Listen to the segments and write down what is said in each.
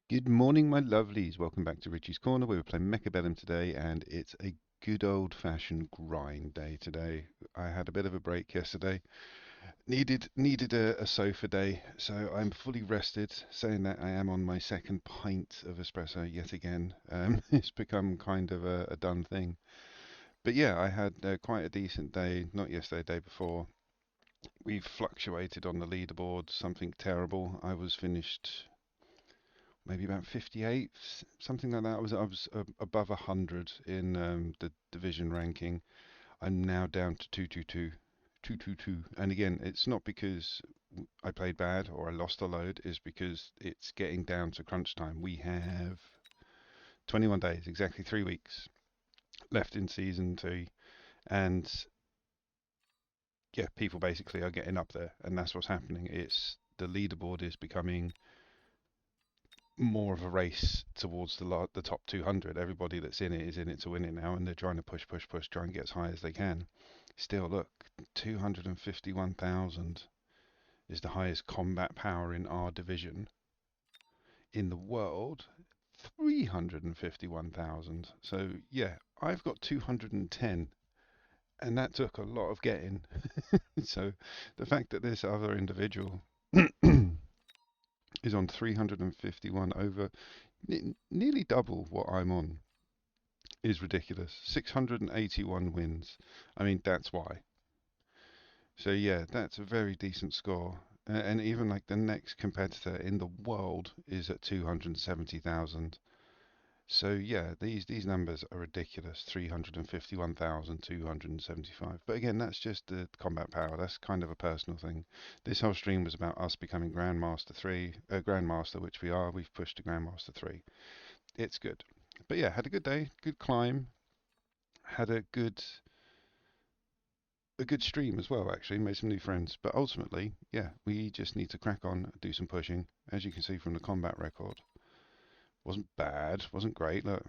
Good morning, my lovelies. Welcome back to Richie's Corner. We were playing Mechabellum today, and it's a good old-fashioned grind day today. I had a bit of a break yesterday. Needed a sofa day, so I'm fully rested. Saying that, I am on my second pint of espresso yet again. It's become kind of a done thing. But yeah, I had quite a decent day. Not yesterday, day before. We've fluctuated on the leaderboard. Something terrible. I was finished maybe about 58, something like that. I was above 100 in the division ranking. I'm now down to 222, 222. And again, it's not because I played bad or I lost a load. It's because it's getting down to crunch time. We have 21 days, exactly 3 weeks left in season two, and yeah, people basically are getting up there, and that's what's happening. It's the leaderboard is becoming more of a race towards the top 200. Everybody that's in it is in it to win it now, and they're trying to push, push, push, try and get as high as they can. Still, look, 251,000 is the highest combat power in our division. In the world, 351,000. So yeah, I've got 210, and that took a lot of getting. So the fact that this other individual is on 351 over nearly double what I'm on is ridiculous. 681 wins. I mean, that's why. So yeah, that's a very decent score. And even like the next competitor in the world is at 270,000. So yeah, these numbers are ridiculous. 351,275. But again, that's just the combat power. That's kind of a personal thing. This whole stream was about us becoming Grandmaster 3, Grandmaster, which we are. We've pushed to Grandmaster 3. It's good. But yeah, had a good day, good climb, had a good stream as well, actually. Made some new friends. But ultimately, yeah, we just need to crack on, do some pushing. As you can see from the combat record, wasn't bad, wasn't great. Look,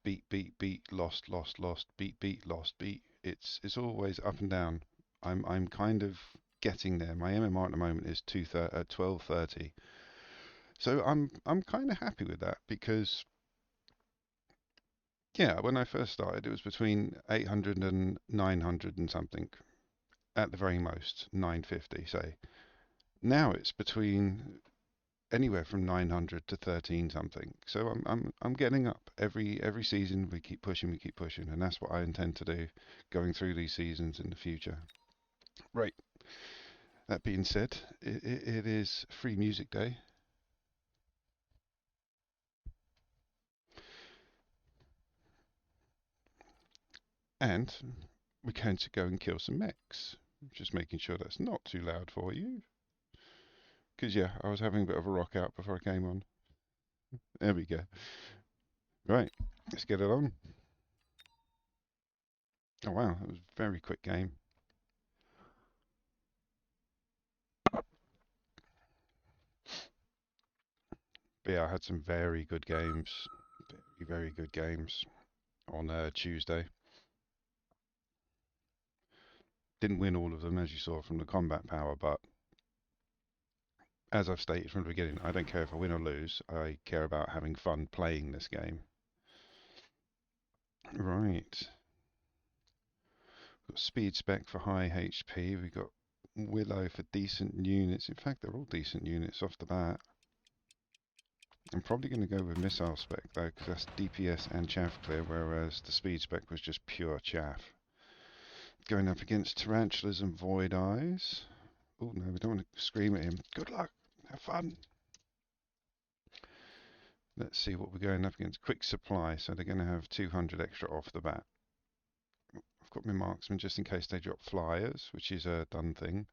beat, beat, beat, lost, lost, lost, beat, beat, lost, beat. It's always up and down. I'm kind of getting there. My MMR at the moment is 1230. So I'm kind of happy with that because yeah, when I first started, it was between 800 and 900 and something, at the very most, 950, say. Now it's between anywhere from 900 to 13 something. So I'm getting up every season. We keep pushing, and that's what I intend to do, going through these seasons in the future. Right. That being said, it is Free Music Day, and we're going to go and kill some mechs. Just making sure that's not too loud for you, because yeah, I was having a bit of a rock out before I came on. There we go. Right, let's get it on. Oh wow, that was a very quick game. But yeah, I had some very good games, very good games on Tuesday. Didn't win all of them, as you saw from the combat power, but as I've stated from the beginning, I don't care if I win or lose. I care about having fun playing this game. Right. Got speed spec for high HP. We got Willow for decent units. In fact, they're all decent units off the bat. I'm probably going to go with missile spec though, because that's DPS and chaff clear, whereas the speed spec was just pure chaff. Going up against tarantulas and void eyes. Oh no, we don't want to scream at him. Good luck. Have fun. Let's see what we're going up against. Quick supply, so they're going to have 200 extra off the bat. I've got my marksman just in case they drop flyers, which is a done thing.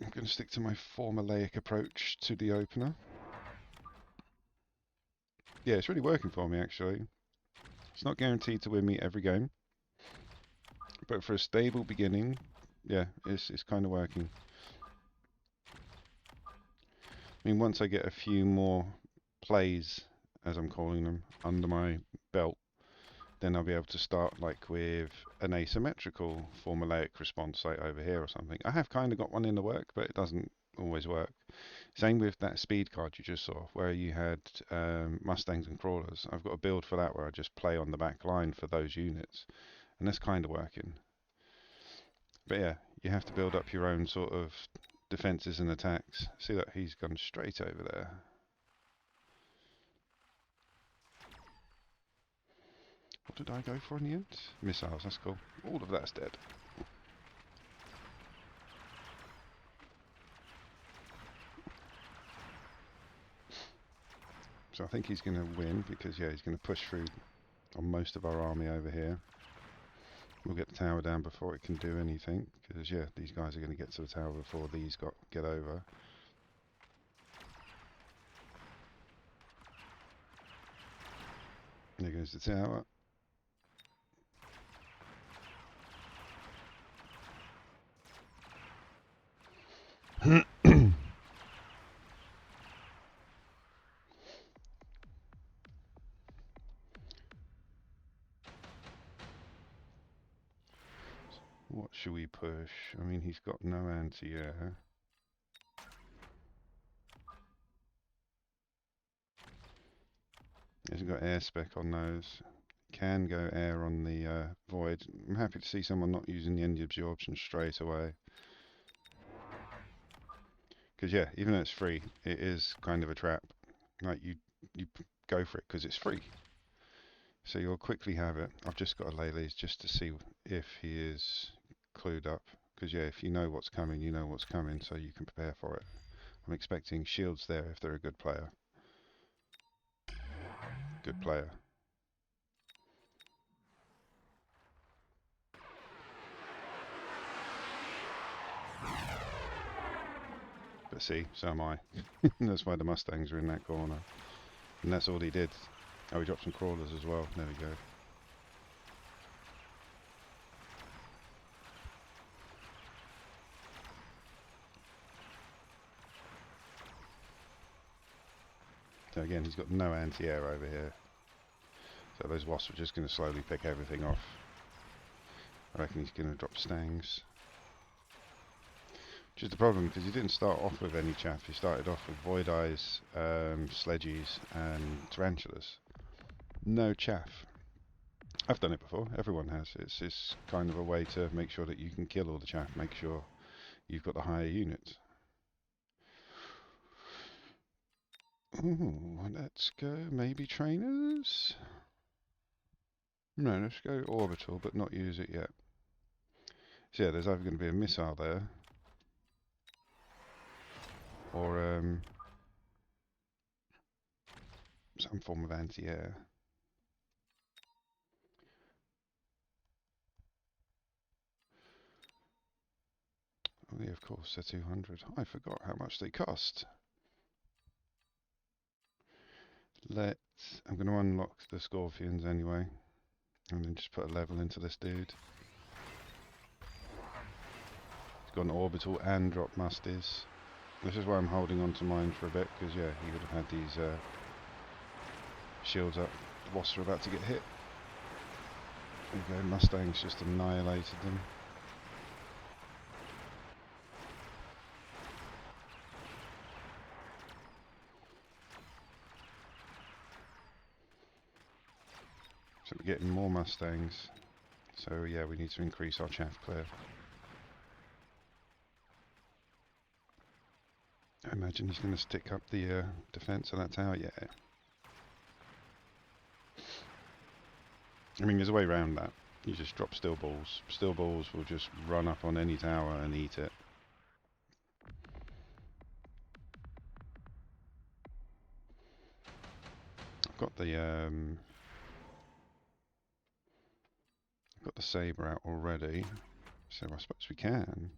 I'm going to stick to my formulaic approach to the opener. Yeah, it's really working for me actually. It's not guaranteed to win me every game, but for a stable beginning, yeah, it's kind of working. I mean, once I get a few more plays, as I'm calling them, under my belt, then I'll be able to start like with an asymmetrical formulaic response, like over here or something. I have kind of got one in the work, but it doesn't always work. Same with that speed card you just saw, where you had Mustangs and Crawlers. I've got a build for that where I just play on the back line for those units, and that's kind of working. But yeah, you have to build up your own sort of defences and attacks. See that he's gone straight over there. What did I go for in the end? Missiles, that's cool. All of that's dead. So I think he's going to win because, yeah, he's going to push through on most of our army over here. We'll get the tower down before it can do anything because, yeah, these guys are going to get to the tower before these get over. There goes the tower. What should we push? I mean, he's got no anti-air. He hasn't got air spec on those. Can go air on the void. I'm happy to see someone not using the energy absorption straight away. Because yeah, even though it's free, it is kind of a trap. Like you go for it because it's free. So you'll quickly have it. I've just got to lay these just to see if he is clued up. Because yeah, if you know what's coming, you know what's coming, so you can prepare for it. I'm expecting shields there if they're a good player. Good player. But see, so am I. That's why the Mustangs are in that corner. And that's all he did. Oh, he dropped some crawlers as well. There we go. So again, he's got no anti-air over here. So those wasps are just going to slowly pick everything off. I reckon he's going to drop stangs. Which is the problem, because he didn't start off with any chaff. He started off with void eyes, sledgies, and tarantulas. No chaff. I've done it before. Everyone has. It's kind of a way to make sure that you can kill all the chaff. Make sure you've got the higher units. Ooh, let's go maybe trainers? No, let's go orbital, but not use it yet. So yeah, there's either going to be a missile there, or some form of anti-air. Oh yeah, of course, they're 200. I forgot how much they cost. I'm going to unlock the Scorpions anyway, and then just put a level into this dude. He's got an orbital and drop musties. This is why I'm holding on to mine for a bit, because yeah, he would have had these shields up. The wasps are about to get hit. There you go, Mustangs just annihilated them. So we're getting more Mustangs. So yeah, we need to increase our chaff clear. I imagine he's going to stick up the defence of that tower. Yeah. I mean, there's a way around that. You just drop steel balls. Steel balls will just run up on any tower and eat it. I've got the saber out already, so I suppose we can.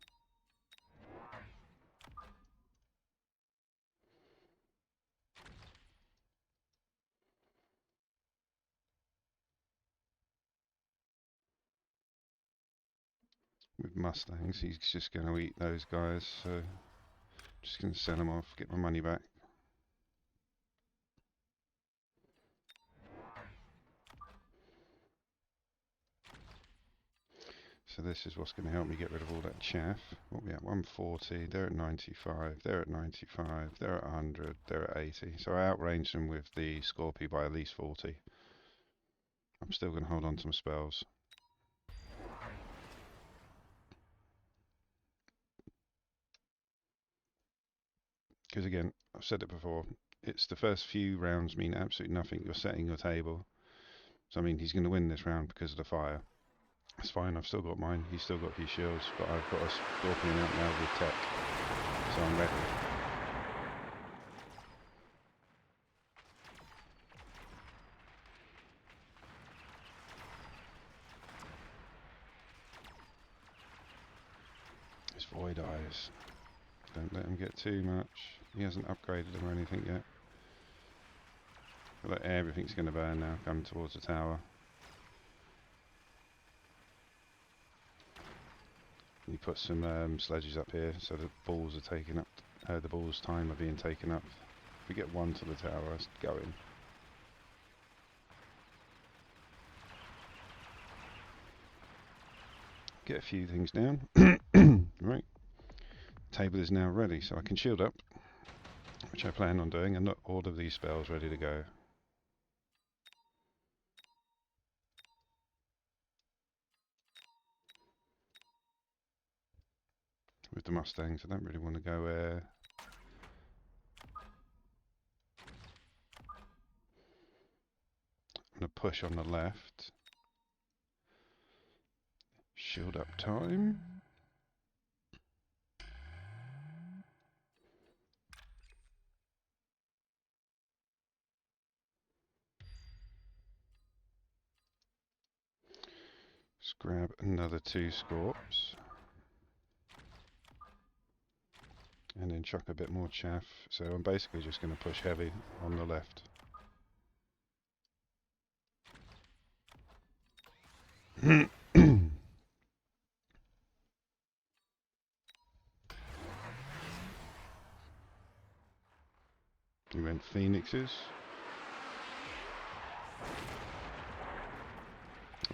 With Mustangs, he's just going to eat those guys, so just going to sell them off, get my money back. So this is what's going to help me get rid of all that chaff. What are we at? 140. They're at 95. They're at 95. They're at 100. They're at 80. So I outranged them with the Scorpio by at least 40. I'm still going to hold on to my spells. Because again, I've said it before, it's the first few rounds mean absolutely nothing. You're setting your table. So I mean, he's going to win this round because of the fire. It's fine, I've still got mine. He's still got a few shields, but I've got a Scorpion out now with tech. So I'm ready. His Void Eyes. Don't let him get too much. He hasn't upgraded them or anything yet. But everything's going to burn now, coming towards the tower. He put some sledges up here, so the balls are taken up. The balls' time are being taken up. If we get one to the tower, it's going. Get a few things down. Right. Table is now ready, so I can shield up, which I plan on doing, and not all of these spells ready to go. With the Mustangs, I don't really want to go I'm going to push on the left. Shield up time. Let's grab another 2 Scorps. And then chuck a bit more chaff. So I'm basically just going to push heavy on the left. He went Phoenixes.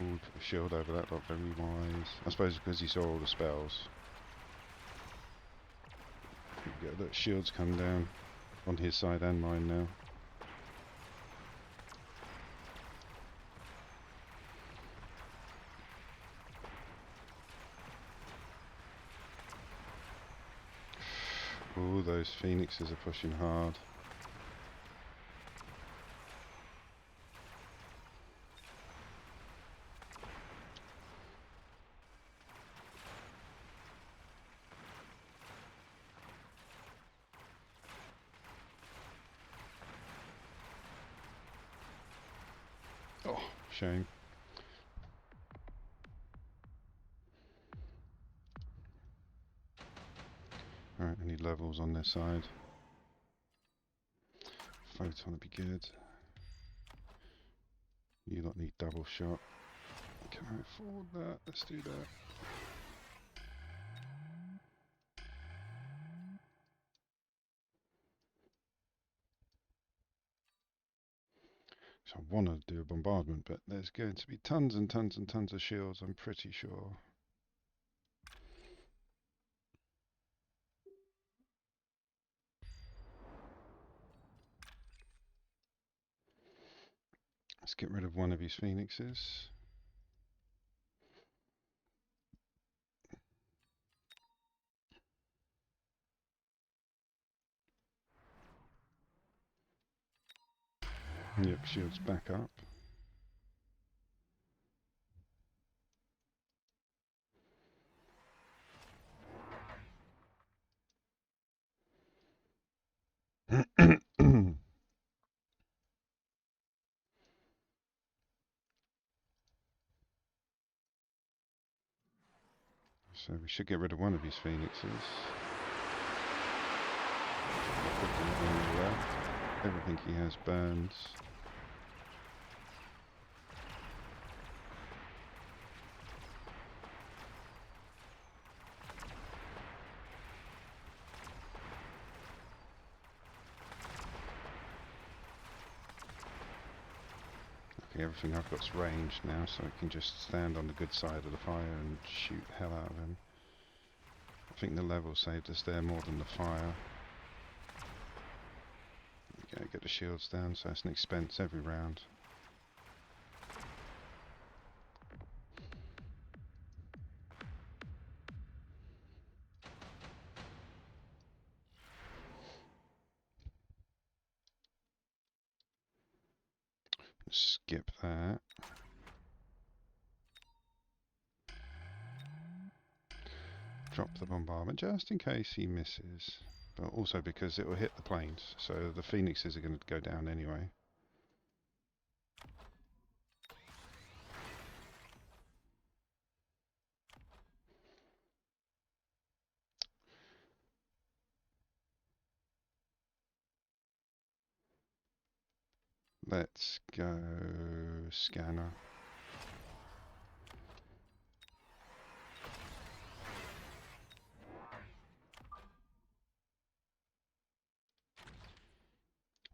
Ooh, put a shield over that, not very wise. I suppose because he saw all the spells. Get that shields come down on his side and mine now. Ooh, those Phoenixes are pushing hard. Oh, shame. Alright, I need levels on this side. Photon would be good. You lot need double shot. Can I afford that? Let's do that. So I want to do a bombardment, but there's going to be tons and tons and tons of shields, I'm pretty sure. Let's get rid of one of his Phoenixes. Yep, shields back up. So we should get rid of one of his Phoenixes. Everything he has burns. basically everything I've got's ranged now, so I can just stand on the good side of the fire and shoot the hell out of him. I think the level saved us there more than the fire. Okay, get the shields down, so it's an expense every round. Skip that. Drop the bombardment just in case he misses, but also because it will hit the planes, so the phoenixes are going to go down anyway. Let's go scanner.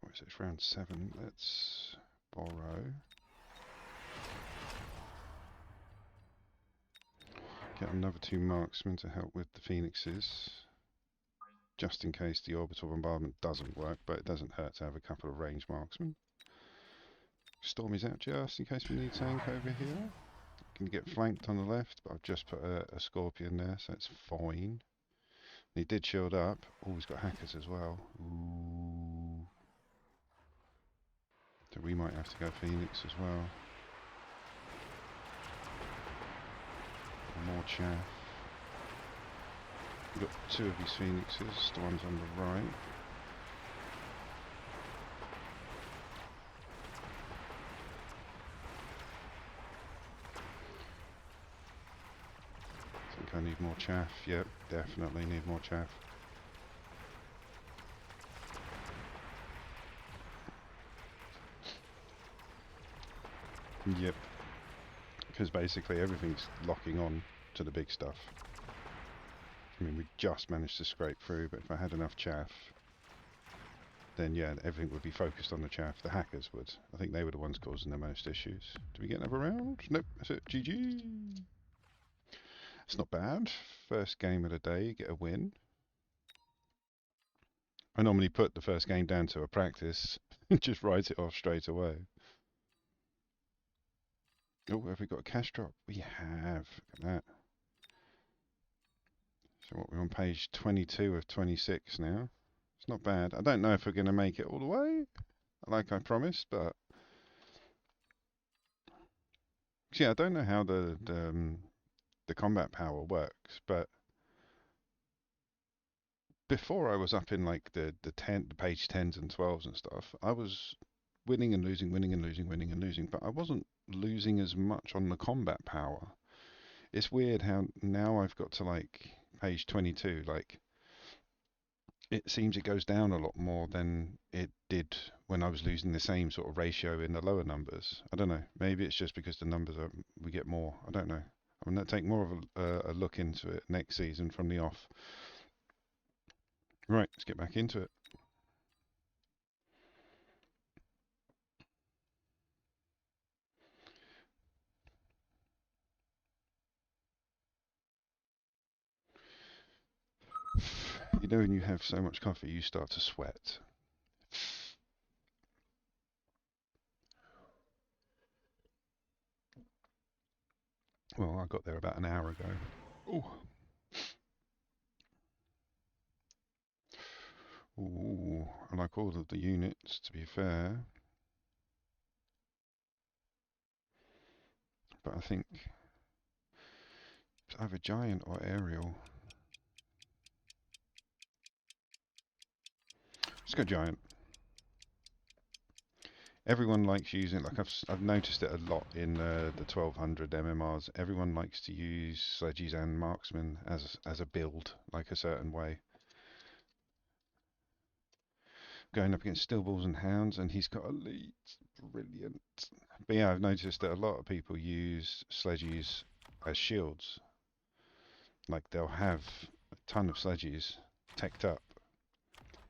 What is it? It's round 7. Let's borrow. Get another 2 marksmen to help with the phoenixes, just in case the orbital bombardment doesn't work, but it doesn't hurt to have a couple of ranged marksmen. Stormy's out just in case we need tank over here. Can get flanked on the left, but I've just put a scorpion there, so it's fine. He did shield up. Oh, he's got hackers as well. Ooh. So we might have to go Phoenix as well. More chaff. We've got 2 of these Phoenixes, the ones on the right. I think I need more chaff. Yep, definitely need more chaff. Yep. Because basically everything's locking on to the big stuff. I mean, we just managed to scrape through, but if I had enough chaff, then yeah, everything would be focused on the chaff. The hackers would. I think they were the ones causing the most issues. Do we get another round? Nope, that's it. GG. It's not bad. First game of the day, get a win. I normally put the first game down to a practice and just write it off straight away. Oh, have we got a cash drop? We have. Look at that. So what, we're on page 22 of 26 now. It's not bad. I don't know if we're going to make it all the way, like I promised, but yeah, I don't know how the combat power works, but before I was up in like the page 10s and 12s and stuff, I was winning and losing, winning and losing, winning and losing, but I wasn't losing as much on the combat power. It's weird how now I've got to like page 22, like it seems it goes down a lot more than it did when I was losing the same sort of ratio in the lower numbers. I don't know. Maybe it's just because the numbers are, we get more. I don't know. I'm going to take more of a look into it next season from the off. Right, let's get back into it. You know, when you have so much coffee, you start to sweat. Well, I got there about an hour ago. Oh. Ooh, I like all of the units, to be fair. But I think it's either giant or aerial. Let's go giant. Everyone likes using it. Like I've noticed it a lot in the 1200 MMRs. Everyone likes to use sledges and marksmen as a build, like a certain way. Going up against still balls and hounds, and he's got elite. Brilliant. But yeah, I've noticed that a lot of people use sledges as shields. Like they'll have a ton of sledges teched up,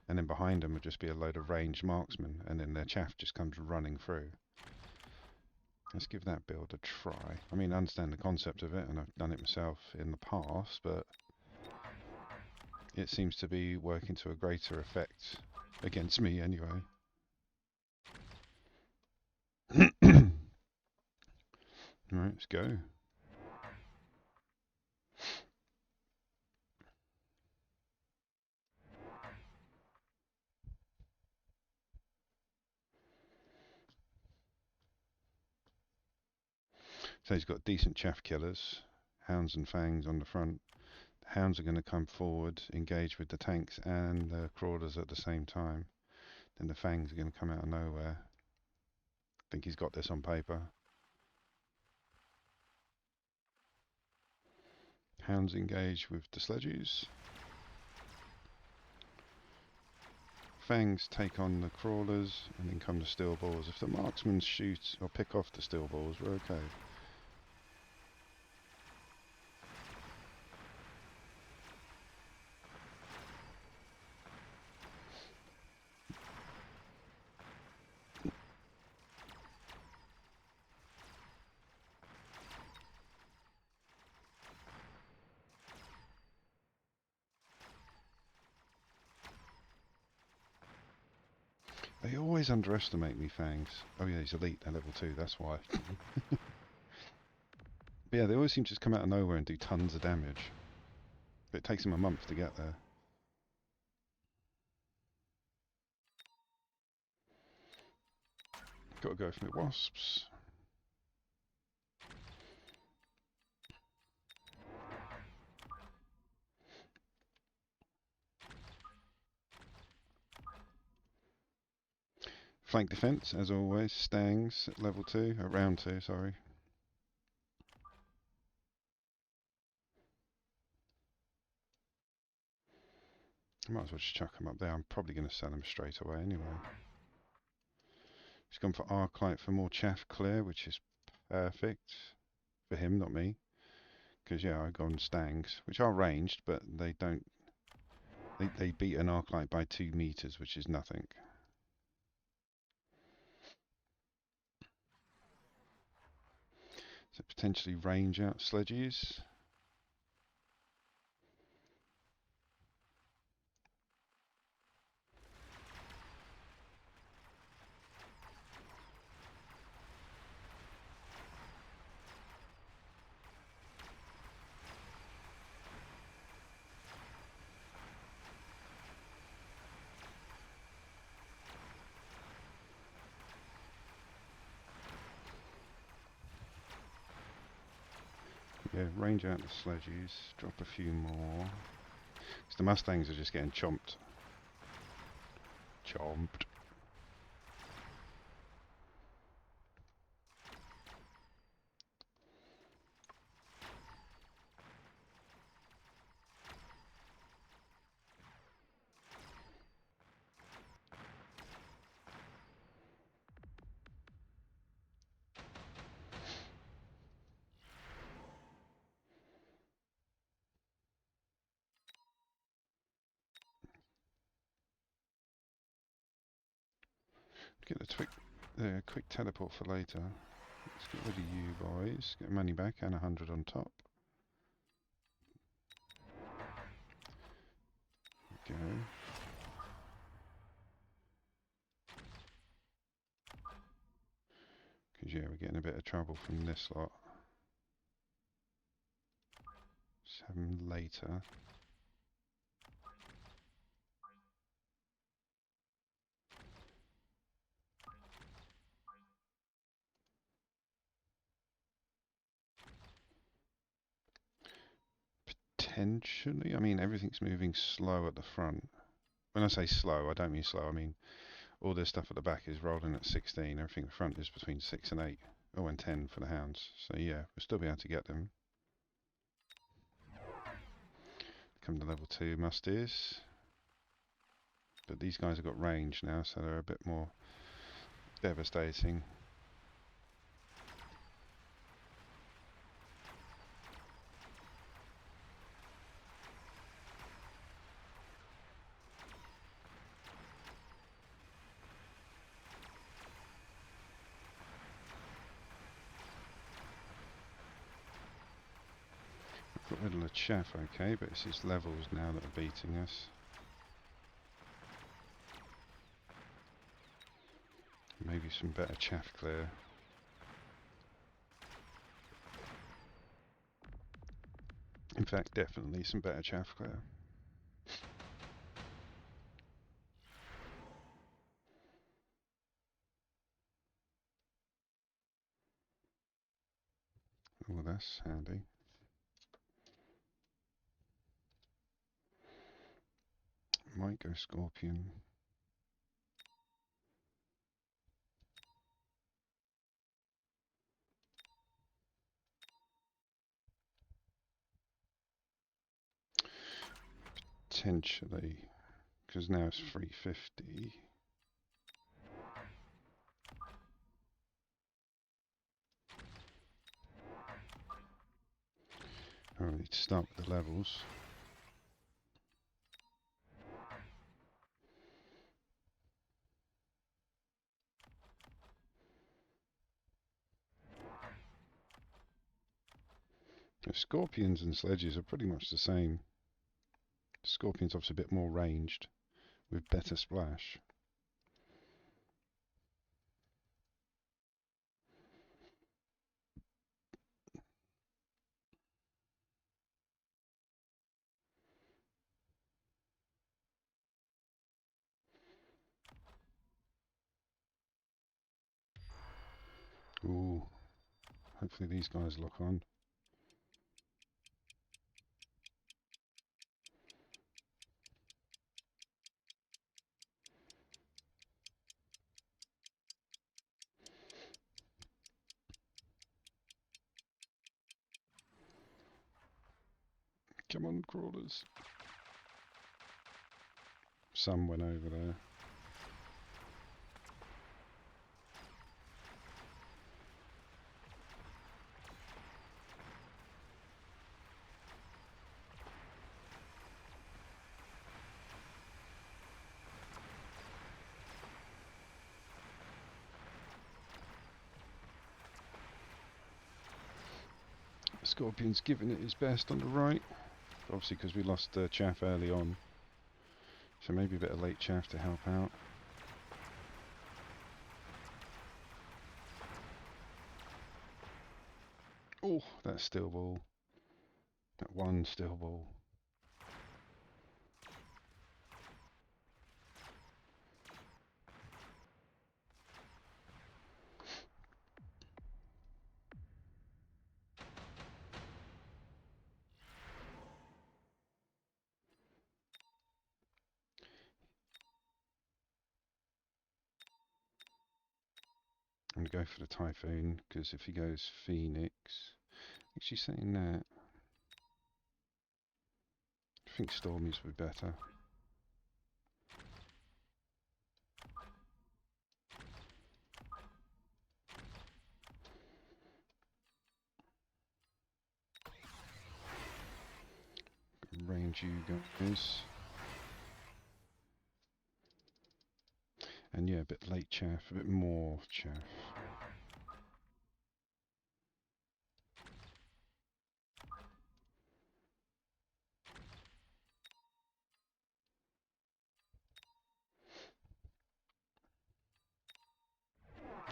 and then behind them would just be a load of ranged marksmen, and then their chaff just comes running through. Let's give that build a try. I mean, I understand the concept of it, and I've done it myself in the past, but it seems to be working to a greater effect against me anyway. Right, let's go. So he's got decent chaff killers, hounds and fangs on the front. The hounds are going to come forward, engage with the tanks and the crawlers at the same time. Then the fangs are going to come out of nowhere. I think he's got this on paper. Hounds engage with the sledges. Fangs take on the crawlers, and then come the steel balls. If the marksmen shoot or pick off the steel balls, we're okay. They always underestimate me, Fangs. Oh yeah, he's elite, they're level 2, that's why. But yeah, they always seem to just come out of nowhere and do tons of damage. But it takes them a month to get there. Gotta go for the wasps. Flank defense, as always. Stangs at level 2, round 2, sorry. I might as well just chuck him up there. I'm probably going to sell him straight away anyway. He's gone for Arclight for more chaff clear, which is perfect. For him, not me. Because, yeah, I've gone Stangs, which are ranged, but they don't... They beat an Arclight by 2 meters, which is nothing. So potentially range out sledges. Yeah, range out the sledges, drop a few more. Because the Mustangs are just getting chomped. Chomped. Get the quick teleport for later. Let's get rid of you boys. Get money back and 100 on top. Go. Because yeah, we're getting a bit of trouble from this lot. Let's have them later. Potentially, I mean everything's moving slow at the front. When I say slow, I don't mean slow, I mean all this stuff at the back is rolling at 16, everything at the front is between 6 and 8. Oh, and 10 for the hounds. So yeah, we'll still be able to get them. Come to level 2 musties. But these guys have got range now, so they're a bit more devastating. Riddle of chaff, okay, but it's its levels now that are beating us. Maybe some better chaff clear. In fact, definitely some better chaff clear. Oh, that's handy. Might go scorpion. Potentially, because now it's 350. I need to start with the levels. The scorpions and sledges are pretty much the same. Scorpion's obviously a bit more ranged, with better splash. Ooh, hopefully these guys lock on. Come on, crawlers. Some went over there. Scorpion's giving it his best on the right. Obviously because we lost chaff early on. So maybe a bit of late chaff to help out. Oh, that steel ball. That one steel ball. I'm going to go for the Typhoon, because if he goes Phoenix... Actually saying that... I think Stormies would be better. Range you guys. And yeah, a bit late chaff, a bit more chaff.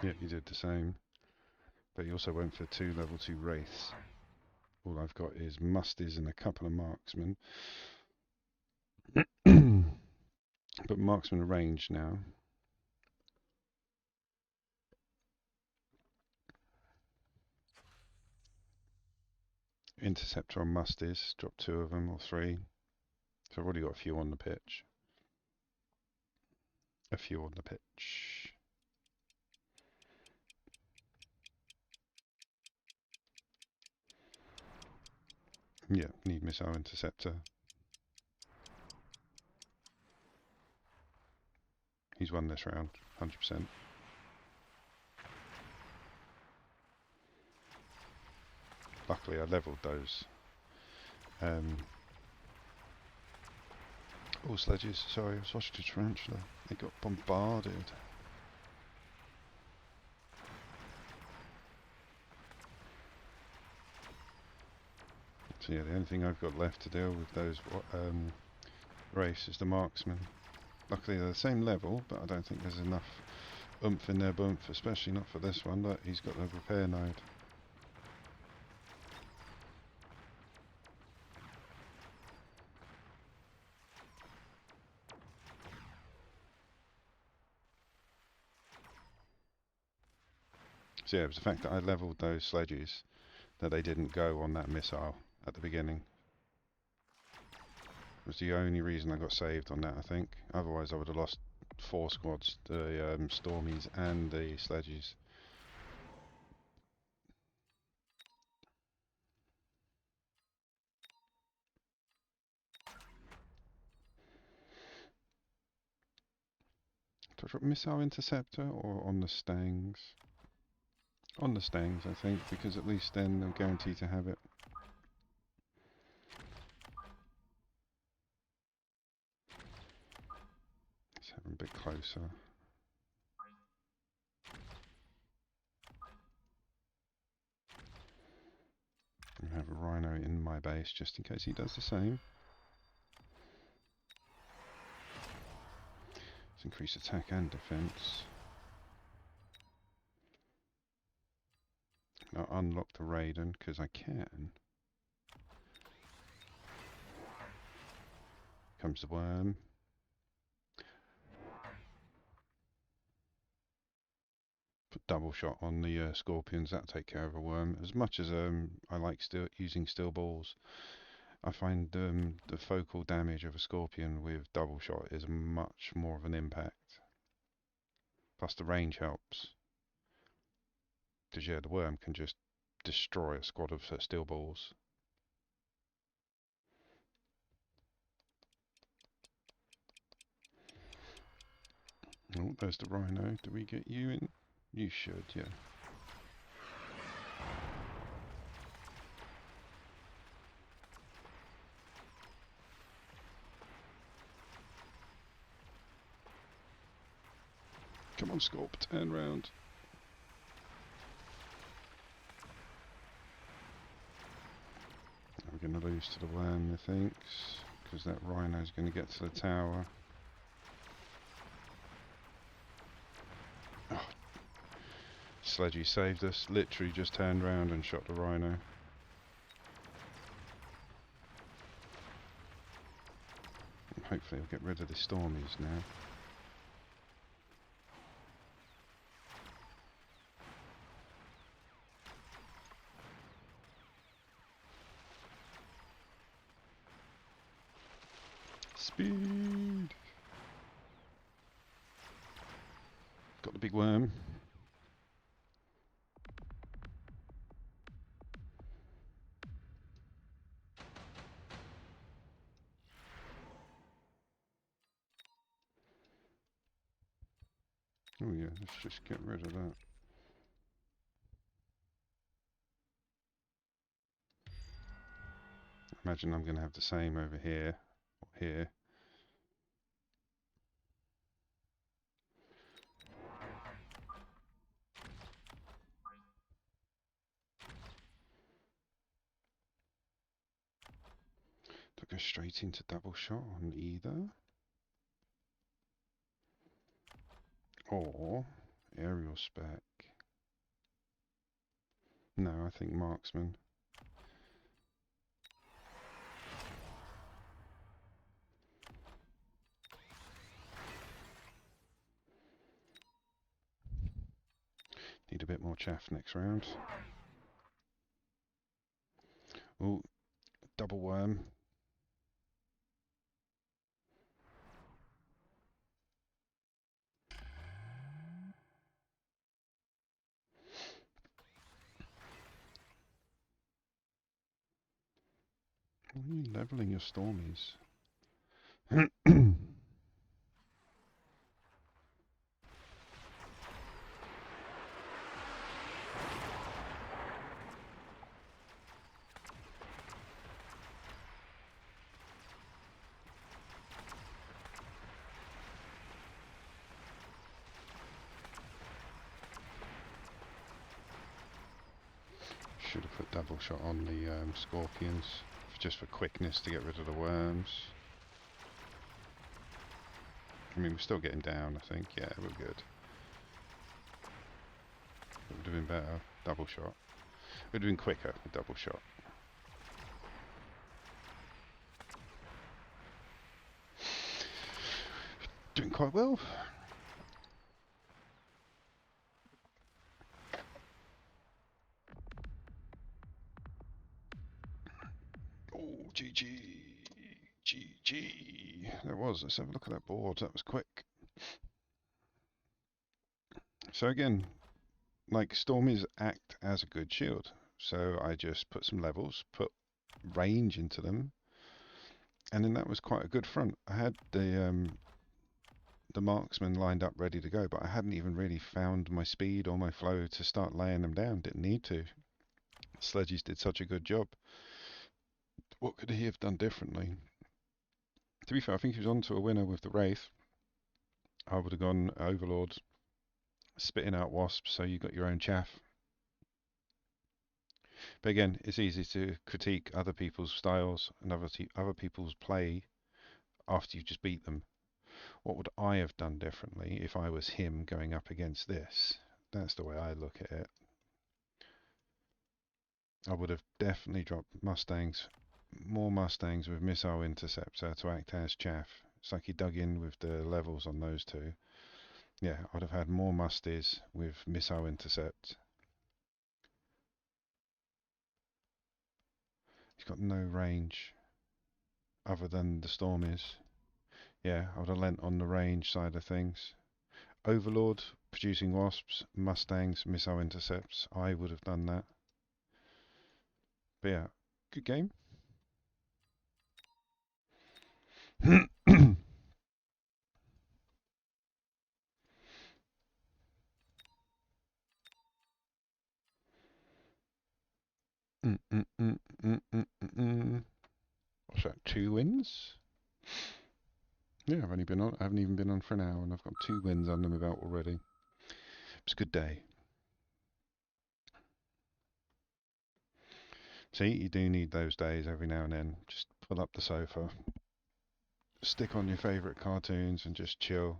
Yeah, he did the same. But he also went for 2 level 2 wraiths. All I've got is musties and a couple of marksmen. But marksmen are ranged now. Interceptor on musties, drop 2 of them or 3. So I've already got a few on the pitch. A few on the pitch. Yeah, need missile interceptor. He's won this round, 100%. Luckily I levelled those. Oh, sledges, sorry, I was watching the tarantula. They got bombarded. So yeah, the only thing I've got left to deal with those race is the marksman. Luckily they're the same level, but I don't think there's enough oomph in their bump, especially not for this one. Look, he's got the repair node. So yeah, it was the fact that I levelled those sledges that they didn't go on that missile at the beginning. Was the only reason I got saved on that, I think. Otherwise I would have lost 4 squads, the Stormies and the sledges. Do I drop missile interceptor or on the Stangs? On the Stangs, I think, because at least then they're guaranteed to have it. Let's have them a bit closer. I have a Rhino in my base just in case he does the same. Let's increase attack and defense. I'll unlock the Raiden because I can. Comes the worm. Put double shot on the scorpions. That'll take care of a worm. As much as I like using steel balls, I find the focal damage of a scorpion with double shot is much more of an impact. Plus the range helps. Because yeah, the worm can just destroy a squad of steel balls. Oh, there's the Rhino. Do we get you in? You should, yeah. Come on, Scorp, turn round. We're going to lose to the worm, methinks, because that Rhino's going to get to the tower. Oh. Sledgy saved us, literally just turned round and shot the Rhino. Hopefully we'll get rid of the Stormies now. Speed! Got the big worm. Oh yeah, let's just get rid of that. Imagine I'm going to have the same over here, or here. Do I go straight into double shot on either? Or aerial spec? No, I think marksman. Need a bit more chaff next round. Oh, double worm. Why are you levelling your Stormies? Should have put double shot on the scorpions. just for quickness to get rid of the worms. I mean, we're still getting down, I think. Yeah, we're good. It would have been better. Double shot. It would have been quicker with double shot. Doing quite well. Oh, GG. GG. There was. Let's have a look at that board. That was quick. So again, like Stormies act as a good shield. So I just put some levels, put range into them, and then that was quite a good front. I had the marksman lined up ready to go, but I hadn't even really found my speed or my flow to start laying them down. Didn't need to. Sledgies did such a good job. What could he have done differently? To be fair, I think he was on to a winner with the Wraith. I would have gone Overlord, spitting out wasps, so you got your own chaff. But again, it's easy to critique other people's styles and other people's play after you've just beat them. What would I have done differently if I was him going up against this? That's the way I look at it. I would have definitely dropped Mustangs, more Mustangs with missile interceptor to act as chaff. It's like he dug in with the levels on those two. Yeah, I would have had more musties with missile intercept. He's got no range other than the Stormies. Yeah, I would have lent on the range side of things. Overlord producing wasps, Mustangs, missile intercepts. I would have done that. But yeah, good game. What's that? 2 wins? Yeah, I haven't even been on for an hour, and I've got 2 wins under my belt already. It's a good day. See, you do need those days every now and then. Just pull up the sofa, stick on your favourite cartoons, and just chill.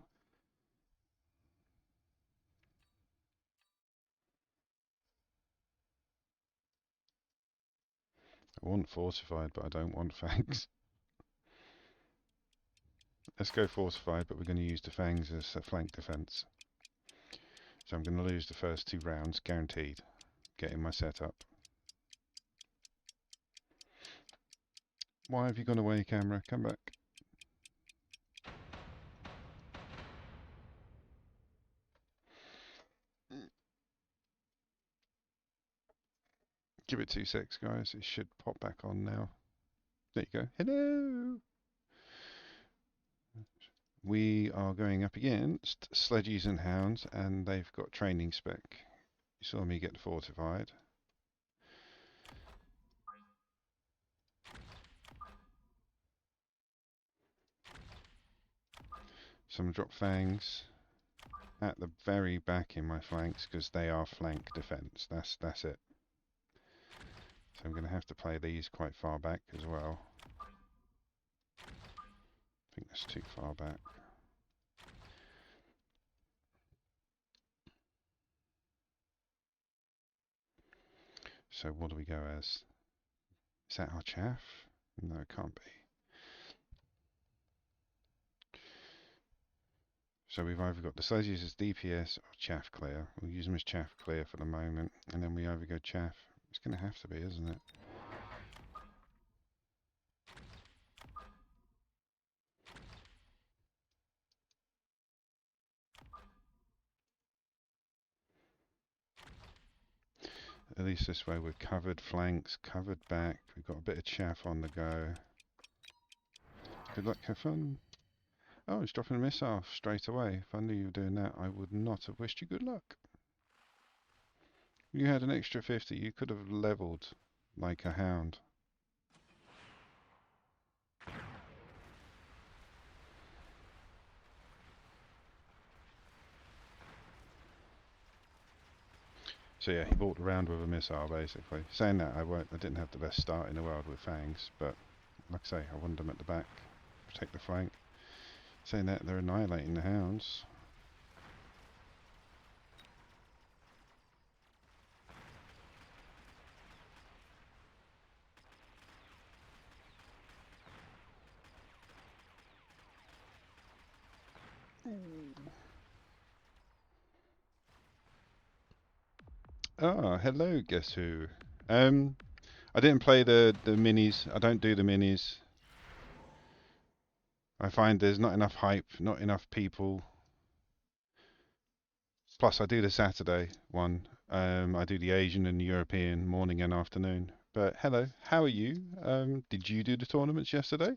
I want fortified, but I don't want fangs. Let's go fortified, but we're going to use the fangs as a flank defence. So I'm going to lose the first 2 rounds, guaranteed. Getting my setup. Why have you gone away, camera? Come back. Give it 2 secs, guys. It should pop back on now. There you go. Hello! We are going up against Sledgies and Hounds, and they've got training spec. You saw me get fortified. So I'm going to drop fangs at the very back in my flanks, because they are flank defense. That's it. So I'm going to have to play these quite far back as well. I think that's too far back. So what do we go as? Is that our chaff? No, it can't be. So we've either got the Sledgies as DPS or chaff clear. We'll use them as chaff clear for the moment, and then we either go chaff. It's going to have to be, isn't it? At least this way we're covered flanks, covered back. We've got a bit of chaff on the go. Good luck, have fun. Oh, he's dropping a missile straight away. If I knew you were doing that, I would not have wished you good luck. You had an extra 50. You could have leveled like a hound. So yeah, he walked around with a missile basically. Saying that, I didn't have the best start in the world with fangs, but like I say, I wanted them at the back, protect the flank. Saying that, they're annihilating the hounds. Ah, hello, guess who? Um, I didn't play the minis. I don't do the minis. I find there's not enough hype, not enough people. Plus, I do the Saturday one. I do the Asian and the European morning and afternoon. But hello, how are you? Did you do the tournaments yesterday?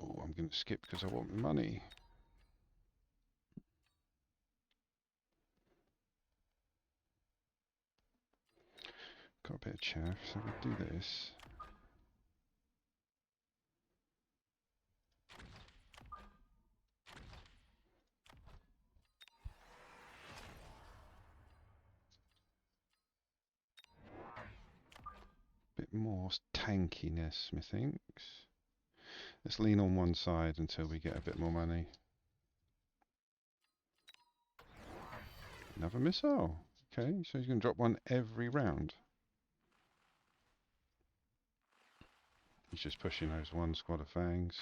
Oh, I'm going to skip because I want money. Got a bit of chaff, so we'll do this. Bit more tankiness, methinks. Let's lean on one side until we get a bit more money. Another missile. Okay, so he's going to drop one every round. He's just pushing those one squad of fangs.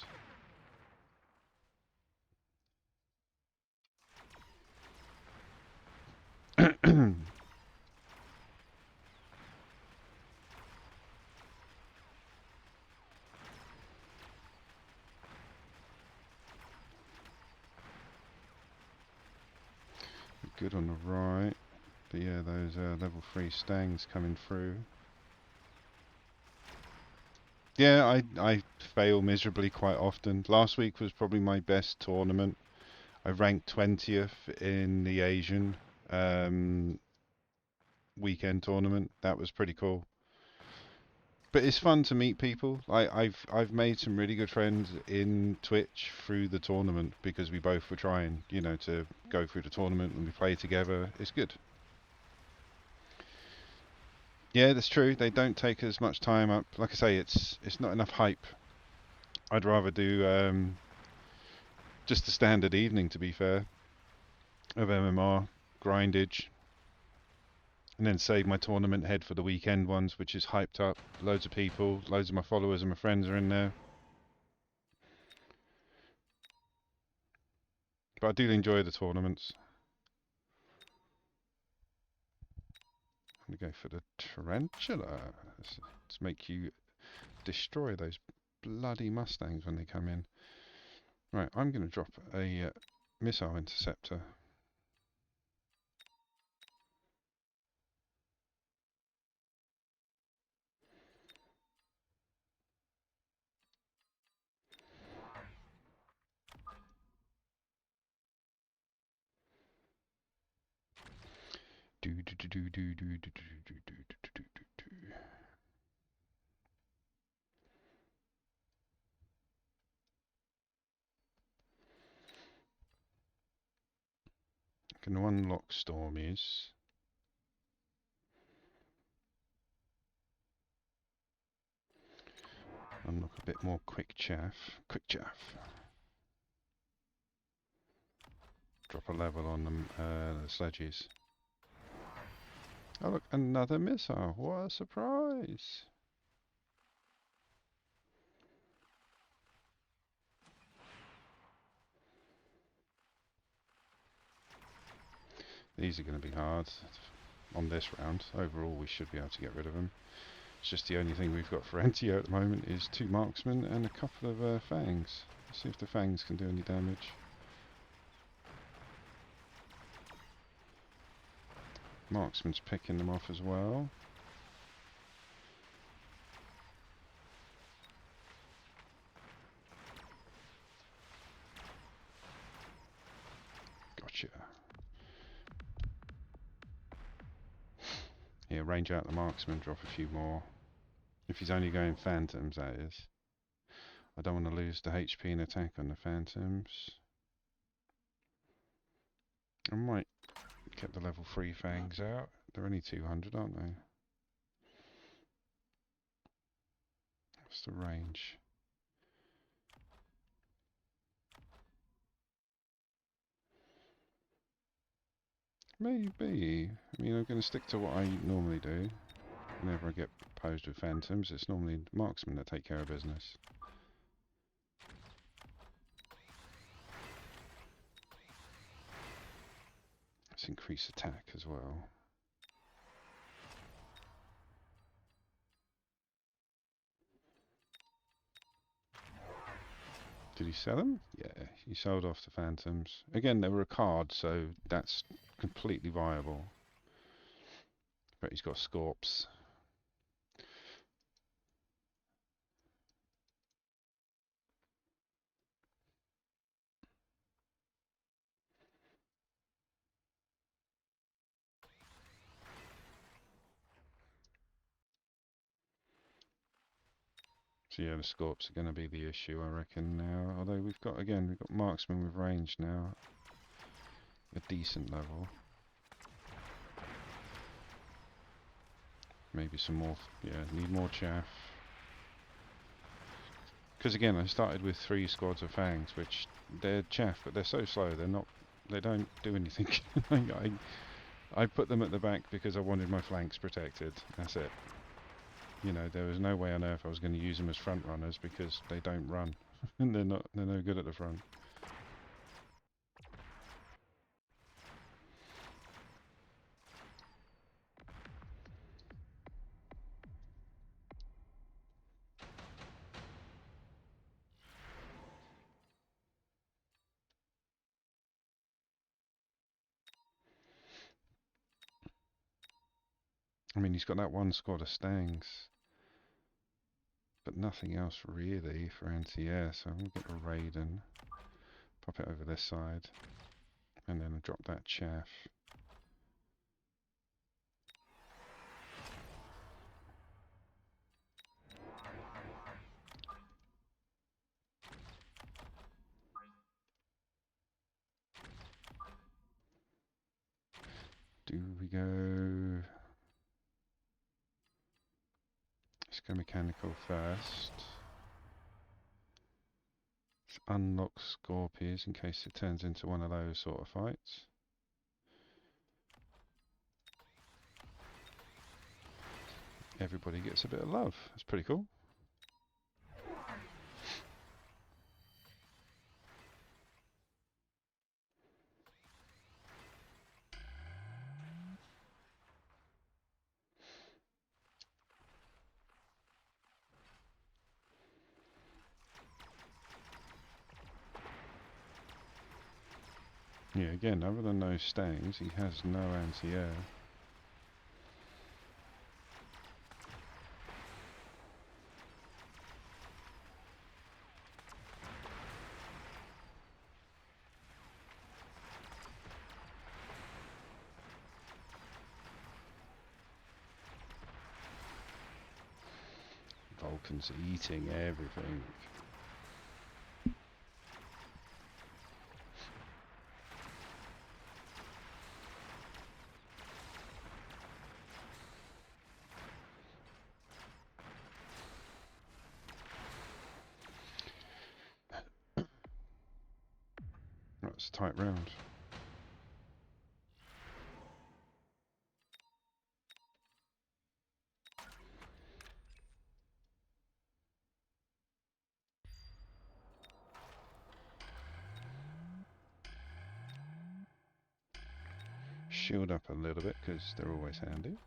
Good on the right. But yeah, those level 3 stangs coming through. Yeah, I fail miserably quite often. Last week was probably my best tournament. I ranked 20th in the Asian weekend tournament. That was pretty cool. But it's fun to meet people. I've made some really good friends in Twitch through the tournament because we both were trying, you know, to go through the tournament and we play together. It's good. Yeah, that's true. They don't take as much time up. Like I say, it's not enough hype. I'd rather do just the standard evening, to be fair, of MMR grindage, and then save my tournament head for the weekend ones, which is hyped up. Loads of people, loads of my followers and my friends are in there. But I do enjoy the tournaments. I'm gonna go for the tarantula. Let's make you destroy those bloody mustangs when they come in. Right, I'm gonna drop a missile interceptor. Do do do do do do do do do do do do do. Can unlock Stormies. Unlock a bit more quick chaff. Quick chaff. Drop a level on the sledges. Oh look, another missile. What a surprise. These are going to be hard on this round. Overall, we should be able to get rid of them. It's just the only thing we've got for NTO at the moment is 2 marksmen and a couple of fangs. Let's see if the fangs can do any damage. Marksman's picking them off as well. Gotcha. Yeah, range out the marksman, drop a few more. If he's only going phantoms, that is. I don't want to lose the HP and attack on the phantoms. I might get the level 3 fangs out. They're only 200, aren't they? What's the range? Maybe. I mean, I'm going to stick to what I normally do. Whenever I get posed with phantoms, it's normally marksmen that take care of business. Let's increase attack as well. Did he sell them? Yeah, he sold off the phantoms. Again, they were a card, so that's completely viable. But he's got Scorps. So yeah, the Scorps are going to be the issue, I reckon, now. Although we've got marksmen with range now. A decent level. Maybe some more, need more chaff. Because again, I started with 3 squads of fangs, which they're chaff, but they're so slow, they don't do anything. I put them at the back because I wanted my flanks protected. That's it. You know, there was no way on earth I was going to use them as front runners because they don't run. And they're no good at the front. I mean, he's got that one squad of Stangs, but nothing else really for anti-air, so I'm going to get a Raiden, pop it over this side, and then drop that chaff. Do we go... Let's go mechanical first. Let's unlock Scorpions in case it turns into one of those sort of fights. Everybody gets a bit of love. That's pretty cool. Yeah, again, other than those Stangs, he has no anti-air. Vulcan's eating everything. That's a tight round. Shield up a little bit because they're always handy.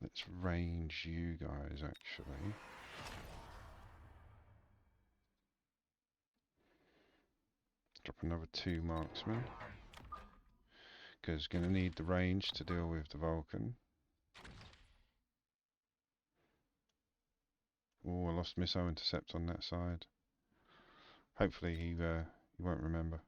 Let's range you guys actually. Drop another 2 marksmen. Because going to need the range to deal with the Vulcan. Oh, I lost missile intercept on that side. Hopefully he won't remember.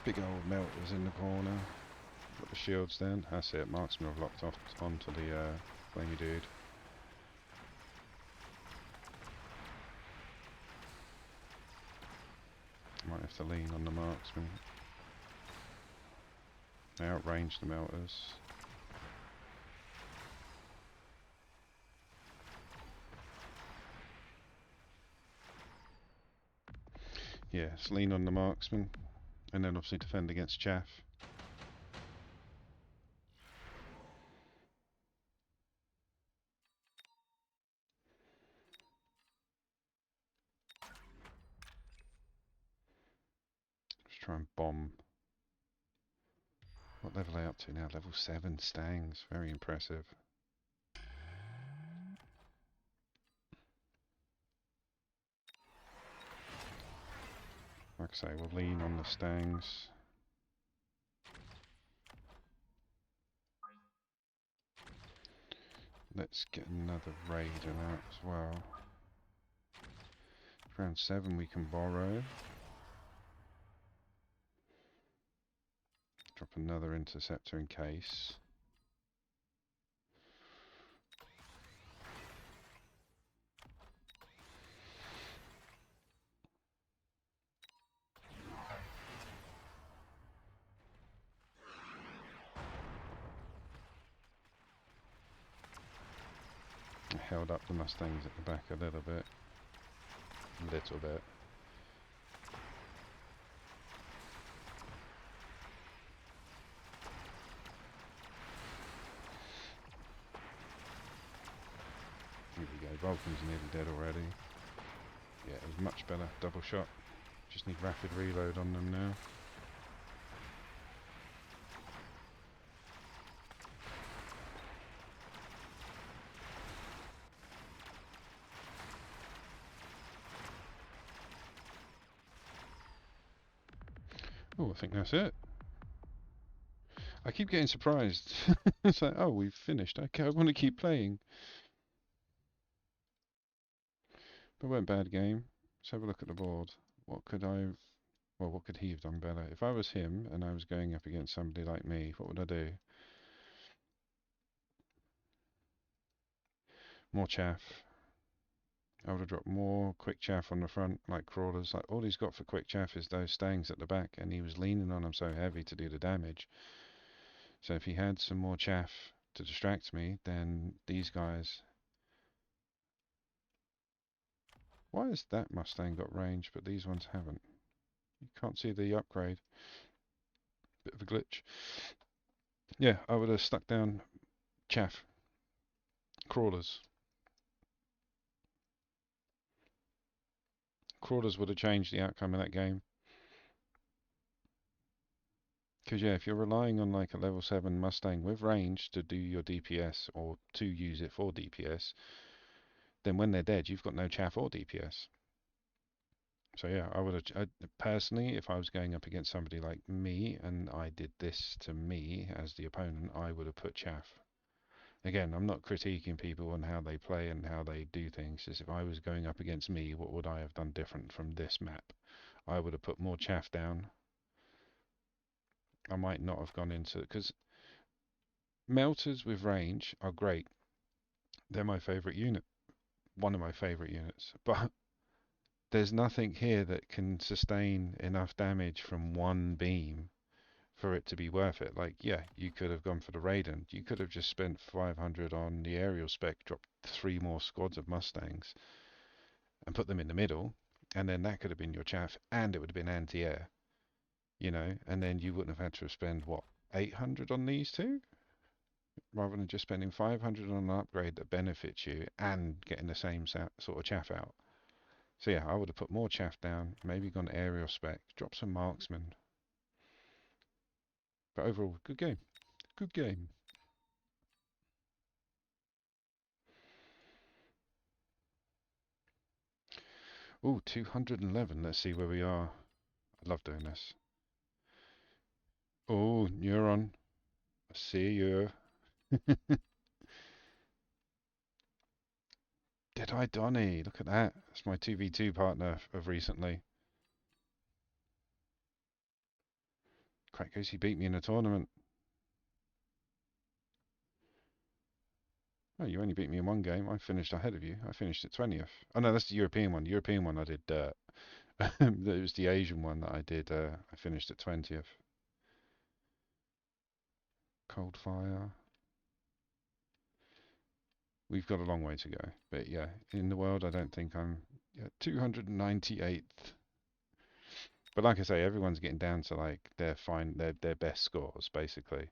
Big old melters in the corner. Got the shields then. That's it. Marksman have locked off onto the flamey dude. Might have to lean on the marksman. They outrange the melters. Yes, lean on the marksman. And then obviously defend against chaff. Just try and bomb. What level are they up to now? Level 7 Stangs. Very impressive. Like I say, we'll lean on the Stangs. Let's get another Raider out as well. Round 7 we can borrow. Drop another Interceptor in case. I held up the Mustangs at the back a little bit. Little bit. Here we go, Vulcan's nearly dead already. Yeah, it was much better, double shot. Just need rapid reload on them now. Oh, I think that's it. I keep getting surprised. It's like, oh, we've finished. Okay, I want to keep playing. But it weren't a bad game. Let's have a look at the board. What could what could he have done better? If I was him and I was going up against somebody like me, what would I do? More chaff. I would have dropped more quick chaff on the front, like crawlers. Like all he's got for quick chaff is those stangs at the back, and he was leaning on them so heavy to do the damage. So if he had some more chaff to distract me, then these guys... Why has that Mustang got range, but these ones haven't? You can't see the upgrade. Bit of a glitch. Yeah, I would have stuck down chaff. Crawlers. Crawlers would have changed the outcome of that game. Because yeah, if you're relying on like a level 7 Mustang with range to do your DPS or to use it for DPS, then when they're dead, you've got no chaff or DPS. So yeah, I would have personally, if I was going up against somebody like me and I did this to me as the opponent, I would have put chaff. Again, I'm not critiquing people on how they play and how they do things. As if I was going up against me, what would I have done different from this map? I would have put more chaff down. I might not have gone into, because melters with range are great. They're my favourite unit. One of my favourite units. But there's nothing here that can sustain enough damage from one beam for it to be worth it. Like, yeah, you could have gone for the Raiden. You could have just spent 500 on the aerial spec, dropped 3 more squads of Mustangs, and put them in the middle, and then that could have been your chaff, and it would have been anti-air, you know, and then you wouldn't have had to spend, what, 800 on these two? Rather than just spending 500 on an upgrade that benefits you and getting the same sort of chaff out. So yeah, I would have put more chaff down, maybe gone aerial spec, drop some marksmen. But overall, good game. Good game. Oh, 211. Let's see where we are. I love doing this. Oh, Neuron. I see you. Did I, Donny? Look at that. That's my 2v2 partner of recently. Crackers, he beat me in a tournament. Oh, you only beat me in one game. I finished ahead of you. I finished at 20th. Oh no, that's the European one. The European one I did dirt. It was the Asian one that I did. I finished at 20th. Cold Fire. We've got a long way to go. But yeah, in the world, I don't think I'm 298th. But like I say, everyone's getting down to like their best scores basically.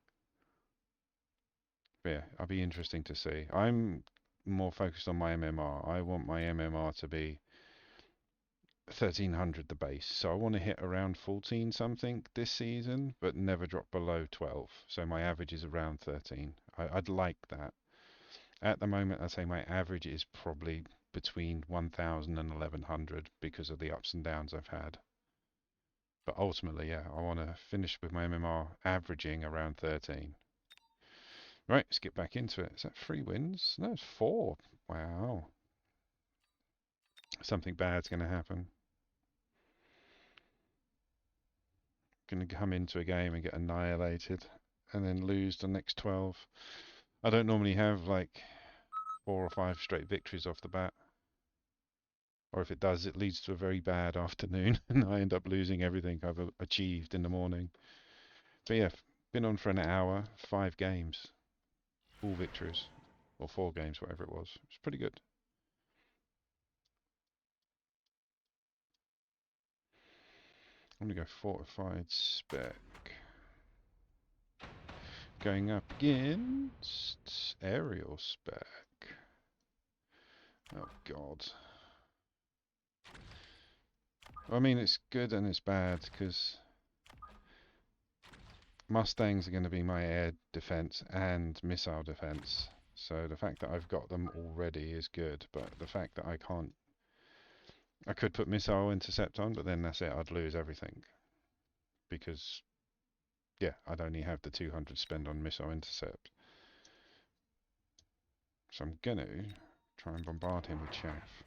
But yeah, I'll be interesting to see. I'm more focused on my MMR. I want my MMR to be 1300 the base. So I want to hit around 14 something this season, but never drop below 12. So my average is around 13. I'd like that. At the moment, I'd say my average is probably between 1000 and 1100 because of the ups and downs I've had. But ultimately, yeah, I want to finish with my MMR averaging around 13. Right, let's get back into it. Is that 3 wins? No, it's 4. Wow. Something bad's going to happen. Going to come into a game and get annihilated and then lose the next 12. I don't normally have like 4 or 5 straight victories off the bat. Or if it does, it leads to a very bad afternoon and I end up losing everything I've achieved in the morning. But yeah, been on for an hour, 5 games, all victories, or 4 games, whatever it was. It's pretty good. I'm going to go fortified spec. Going up against aerial spec. Oh god. I mean, it's good and it's bad because Mustangs are going to be my air defense and missile defense. So the fact that I've got them already is good, but the fact that I can't... I could put missile intercept on, but then that's it, I'd lose everything. Because, yeah, I'd only have the 200 spend on missile intercept. So I'm going to try and bombard him with chaff.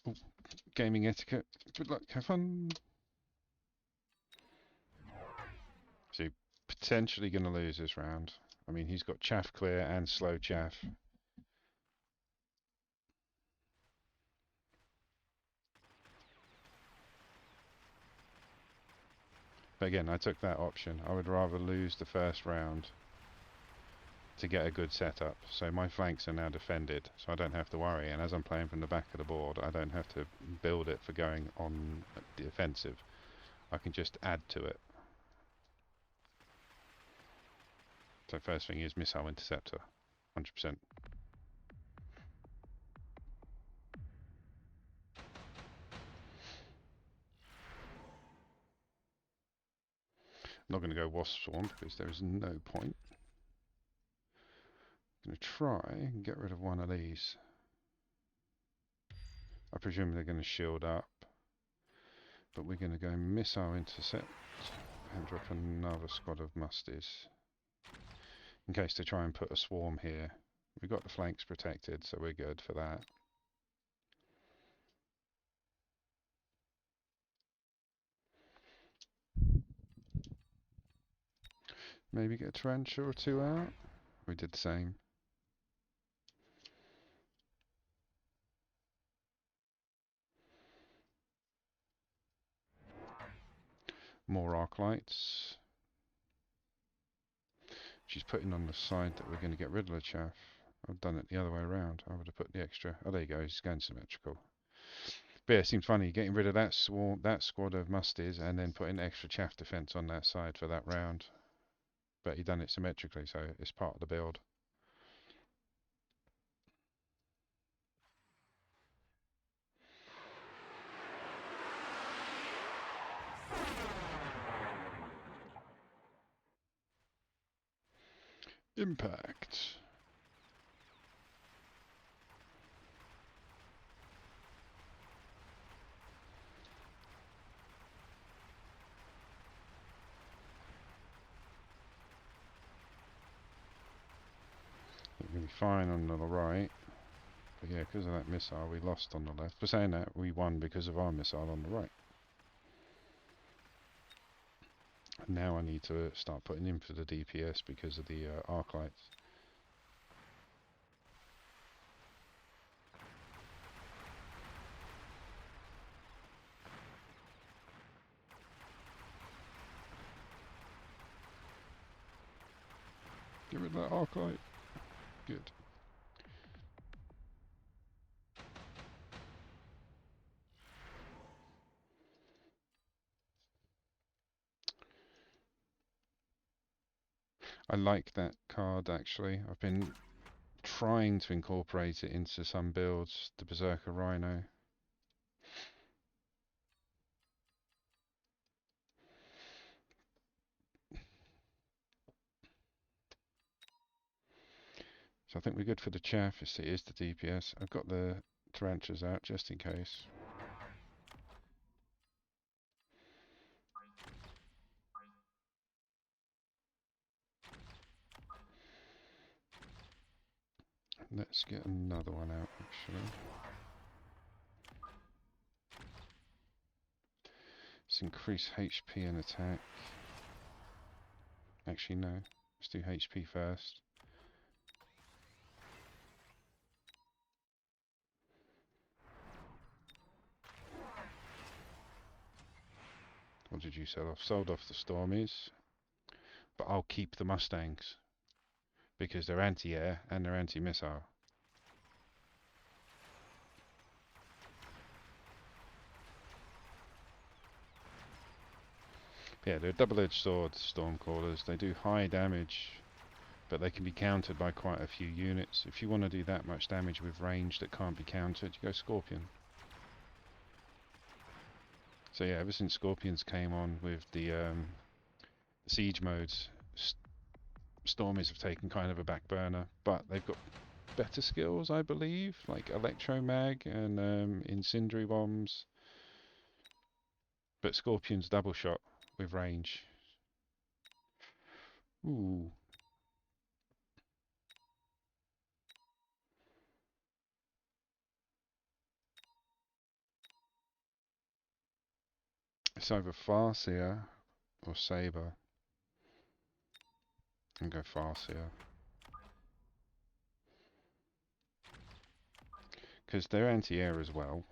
Ooh, gaming etiquette. Good luck, have fun. So potentially going to lose this round. I mean, he's got chaff clear and slow chaff. But again, I took that option. I would rather lose the first round to get a good setup. So my flanks are now defended, so I don't have to worry. And as I'm playing from the back of the board, I don't have to build it for going on the offensive. I can just add to it. So first thing is missile interceptor, 100%. I'm not going to go wasp swarm because there is no point. I'm going to try and get rid of one of these. I presume they're going to shield up, but we're going to go missile intercept and drop another squad of musties in case they try and put a swarm here. We've got the flanks protected, so we're good for that. Maybe get a tarantula or 2 out. We did the same. More arc lights. She's putting on the side that we're going to get rid of the chaff. I've done it the other way around. I would have put the extra. Oh, there you go. He's going symmetrical. But yeah, it seems funny getting rid of that squad of musties and then putting extra chaff defense on that side for that round. But he done it symmetrically, so it's part of the build. Impact. We're going to be fine on the right. But yeah, because of that missile, we lost on the left. For saying that, we won because of our missile on the right. And now I need to start putting in for the DPS because of the arc lights. Get rid of that arc light. Good. I like that card actually. I've been trying to incorporate it into some builds, the Berserker Rhino. So I think we're good for the chaff. It is the DPS. I've got the tarantulas out just in case. Let's get another one out actually. Let's increase HP and attack. Actually no, let's do HP first. What did you sell off? Sold off the Stormies. But I'll keep the Mustangs. Because they're anti-air and they're anti-missile. Yeah, they're a double-edged sword, Stormcrawlers. They do high damage, but they can be countered by quite a few units. If you want to do that much damage with range that can't be countered, you go Scorpion. So yeah, ever since Scorpions came on with the siege modes, Stormies have taken kind of a back burner, but they've got better skills, I believe, like Electromag and Incendiary Bombs. But Scorpion's double shot with range. Ooh. It's either Farseer or Saber. I'm going to go Farseer. Because they're anti-air as well.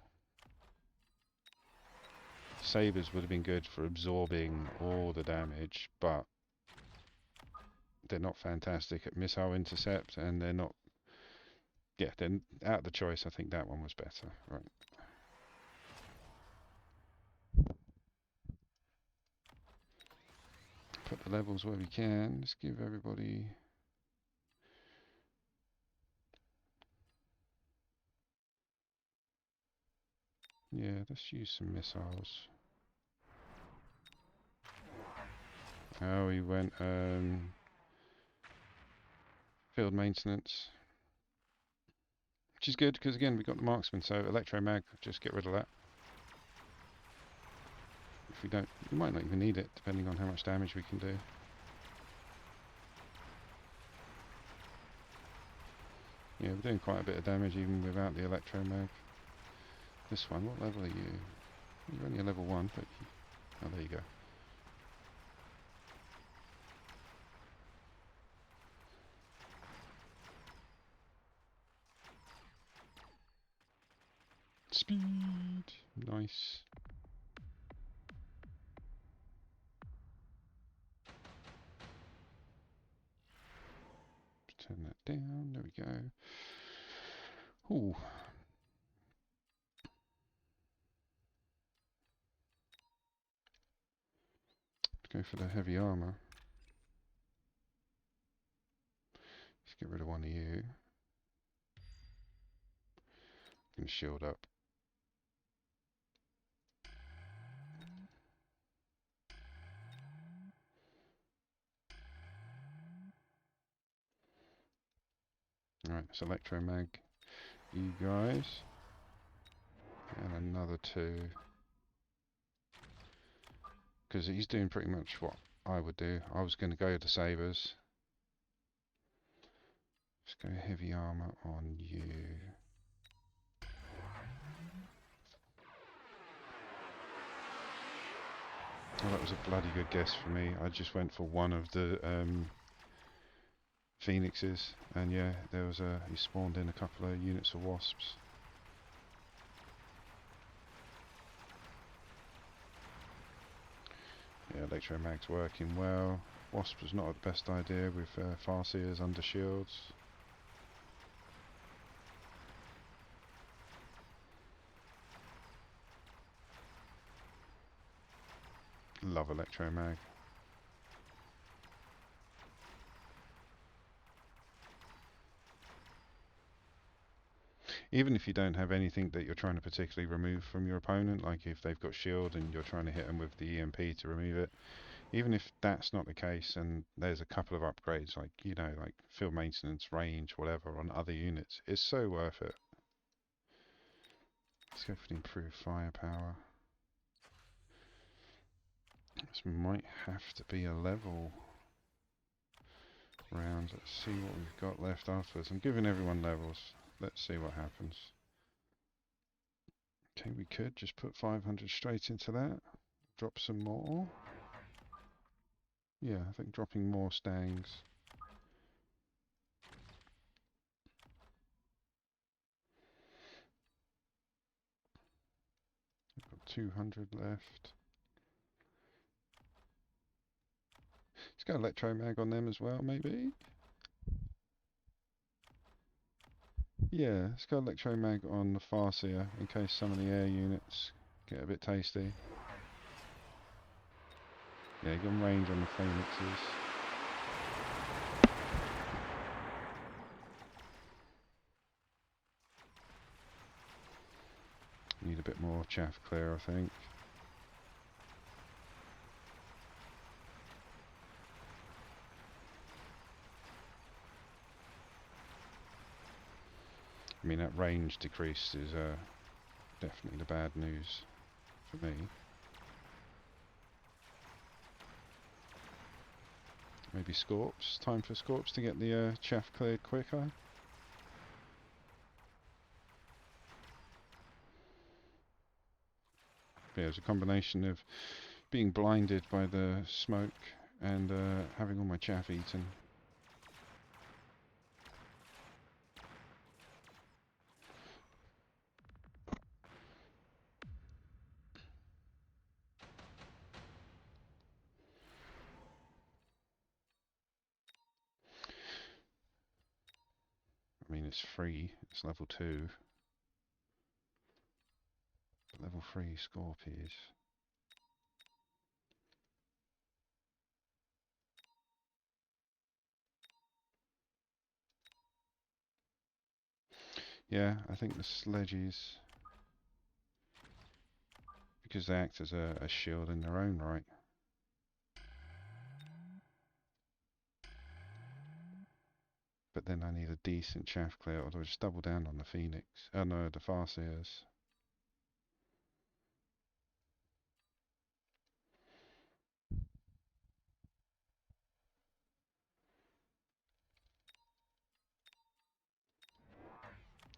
Sabers would have been good for absorbing all the damage, but they're not fantastic at missile intercept, and they're not... Yeah, then out of the choice, I think that one was better. Right. Put the levels where we can. Just give everybody... Yeah, let's use some missiles. Oh, we went field maintenance. Which is good, because again, we got the marksman, so Electromag, just get rid of that. If we don't, we might not even need it, depending on how much damage we can do. Yeah, we're doing quite a bit of damage even without the Electromag. This one, what level are you? You're only a level 1, but... Oh, there you go. Speed! Nice. Turn that down, there we go. Ooh. Go for the heavy armor. Let's get rid of one of you. I'm gonna shield up. Alright, it's Electromag. You guys. And another 2. Because he's doing pretty much what I would do. I was going to go to Sabers. Go heavy armor on you. Oh, that was a bloody good guess for me. I just went for one of the phoenixes, and yeah, there was he spawned in a couple of units of wasps. Yeah, electromag's working well. Wasp was not the best idea with Farseers under shields. Love electromag. Even if you don't have anything that you're trying to particularly remove from your opponent, like if they've got shield and you're trying to hit them with the EMP to remove it, even if that's not the case and there's a couple of upgrades, like, you know, like field maintenance, range, whatever, on other units, it's so worth it. Let's go for the improved firepower. This might have to be a level round. Let's see what we've got left afterwards. I'm giving everyone levels. Let's see what happens. Okay, we could just put 500 straight into that. Drop some more. Yeah, I think dropping more stangs. We've got 200 left. Let's go electromag on them as well, maybe. Yeah, let's go electromag on the Farseer in case some of the air units get a bit tasty. Yeah, give them range on the phoenixes. Need a bit more chaff clear, I think. I mean, that range decrease is definitely the bad news for me. Maybe Scorps. Time for Scorps to get the chaff cleared quicker. Yeah, it's a combination of being blinded by the smoke and having all my chaff eaten. I mean, it's free. It's level 2. But level 3 Scorpies. Yeah, I think the sledges, because they act as a shield in their own right. But then I need a decent chaff clear, or do I just double down on the Phoenix? Oh no, the Farseers.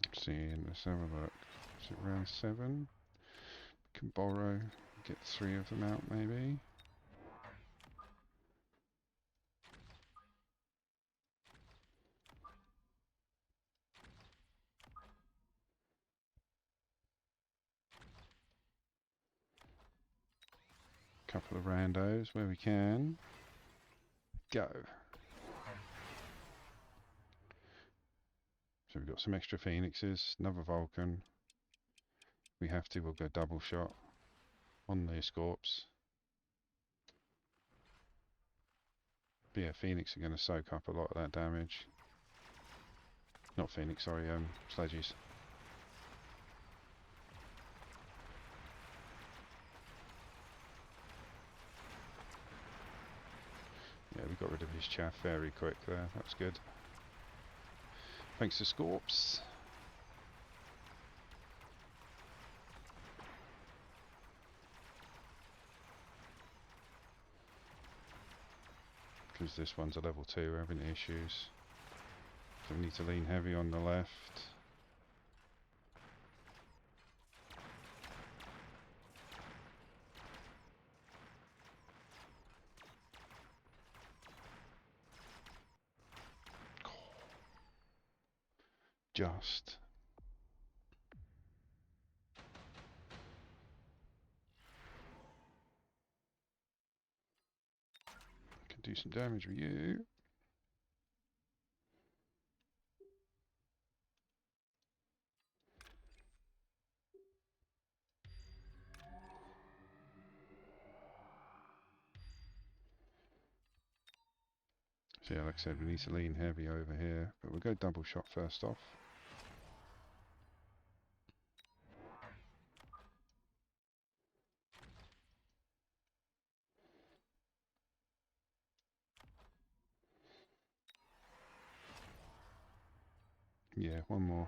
Let's see, let's have a look. Is it round 7? We can borrow, get 3 of them out maybe. Couple of randos where we can. Go. So we've got some extra Phoenixes, another Vulcan. We have to, we'll go double shot on the Scorps. But yeah, Phoenix are going to soak up a lot of that damage. Not Phoenix, sorry, sledges. Yeah, we got rid of his chaff very quick there, that's good. Thanks to Scorps. Because this one's a level 2, we're having issues. So we need to lean heavy on the left. Just. Can do some damage with you. So yeah, like I said, we need to lean heavy over here, but we'll go double shot first off. Yeah, one more.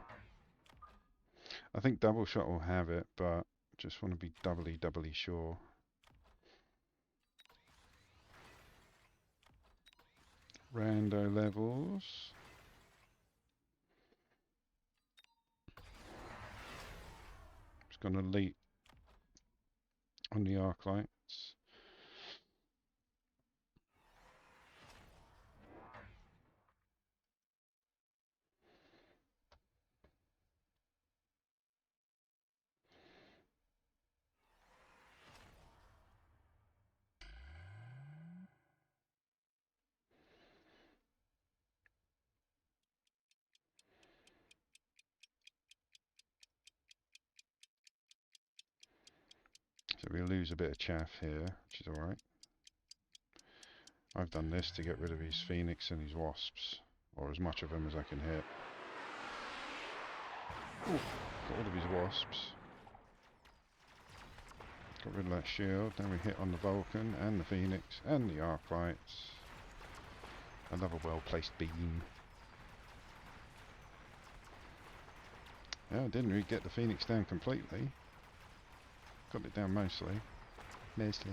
I think double shot will have it, but just want to be doubly sure. Rando levels. Just going to leap on the arc lights. So we'll lose a bit of chaff here, which is alright. I've done this to get rid of his phoenix and his wasps, or as much of them as I can hit. Ooh, got all of his wasps. Got rid of that shield, then we hit on the Vulcan and the phoenix and the arc lights. Another well placed beam. Yeah, I didn't really get the phoenix down completely. Got it down mostly. Mostly.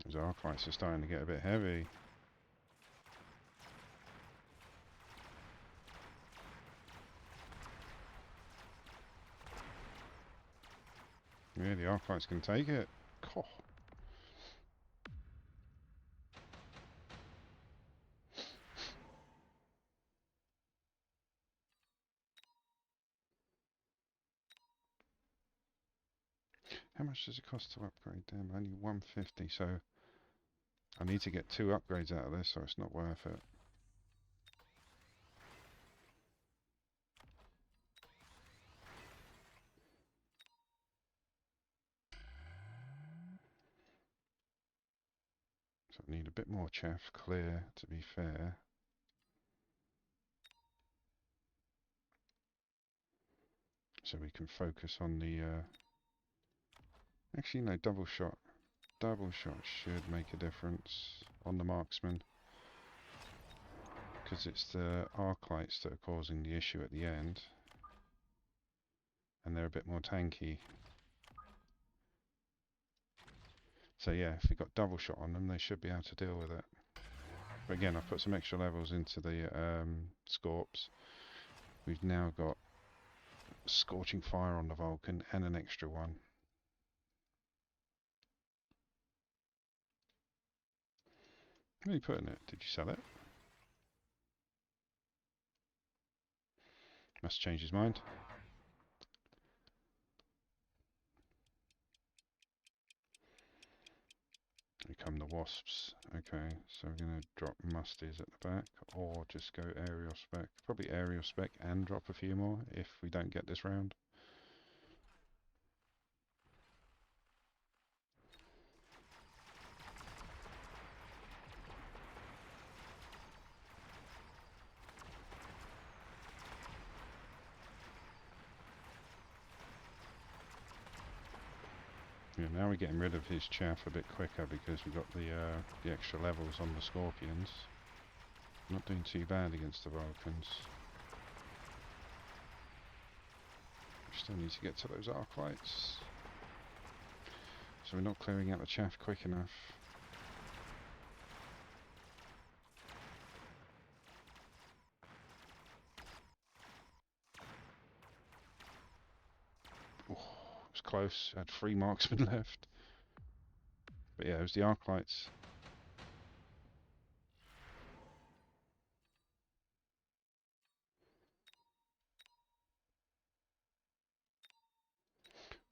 Those arc lights are starting to get a bit heavy. Yeah, the arc lights can take it. Cough. How much does it cost to upgrade them? Only 150, so I need to get 2 upgrades out of this, so it's not worth it. So I need a bit more chaff clear, to be fair. So we can focus on the... Actually, no, double shot. Double shot should make a difference on the marksman. Because it's the arc lights that are causing the issue at the end. And they're a bit more tanky. So yeah, if we've got double shot on them, they should be able to deal with it. But again, I've put some extra levels into the Scorps. We've now got Scorching Fire on the Vulcan and an extra one. Where are you putting it? Did you sell it? Must change his mind. Here come the wasps. Okay, so we're going to drop musties at the back, or just go aerial spec. Probably aerial spec and drop a few more if we don't get this round. Yeah, now we're getting rid of his chaff a bit quicker because we've got the extra levels on the Scorpions. Not doing too bad against the Vulcans. Still need to get to those arc lights. So we're not clearing out the chaff quick enough. Oh, it was close. I had 3 marksmen left. But yeah, it was the arc lights.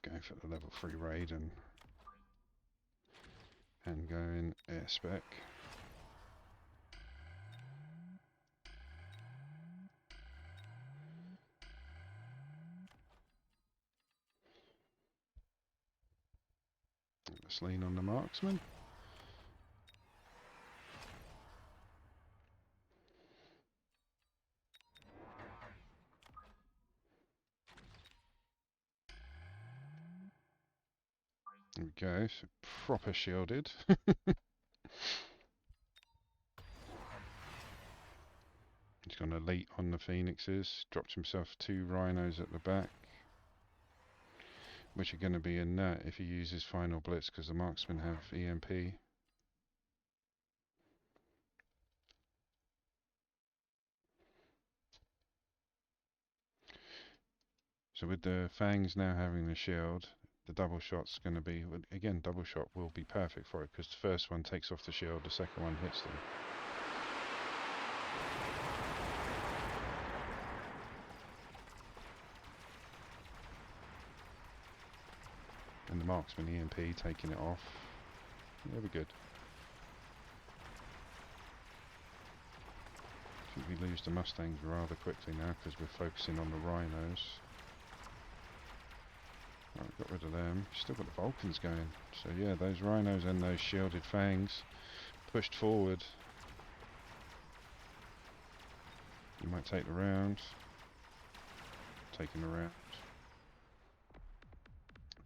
Going for the level 3 raid and going air spec. Let's lean on the marksman. There we go, so proper shielded. He's gone elite on the phoenixes, dropped himself 2 rhinos at the back, which are going to be a nut if he uses final blitz because the marksmen have EMP. So with the fangs now having the shield, the double shot's going to be, again, double shot will be perfect for it because the first one takes off the shield, the second one hits them. And the marksman EMP taking it off. Yeah, we're good. I think we lose the Mustangs rather quickly now because we're focusing on the rhinos. Right, got rid of them. Still got the Vulcans going. So yeah, those rhinos and those shielded fangs pushed forward. You might take the round. Taking the round.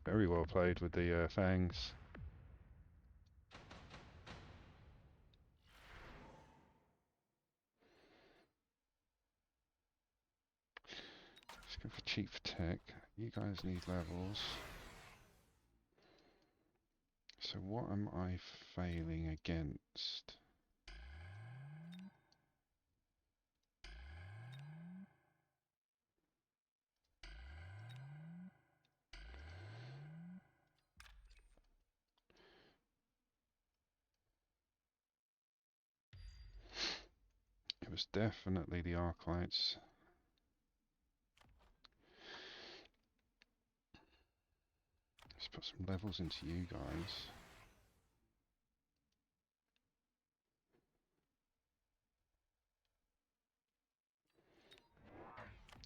Very well played with the fangs. Let's go for cheap tech. You guys need levels. So what am I failing against? It was definitely the arc lights. Let's put some levels into you guys.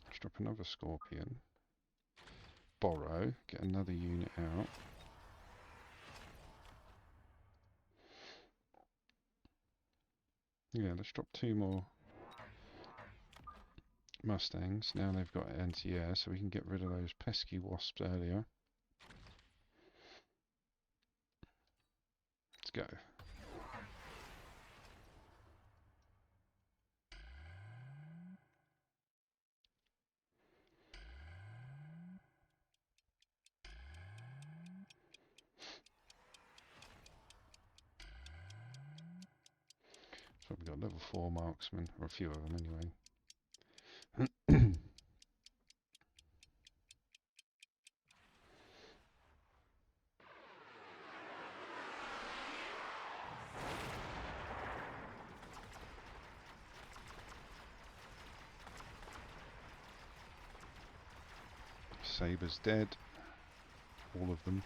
Let's drop another Scorpion. Borrow, get another unit out. Yeah, let's drop 2 more Mustangs. Now they've got anti-air, so we can get rid of those pesky wasps earlier. Let's go. So we've got level 4 marksmen, or a few of them anyway. Saber's dead. All of them.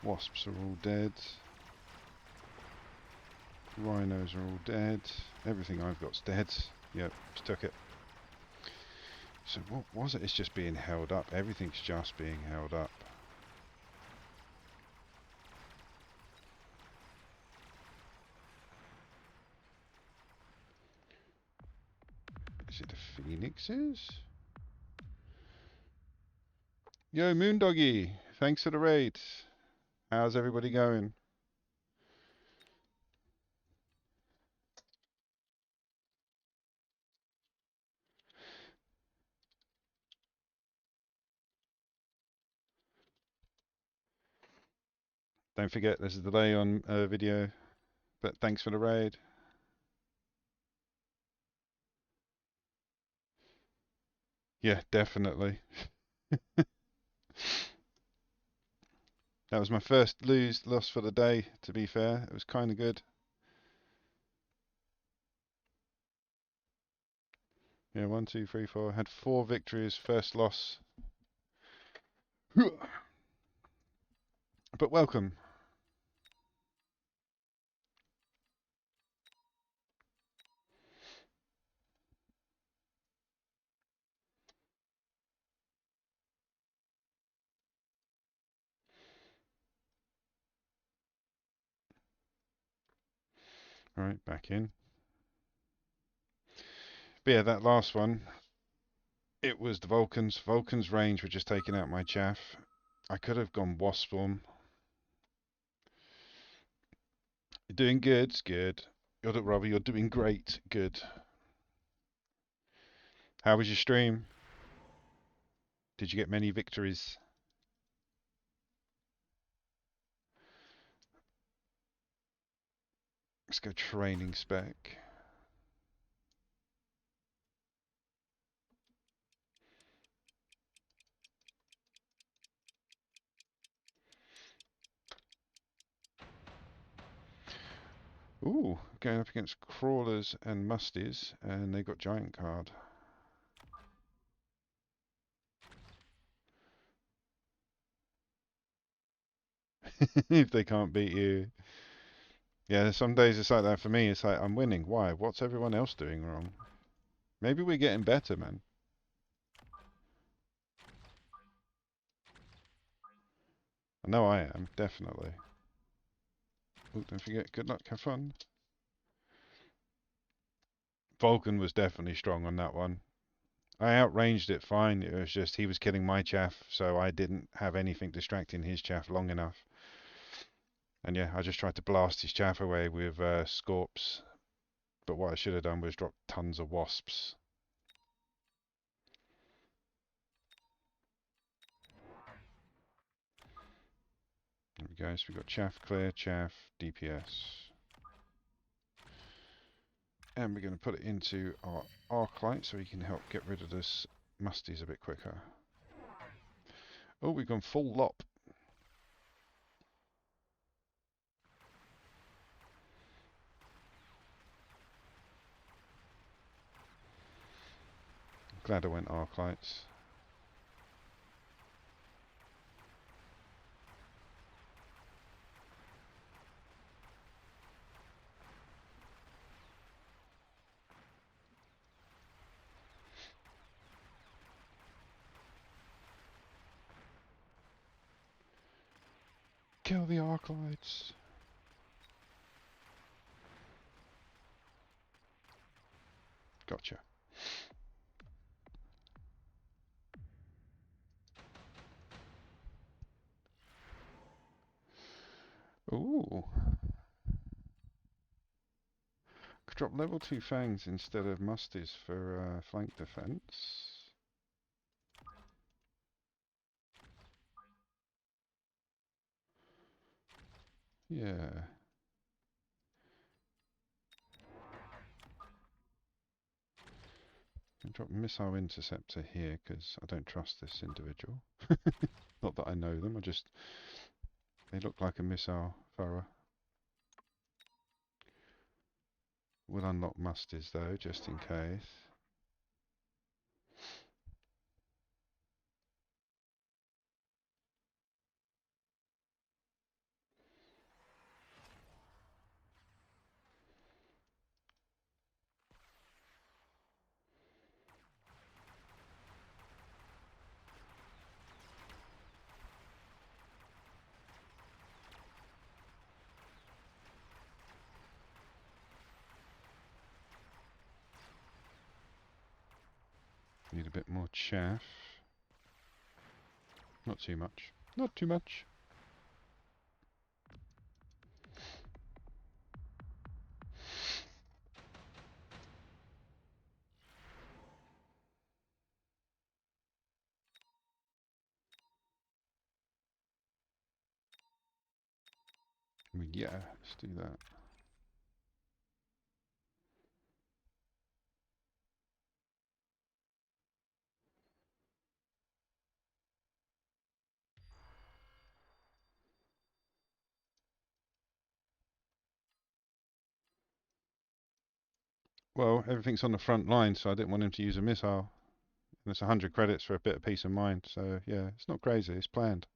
Wasps are all dead. Rhinos are all dead. Everything I've got's dead. Yep, just took it. So what was it? It's just being held up. Everything's just being held up. Is it the Phoenixes? Yo, Moondoggy! Thanks for the raid. How's everybody going? Don't forget there's a delay on video, but thanks for the raid. Yeah, definitely. That was my first loss for the day, to be fair. It was kind of good. Yeah, 1, 2, 3, 4. Had 4 victories, first loss. But welcome. Alright, back in. But yeah, that last one, it was the Vulcans. Vulcans' range were just taking out my chaff. I could have gone Wasp Swarm. You're doing good, good. You're doing great, good. How was your stream? Did you get many victories? Let's go training spec. Ooh, going up against crawlers and musties, and they got giant card. If they can't beat you. Yeah, some days it's like that for me. It's like, I'm winning. Why? What's everyone else doing wrong? Maybe we're getting better, man. I know I am, definitely. Ooh, don't forget, good luck, have fun. Vulcan was definitely strong on that one. I outranged it fine. It was just he was killing my chaff, so I didn't have anything distracting his chaff long enough. And yeah, I just tried to blast his chaff away with Scorps. But what I should have done was drop tons of wasps. There we go. So we've got chaff clear, chaff, DPS. And we're going to put it into our arc light so we can help get rid of this musties a bit quicker. Oh, we've gone full lop. Glad I went arc lights. Kill the arc lights. Gotcha. Ooh. Could drop level 2 fangs instead of musties for flank defense. Yeah. Can drop missile interceptor here because I don't trust this individual. Not that I know them, they look like a missile thrower. We'll unlock musties though, just in case. Need a bit more chaff. Not too much. Not too much. Yeah, let's do that. Well, everything's on the front line, so I didn't want him to use a missile. And it's 100 credits for a bit of peace of mind. So yeah, it's not crazy. It's planned.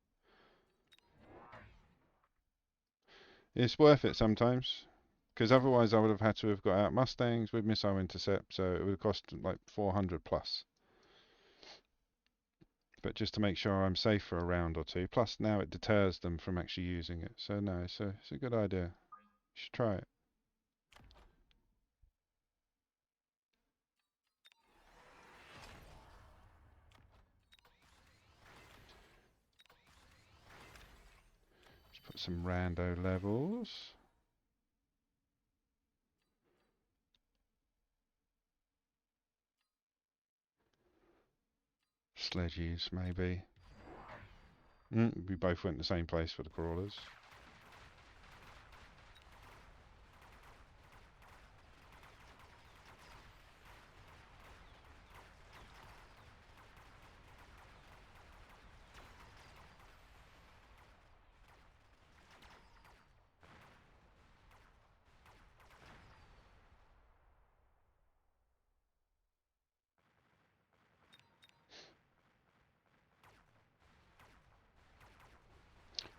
It's worth it sometimes, because otherwise I would have had to have got out Mustangs with missile intercept, so it would have cost like 400 plus. But just to make sure I'm safe for a round or two. Plus now it deters them from actually using it. So no, it's a good idea. You should try it. Just put some rando levels. Sledges, maybe. We both went the same place for the crawlers.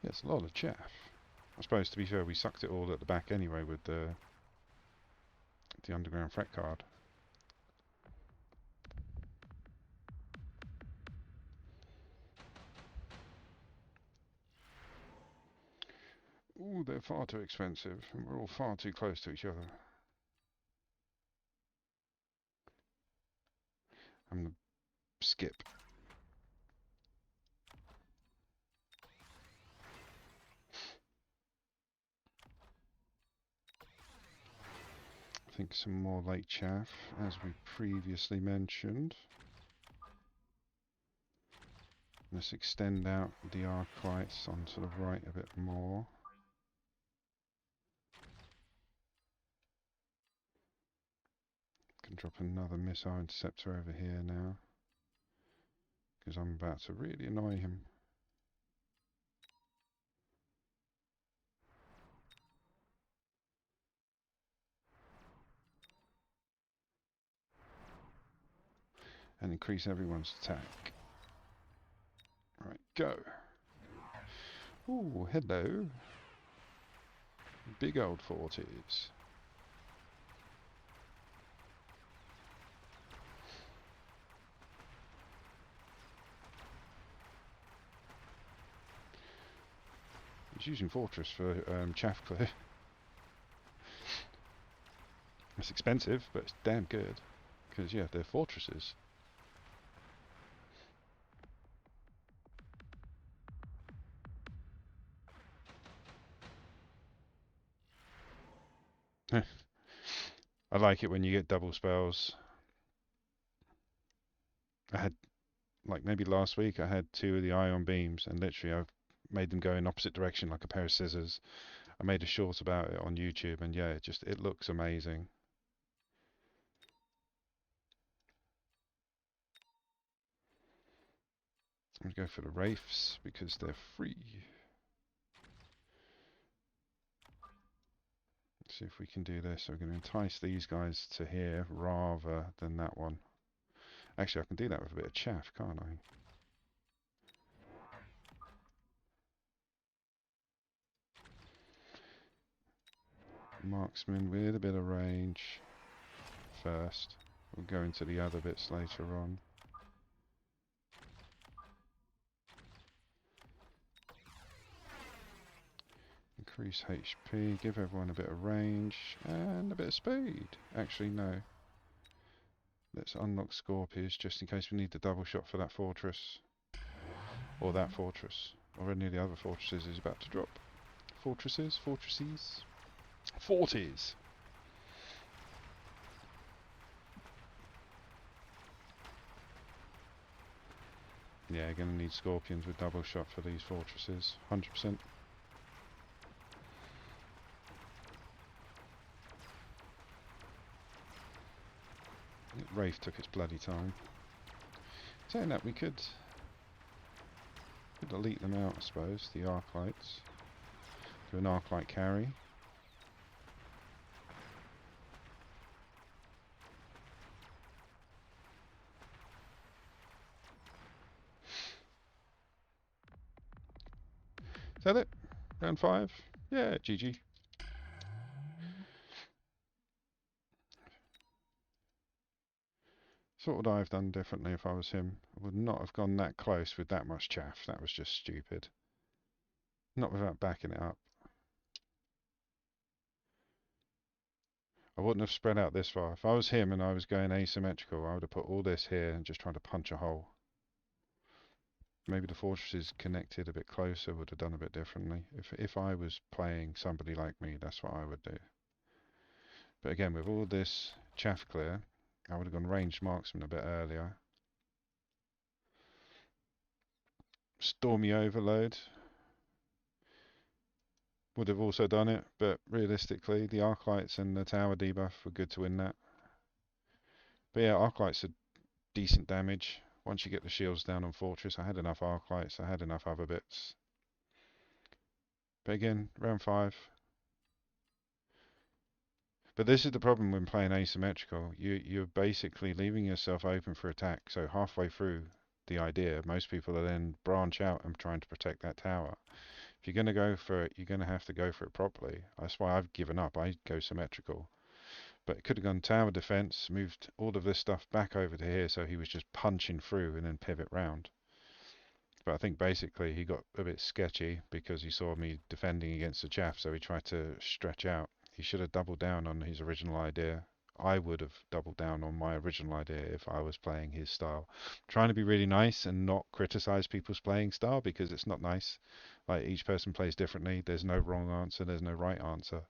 Yeah, it's a lot of chaff. I suppose, to be fair, we sucked it all at the back anyway with the underground fret card. Ooh, they're far too expensive, and we're all far too close to each other. I'm gonna skip. I think some more late chaff, as we previously mentioned. Let's extend out the arclights onto the right a bit more. Can drop another missile interceptor over here now, because I'm about to really annoy him. And increase everyone's attack. Right, go. Ooh, hello. Big old 40s. He's using Fortress for chaff clear. It's expensive, but it's damn good. Because, yeah, they're fortresses. I like it when you get double spells. I had, like maybe last week, I had 2 of the ion beams, and literally I've made them go in opposite direction like a pair of scissors. I made a short about it on YouTube, and yeah, it looks amazing. I'm going to go for the Wraiths because they're free. Let's see if we can do this. So we're going to entice these guys to here rather than that one. Actually, I can do that with a bit of chaff, can't I? Marksman with a bit of range first. We'll go into the other bits later on. Increase HP, give everyone a bit of range, and a bit of speed. Actually, no. Let's unlock Scorpions just in case we need the double shot for that fortress. Or that fortress. Or any of the other fortresses is about to drop. Fortresses? Fortresses? Forties! Yeah, gonna need Scorpions with double shot for these fortresses. 100%. Wraith took its bloody time. Saying that, we could delete them out, I suppose, the Arclights. Do an Arclight carry. Is that it? Round 5? Yeah, GG. So what would I have done differently if I was him? I would not have gone that close with that much chaff. That was just stupid. Not without backing it up. I wouldn't have spread out this far. If I was him and I was going asymmetrical, I would have put all this here and just tried to punch a hole. Maybe the fortresses connected a bit closer would have done a bit differently. If I was playing somebody like me, that's what I would do. But again, with all this chaff clear, I would have gone ranged marksman a bit earlier. Stormy overload would have also done it, but realistically, the Arclights and the tower debuff were good to win that. But yeah, Arclights are decent damage. Once you get the shields down on Fortress, I had enough Arclights, I had enough other bits. But again, round 5. But this is the problem when playing asymmetrical. You're basically leaving yourself open for attack. So halfway through the idea, most people are then branch out and trying to protect that tower. If you're going to go for it, you're going to have to go for it properly. That's why I've given up. I go symmetrical. But it could have gone tower defense, moved all of this stuff back over to here, so he was just punching through and then pivot round. But I think basically he got a bit sketchy because he saw me defending against the chaff, so he tried to stretch out. He should have doubled down on his original idea. I would have doubled down on my original idea if I was playing his style. Trying to be really nice and not criticize people's playing style because it's not nice. Like each person plays differently. There's no wrong answer. There's no right answer.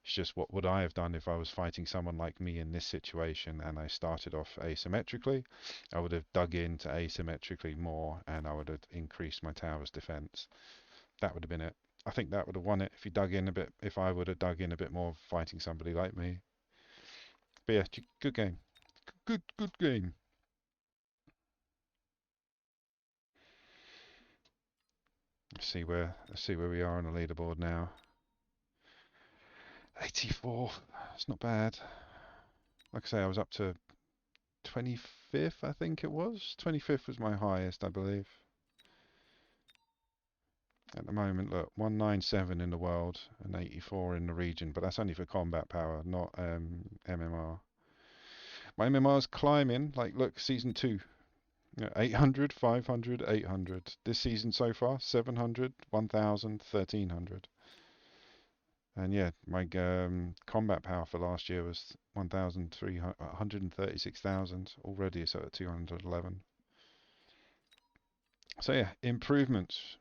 It's just what would I have done if I was fighting someone like me in this situation and I started off asymmetrically. I would have dug into asymmetrically more and I would have increased my tower's defense. That would have been it. I think that would have won it if you dug in a bit, if I would have dug in a bit more fighting somebody like me. But yeah, good game. Good game. Let's see where we are on the leaderboard now. 84. It's not bad. Like I say, I was up to 25th, I think it was. 25th was my highest, I believe. At the moment, look, 197 in the world and 84 in the region, but that's only for combat power, not MMR. My MMR's climbing, like, look, season 2. 800, 500, 800. This season so far, 700, 1000, 1300. And yeah, my combat power for last year was 136,000. Already it's at 211. So yeah, improvements.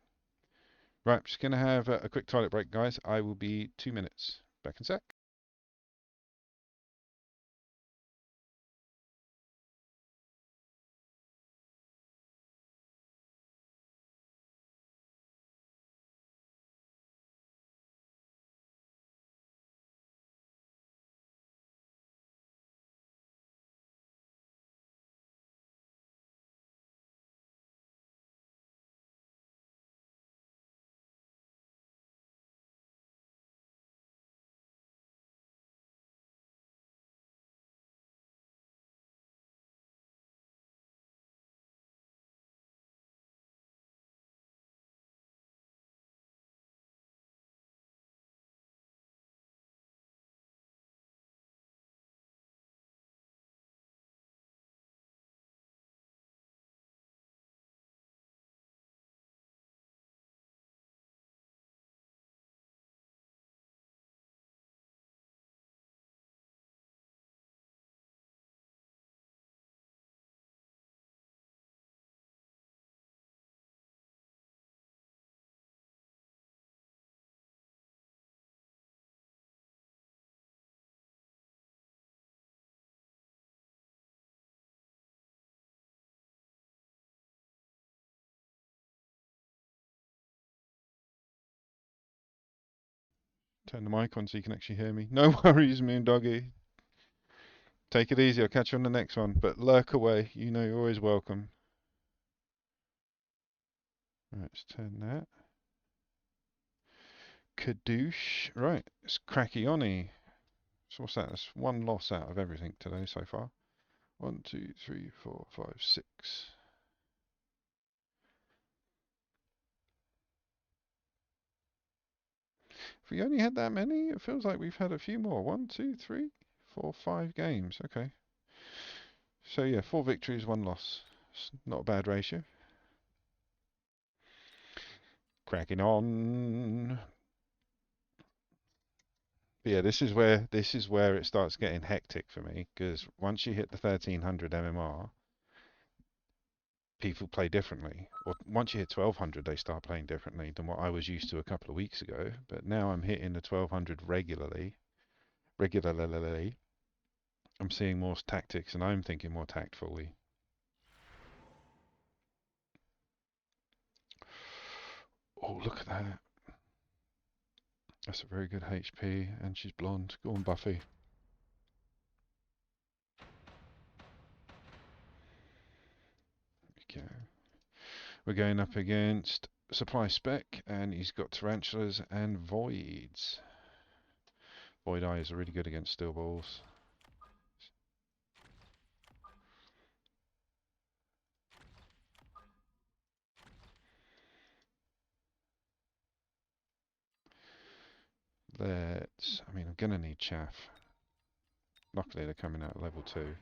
Right, just going to have a quick toilet break, guys. I will be 2 minutes. Back in a sec. Turn the mic on so you can actually hear me. No worries, me and Doggy. Take it easy. I'll catch you on the next one. But lurk away. You know you're always welcome. Right, let's turn that. Kadoosh. Right, it's Cracky-Oni. So what's that? That's one loss out of everything today so far. 1, 2, 3, 4, 5, 6. If we only had that many, it feels like we've had a few more. 1, 2, 3, 4, 5 games. Okay. So yeah, 4 victories, 1 loss. It's not a bad ratio. Cracking on. But yeah, this is where it starts getting hectic for me, because once you hit the 1300 MMR, people play differently. Or once you hit 1200, they start playing differently than what I was used to a couple of weeks ago. But now I'm hitting the 1200 regularly. Regularly, I'm seeing more tactics, and I'm thinking more tactfully. Oh, look at that. That's a very good HP, and she's blonde. Go on, Buffy. Okay. We're going up against Supply Spec, and he's got Tarantulas and Voids. Void Eye is really good against Steel Balls. I mean, I'm going to need Chaff. Luckily, they're coming out at level 2.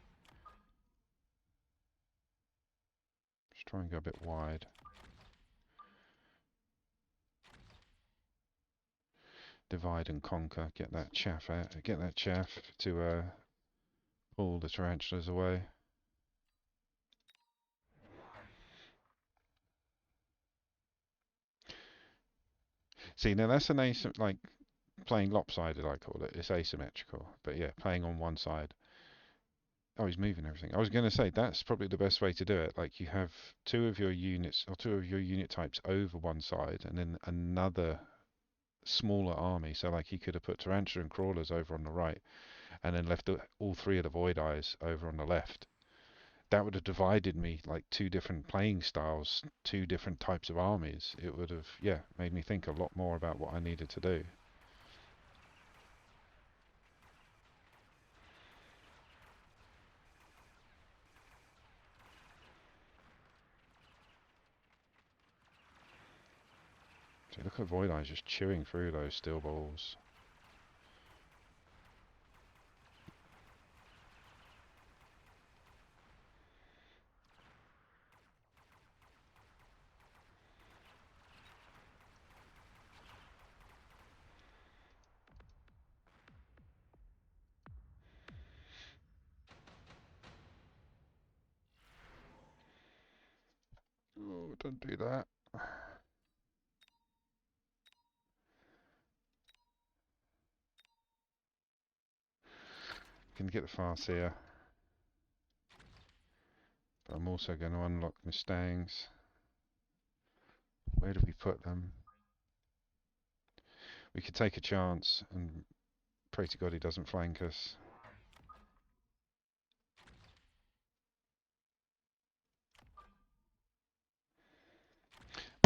Just try and go a bit wide. Divide and conquer. Get that Chaff out. Get that Chaff to pull the Tarantulas away. See, now that's an like playing lopsided, I call it. It's asymmetrical. But yeah, playing on one side. Oh, he's moving everything. I was going to say that's probably the best way to do it. Like you have 2 of your units or 2 of your unit types over one side, and then another smaller army. So like he could have put Tarantula and Crawlers over on the right, and then left all 3 of the Void Eyes over on the left. That would have divided me like 2 different playing styles, 2 different types of armies. It would have, yeah, made me think a lot more about what I needed to do. So look at Void Eyes just chewing through those steel balls. Oh, don't do that. Can get the Farseer. But I'm also going to unlock Mustangs. Where do we put them? We could take a chance and pray to God he doesn't flank us.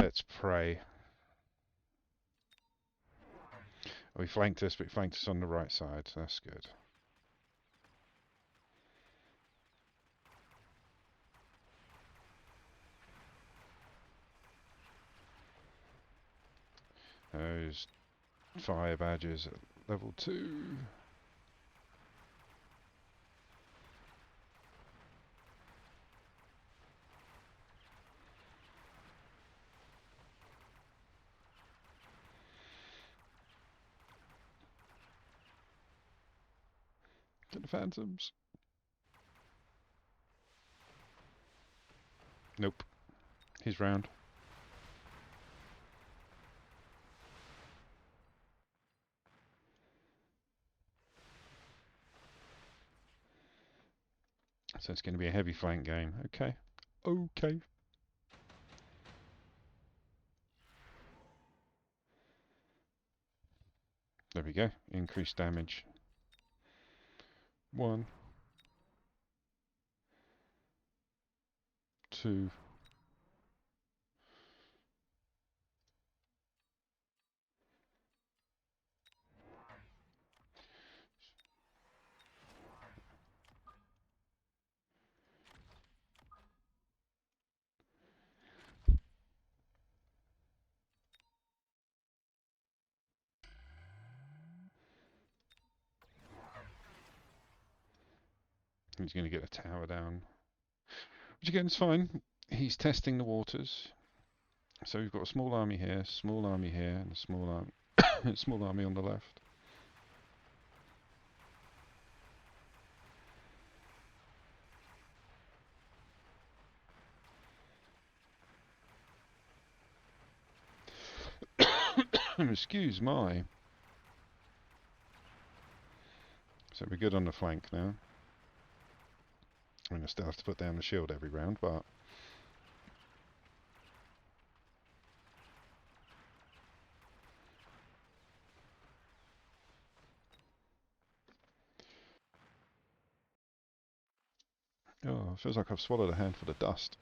Let's pray. Oh, he flanked us, but he flanked us on the right side, so that's good. Those fire badges at level 2. To the Phantoms. Nope. He's round. So it's going to be a heavy flank game. Okay. Okay. There we go. Increased damage. 1. 2. He's going to get a tower down. Which again is fine. He's testing the waters. So we've got a small army here, and a small army, small army on the left. Excuse my. So we're good on the flank now. I mean, I still have to put down the shield every round, but oh, it feels like I've swallowed a handful of dust.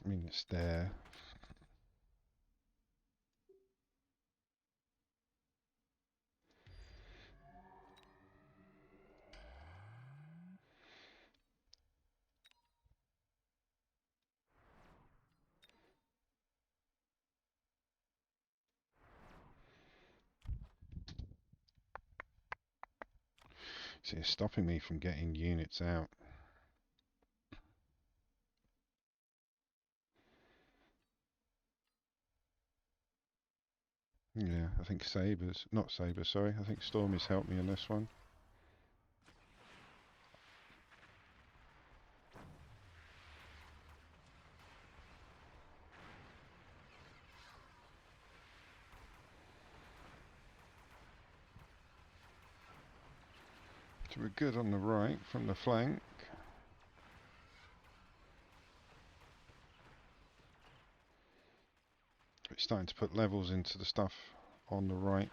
I mean, it's there. See, it's stopping me from getting units out. Yeah, I think not Sabres, sorry. I think Stormy's helped me in this one. So we're good on the right from the flank. It's starting to put levels into the stuff on the right.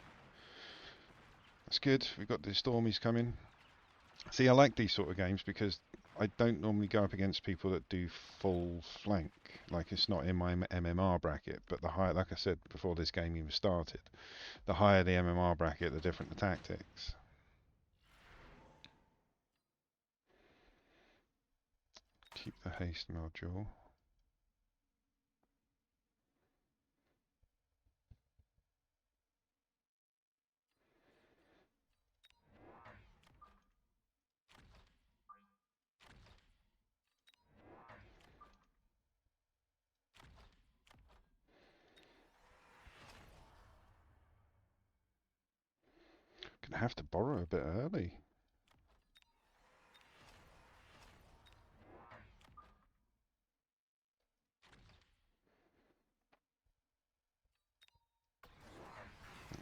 That's good. We've got the Stormies coming. See, I like these sort of games because I don't normally go up against people that do full flank. Like, it's not in my MMR bracket, but the higher, like I said before this game even started, the higher the MMR bracket, the different the tactics. Keep the haste module. Gonna have to borrow a bit early.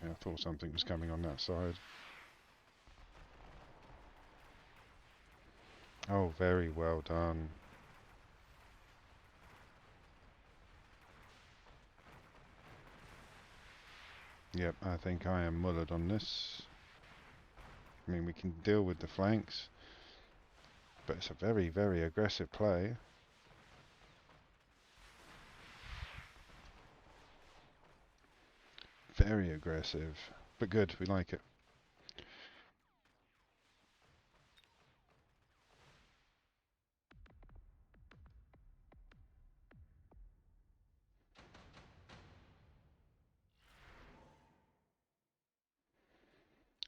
Yeah, I thought something was coming on that side. Oh, very well done. Yep, I think I am mullered on this. I mean, we can deal with the flanks, but it's a very, very aggressive play. Very aggressive, but good, we like it.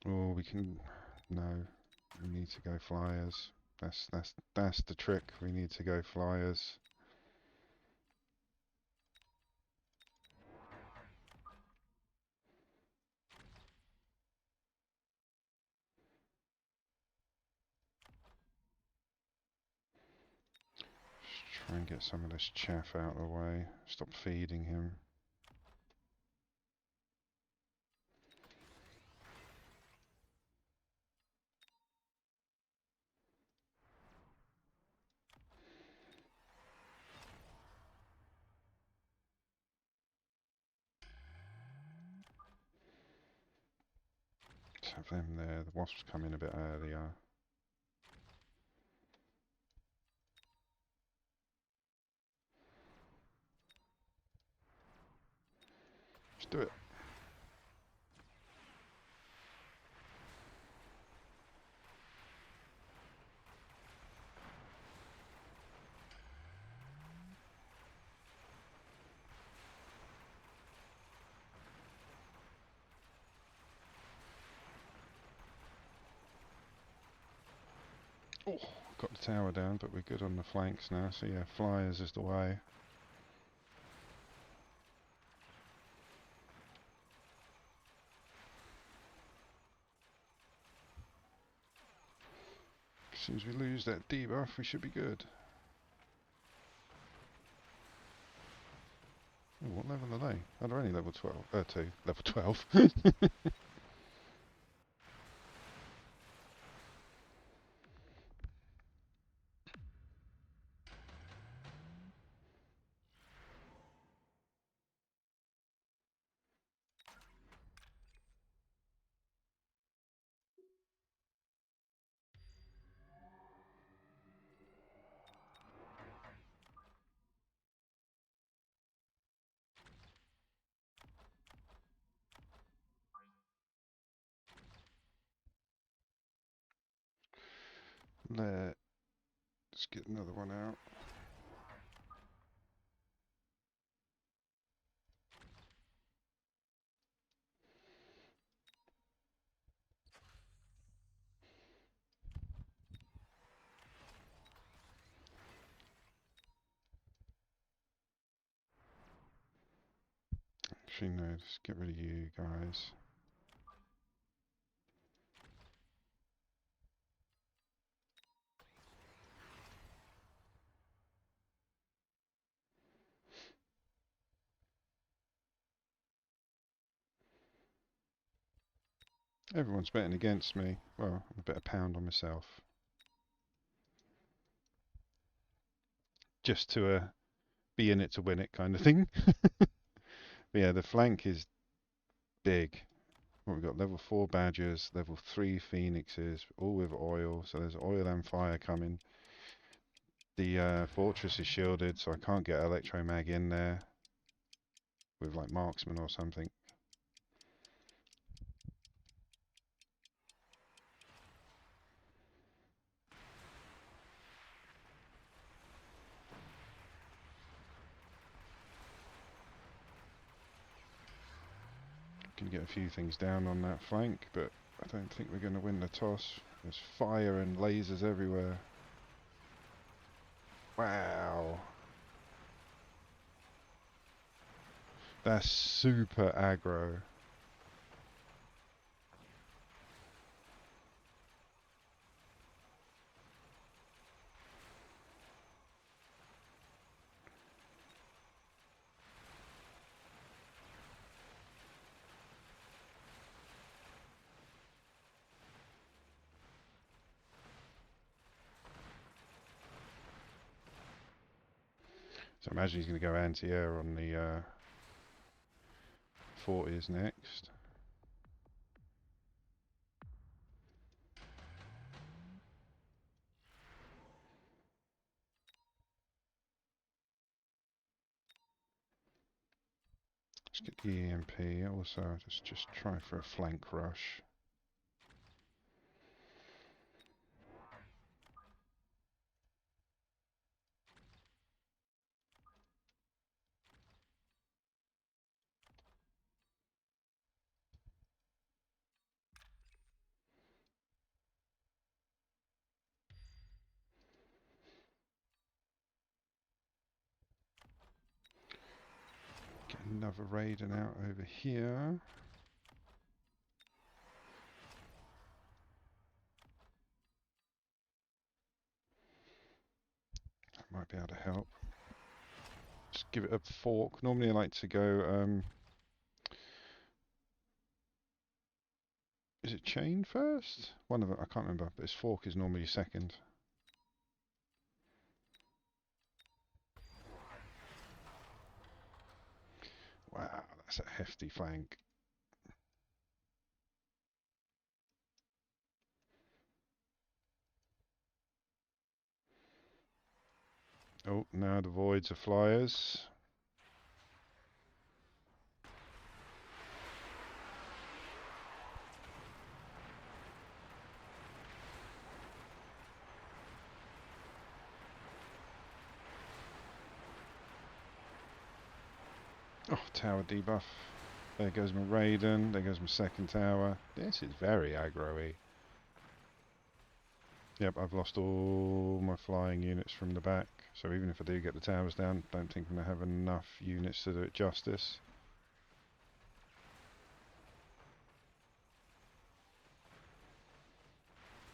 Oh, we can, no, we need to go flyers. That's the trick, we need to go flyers. Just try and get some of this chaff out of the way. Stop feeding him. have them there. The wasps come in a bit earlier. Just do it. Oh, got the tower down, but we're good on the flanks now. So yeah, flyers is the way. As soon as we lose that debuff, we should be good. Ooh, what level are they? Oh, they're only level 12. 2. Level 12. Let's get another one out. Actually, no, let's get rid of you guys. Everyone's betting against me. Well, I'm a bit of pound on myself. Just to be in it to win it kind of thing. But yeah, the flank is big. What we've got level 4 badgers, level 3 phoenixes, all with oil. So there's oil and fire coming. The fortress is shielded, so I can't get electromag in there with like marksman or something. Can get a few things down on that flank, but I don't think we're going to win the toss. There's fire and lasers everywhere. Wow. That's super aggro. So I imagine he's going to go anti-air on the 40s next. Let's get the EMP. Also, just try for a flank rush. Get another Raiden out over here. That might be able to help. Just give it a fork. Normally I like to go, is it chain first? One of them, I can't remember, but his fork is normally second. Wow, that's a hefty flank. Oh, now the voids are flyers. Oh, tower debuff. There goes my Raiden. There goes my second tower. This is very aggro-y. Yep, I've lost all my flying units from the back. So even if I do get the towers down, don't think I'm going to have enough units to do it justice.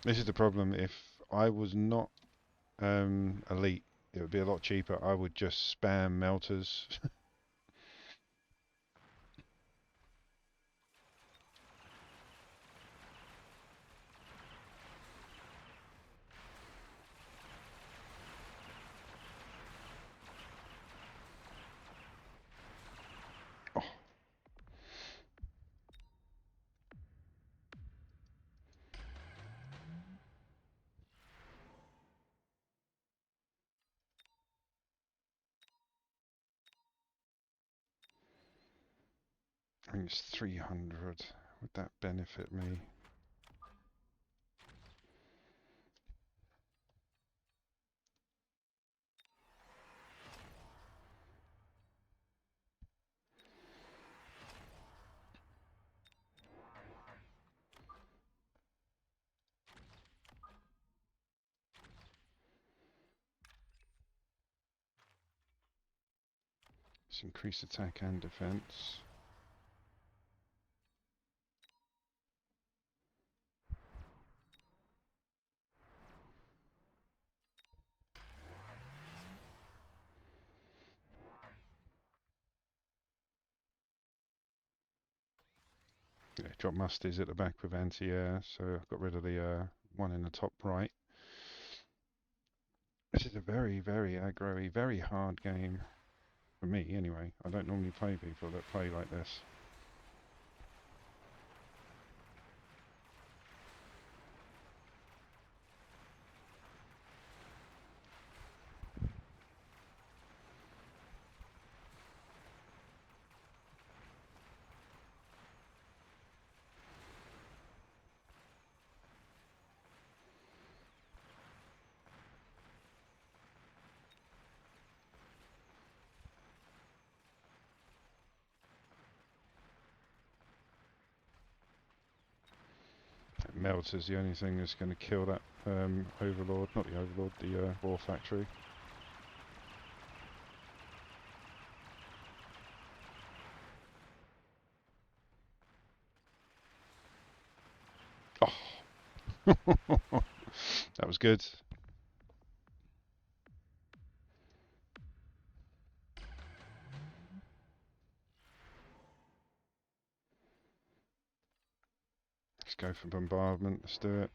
This is the problem. If I was not elite, it would be a lot cheaper. I would just spam melters. Oh, I think it's 300. Would that benefit me? Let's increase attack and defense. Yeah, drop musties at the back with anti-air, so I've got rid of the one in the top right. This is a very, very aggro-y, very hard game. For me, anyway. I don't normally play people that play like this. Melter's the only thing that's going to kill that Overlord, not the Overlord, the War Factory. Oh, that was good. Let's go for bombardment. Let's do it.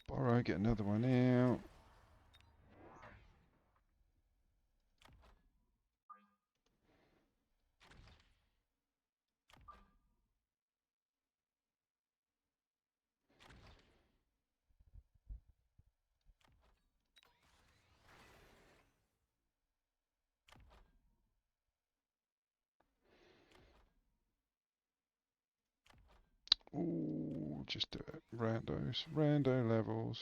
Borrow, get another one out. Ooh, just do it. Randos. Rando levels.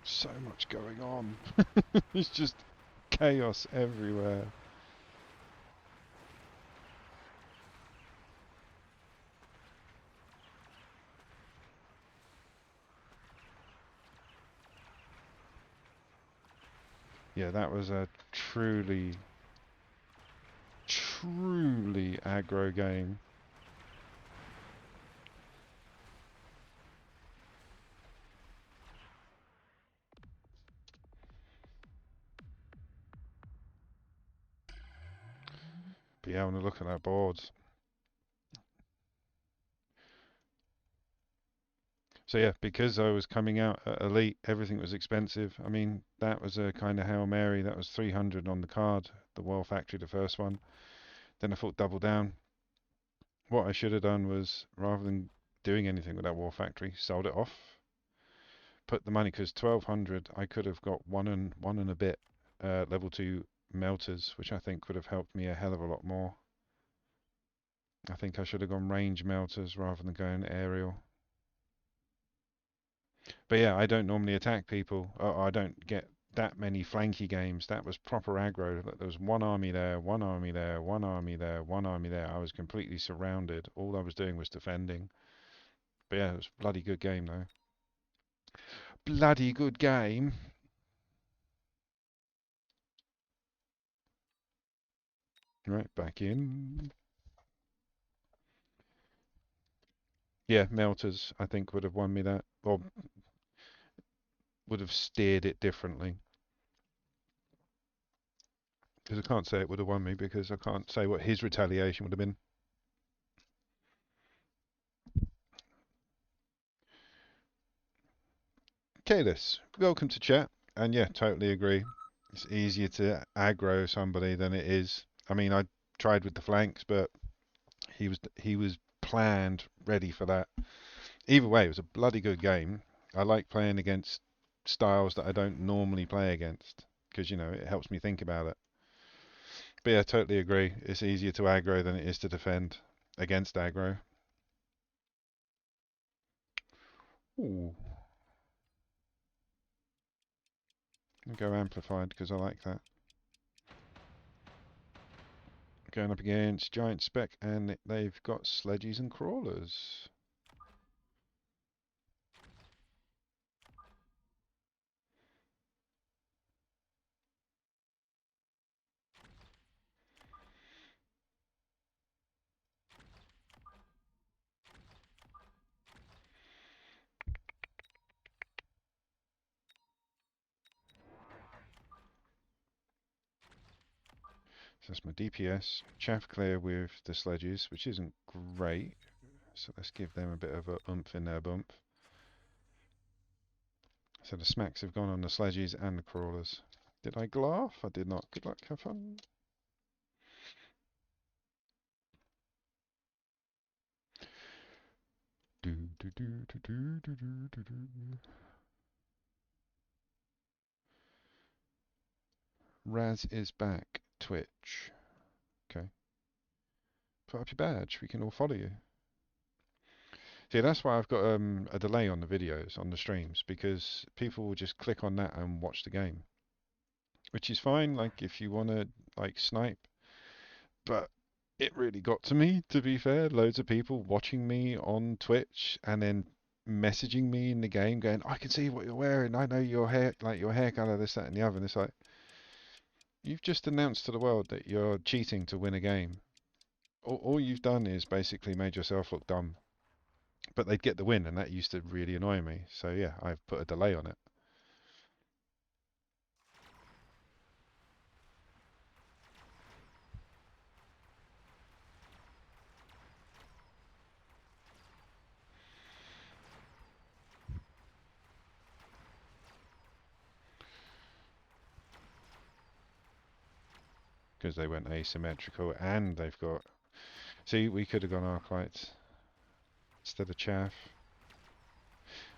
So much going on. It's just chaos everywhere. Yeah, that was a truly, truly aggro game. But yeah, I want to look at that board. So yeah, because I was coming out at Elite, everything was expensive. I mean, that was a kind of Hail Mary. That was 300 on the card, the World Factory, the first one. Then I thought double down. What I should have done was, rather than doing anything with that War Factory, sold it off, put the money, because 1200, I could have got one and a bit level 2 melters, which I think would have helped me a hell of a lot more. I think I should have gone range melters rather than going aerial. But yeah, I don't normally attack people. I don't get that many flanky games. That was proper aggro. There was one army there, one army there, one army there, one army there. I was completely surrounded. All I was doing was defending. But yeah, it was a bloody good game though. Bloody good game. Right, back in. Yeah, Melters, I think, would have won me that. Or would have steered it differently. Because I can't say it would have won me, because I can't say what his retaliation would have been. Kalis, welcome to chat. And yeah, totally agree. It's easier to aggro somebody than it is. I mean, I tried with the flanks, but he was planned, ready for that. Either way, it was a bloody good game. I like playing against styles that I don't normally play against, because it helps me think about it. But yeah, totally agree. It's easier to aggro than it is to defend against aggro. Ooh, I'll go amplified because I like that. Going up against Giant Spec, and they've got sledges and crawlers. So that's my DPS. Chaff clear with the sledges, which isn't great. So let's give them a bit of a oomph in their bump. So the smacks have gone on the sledges and the crawlers. Did I glaff? I did not. Good luck, have fun. Do, do, do, do, do, do, do, do. Raz is back. Twitch. Okay. Put up your badge. We can all follow you. See, that's why I've got a delay on the videos, on the streams, because people will just click on that and watch the game. Which is fine, like, if you want to, like, snipe. But it really got to me, to be fair. Loads of people watching me on Twitch and then messaging me in the game going, I can see what you're wearing. I know your hair, like, your hair color, this, that, and the other. And it's like, you've just announced to the world that you're cheating to win a game. All you've done is basically made yourself look dumb. But they'd get the win, and that used to really annoy me. So yeah, I've put a delay on it. Because they went asymmetrical, and they've got... See, we could have gone Arclights instead of Chaff.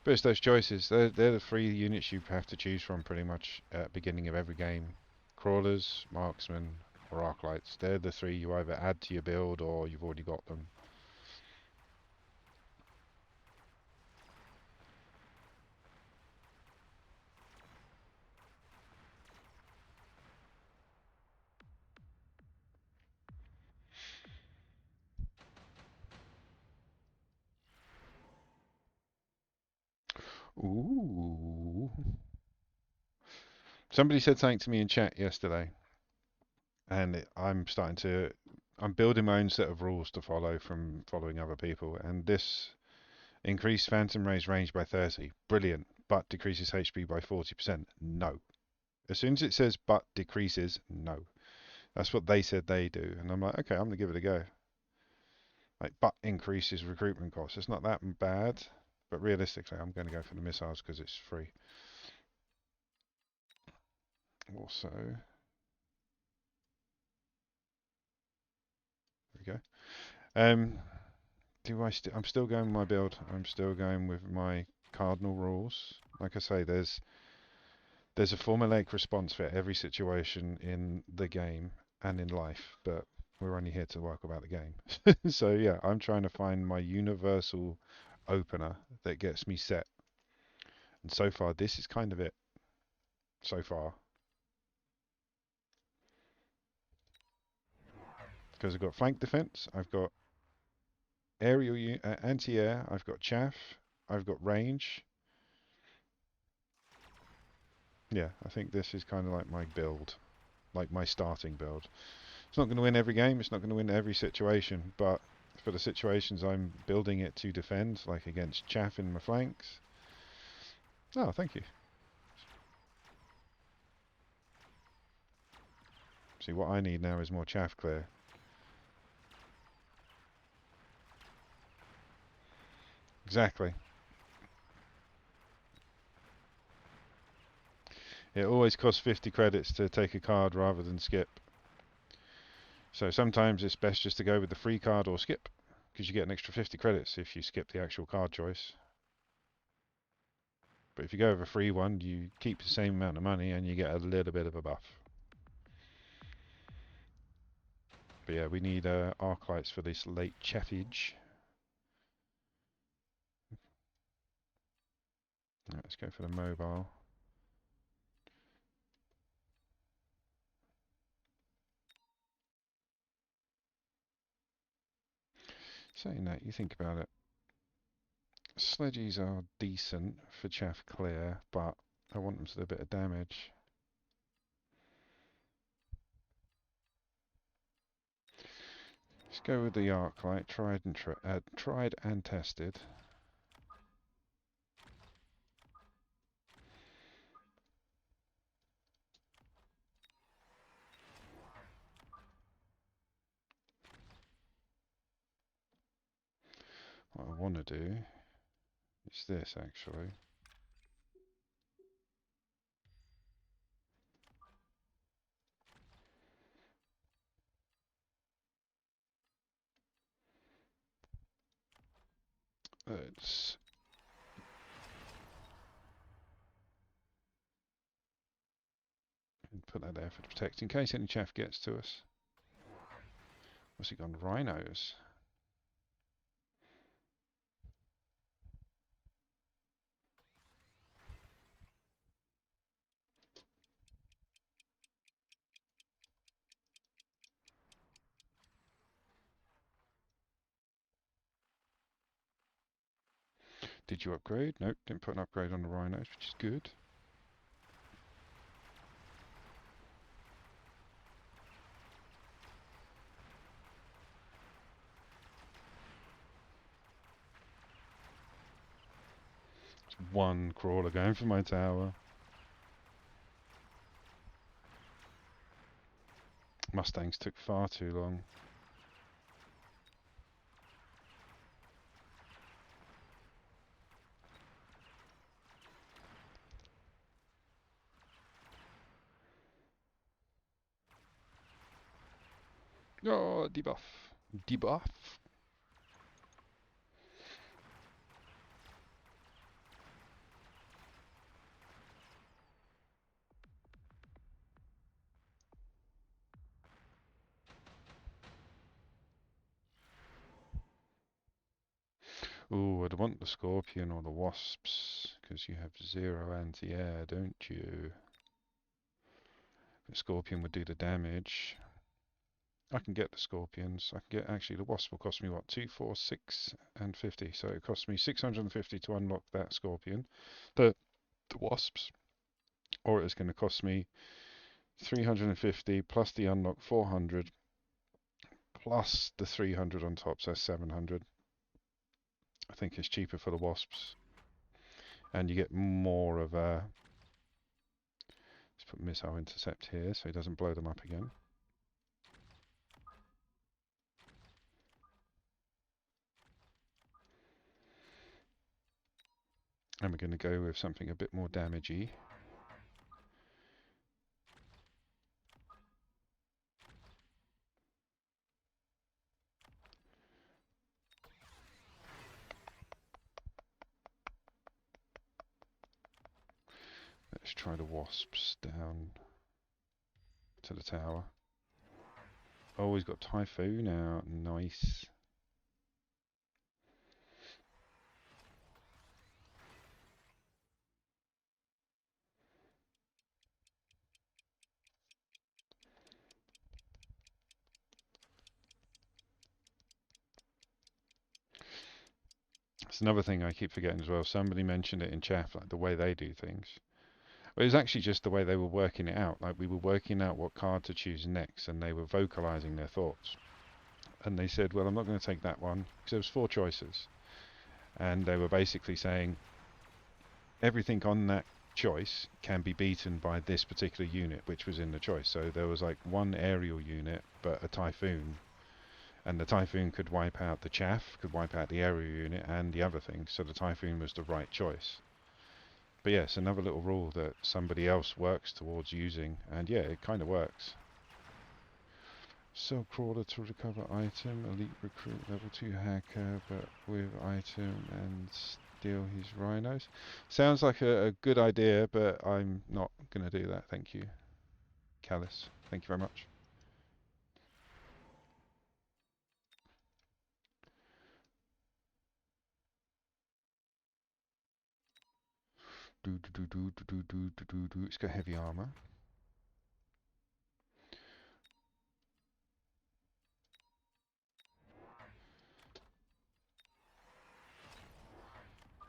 But it's those choices. They're the three units you have to choose from pretty much at the beginning of every game. Crawlers, Marksmen, or Arclights. They're the three you either add to your build or you've already got them. Ooh. Somebody said something to me in chat yesterday, and I'm building my own set of rules to follow from following other people, and this increased Phantom Ray's range by 30. Brilliant, but decreases HP by 40%. No. As soon as it says but decreases, no. That's what they said they do, and I'm like, okay, I'm gonna give it a go. Like, but increases recruitment costs. It's not that bad, but realistically, I'm going to go for the missiles because it's free. Also, there we go. I'm still going with my build. I'm still going with my cardinal rules. Like I say, there's a formulaic response for every situation in the game and in life, but we're only here to talk about the game. So yeah, I'm trying to find my universal opener that gets me set. And so far, this is kind of it. So far, because I've got flank defense, I've got aerial anti-air, I've got chaff, I've got range. Yeah, I think this is kind of like my build, like my starting build. It's not going to win every game, it's not going to win every situation, but for the situations I'm building it to defend, like against chaff in my flanks. Oh, thank you. See, what I need now is more chaff clear. Exactly. It always costs 50 credits to take a card rather than skip. So sometimes it's best just to go with the free card or skip, because you get an extra 50 credits if you skip the actual card choice. But if you go with a free one, you keep the same amount of money and you get a little bit of a buff. But yeah, we need arc lights for this late chattage. Right, let's go for the mobile. Saying that, you think about it. Sledgies are decent for chaff clear, but I want them to do a bit of damage. Let's go with the arc light, tried and tested. What I want to do is this actually. Let's put that there for protect in case any chaff gets to us. What's he gone? Rhinos. Did you upgrade? Nope, didn't put an upgrade on the rhinos, which is good. It's one crawler going for my tower. Mustangs took far too long. Oh, debuff. Debuff. Ooh, I'd want the scorpion or the wasps, because you have 0 anti-air, don't you? The scorpion would do the damage. I can get the scorpions. I can get, actually, the wasp will cost me what? 2, 4, 6, and 50. So it costs me 650 to unlock that scorpion. The wasps. or it's going to cost me 350 plus the unlock 400 plus the 300 on top, so 700. I think it's cheaper for the wasps, and you get more of a. Let's put missile intercept here so he doesn't blow them up again. And we're going to go with something a bit more damagey. Let's try the wasps down to the tower. Oh, he's got Typhoon out. Nice. It's another thing I keep forgetting as well. Somebody mentioned it in chat, like the way they do things. Well, it was actually just the way they were working it out. Like we were working out what card to choose next, and they were vocalizing their thoughts. And they said, "Well, I'm not going to take that one because there was 4 choices." And they were basically saying everything on that choice can be beaten by this particular unit, which was in the choice. So there was like one aerial unit, but a Typhoon. And the Typhoon could wipe out the chaff, could wipe out the aerial unit and the other thing, so the Typhoon was the right choice. But yes, another little rule that somebody else works towards using, and yeah, it kind of works. Cell crawler to recover item, elite recruit, level 2 hacker, but with item and steal his rhinos. Sounds like a good idea, but I'm not going to do that, thank you. Callus, thank you very much. It's got heavy armor.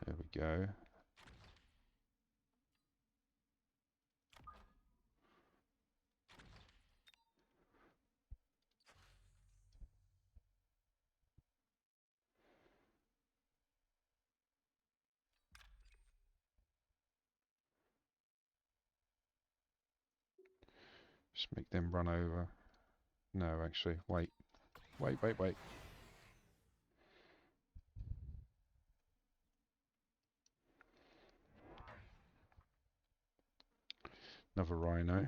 There we go. Just make them run over. No, actually, wait. Wait. Another rhino.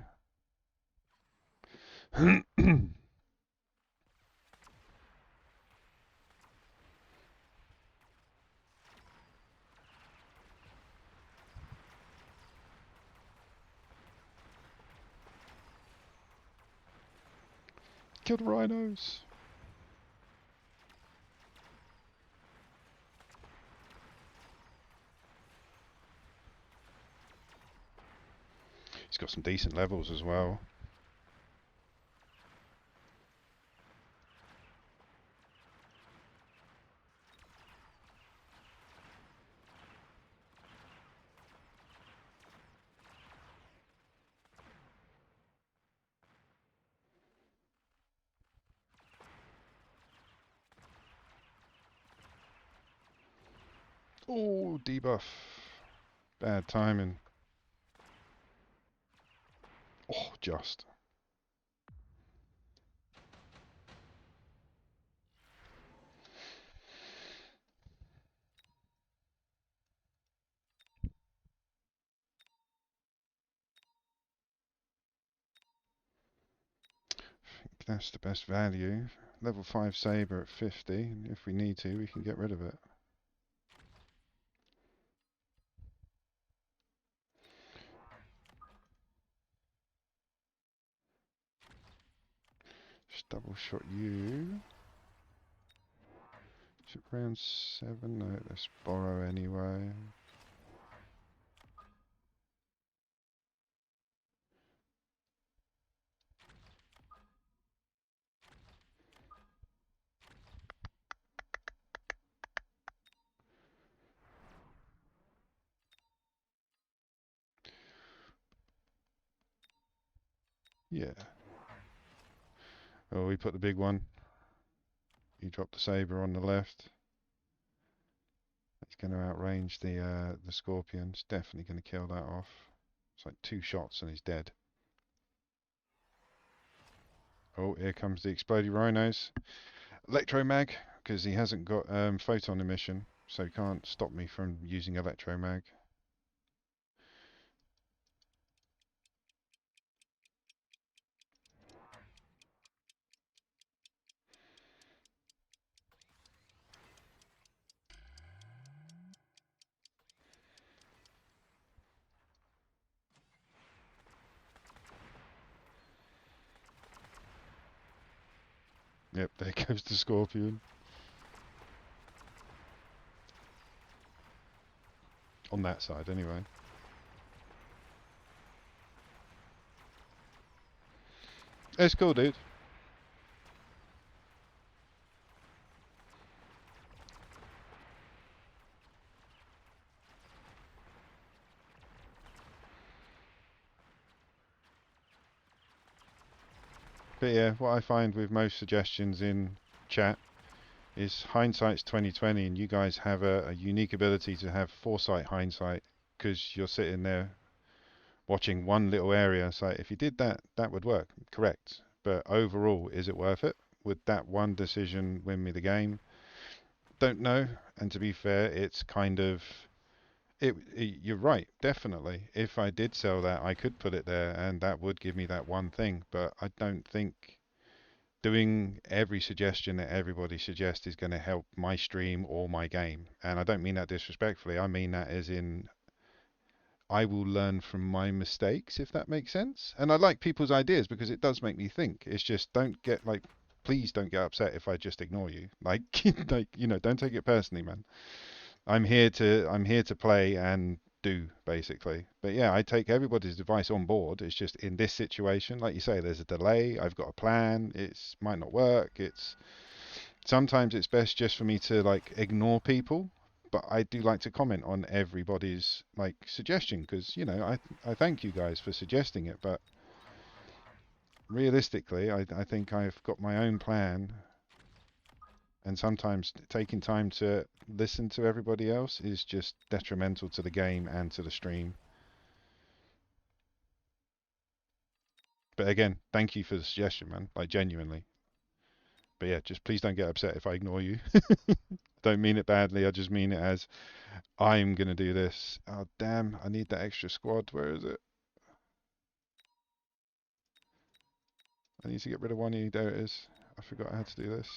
Kill the rhinos! He's got some decent levels as well. Oh, debuff. Bad timing. Oh, just. I think that's the best value. Level 5 saber at 50, and if we need to, we can get rid of it. Just double shot you. Is it round 7? No, let's borrow anyway. Yeah. Oh, we put the big one. You drop the saber on the left. It's going to outrange the scorpion. It's definitely going to kill that off. It's like 2 shots and he's dead. Oh, here comes the exploding rhinos. Electromag, because he hasn't got photon emission, so he can't stop me from using electromag. Yep, there goes the scorpion. On that side, anyway. It's cool, dude. But yeah, what I find with most suggestions in chat is hindsight's 2020, and you guys have a unique ability to have foresight hindsight because you're sitting there watching one little area. It's like, if you did that, that would work. Correct. But overall, is it worth it? Would that one decision win me the game? Don't know. And to be fair, it's kind of you're right, definitely. If I did sell that, I could put it there, and that would give me that one thing. But I don't think doing every suggestion that everybody suggests is going to help my stream or my game. And I don't mean that disrespectfully. I mean that as in I will learn from my mistakes, if that makes sense. And I like people's ideas because it does make me think. It's just don't get like, please don't get upset if I just ignore you. Like, like don't take it personally, man. I'm here to play and do basically. But yeah, I take everybody's advice on board. It's just in this situation, like you say, there's a delay. I've got a plan. It's might not work. It's sometimes it's best just for me to like ignore people. But I do like to comment on everybody's like suggestion because I thank you guys for suggesting it. But realistically, I think I've got my own plan, and sometimes taking time to listen to everybody else is just detrimental to the game and to the stream. But again, thank you for the suggestion, man. Like genuinely. But yeah, just please don't get upset if I ignore you. Don't mean it badly. I just mean it as I'm gonna do this. Oh damn! I need that extra squad. Where is it? I need to get rid of one E. There it is. I forgot how to do this.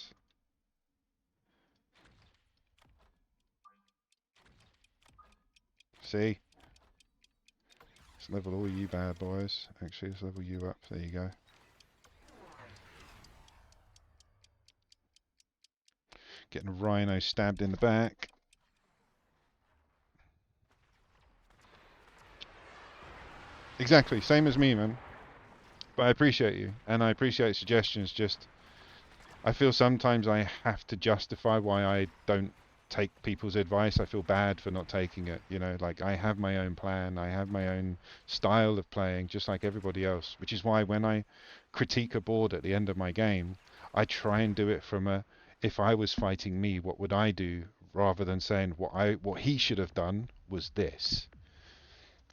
See? Let's level all you bad boys. Actually, let's level you up. There you go. Getting a rhino stabbed in the back. Exactly, same as me, man. But I appreciate you, and I appreciate suggestions. Just, I feel sometimes I have to justify why I don't take people's advice. I feel bad for not taking it. Like I have my own plan, I have my own style of playing, just like everybody else. Which is why when I critique a board at the end of my game, I try and do it from a, if I was fighting me, what would I do? Rather than saying what he should have done was this.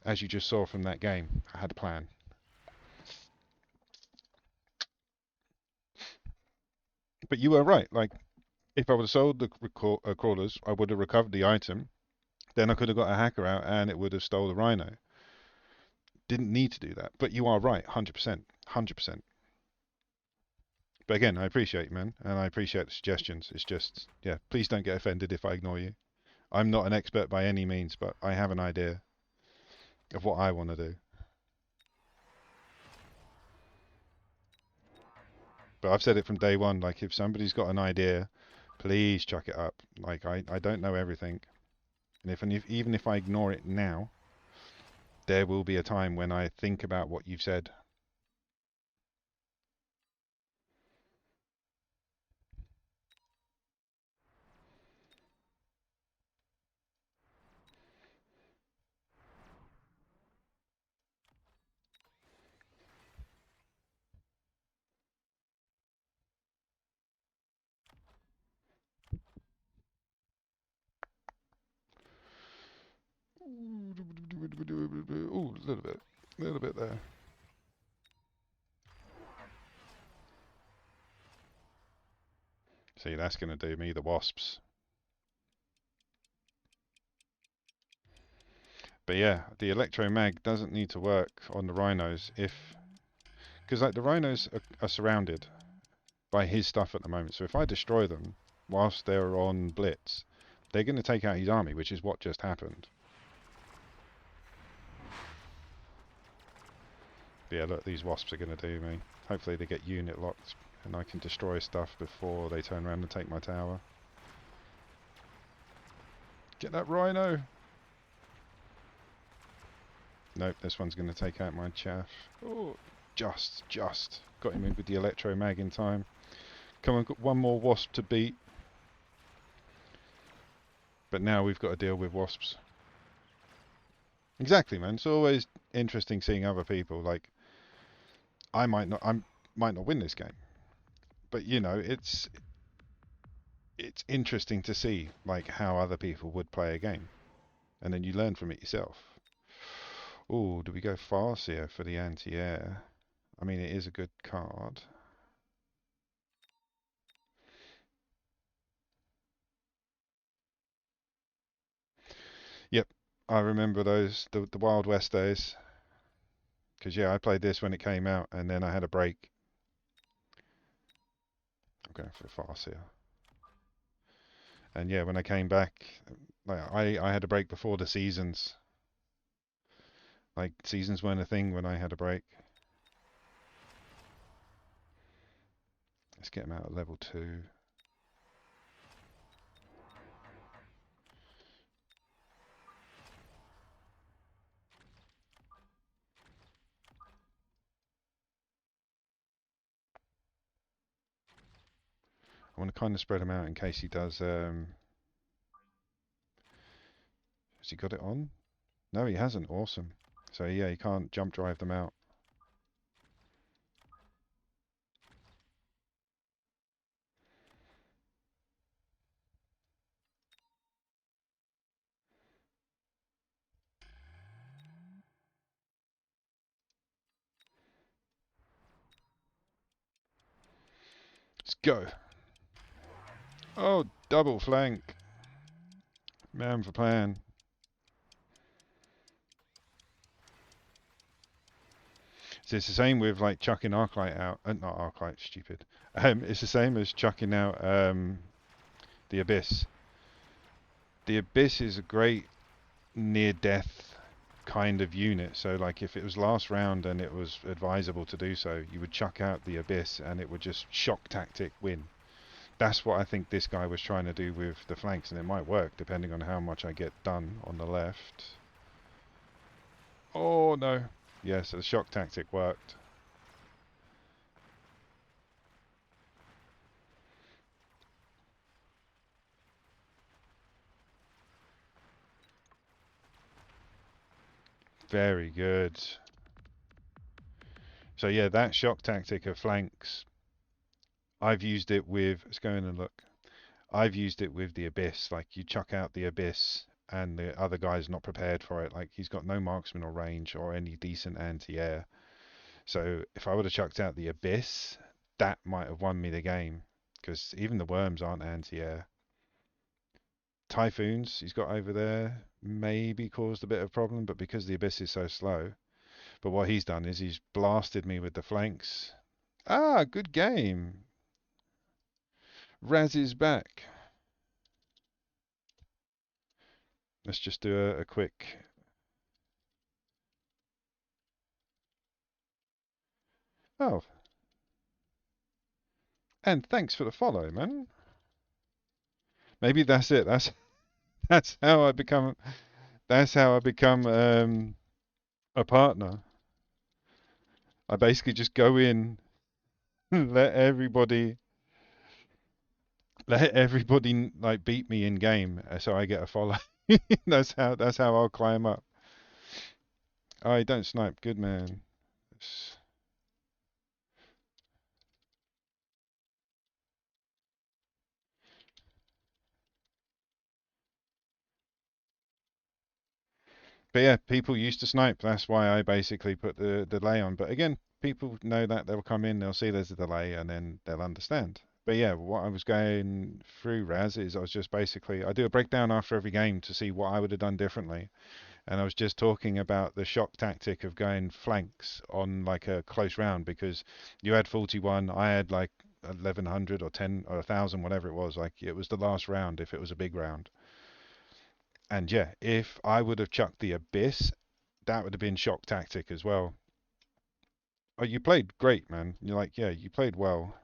As you just saw from that game, I had a plan. But you were right. Like, if I would have sold the crawlers, I would have recovered the item. Then I could have got a hacker out and it would have stole the rhino. Didn't need to do that. But you are right, 100%. 100%. But again, I appreciate you, man. And I appreciate the suggestions. It's just, yeah, please don't get offended if I ignore you. I'm not an expert by any means, but I have an idea of what I want to do. But I've said it from day one. Like, if somebody's got an idea, please chuck it up. Like, I don't know everything. And even if I ignore it now, there will be a time when I think about what you've said. Ooh, a little bit there. See, that's going to do me the wasps. But yeah, the electromag doesn't need to work on the rhinos because like the rhinos are surrounded by his stuff at the moment. So if I destroy them whilst they're on blitz, they're going to take out his army, which is what just happened. But yeah, look, these wasps are going to do me. Hopefully they get unit locked and I can destroy stuff before they turn around and take my tower. Get that rhino! Nope, this one's going to take out my chaff. Oh, just. Got him in with the electromag in time. Come on, got one more wasp to beat. But now we've got to deal with wasps. Exactly, man. It's always interesting seeing other people. Like, I might not win this game, but you know, it's interesting to see like how other people would play a game, and then you learn from it yourself. Oh, do we go Farseer for the anti-air? I mean, it is a good card. Yep, I remember those the Wild West days. Because yeah, I played this when it came out, and then I had a break. I'm going for the Farseer. And yeah, when I came back, like I had a break before the seasons. Like seasons weren't a thing when I had a break. Let's get him out at level 2. I want to kind of spread him out in case he does. Has he got it on? No, he hasn't. Awesome. So yeah, he can't jump drive them out. Let's go. Oh, double flank. Man for plan. So it's the same with like chucking Arclight out. Not Arclight, stupid. It's the same as chucking out the Abyss. The Abyss is a great near-death kind of unit. So like if it was last round and it was advisable to do so, you would chuck out the Abyss and it would just shock tactic win. That's what I think this guy was trying to do with the flanks, and it might work depending on how much I get done on the left. Oh no. Yeah, so the shock tactic worked. Very good. So yeah, that shock tactic of flanks, I've used it with, let's go in and look. I've used it with the Abyss. Like you chuck out the Abyss and the other guy's not prepared for it. Like he's got no marksman or range or any decent anti-air. So if I would have chucked out the Abyss, that might have won me the game. Because even the worms aren't anti-air. Typhoons he's got over there maybe caused a bit of problem, but because the Abyss is so slow. But what he's done is he's blasted me with the flanks. Ah, good game. Raz is back. Let's just do a quick. Oh, and thanks for the follow, man. Maybe that's it. That's how I become. That's how I become a partner. I basically just go in, let everybody, let everybody like beat me in game, so I get a follow. That's how I'll climb up. Oh, don't snipe. Good man. But yeah, people used to snipe. That's why I basically put the delay on. But again, people know that they'll come in, they'll see there's a delay, and then they'll understand. But yeah, what I was going through, Raz, is I was just basically I do a breakdown after every game to see what I would have done differently. And I was just talking about the shock tactic of going flanks on like a close round because you had 41, I had like 1100 or 10 or 1000, whatever it was. Like it was the last round if it was a big round. And yeah, if I would have chucked the Abyss, that would have been shock tactic as well. Oh, you played great, man. You're like, yeah, you played well.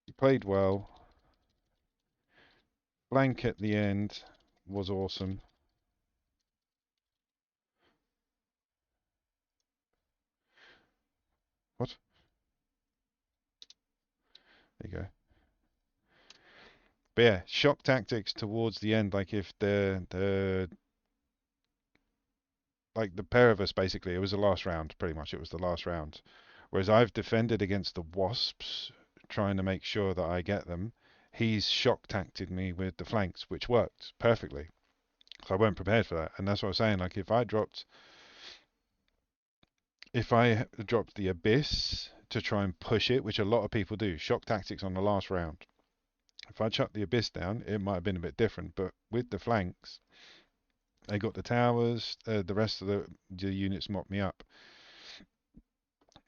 You played well. Blank at the end was awesome. What? There you go. But yeah, shock tactics towards the end, like if the like the pair of us basically, it was the last round, pretty much. It was the last round. Whereas I've defended against the wasps, trying to make sure that I get them. He's shock tacted me with the flanks, which worked perfectly. So I weren't prepared for that, and that's what I was saying. Like if I dropped the abyss to try and push it, which a lot of people do, shock tactics on the last round. If I chucked the abyss down, it might have been a bit different. But with the flanks, they got the towers. The rest of the units mopped me up.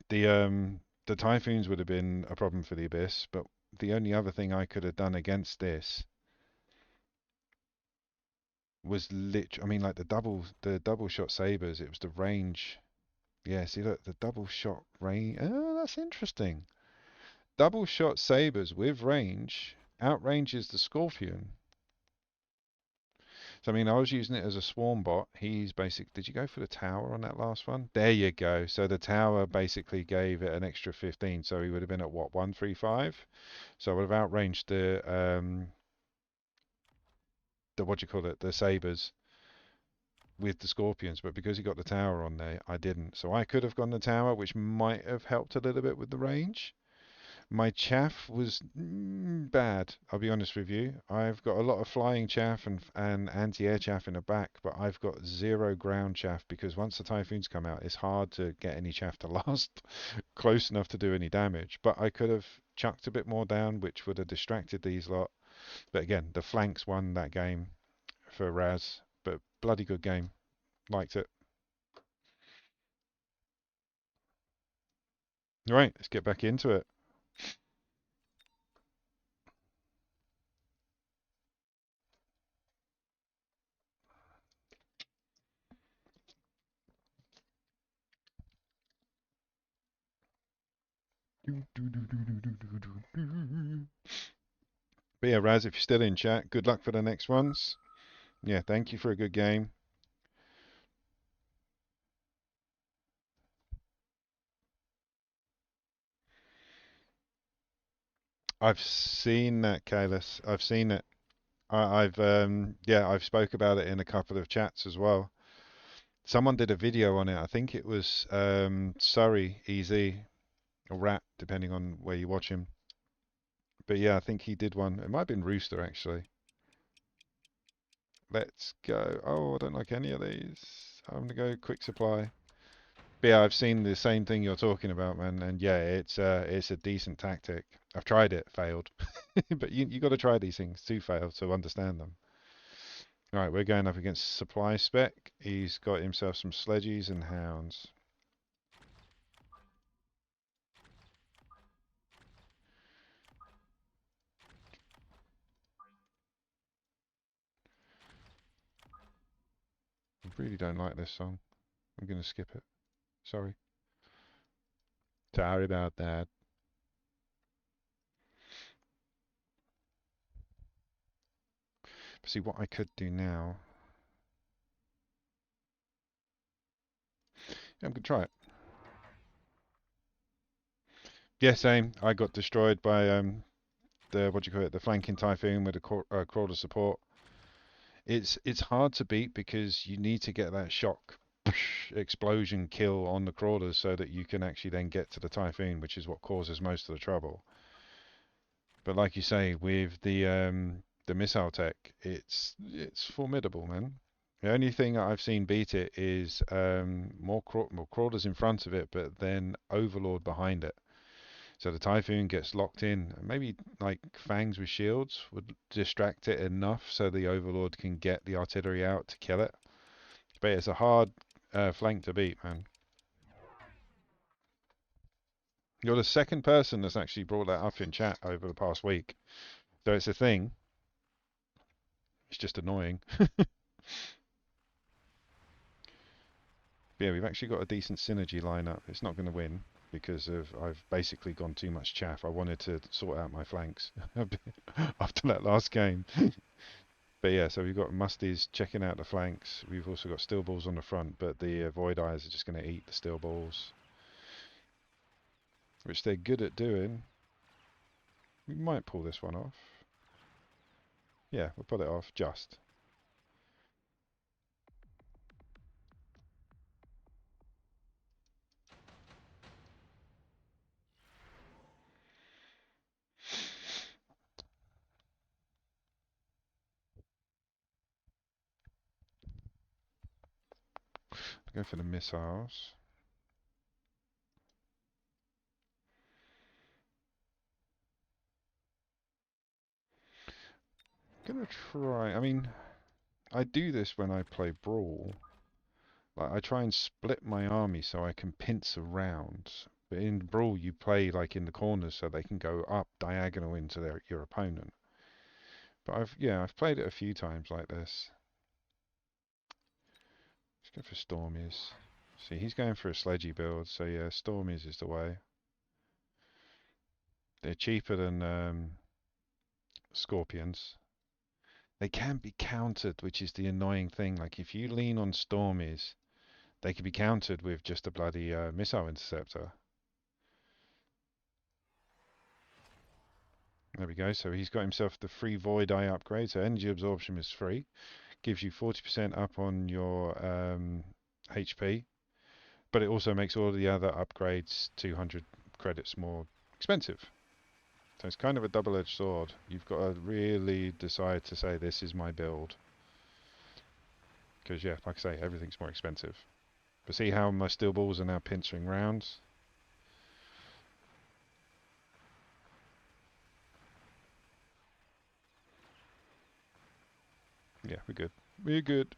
The typhoons would have been a problem for the abyss, but the only other thing I could have done against this was I mean, like the double shot sabers. It was the range. Yeah, see, look, the double shot range. Oh, that's interesting. Double shot sabers with range outranges the scorpion. So I mean, I was using it as a swarm bot. He's basic. Did you go for the tower on that last one? There you go. So the tower basically gave it an extra 15. So he would have been at what, 135? So I would have outranged the what do you call it, the sabers with the scorpions. But because he got the tower on there, I didn't. So I could have gone the tower, which might have helped a little bit with the range. My chaff was bad, I'll be honest with you. I've got a lot of flying chaff and anti-air chaff in the back, but I've got zero ground chaff because once the typhoons come out, it's hard to get any chaff to last close enough to do any damage. But I could have chucked a bit more down, which would have distracted these lot. But again, the flanks won that game for Raz, but bloody good game. Liked it. Right, let's get back into it. But yeah, Raz, if you're still in chat, good luck for the next ones. Yeah, thank you for a good game. I've seen that, Kalis. I've seen it. I've spoke about it in a couple of chats as well. Someone did a video on it. I think it was Surrey, Easy, or Rat, depending on where you watch him. But yeah, I think he did one. It might have been Rooster actually. Let's go. Oh, I don't like any of these. I'm gonna go quick supply. But yeah, I've seen the same thing you're talking about, man. And yeah, it's a decent tactic. I've tried it, failed. But you got to try these things to fail to understand them. All right, we're going up against Supply Spec. He's got himself some sledgies and hounds. I really don't like this song. I'm going to skip it. Sorry. Sorry about that. But see, what I could do now. Yeah, I'm going to try it. Yeah, same. I got destroyed by the what do you call it? The flanking typhoon with the crawler support. It's hard to beat because you need to get that shock explosion kill on the crawlers so that you can actually then get to the typhoon, which is what causes most of the trouble. But like you say, with the missile tech, it's formidable, man. The only thing that I've seen beat it is more crawlers in front of it, but then Overlord behind it. So the Typhoon gets locked in. Maybe like Fangs with shields would distract it enough so the Overlord can get the artillery out to kill it. But it's a hard flank to beat, man. You're the second person that's actually brought that up in chat over the past week. So it's a thing. It's just annoying. Yeah, we've actually got a decent synergy lineup. It's not going to win because I've basically gone too much chaff. I wanted to sort out my flanks after that last game. But yeah, so we've got Musties checking out the flanks. We've also got steel balls on the front, but the Void Eyes are just going to eat the steel balls, which they're good at doing. We might pull this one off. Yeah, we'll pull it off just. Go for the missiles. Gonna try. I mean, I do this when I play Brawl. Like I try and split my army so I can pincer around. But in Brawl, you play like in the corners so they can go up diagonal into your opponent. But I've played it a few times like this. Let's go for Stormies. See, he's going for a sledgy build, so yeah, Stormies is the way. They're cheaper than Scorpions. They can be countered, which is the annoying thing. Like if you lean on Stormies, they can be countered with just a bloody missile interceptor. There we go. So he's got himself the free Void Eye upgrade. So energy absorption is free. Gives you 40% up on your HP. But it also makes all the other upgrades 200 credits more expensive. So it's kind of a double-edged sword. You've got to really decide to say, this is my build. Because, yeah, like I say, everything's more expensive. But see how my steel balls are now pincering rounds? Yeah, we're good. We're good.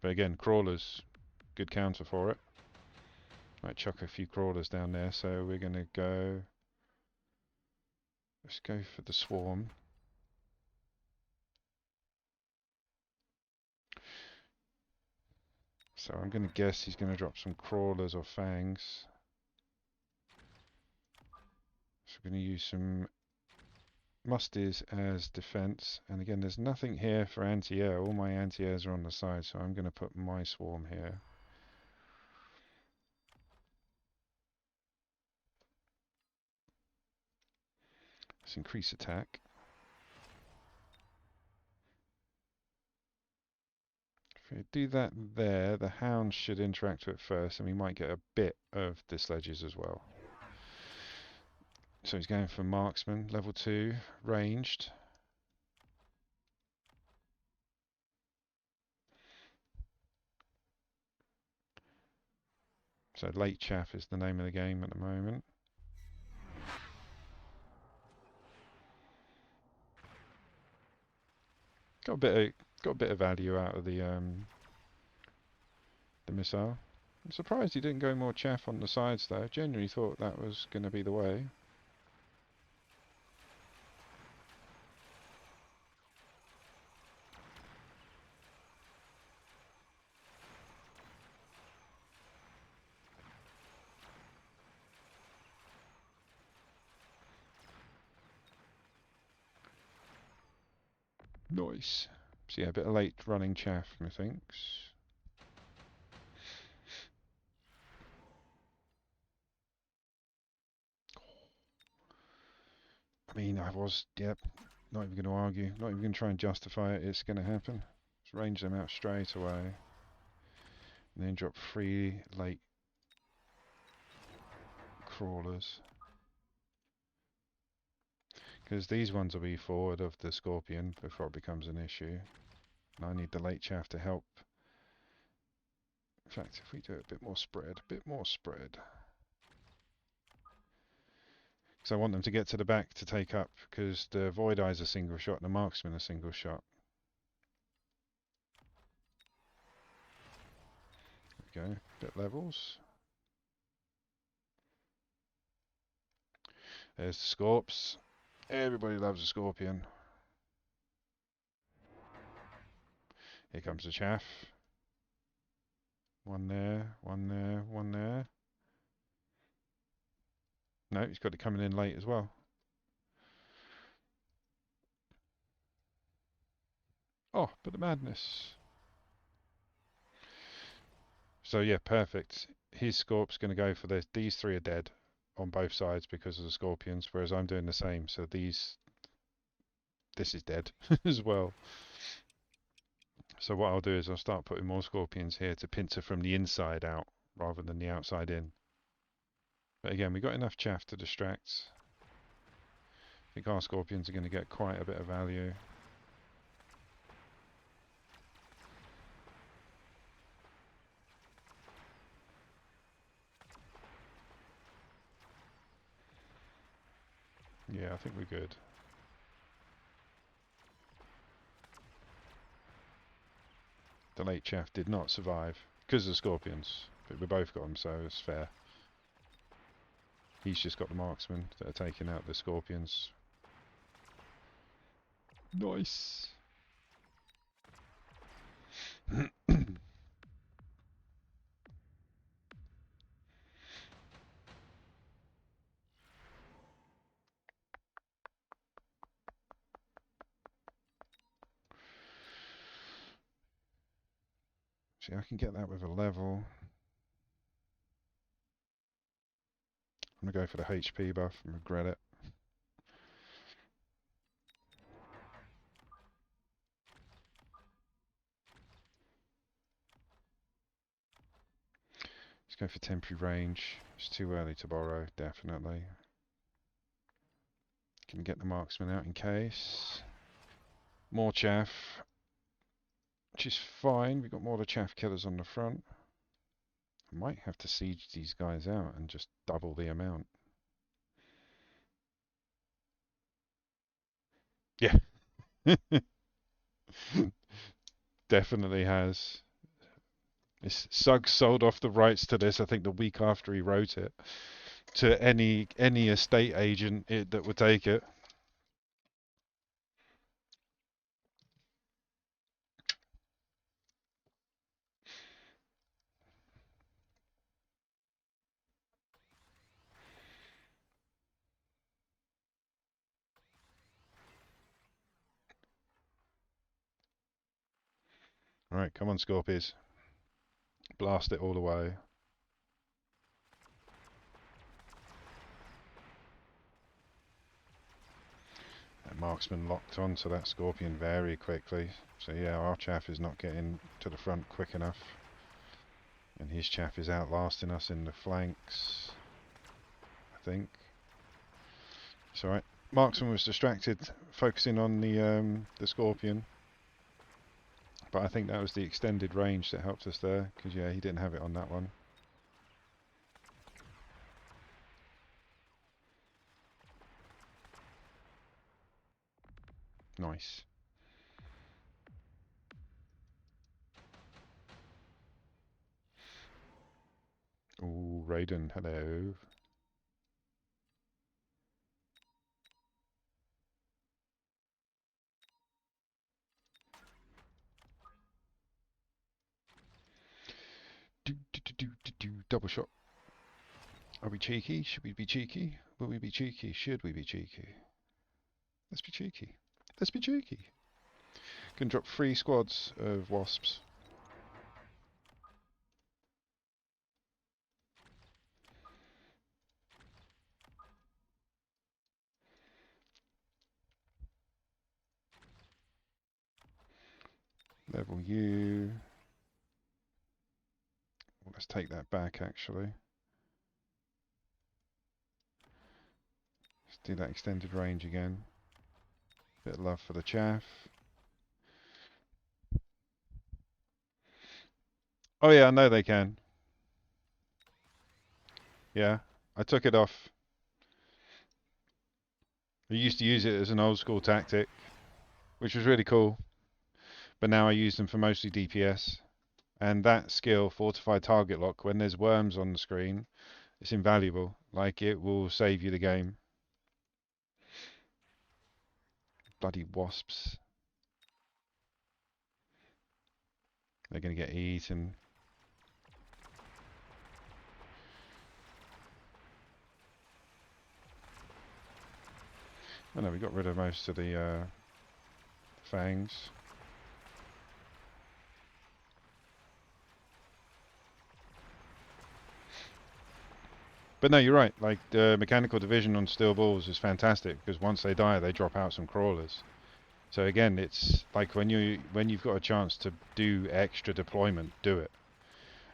But again, crawlers, good counter for it. Might chuck a few crawlers down there, so we're going to go... Let's go for the swarm. So I'm going to guess he's going to drop some crawlers or fangs. So we're going to use some musties as defense. And again, there's nothing here for anti-air. All my anti-airs are on the side, so I'm going to put my swarm here. Let's increase attack. If we do that there, the hounds should interact with it first, and we might get a bit of the sledges as well. So he's going for marksman, level 2, ranged. So late chaff is the name of the game at the moment. Got a bit of value out of the missile. I'm surprised he didn't go more chaff on the sides though. Genuinely thought that was going to be the way. Nice. So yeah, a bit of late running chaff, methinks. I mean, yep, not even going to argue, not even going to try and justify it, it's going to happen. Let's range them out straight away. And then drop 3 late crawlers. Because these ones will be forward of the scorpion before it becomes an issue. And I need the late chaff to help. In fact, if we do it a bit more spread, a bit more spread. Because I want them to get to the back to take up, because the void eye's a single shot and the marksman a single shot. There we go, bit levels. There's the scorps. Everybody loves a scorpion. Here comes the chaff. One there, one there, one there. No, he's got it coming in late as well. Oh, but the madness. So yeah, perfect. His Scorp's going to go for this. These three are dead on both sides because of the scorpions, whereas I'm doing the same. So this is dead as well. So what I'll do is I'll start putting more scorpions here to pincer from the inside out rather than the outside in. But again, we've got enough chaff to distract. I think our scorpions are going to get quite a bit of value. Yeah, I think we're good. The late chaff did not survive because of the scorpions, but we both got them, so it's fair. He's just got the marksmen that are taking out the scorpions. Nice. See, I can get that with a level. I'm going to go for the HP buff and regret it. Let's go for temporary range. It's too early to borrow, definitely. Can get the marksman out in case. More chaff, which is fine. We've got more of the chaff killers on the front. I might have to siege these guys out and just double the amount. Yeah. Definitely has. Suggs sold off the rights to this, I think, the week after he wrote it, to any estate agent that would take it. Alright, come on, Scorpies. Blast it all away. That marksman locked onto that scorpion very quickly. So yeah, our chaff is not getting to the front quick enough. And his chaff is outlasting us in the flanks, I think. It's alright. Marksman was distracted, focusing on the scorpion. But I think that was the extended range that helped us there, because yeah, he didn't have it on that one. Nice. Ooh, Raiden, hello. Double shot. Are we cheeky? Should we be cheeky? Will we be cheeky? Should we be cheeky? Let's be cheeky. Let's be cheeky. Can drop 3 squads of wasps. Level you. Well, let's take that back actually. Let's do that extended range again. Bit of love for the chaff. Oh yeah, I know they can. Yeah, I took it off. I used to use it as an old school tactic, which was really cool. But now I use them for mostly DPS. And that skill, Fortified Target Lock, when there's worms on the screen, it's invaluable. Like, it will save you the game. Bloody wasps. They're going to get eaten. Oh no, we got rid of most of the fangs. But no, you're right. Like, the mechanical division on steel balls is fantastic because once they die, they drop out some crawlers. So again, it's like when you've got a chance to do extra deployment, do it.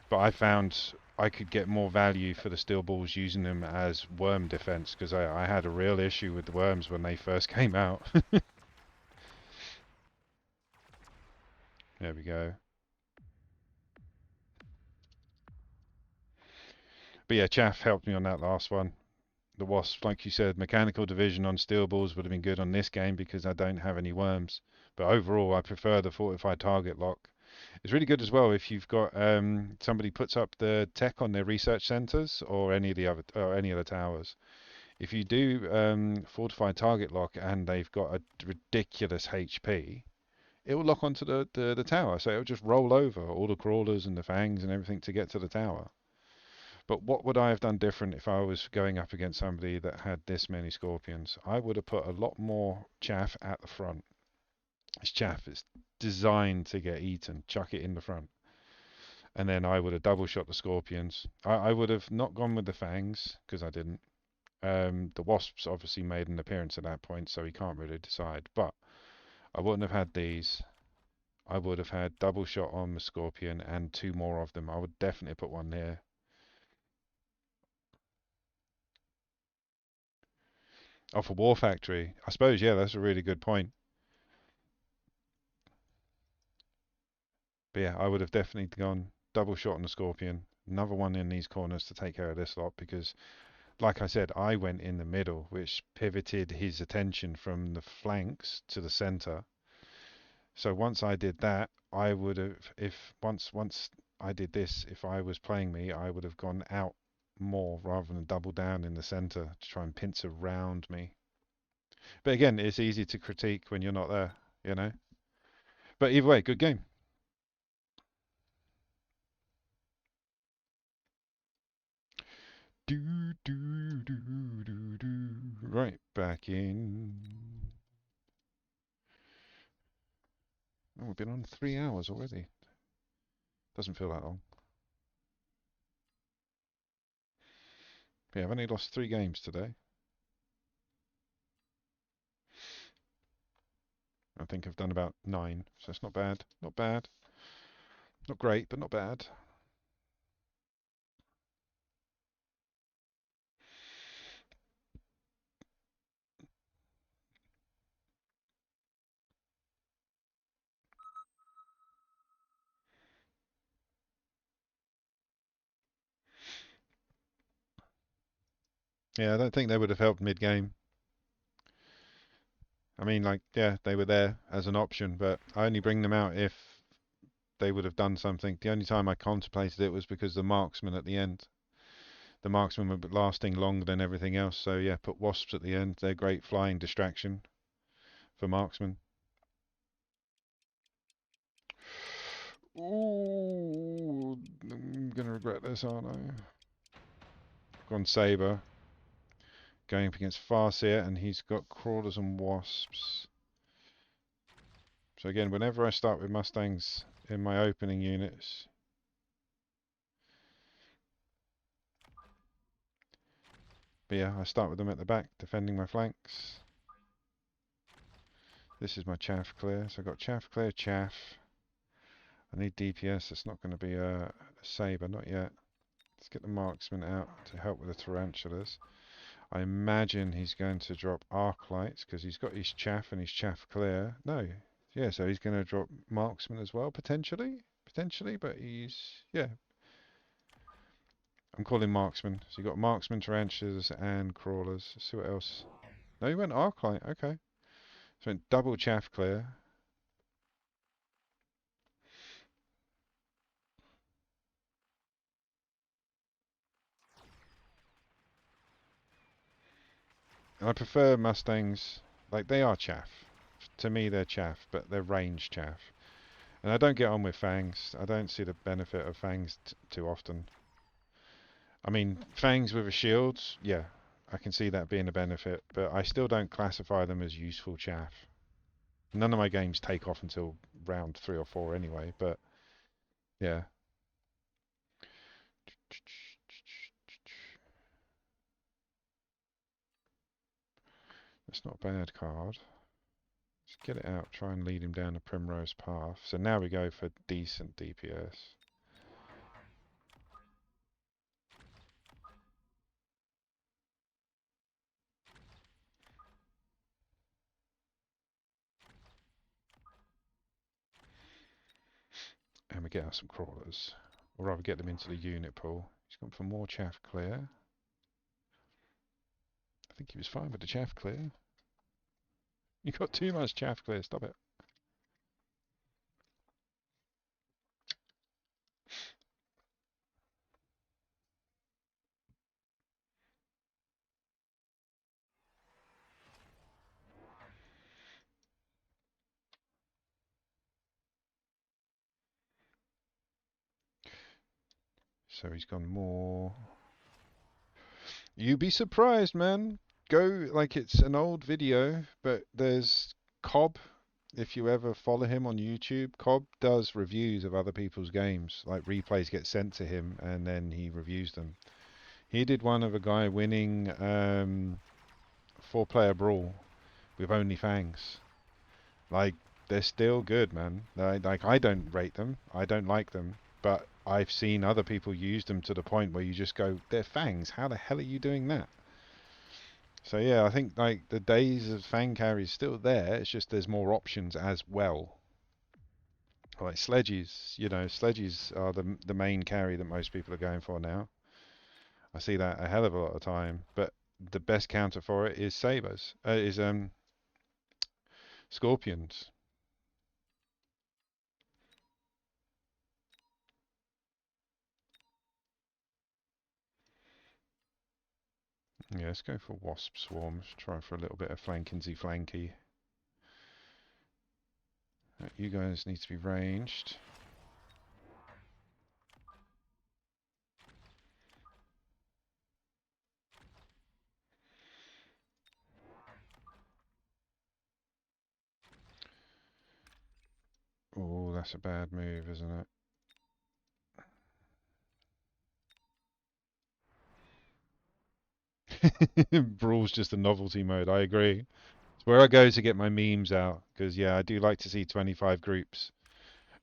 But I found I could get more value for the steel balls using them as worm defense because I had a real issue with the worms when they first came out. There we go. But yeah, chaff helped me on that last one. The wasp, like you said, mechanical division on steel balls would have been good on this game because I don't have any worms. But overall, I prefer the fortified target lock. It's really good as well if you've got somebody puts up the tech on their research centers or any of the other or any of the towers. If you do fortified target lock and they've got a ridiculous HP, it will lock onto the tower, so it'll just roll over all the crawlers and the fangs and everything to get to the tower. But what would I have done different if I was going up against somebody that had this many scorpions? I would have put a lot more chaff at the front. This chaff is designed to get eaten. Chuck it in the front. And then I would have double shot the scorpions. I would have not gone with the fangs, because I didn't. The wasps obviously made an appearance at that point, so he can't really decide. But I wouldn't have had these. I would have had double shot on the scorpion and two more of them. I would definitely put one there. Oh, for War Factory. I suppose, yeah, that's a really good point. But yeah, I would have definitely gone double shot on the scorpion. Another one in these corners to take care of this lot because, like I said, I went in the middle, which pivoted his attention from the flanks to the center. So once I did that, I would have, if once I did this, if I was playing me, I would have gone out more rather than double down in the center to try and pincer around me. But again, it's easy to critique when you're not there, you know. But either way, good game. Do do do do do. Right back in. Oh, we've been on 3 hours already. Doesn't feel that long. Yeah, I've only lost 3 games today. I think I've done about 9, so it's not bad. Not bad. Not great, but not bad. Yeah, I don't think they would have helped mid-game. I mean, like, yeah, they were there as an option, but I only bring them out if they would have done something. The only time I contemplated it was because the marksman at the end. The marksman were lasting longer than everything else, so yeah, put wasps at the end. They're great flying distraction for marksmen. Ooh, I'm gonna regret this, aren't I? Gone Saber, going up against Farseer, and he's got crawlers and wasps. So again, whenever I start with Mustangs in my opening units, but yeah, I start with them at the back, defending my flanks. This is my chaff clear, so I've got chaff clear, chaff. I need DPS, it's not going to be a Saber, not yet. Let's get the marksman out to help with the tarantulas. I imagine he's going to drop arc lights because he's got his chaff and his chaff clear. No, yeah, so he's going to drop marksman as well, potentially, but he's, yeah, I'm calling marksman. So you got marksman, tarantulas, and crawlers. Let's see what else. No, he went arc light. Okay, so went double chaff clear. And I prefer Mustangs. Like they are chaff. To me, they're chaff, but they're range chaff. And I don't get on with fangs. I don't see the benefit of fangs too often. I mean, fangs with a shield, yeah, I can see that being a benefit, but I still don't classify them as useful chaff. None of my games take off until round 3 or 4 anyway, but yeah. That's not a bad card. Let's get it out, try and lead him down the primrose path. So now we go for decent DPS. And we get out some crawlers. Or rather get them into the unit pool. He's gone for more chaff clear. I think he was fine with the chaff clear. You got too much chaff clear, stop it. So he's gone more. You'd be surprised, man. Go, like it's an old video, but there's Cobb. If you ever follow him on YouTube, Cobb does reviews of other people's games. Like replays get sent to him, and then he reviews them. He did one of a guy winning 4-player brawl with only fangs. Like they're still good, man. Like I don't rate them. I don't like them, but I've seen other people use them to the point where you just go, they're fangs. How the hell are you doing that? So yeah, I think like the days of fang carry is still there. It's just there's more options as well. Like sledges, sledges are the main carry that most people are going for now. I see that a hell of a lot of time. But the best counter for it is sabers. Is scorpions. Yeah, let's go for wasp swarms. Try for a little bit of flankinsy flanky. You guys need to be ranged. Oh, that's a bad move, isn't it? Brawl's just a novelty mode, I agree. It's where I go to get my memes out, because yeah, I do like to see 25 groups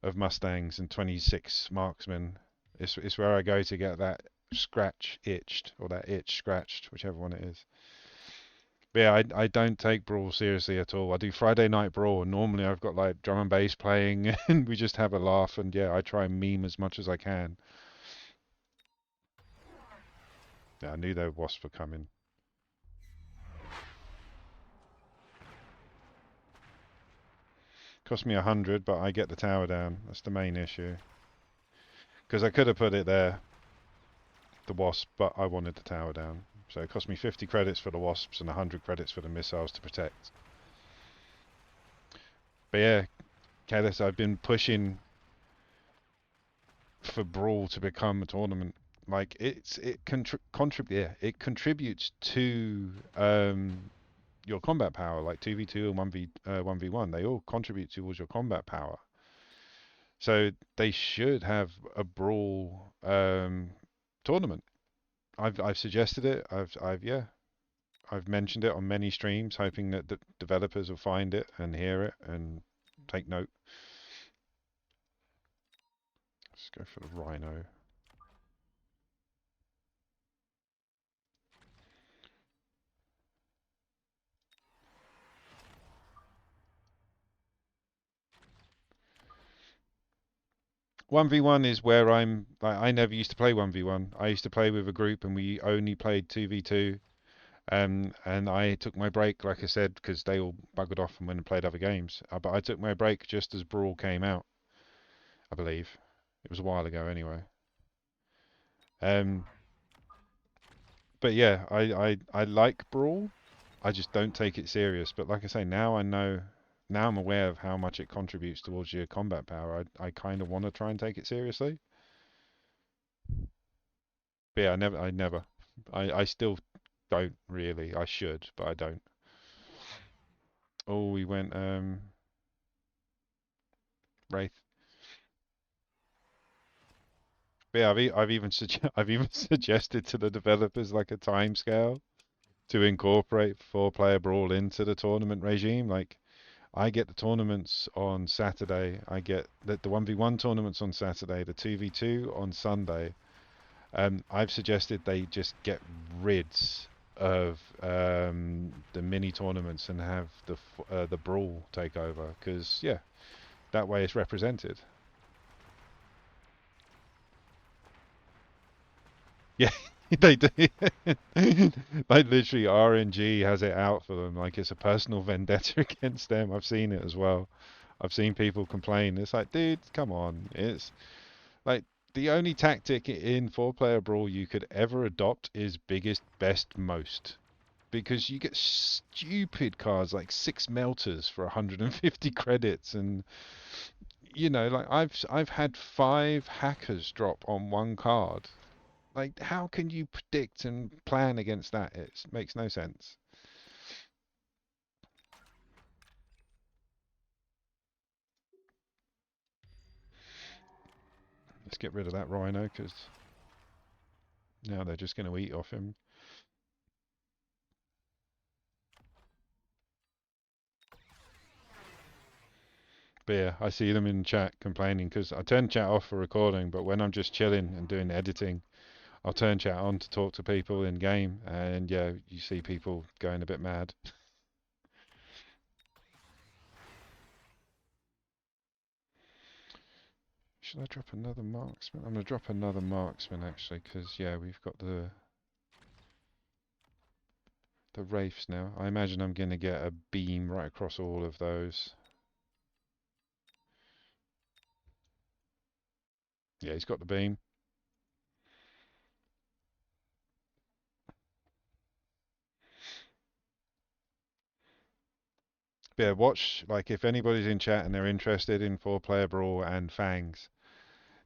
of Mustangs and 26 marksmen. It's where I go to get that scratch itched, or that itch scratched, whichever one it is. But yeah, I don't take Brawl seriously at all. I do Friday Night Brawl, and normally I've got like drum and bass playing, and we just have a laugh, and yeah, I try and meme as much as I can. Yeah, I knew the wasps were coming. Cost me 100, but I get the tower down. That's the main issue. Because I could have put it there, the wasp, but I wanted the tower down. So it cost me 50 credits for the wasps and 100 credits for the missiles to protect. But yeah, Kalis, I've been pushing for Brawl to become a tournament. Like it contributes to your combat power, like 2v2 and 1v1. They all contribute towards your combat power. So they should have a Brawl tournament. I've suggested it. I've mentioned it on many streams, hoping that the developers will find it and hear it and take note. Let's go for the Rhino. 1v1 is where I never used to play 1v1. I used to play with a group and we only played 2v2. And I took my break, like I said, because they all buggered off and went and played other games. But I took my break just as Brawl came out, I believe. It was a while ago anyway. Um, but yeah, I like Brawl. I just don't take it serious. But like I say, now I know, now I'm aware of how much it contributes towards your combat power. I kind of want to try and take it seriously. But yeah, I never. I still don't really. I should, but I don't. Oh, we went Wraith. But yeah, I've even suggested to the developers like a timescale to incorporate four-player brawl into the tournament regime. Like I get the tournaments on Saturday, I get the 1v1 tournaments on Saturday, the 2v2 on Sunday. I've suggested they just get rids of the mini tournaments and have the brawl take over because yeah, that way it's represented. Yeah, they do. Like literally, RNG has it out for them. Like it's a personal vendetta against them. I've seen it as well. I've seen people complain. It's like, dude, come on. It's like the only tactic in four-player brawl you could ever adopt is biggest, best, most. Because you get stupid cards like six melters for 150 credits, and like I've had five hackers drop on one card. Like, how can you predict and plan against that? It makes no sense. Let's get rid of that rhino because now they're just going to eat off him. But yeah, I see them in chat complaining because I turn chat off for recording, but when I'm just chilling and doing editing, I'll turn chat on to talk to people in game, and yeah, you see people going a bit mad. Should I drop another marksman? I'm going to drop another marksman actually because yeah, we've got the wraiths now. I imagine I'm going to get a beam right across all of those. Yeah, he's got the beam. Yeah, watch, like if anybody's in chat and they're interested in four-player brawl and fangs,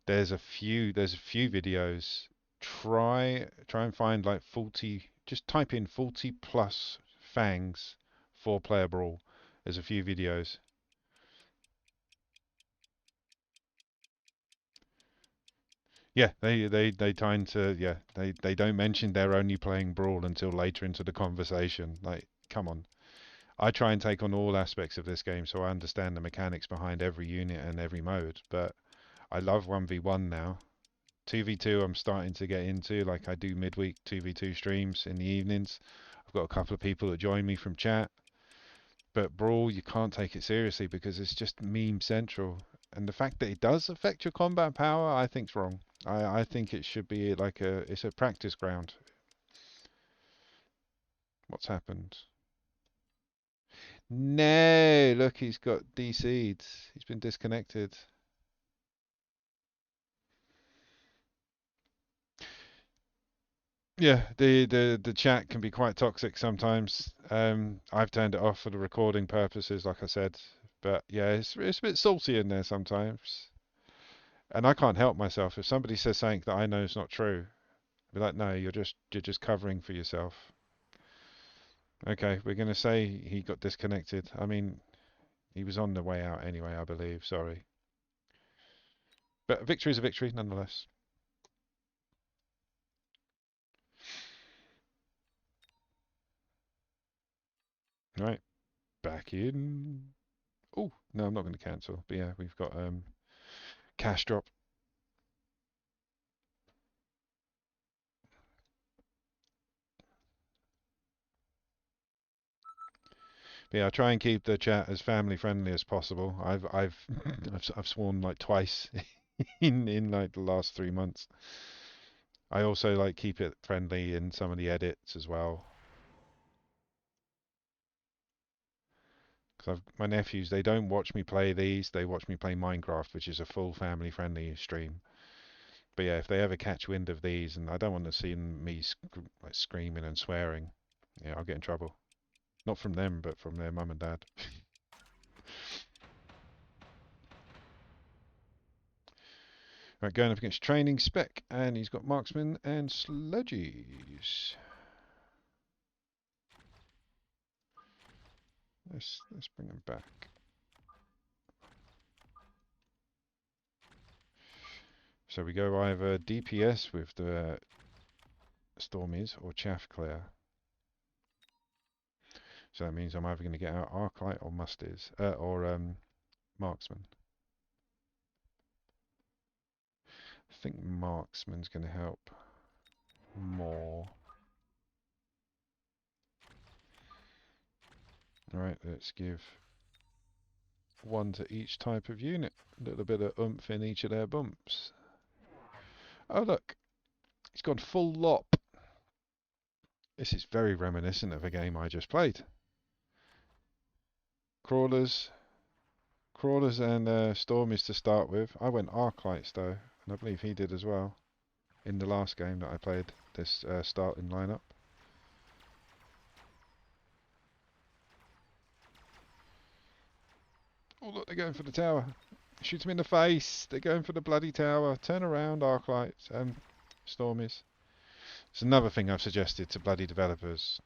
there's a few videos. Try and find like 40, just type in 40 plus fangs four-player brawl. There's a few videos. Yeah, they tend to, yeah, they don't mention they're only playing brawl until later into the conversation. Like, come on. I try and take on all aspects of this game so I understand the mechanics behind every unit and every mode, but I love 1v1 now. 2v2 I'm starting to get into, like I do midweek 2v2 streams in the evenings. I've got a couple of people that join me from chat. But Brawl, you can't take it seriously because it's just meme central. And the fact that it does affect your combat power, I think's wrong. I think it should be like it's a practice ground. What's happened? No, look, he's got DC'd. He's been disconnected. Yeah, the chat can be quite toxic sometimes. I've turned it off for the recording purposes, like I said. But yeah, it's a bit salty in there sometimes. And I can't help myself. If somebody says something that I know is not true, I'll be like, no, you're just covering for yourself. Okay, we're gonna say he got disconnected. I mean, he was on the way out anyway, I believe. Sorry. But a victory is a victory nonetheless. Right, back in. Oh, no, I'm not going to cancel. But yeah, we've got cash drop. But yeah, I try and keep the chat as family friendly as possible. I've sworn like twice in like the last 3 months. I also like keep it friendly in some of the edits as well. Because my nephews, they don't watch me play these. They watch me play Minecraft, which is a full family-friendly stream. But yeah, if they ever catch wind of these, and I don't want to see me like screaming and swearing, yeah, I'll get in trouble. Not from them, but from their mum and dad. Right, going up against training spec, and he's got marksman and sludgies. Let's bring him back. So we go either DPS with the Stormies or Chaff Clear. So that means I'm either going to get out Arclight or Musties, or Marksman. I think Marksman's going to help more. Alright, let's give one to each type of unit. A little bit of oomph in each of their bumps. Oh look, he's gone full lop. This is very reminiscent of a game I just played. Crawlers, crawlers and Stormies to start with. I went Arclights though, and I believe he did as well in the last game that I played this starting lineup. Oh look, they're going for the tower. Shoot him in the face. They're going for the bloody tower. Turn around, Arclights and Stormies. It's another thing I've suggested to bloody developers.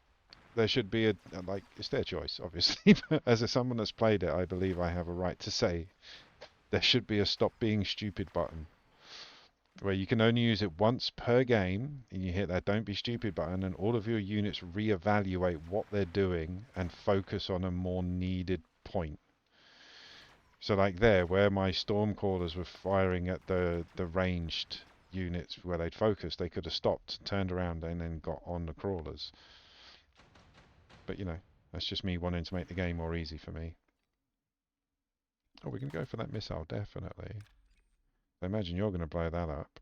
There should be like, it's their choice, obviously, but as someone that's played it, I believe I have a right to say there should be a stop being stupid button where you can only use it once per game, and you hit that don't be stupid button, and all of your units reevaluate what they're doing and focus on a more needed point. So like there, where my Stormcallers were firing at the ranged units where they'd focused, they could have stopped, turned around, and then got on the crawlers. But you know, that's just me wanting to make the game more easy for me. Oh, we can go for that missile, definitely. I imagine you're going to blow that up.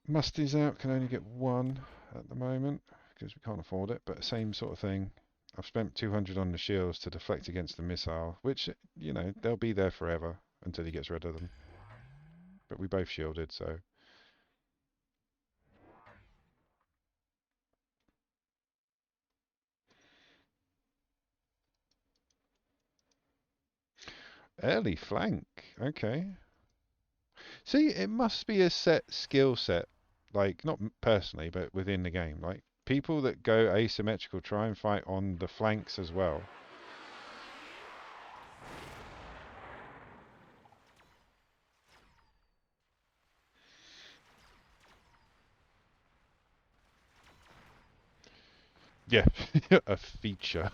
Musty's out, can only get one at the moment because we can't afford it, but same sort of thing. I've spent 200 on the shields to deflect against the missile, which, you know, they'll be there forever until he gets rid of them. But we both shielded, so. Early flank, okay. See, it must be a set skill set, like, not personally, but within the game. Like, people that go asymmetrical try and fight on the flanks as well. Yeah, a feature.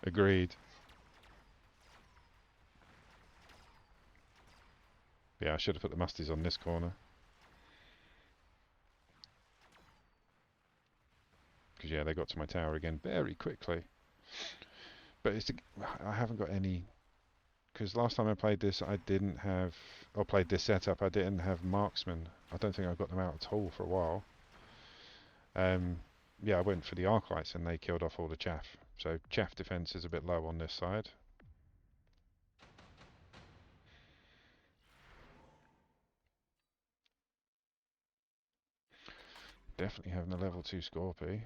Agreed. Yeah, I should have put the musties on this corner. Because, yeah, they got to my tower again very quickly. But I haven't got any. Because last time I played this, I didn't have. Or played this setup, I didn't have marksmen. I don't think I got them out at all for a while. Yeah, I went for the Arclights and they killed off all the chaff. So chaff defense is a bit low on this side. Definitely having a level 2 Scorpy. In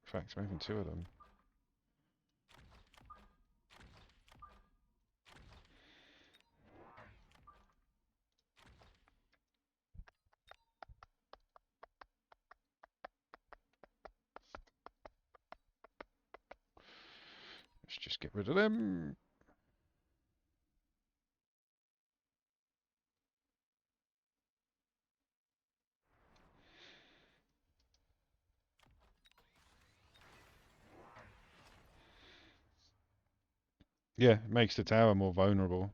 fact, maybe two of them. Let's just get rid of them. Yeah, it makes the tower more vulnerable.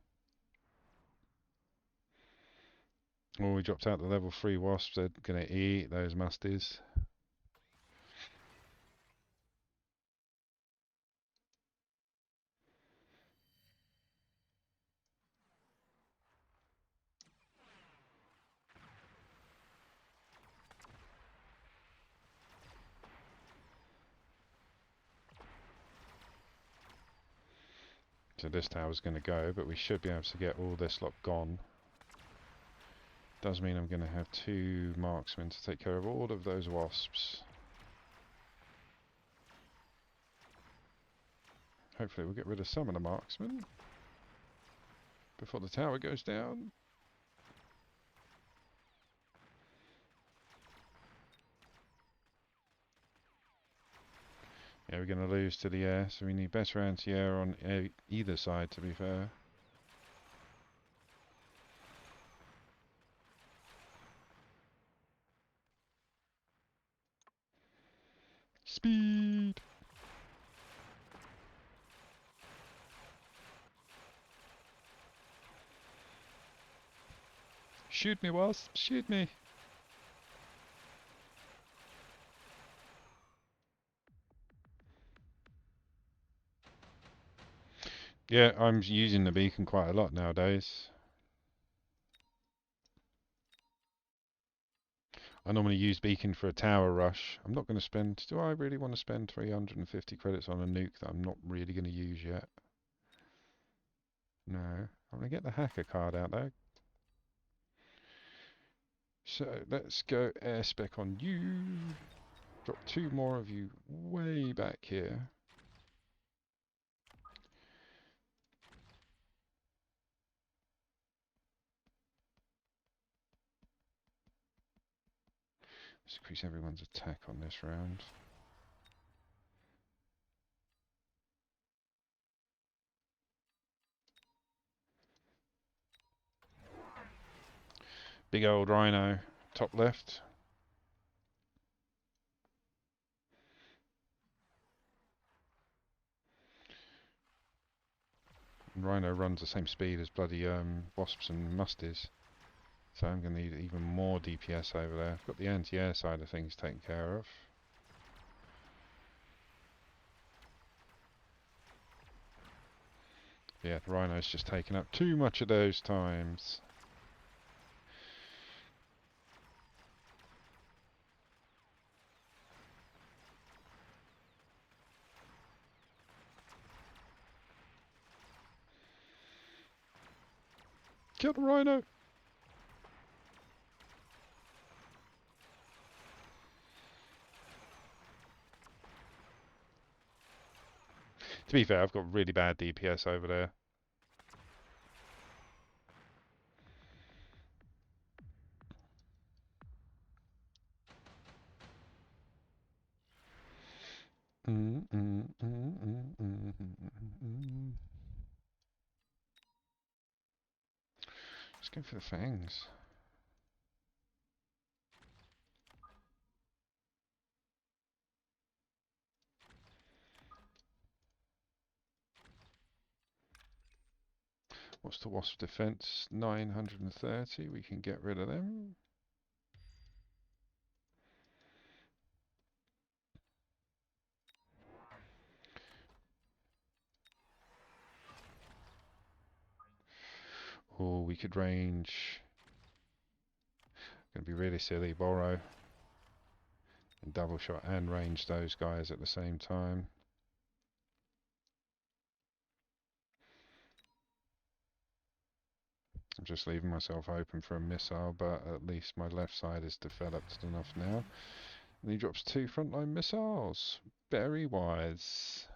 Oh, we dropped out the level 3 wasps. They're going to eat those musties. So this tower's going to go, but we should be able to get all this lot gone. Does mean I'm going to have 2 marksmen to take care of all of those wasps. Hopefully we'll get rid of some of the marksmen before the tower goes down. Yeah, we're going to lose to the air, so we need better anti-air on either side, to be fair. Speed! Shoot me, wasp! Shoot me! Yeah, I'm using the beacon quite a lot nowadays. I normally use beacon for a tower rush. I'm not going to spend... Do I really want to spend 350 credits on a nuke that I'm not really going to use yet? No. I'm going to get the hacker card out though. So let's go air spec on you. Drop 2 more of you way back here. Let's increase everyone's attack on this round. Big old rhino, top left. Rhino runs the same speed as bloody wasps and musties. So I'm going to need even more DPS over there. I've got the anti-air side of things taken care of. Yeah, the Rhino's just taken up too much of those times. Kill the Rhino! To be fair, I've got really bad DPS over there. Let's go for the fangs. What's the wasp defense? 930. We can get rid of them. Or we could range. Gonna be really silly. Borrow and double shot and range those guys at the same time. I'm just leaving myself open for a missile, but at least my left side is developed enough now. And he drops 2 frontline missiles. Very wise.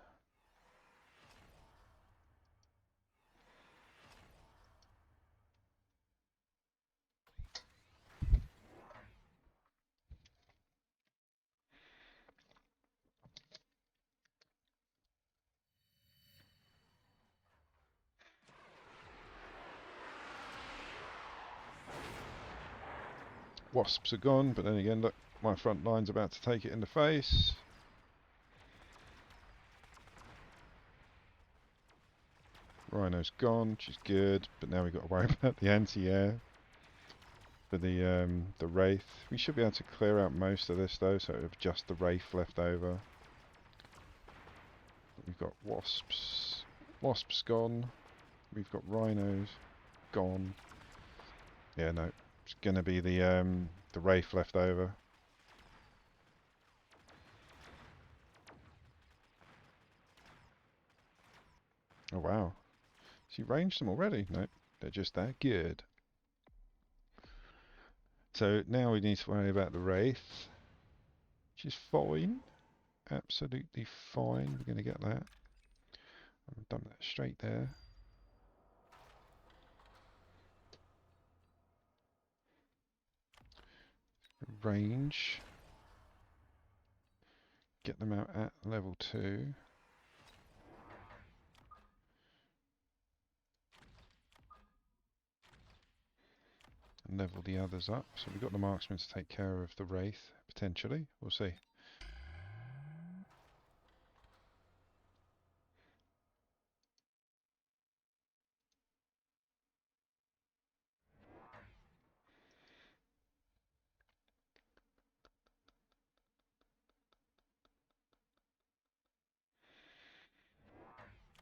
Wasps are gone, but then again, look, my front line's about to take it in the face. Rhino's gone, she's good, but now we've got to worry about the anti-air. for the Wraith. We should be able to clear out most of this though, so we have just the Wraith left over. We've got Wasps. Wasps gone. We've got Rhinos gone. Yeah, no. It's gonna be the Wraith left over. Oh wow. She ranged them already? No, they're just that good. So now we need to worry about the Wraith, which is fine. Absolutely fine. We're going to get that. I'll dump that straight there. Range. Get them out at level 2. And level the others up. So we've got the marksman to take care of the Wraith, potentially. We'll see.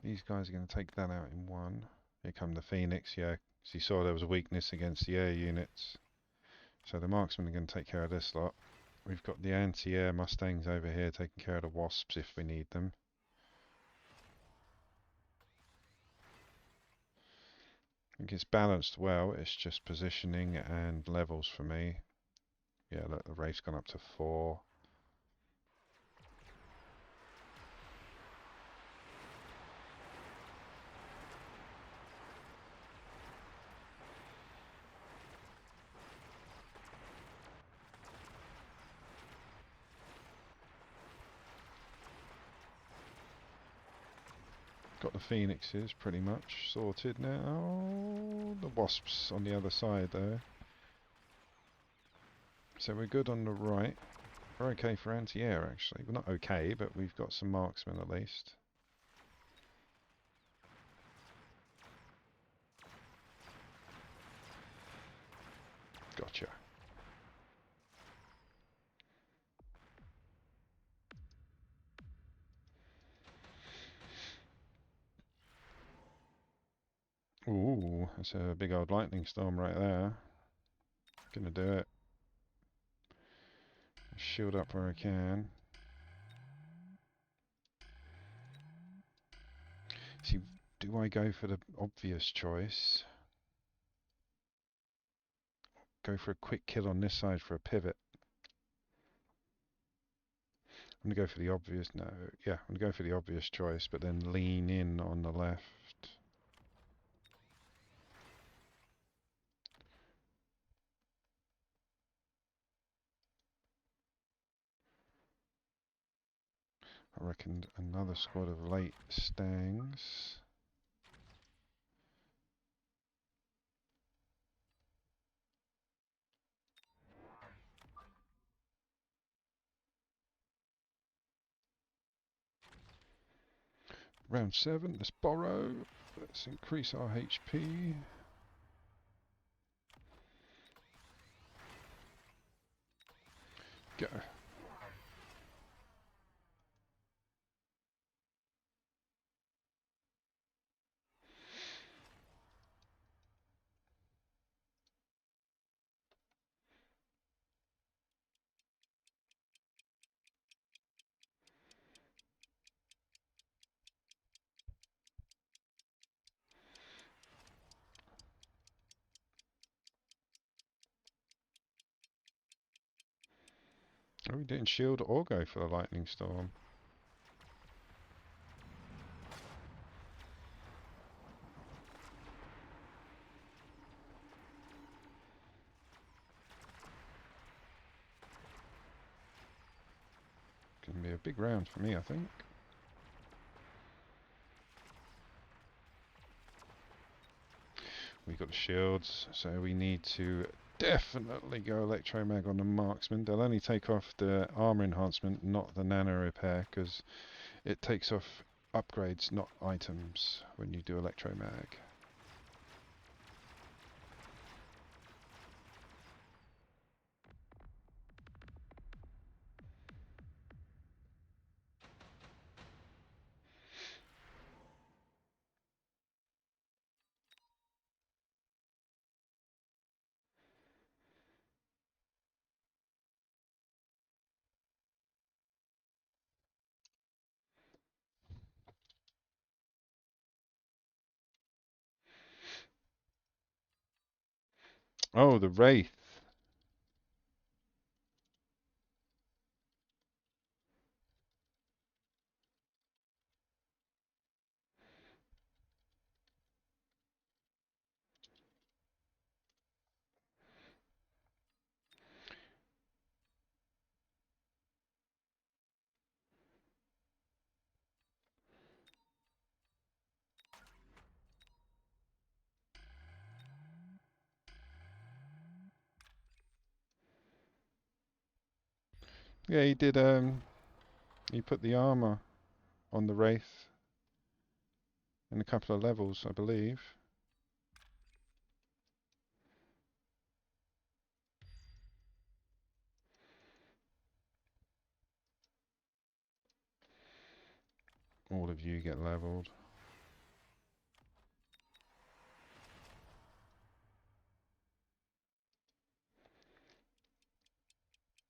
These guys are going to take that out in one. Here come the Phoenix, yeah. Because you saw there was a weakness against the air units. So the marksmen are going to take care of this lot. We've got the anti-air Mustangs over here taking care of the Wasps if we need them. I think it's balanced well, it's just positioning and levels for me. Yeah, look, the Wraith's gone up to 4. Got the Phoenixes pretty much sorted now. The Wasps on the other side though. So we're good on the right. We're okay for anti-air actually. We're not okay, but we've got some marksmen at least. Gotcha. Ooh, that's a big old lightning storm right there. Gonna do it. Shield up where I can. See, do I go for the obvious choice? Go for a quick kill on this side for a pivot. I'm gonna go for the obvious, no, yeah, I'm gonna go for the obvious choice, but then lean in on the left. I reckon another squad of late Stangs. Round 7, let's borrow. Let's increase our HP. Go. Are we doing shield or go for the lightning storm? Gonna be a big round for me, I think. We've got the shields, so we need to definitely go electromag on the marksman. They'll only take off the armor enhancement, not the nano repair, because it takes off upgrades, not items, when you do electromag. Oh, the Wraith. Yeah, he did. He put the armor on the Wraith in a couple of levels, I believe. All of you get leveled.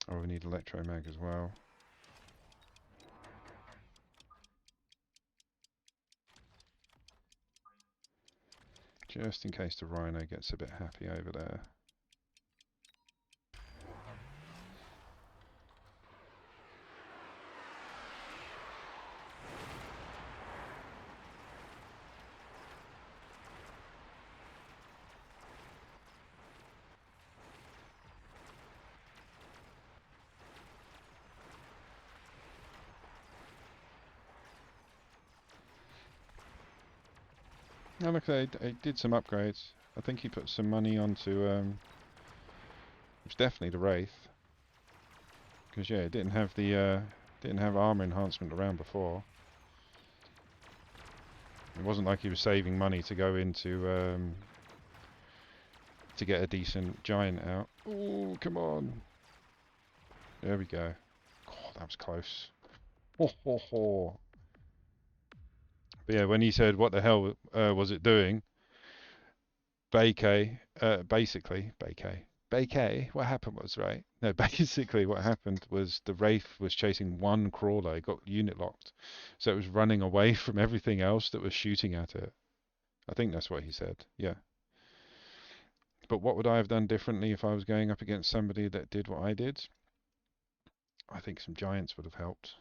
Oh, we need electromag as well. Just in case the Rhino gets a bit happy over there. Oh, look, they did some upgrades. I think he put some money onto, it was definitely the Wraith. Because, yeah, it didn't have armor enhancement around before. It wasn't like he was saving money to go into, to get a decent giant out. Oh, come on. There we go. Oh, that was close. Ho, ho, ho. But yeah, when he said, what the hell was it doing? Bakay, what happened was, right? No, basically what happened was the Wraith was chasing one crawler, it got unit locked. So it was running away from everything else that was shooting at it. I think that's what he said, yeah. But what would I have done differently if I was going up against somebody that did what I did? I think some giants would have helped.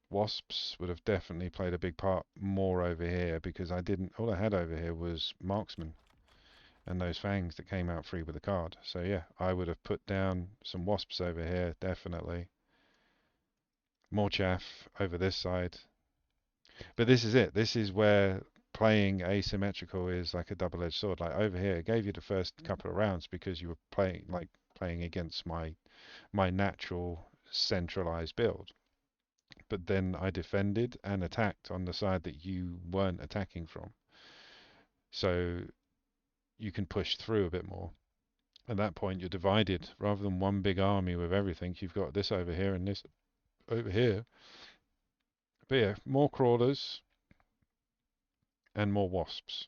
Wasps would have definitely played a big part more over here because all I had over here was marksman and those fangs that came out free with the card. So yeah, I would have put down some wasps over here, definitely. More chaff over this side. But this is it. This is where playing asymmetrical is like a double-edged sword. Like over here, it gave you the first couple of rounds because you were playing against my natural centralized build. But then I defended and attacked on the side that you weren't attacking from. So you can push through a bit more. At that point, you're divided. Rather than one big army with everything, you've got this over here and this over here. But yeah, more crawlers and more wasps.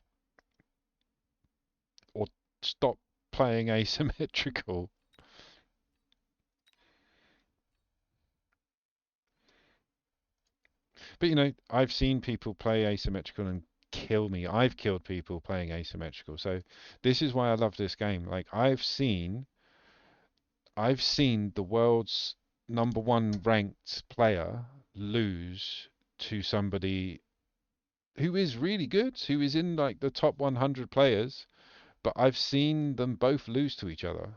Or stop playing asymmetrical. But I've seen people play asymmetrical and kill me. I've killed people playing asymmetrical. So this is why I love this game. Like I've seen the world's number one ranked player lose to somebody who is really good, who is in like the top 100 players, but I've seen them both lose to each other.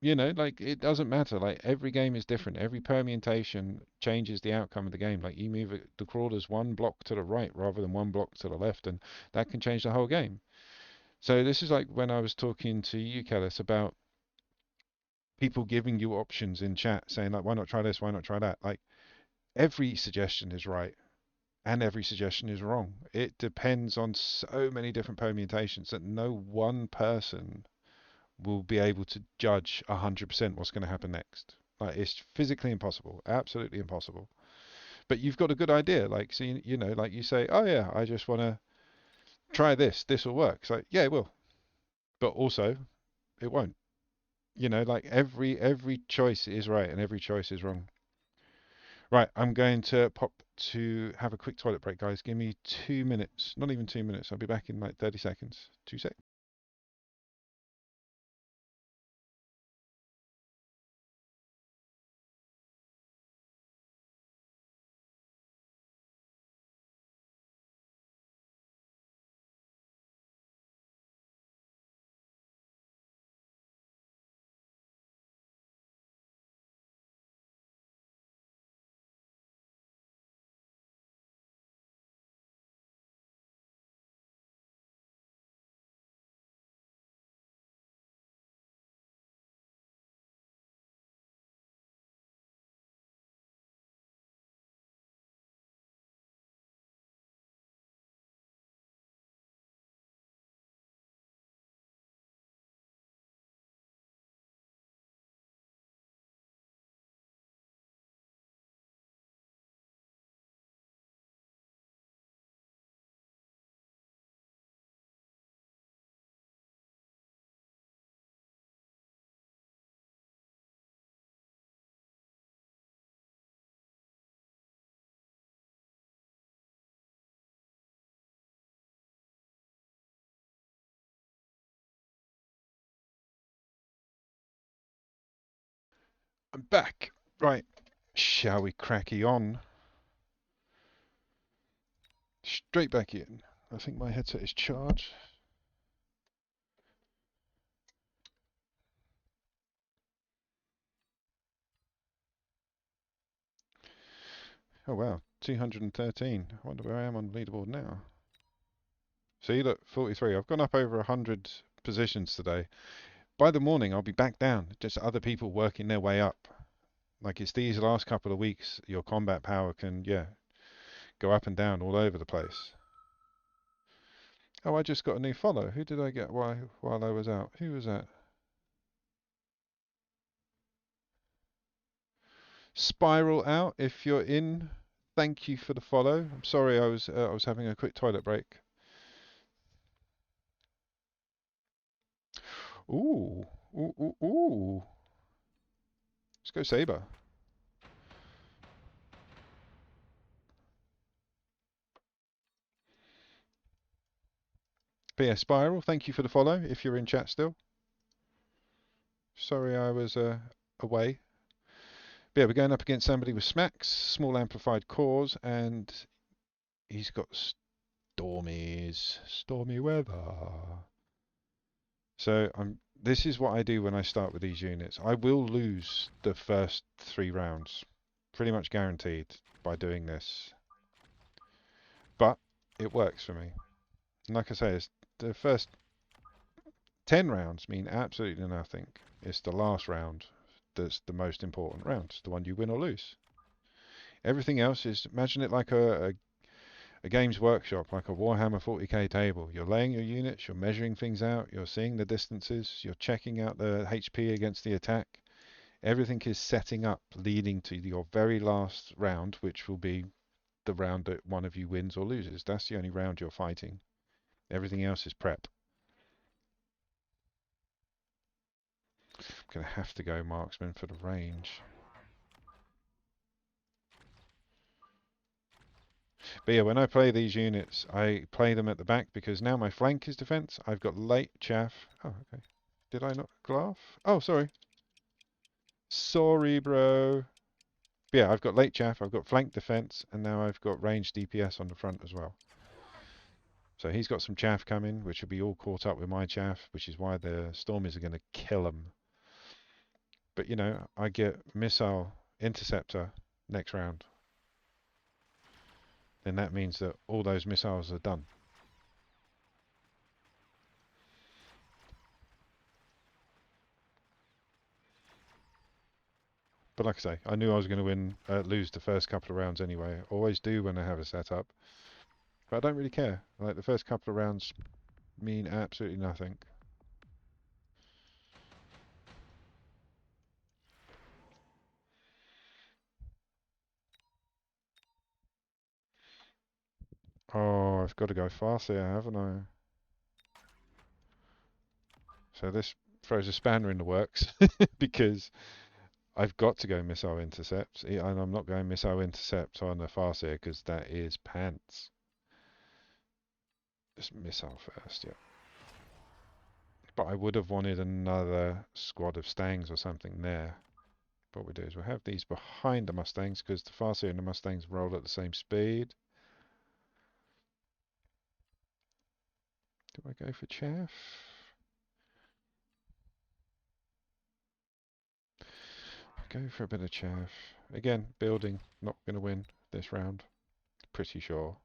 Like it doesn't matter. Like every game is different. Every permutation changes the outcome of the game. Like you move the crawlers one block to the right rather than one block to the left, and that can change the whole game. So this is like when I was talking to you, Kellis, about people giving you options in chat, saying like, why not try this? Why not try that? Like every suggestion is right and every suggestion is wrong. It depends on so many different permutations that no one person will be able to judge 100% what's going to happen next. Like it's physically impossible, absolutely impossible. But you've got a good idea, like so like you say, oh yeah, I just want to try this. This will work. It's like yeah, it will, but also it won't. Like every choice is right and every choice is wrong. Right, I'm going to pop to have a quick toilet break, guys. Give me 2 minutes. Not even 2 minutes. I'll be back in like 30 seconds. 2 seconds. I'm back. Right, shall we cracky on? Straight back in. I think my headset is charged. Oh wow, 213. I wonder where I am on the leaderboard now. See, look, 43. I've gone up over 100 positions today. By the morning, I'll be back down. Just other people working their way up. Like it's these last couple of weeks, your combat power can, yeah, go up and down all over the place. Oh, I just got a new follow. Who did I get while I was out? Who was that? Spiral out. If you're in, thank you for the follow. I'm sorry, I was having a quick toilet break. Ooh, ooh, ooh, ooh. Let's go Saber. But yeah, Spiral, thank you for the follow. If you're in chat still. Sorry, I was away. But yeah, we're going up against somebody with smacks, small amplified cores, and he's got stormy weather. So this is what I do when I start with these units. I will lose the first 3 rounds, pretty much guaranteed by doing this. But it works for me. And like I say, it's the first 10 rounds mean absolutely nothing. It's the last round that's the most important round. It's the one you win or lose. Everything else is, imagine it like a games workshop, like a Warhammer 40k table. You're laying your units, you're measuring things out, you're seeing the distances, you're checking out the HP against the attack. Everything is setting up, leading to your very last round, which will be the round that one of you wins or loses. That's the only round you're fighting. Everything else is prep. I'm going to have to go marksman for the range. But yeah, when I play these units, I play them at the back because now my flank is defense. I've got late chaff. Oh, okay. Did I not glove? Oh, sorry. Sorry, bro. But yeah, I've got late chaff, I've got flank defense, and now I've got range DPS on the front as well. So he's got some chaff coming, which will be all caught up with my chaff, which is why the Stormies are going to kill him. But you know, I get missile interceptor next round. Then that means that all those missiles are done. But like I say, I knew I was going to lose the first couple of rounds anyway. Always do when I have a setup. But I don't really care. Like the first couple of rounds mean absolutely nothing. Oh, I've got to go fast here, haven't I? So this throws a spanner in the works because I've got to go missile intercept, and I'm not going missile intercept on the Farseer because that is pants. Just missile first, yeah. But I would have wanted another squad of Stangs or something there. What we do is we'll have these behind the Mustangs because the Farseer and the Mustangs roll at the same speed. Do I go for chaff? Go for a bit of chaff. Again, building, not going to win this round. Pretty sure.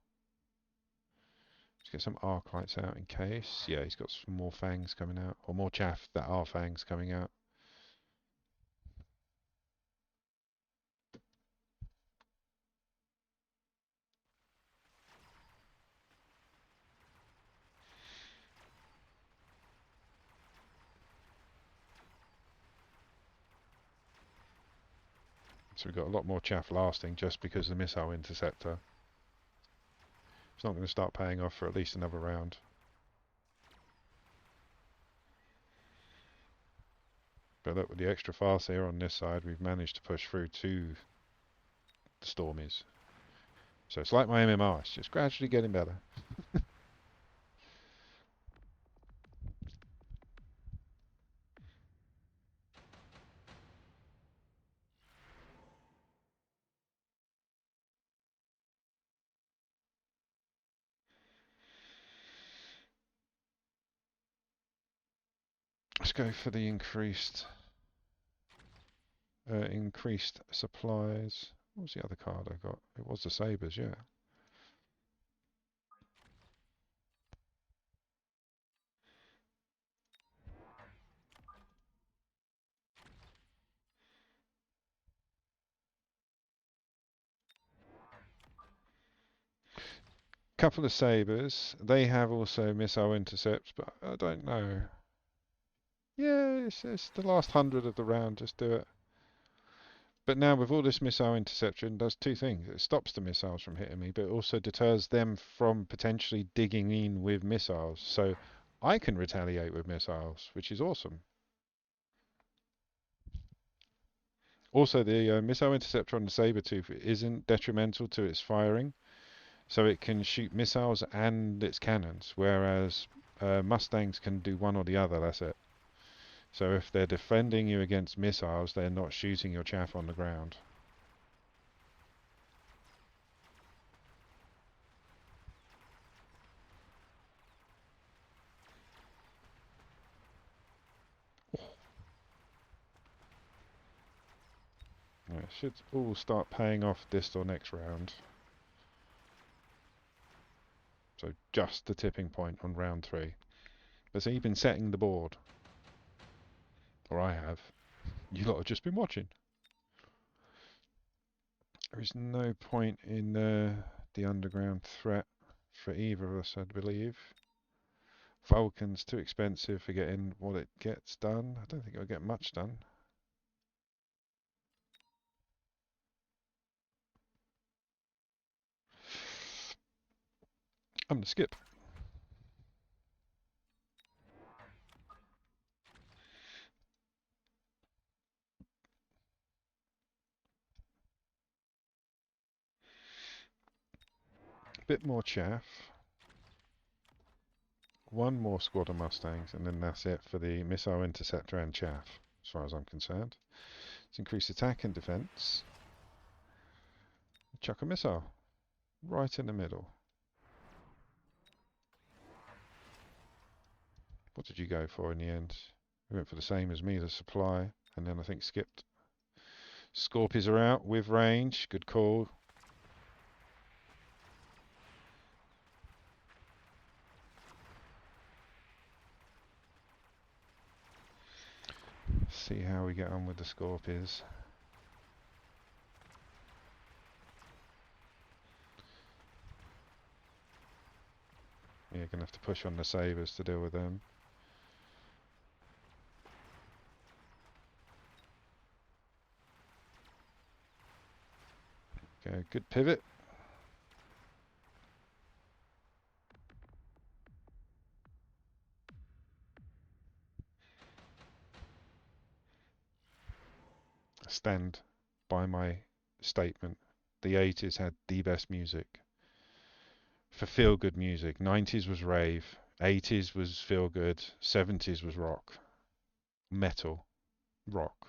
Let's get some arc lights out in case. Yeah, he's got some more fangs coming out. Or more chaff that are fangs coming out. So we've got a lot more chaff lasting just because of the missile interceptor. It's not going to start paying off for at least another round. But look, with the extra fast here on this side, we've managed to push through to the Stormies. So it's like my MMR, it's just gradually getting better. Let's go for the increased supplies. What was the other card I got? It was the Sabres, yeah. Couple of Sabres. They have also missile intercepts, but I don't know. Yeah, it's the last 100 of the round. Just do it. But now with all this missile interception, it does two things. It stops the missiles from hitting me, but it also deters them from potentially digging in with missiles. So I can retaliate with missiles, which is awesome. Also, the missile interceptor on the Sabertooth isn't detrimental to its firing, so it can shoot missiles and its cannons, whereas Mustangs can do one or the other, that's it. So if they're defending you against missiles, they're not shooting your chaff on the ground. Yeah, it should all start paying off this or next round. So just the tipping point on round 3. But so you've been setting the board. Or I have. You lot have just been watching. There is no point in the underground threat for either of us, I believe. Vulcan's too expensive for getting what it gets done. I don't think it'll get much done. I'm gonna skip. Bit more chaff. One more squad of Mustangs, and then that's it for the missile interceptor and chaff, as far as I'm concerned. Let's increase attack and defense. Chuck a missile right in the middle. What did you go for in the end? We went for the same as me, the supply, and then I think skipped. Scorpions are out with range. Good call. See how we get on with the Scorpions. Yeah, gonna have to push on the Sabres to deal with them. Okay, good pivot. stand by my statement. The 80s had the best music. For feel good music, 90s was rave, 80s was feel good, 70s was rock, metal, rock.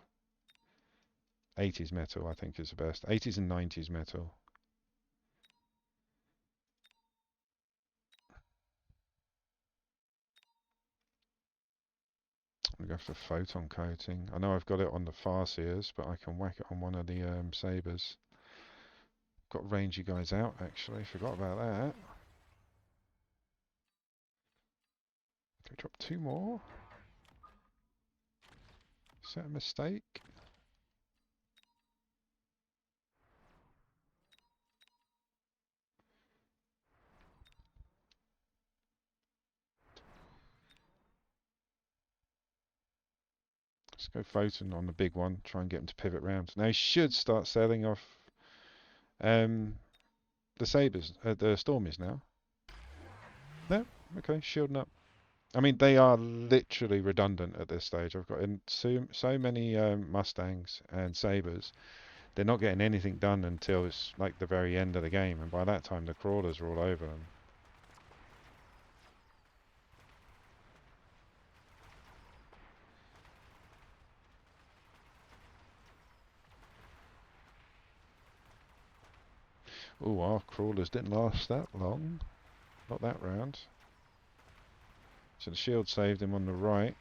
80s metal, I think, is the best. 80s and 90s metal. I'm going to go for photon coating. I know I've got it on the Farseers, but I can whack it on one of the Sabres. Got range you guys out, actually. Forgot about that. Can we drop 2 more? Is that a mistake? Let's go photon on the big one. Try and get him to pivot round. Now he should start selling off the Sabres, the Stormies now. No? Okay, shielding up. I mean, they are literally redundant at this stage. I've got in so many Mustangs and Sabres. They're not getting anything done until it's like the very end of the game, and by that time the crawlers are all over them. Oh, our crawlers didn't last that long. Not that round. So the shield saved him on the right.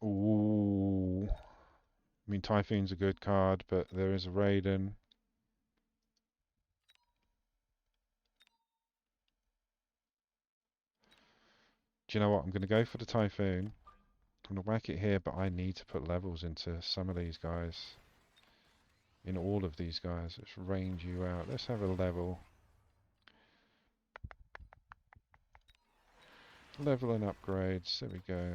Ooh. I mean, Typhoon's a good card, but there is a Raiden. Do you know what? I'm going to go for the Typhoon. I'm going to whack it here, but I need to put levels into some of these guys. In all of these guys. Let's range you out. Let's have a level. Level and upgrades. There we go.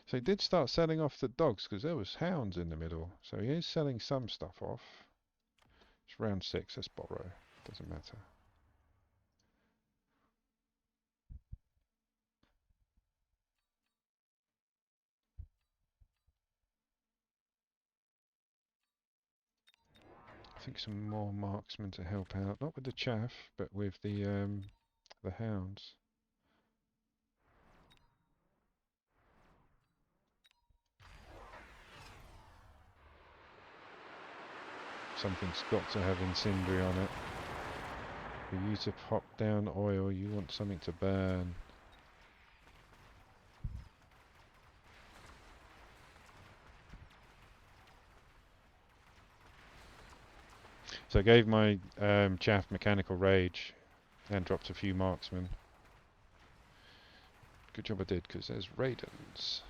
So he did start selling off the dogs because there was hounds in the middle. So he is selling some stuff off. It's round 6. Let's borrow. Doesn't matter. I think some more marksmen to help out. Not with the chaff, but with the hounds. Something's got to have incendiary on it. For you to pop down oil, you want something to burn. So I gave my chaff mechanical rage and dropped a few marksmen. Good job I did, because there's Raidens,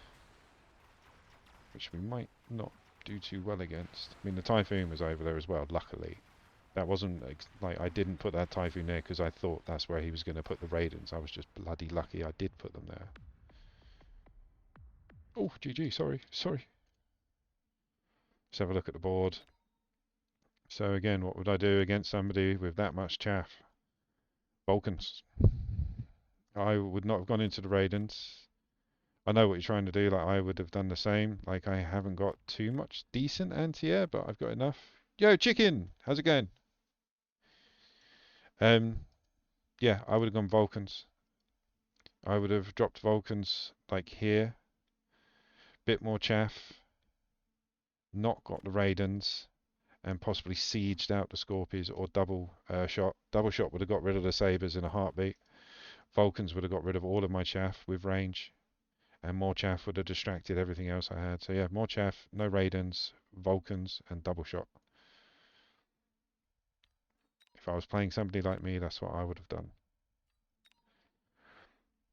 which we might not do too well against. I mean, the Typhoon was over there as well, luckily. That wasn't like I didn't put that Typhoon there because I thought that's where he was going to put the Raidens. I was just bloody lucky I did put them there. Oh, GG, sorry. Let's have a look at the board. So again, what would I do against somebody with that much chaff? Vulcans. I would not have gone into the Raidens. I know what you're trying to do, like I would have done the same. Like I haven't got too much decent anti-air, but I've got enough. Yo, chicken! How's it going? Um, yeah, I would have gone Vulcans. I would have dropped Vulcans like here. Bit more chaff. Not got the Raidens. And possibly sieged out the Scorpions or double shot. Double shot would have got rid of the Sabres in a heartbeat. Vulcans would have got rid of all of my chaff with range. And more chaff would have distracted everything else I had. So yeah, more chaff, no Raidens, Vulcans, and double shot. If I was playing somebody like me, that's what I would have done.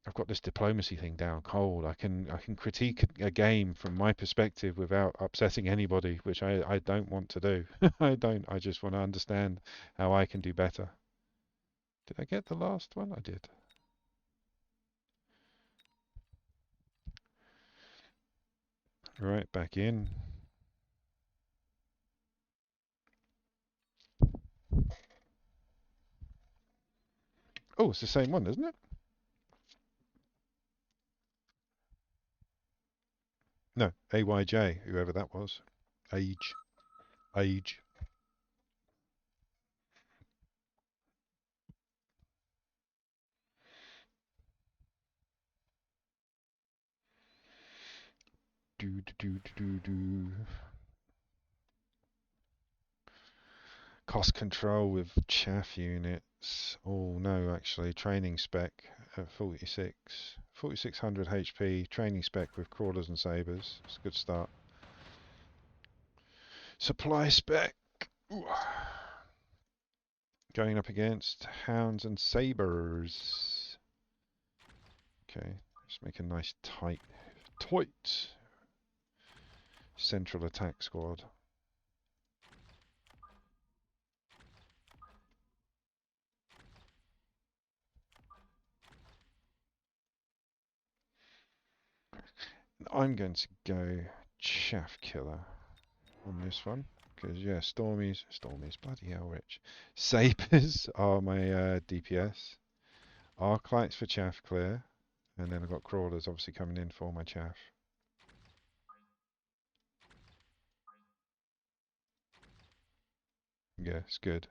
I've got this diplomacy thing down cold. I can critique a game from my perspective without upsetting anybody, which I don't want to do. I don't. I just want to understand how I can do better. Did I get the last one? I did. Right, back in. Oh, it's the same one, isn't it? No, AYJ, whoever that was. Age. Age. Do do do do do do. Cost control with chaff units. Oh no, actually, training spec at 4600 HP. Training spec with crawlers and sabers. It's a good start. Supply spec. Ooh. Going up against hounds and sabers. Okay, let's make a nice tight central attack squad. I'm going to go chaff killer on this one because yeah, Stormies, bloody hell, Rich. Sabers are my DPS. Arc lights for chaff clear, and then I've got crawlers obviously coming in for my chaff. Yeah, it's good.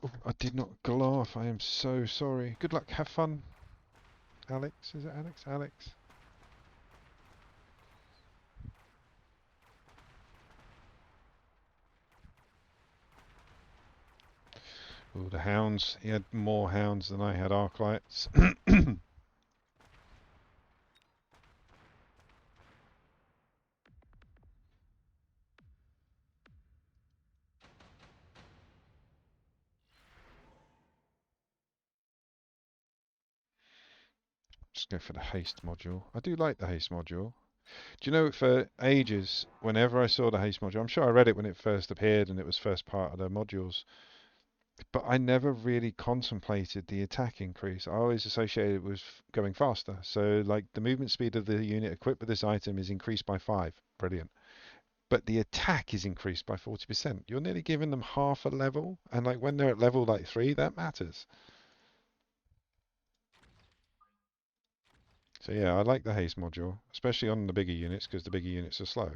Oh, I did not glass. I am so sorry. Good luck. Have fun, Alex. Is it Alex? Alex. Oh, the hounds. He had more hounds than I had arc lights. Just go for the haste module. I do like the haste module. Do you know, for ages, whenever I saw the haste module, I'm sure I read it when it first appeared and it was first part of the modules, but I never really contemplated the attack increase. I always associated it with going faster. So, like, the movement speed of the unit equipped with this item is increased by 5. Brilliant. But the attack is increased by 40%. You're nearly giving them half a level, and like when they're at level like 3, that matters. So yeah, I like the haste module, especially on the bigger units because the bigger units are slow.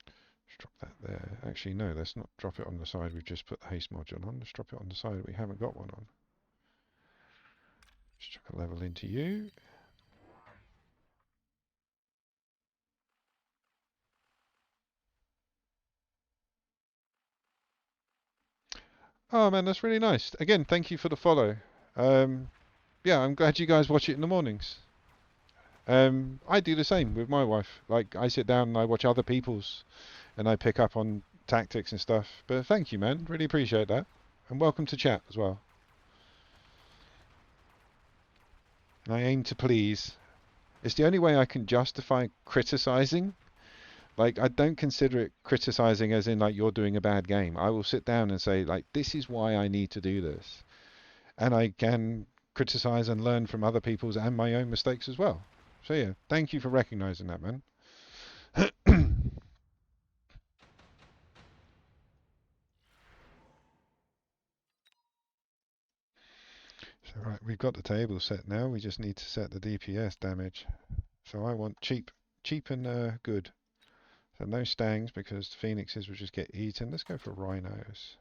Let's drop that there. Actually, no, let's not drop it on the side we've just put the haste module on. Let's drop it on the side we haven't got one on. Just chuck a level into you. Oh man, that's really nice. Again, thank you for the follow. Um, yeah, I'm glad you guys watch it in the mornings. I do the same with my wife. Like, I sit down and I watch other people's and I pick up on tactics and stuff. But thank you, man. Really appreciate that. And welcome to chat as well. I aim to please. It's the only way I can justify criticizing. Like, I don't consider it criticizing as in, like, you're doing a bad game. I will sit down and say, like, this is why I need to do this. And I can criticize and learn from other people's and my own mistakes as well. So, yeah, thank you for recognizing that, man. So, right, we've got the table set now. We just need to set the DPS damage. So I want cheap and good. So no stangs because the phoenixes will just get eaten. Let's go for rhinos.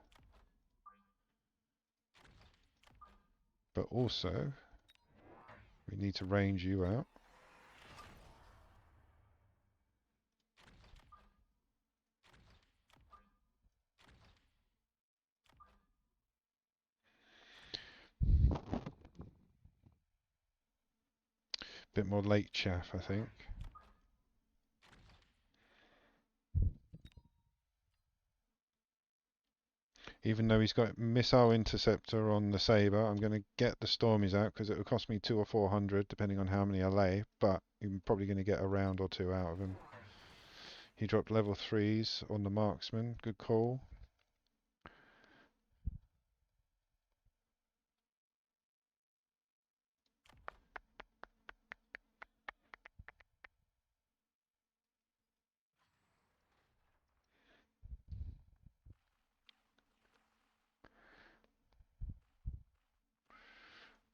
But also, we need to range you out. Bit more late chaff, I think. Even though he's got missile interceptor on the Sabre, I'm going to get the Stormies out because it will cost me 200 or 400 depending on how many I lay, but I'm probably going to get a round or two out of him. He dropped level 3s on the marksman. Good call.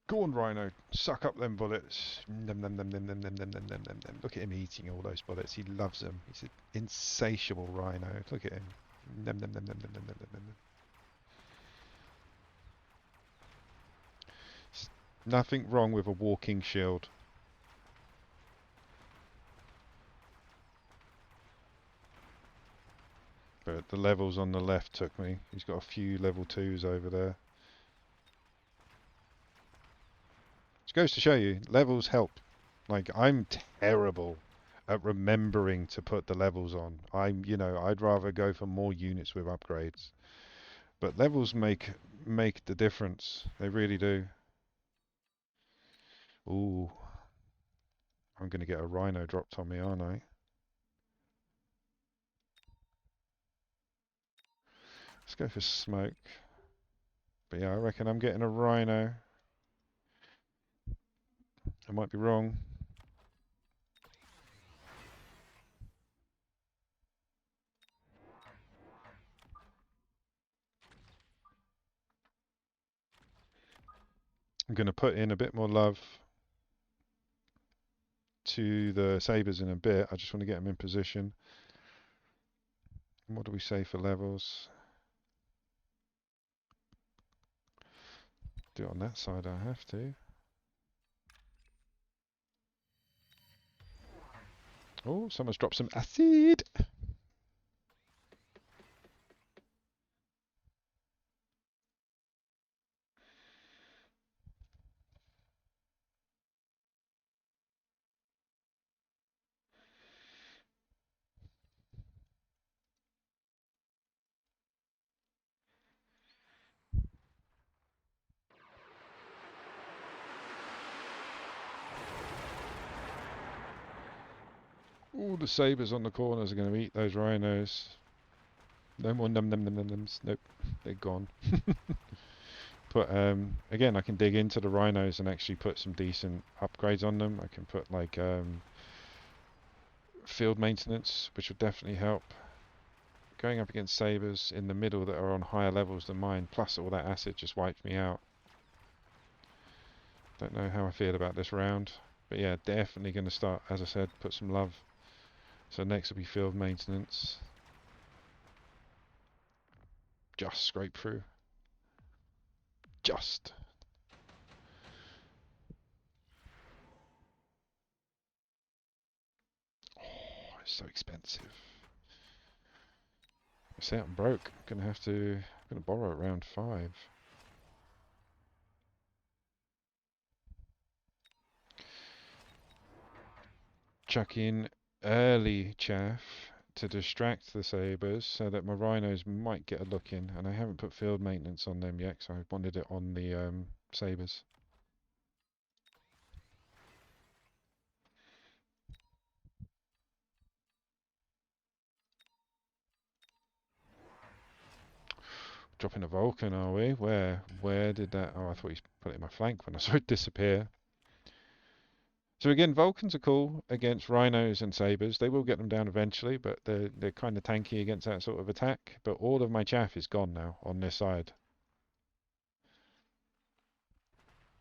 Go on, Rhino. Suck up them bullets. Nom, nom, nom, nom, nom, nom, nom, nom, nom, nom, nom. Look at him eating all those bullets. He loves them. He's an insatiable rhino. Look at him. Nom, nom, nom, nom, nom, nom, nom, nom, nom. There's nothing wrong with a walking shield. But the levels on the left took me. He's got a few level 2s over there. Which goes to show you, levels help. Like, I'm terrible at remembering to put the levels on. I'd rather go for more units with upgrades. But levels make the difference. They really do. Ooh, I'm going to get a rhino dropped on me, aren't I? Let's go for smoke. But yeah, I reckon I'm getting a rhino. I might be wrong. I'm going to put in a bit more love to the sabres in a bit. I just want to get them in position. What do we say for levels? Do it on that side, I have to. Oh, someone's dropped some acid. All the sabres on the corners are going to eat those rhinos. No more num num num num nums. Nope, they're gone. But again, I can dig into the rhinos and actually put some decent upgrades on them. I can put like field maintenance, which would definitely help. Going up against sabres in the middle that are on higher levels than mine, plus all that acid just wiped me out. Don't know how I feel about this round. But yeah, definitely going to start, as I said, put some love. So next will be field maintenance. Just scrape through. Just. Oh, it's so expensive. I say I'm broke. I'm gonna borrow at round 5. Chuck in early chaff to distract the sabres so that my rhinos might get a look in, and I haven't put field maintenance on them yet, so I wanted it on the sabres. Dropping a Vulcan, are we? Where did that? Oh, I thought he put it in my flank when I saw it disappear. So again, Vulcans are cool against rhinos and sabres. They will get them down eventually, but they're kind of tanky against that sort of attack. But all of my chaff is gone now on this side.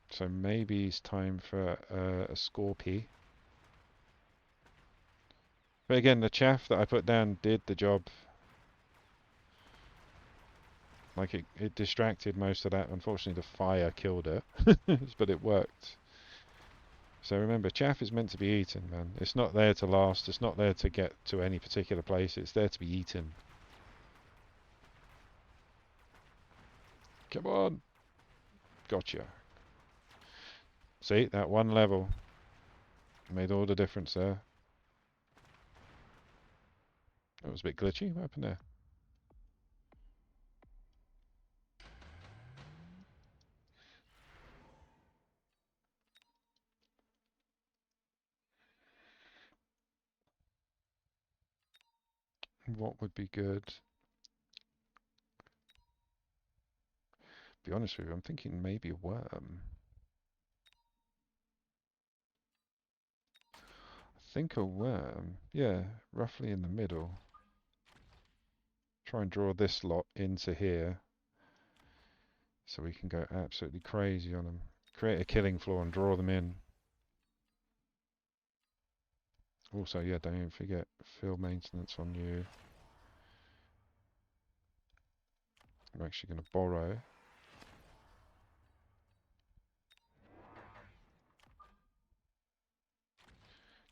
So maybe it's time for a Scorpy. But again, the chaff that I put down did the job. Like it distracted most of that. Unfortunately, the fire killed it, but it worked. So remember, chaff is meant to be eaten, man. It's not there to last. It's not there to get to any particular place. It's there to be eaten. Come on. Gotcha. See, that one level. Made all the difference there. That was a bit glitchy. What happened there? What would be good? Be honest with you, I'm thinking maybe a worm. I think a worm. Yeah, roughly in the middle. Try and draw this lot into here so we can go absolutely crazy on them. Create a killing floor and draw them in. Also, yeah, don't forget field maintenance on you. I'm actually going to borrow.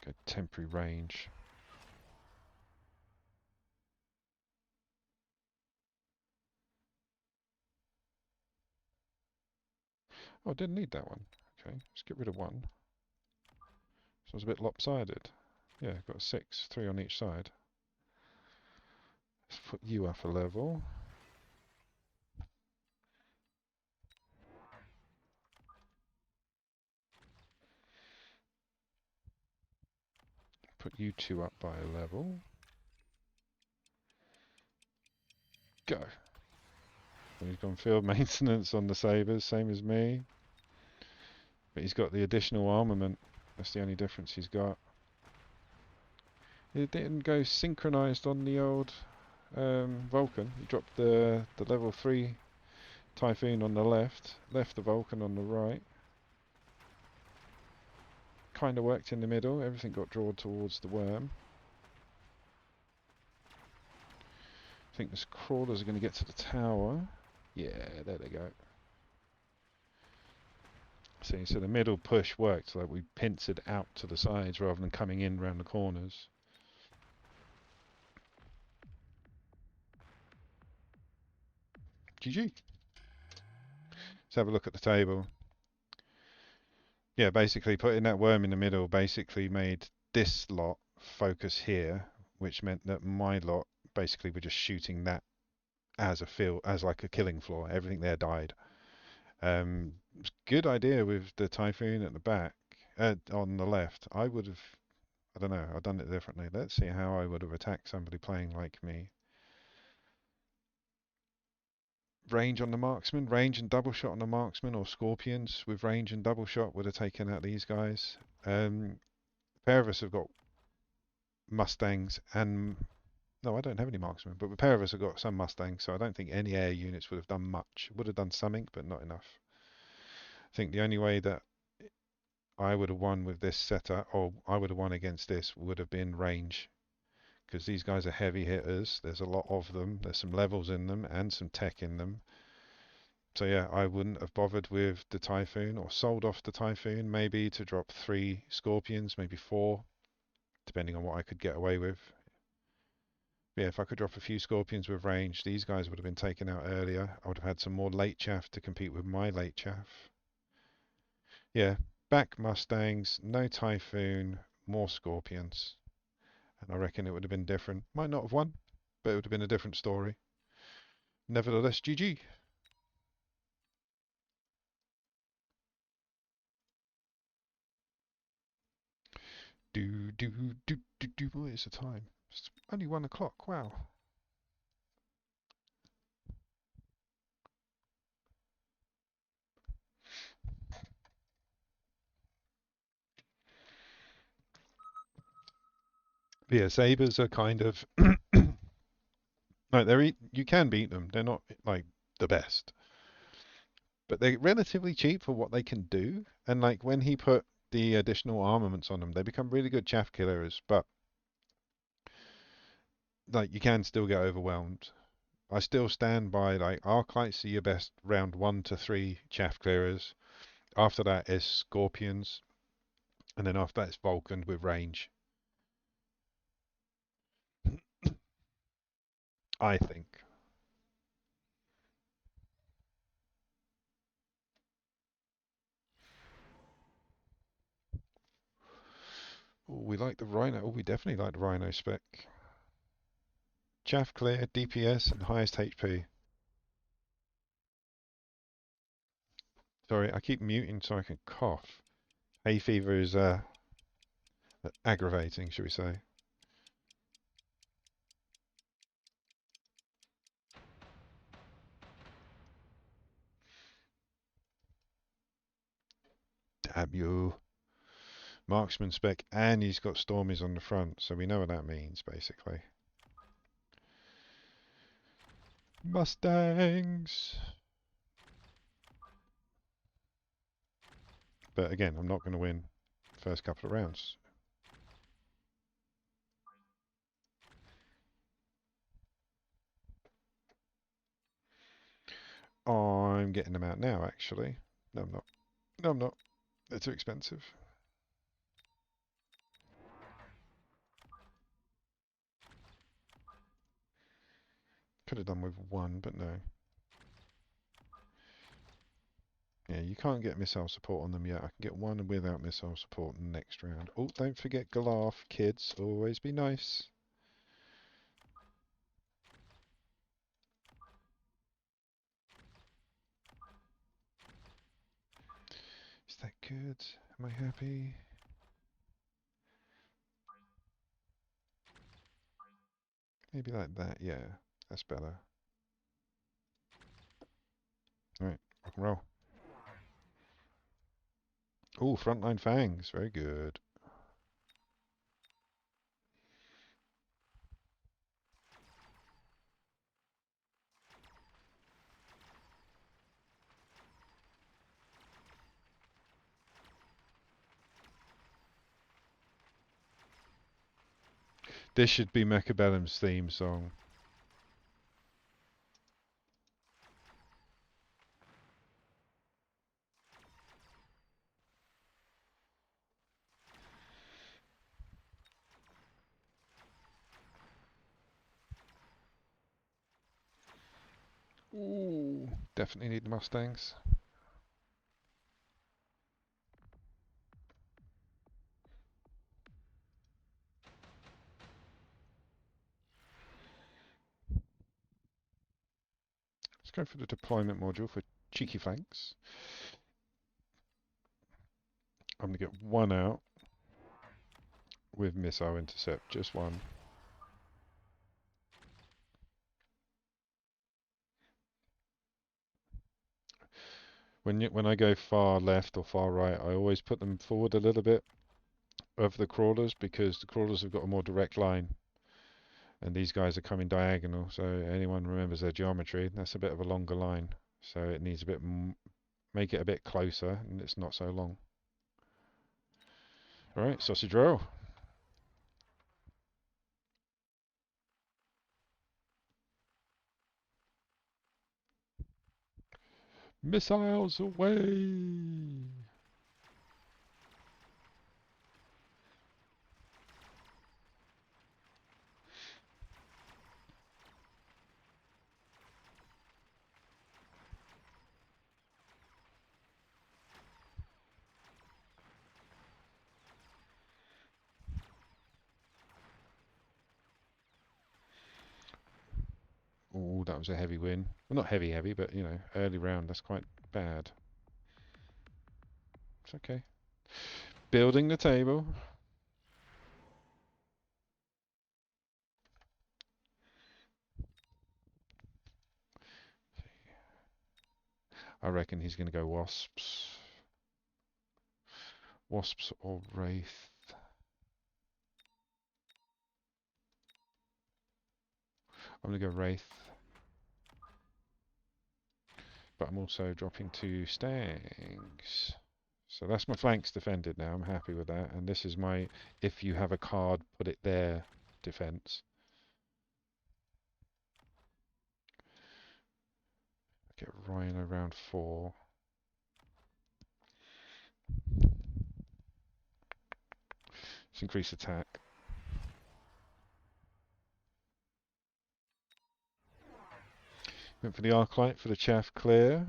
Go temporary range. Oh, I didn't need that one. Okay, let's get rid of one. So it's a bit lopsided. Yeah, got 6, 3 on each side. Let's put you up a level. Put you 2 up by a level. Go. And he's gone field maintenance on the sabres, same as me. But he's got the additional armament. That's the only difference he's got. It didn't go synchronized on the old Vulcan. He dropped the level 3 Typhoon on the left, left the Vulcan on the right. Kind of worked in the middle, everything got drawn towards the worm. I think the crawlers are going to get to the tower. Yeah, there they go. See, so the middle push worked, like we pincered out to the sides rather than coming in round the corners. GG. Let's have a look at the table. Yeah, basically putting that worm in the middle basically made this lot focus here, which meant that my lot basically were just shooting that as a field, as like a killing floor. Everything there died. Good idea with the Typhoon at the back, on the left. I would have, I don't know, I've done it differently. Let's see how I would have attacked somebody playing like me. Range on the marksman, range and double shot on the marksman, or scorpions with range and double shot would have taken out these guys. A pair of us have got Mustangs and no, I don't have any marksmen, but a pair of us have got some Mustangs, so I don't think any air units would have done much. Would have done something, but not enough. I think the only way that I would have won with this setup, or I would have won against this, would have been range. Because these guys are heavy hitters. There's a lot of them. There's some levels in them and some tech in them. So yeah, I wouldn't have bothered with the Typhoon or sold off the Typhoon maybe to drop 3 Scorpions, maybe 4, depending on what I could get away with. Yeah, if I could drop a few Scorpions with range, these guys would have been taken out earlier. I would have had some more late chaff to compete with my late chaff. Yeah, back Mustangs, no Typhoon, more Scorpions. And I reckon it would have been different. Might not have won, but it would have been a different story. Nevertheless, GG. What is the time? It's only 1 o'clock. Wow. But yeah, sabers are kind of like you can beat them. They're not like the best, but they're relatively cheap for what they can do. And like when he put the additional armaments on them, they become really good chaff killers. But like you can still get overwhelmed. I still stand by like Arclights are your best round 1 to 3 chaff clearers. After that is Scorpions, and then after that is Vulcan with range. I think. we like the Rhino. Oh, we definitely like the Rhino spec. Chaff clear, DPS, and highest HP. Sorry, I keep muting so I can cough. Hay fever is aggravating, shall we say. Damn you. Marksman spec, and he's got Stormies on the front, so we know what that means, basically. Mustangs! But again, I'm not going to win first couple of rounds. I'm getting them out now, actually. No, I'm not. No, I'm not. They're too expensive. Could have done with one, but no. Yeah, you can't get missile support on them yet. I can get one without missile support next round. Oh, don't forget Galaf, kids. Always be nice. Is that good? Am I happy? Maybe like that, yeah. That's better. Alright, rock and roll. Oh, frontline fangs. Very good. This should be Mechabellum's theme song. Ooh, definitely need the Mustangs. Let's go for the deployment module for cheeky flanks. I'm going to get one out with missile intercept, just one. When I go far left or far right, I always put them forward a little bit of the crawlers because the crawlers have got a more direct line, and these guys are coming diagonal. So anyone remembers their geometry, that's a bit of a longer line. So it needs a bit make it a bit closer, and it's not so long. All right, sausage roll. Missiles away! Oh, that was a heavy win. Well, not heavy, heavy, but you know, early round. That's quite bad. It's okay. Building the table. I reckon he's going to go wasps. Wasps or wraith. I'm going to go wraith. But I'm also dropping 2 stangs. So that's my flanks defended now. I'm happy with that. And this is my, if you have a card, put it there defense. Get Rhino round 4. Let's increase attack. Went for the Arclight for the chaff clear.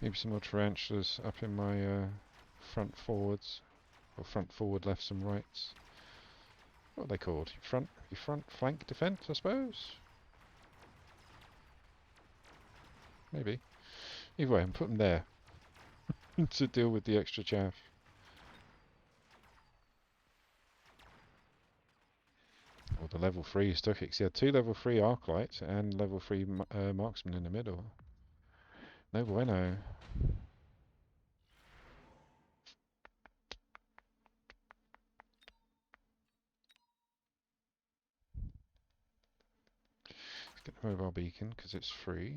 Maybe some more tarantulas up in my front forwards, or front forward lefts and rights. What are they called? Your front flank defence, I suppose? Maybe. Either way, and put them there to deal with the extra chaff. Or the level 3 Stuckix. He had 2 level 3 Arclights and level 3 Marksman in the middle. No bueno. Let's get the mobile beacon because it's free.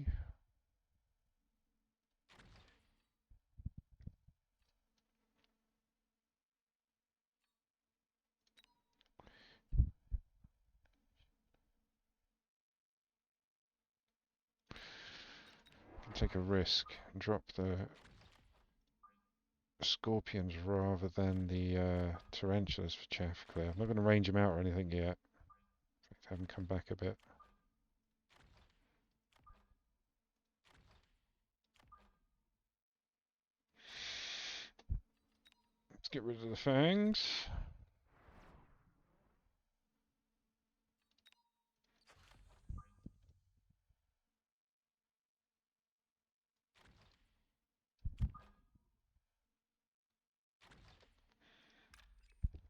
Take a risk and drop the scorpions rather than the tarantulas for chaff clear. I'm not going to range them out or anything yet. Have them come back a bit. Let's get rid of the fangs.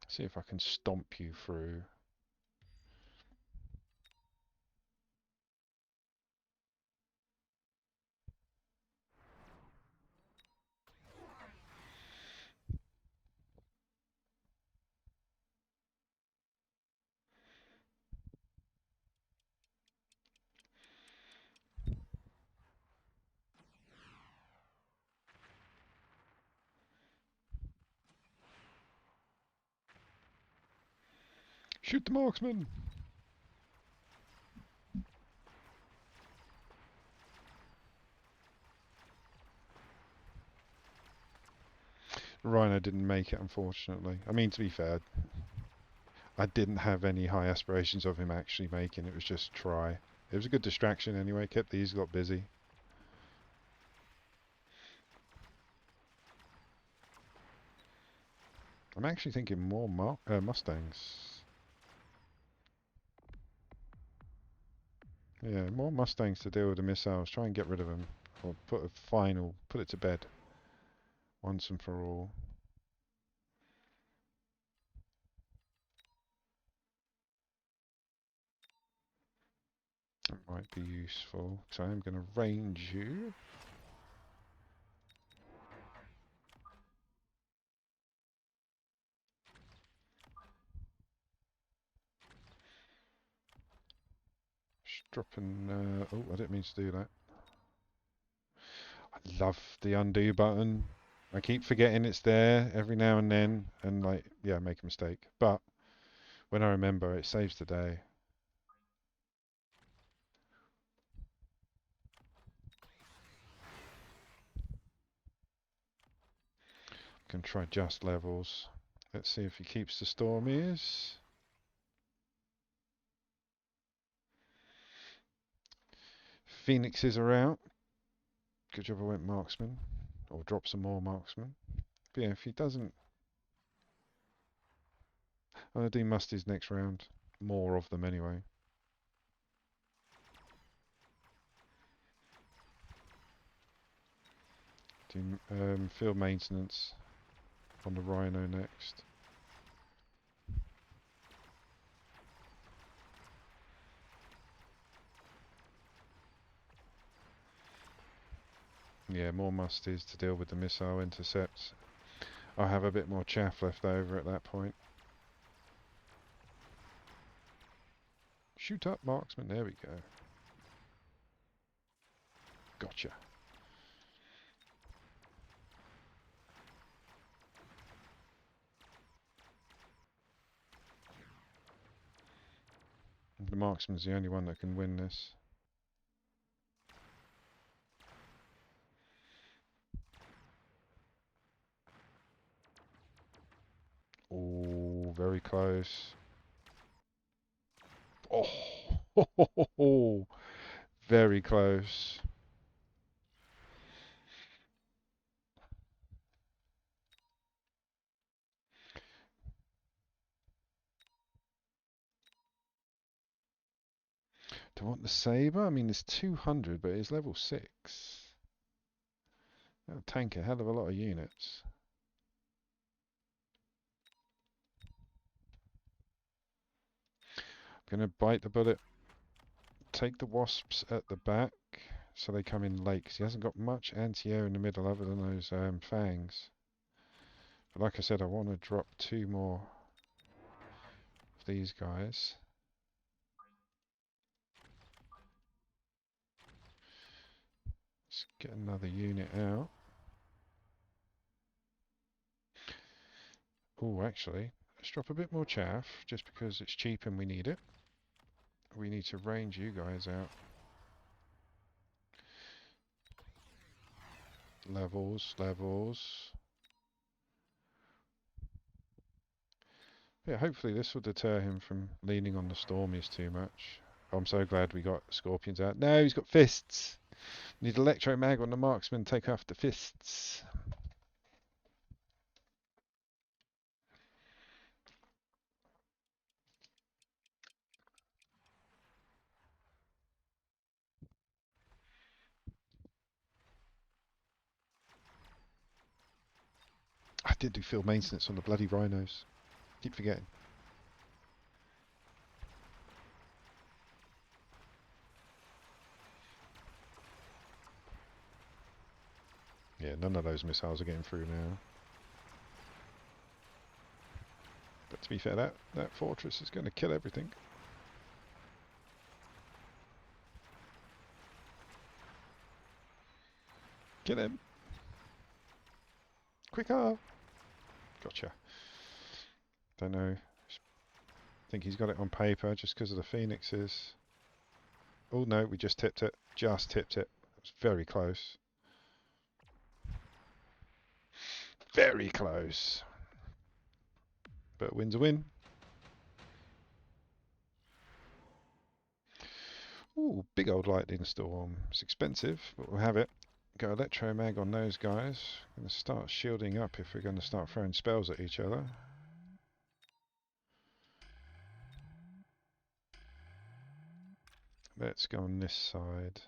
See if I can stomp you through. Shoot the marksman! Rhino didn't make it, unfortunately. I mean, to be fair, I didn't have any high aspirations of him actually making it. It was just try. It was a good distraction anyway. Kept these lot busy. I'm actually thinking more Mustangs. Yeah, more Mustangs to deal with the missiles. Try and get rid of them. Or put it to bed. Once and for all. That might be useful. So I'm going to range you. Just dropping... oh, I didn't mean to do that. I love the undo button. I keep forgetting it's there every now and then. And like, yeah, I make a mistake. But when I remember, it saves the day. Can try just levels. Let's see if he keeps the Stormies. Phoenixes are out. Good job I went marksman. Or drop some more marksman. But yeah, if he doesn't... I'm going to do musties next round. More of them anyway. Do field maintenance on the Rhino next. Yeah, more musties to deal with the missile intercepts. I'll have a bit more chaff left over at that point. Shoot up, marksman. There we go. Gotcha. The marksman's the only one that can win this. Oh, very close. Oh, very close. Do I want the saber? I mean, it's 200, but it's level 6. That'll tank a hell of a lot of units. I'm going to bite the bullet. Take the wasps at the back so they come in late, 'cause he hasn't got much anti-air in the middle other than those fangs. But like I said, I want to drop 2 more of these guys. Let's get another unit out. Oh, actually, let's drop a bit more chaff, just because it's cheap and we need it. We need to range you guys out. Levels, levels. Yeah, hopefully this will deter him from leaning on the Stormies too much. I'm so glad we got Scorpions out. No, he's got fists. Need Electro Mag on the marksman, take off the fists. I did do field maintenance on the bloody rhinos. Keep forgetting. Yeah, none of those missiles are getting through now. But to be fair, that fortress is going to kill everything. Kill him. Quicker. Gotcha. Don't know. Think he's got it on paper just because of the phoenixes. Oh no, we just tipped it. Just tipped it. It was very close. Very close. But a win's a win. Ooh, big old lightning storm. It's expensive, but we'll have it. Go Electro Mag on those guys. Going to start shielding up if we're going to start throwing spells at each other. Let's go on this side.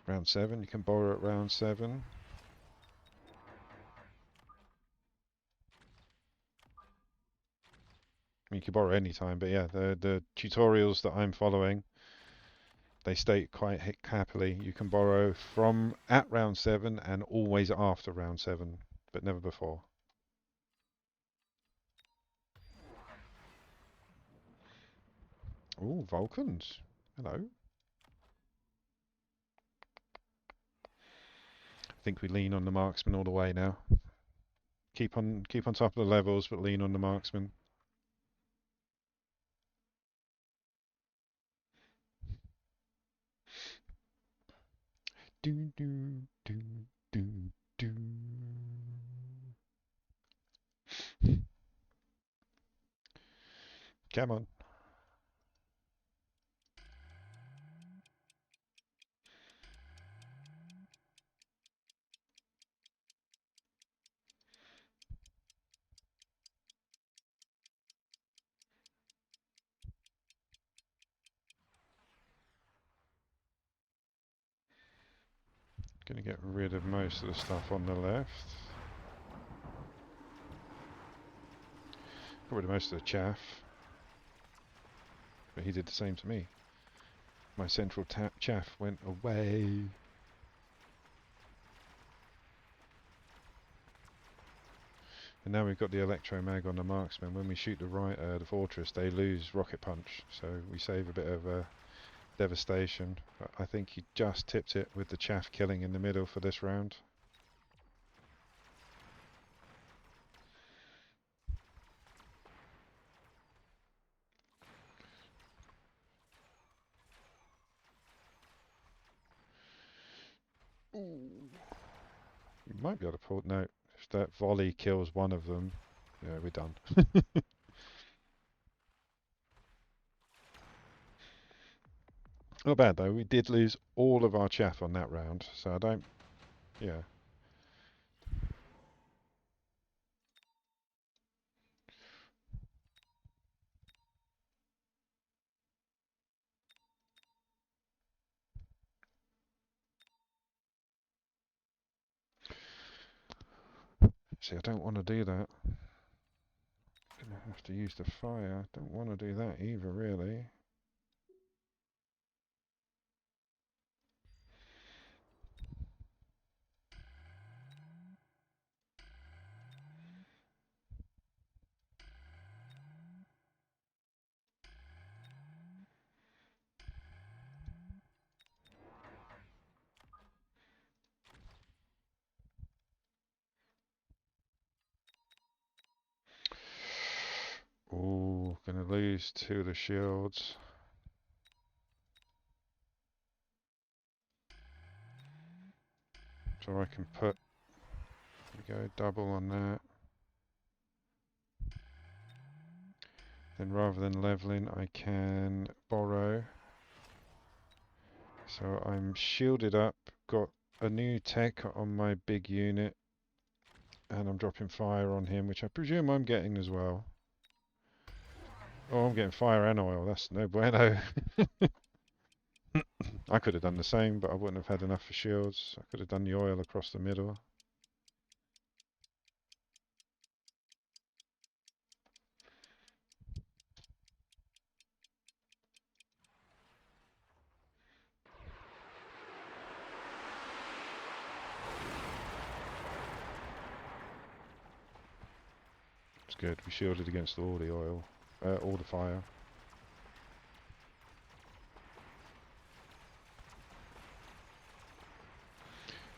Round 7, you can borrow at round 7. You can borrow any time, but yeah, the tutorials that I'm following, they state quite happily you can borrow from at round 7 and always after round 7, but never before. Ooh, Vulcans. Hello. I think we lean on the marksman all the way now. Keep on top of the levels, but lean on the marksman. Do do do do do. Come on. Gonna get rid of most of the stuff on the left. Got rid of most of the chaff. But he did the same to me. My central chaff went away. And now we've got the Electro Mag on the marksman. When we shoot the fortress, they lose rocket punch. So we save a bit of devastation. But I think he just tipped it with the chaff killing in the middle for this round. Ooh. We might be able to pull. No, if that volley kills one of them, yeah, we're done. Not bad though. We did lose all of our chaff on that round, so I don't. Yeah. See, I don't want to do that. Gonna have to use the fire. Don't want to do that either, really. Ooh, gonna lose 2 of the shields. So I can put, there we go, double on that. Then rather than leveling, I can borrow. So I'm shielded up, got a new tech on my big unit, and I'm dropping fire on him, which I presume I'm getting as well. Oh, I'm getting fire and oil, that's no bueno. I could have done the same, but I wouldn't have had enough for shields. I could have done the oil across the middle. It's good, we shielded against all the oil, all the fire.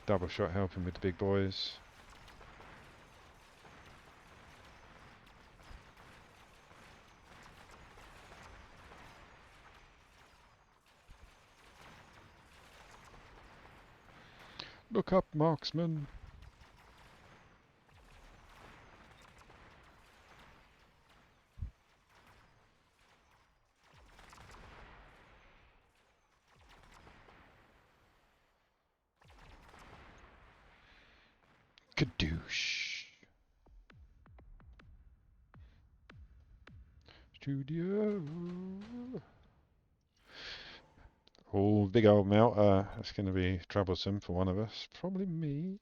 Double shot helping with the big boys. Look up, marksman. Kadoosh. Studio. Oh, big old melter. That's going to be troublesome for one of us. Probably me.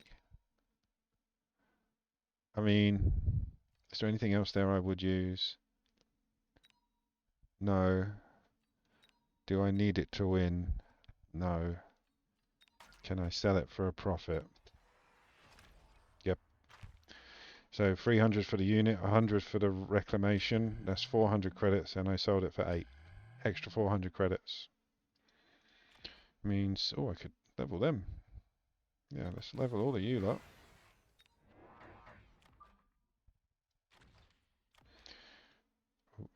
I mean, is there anything else there I would use? No. Do I need it to win? No. Can I sell it for a profit? Yep. So 300 for the unit, 100 for the reclamation. That's 400 credits, and I sold it for 8. Extra 400 credits. Means, oh, I could level them. Yeah, let's level all of you lot.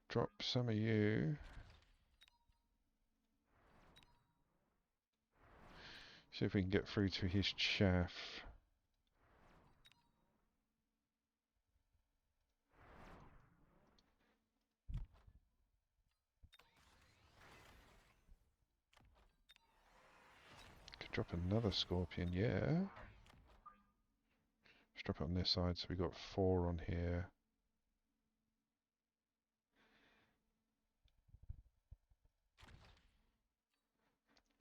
Drop some of you. See if we can get through to his chaff. Could drop another scorpion, yeah. Let's drop it on this side, so we got 4 on here.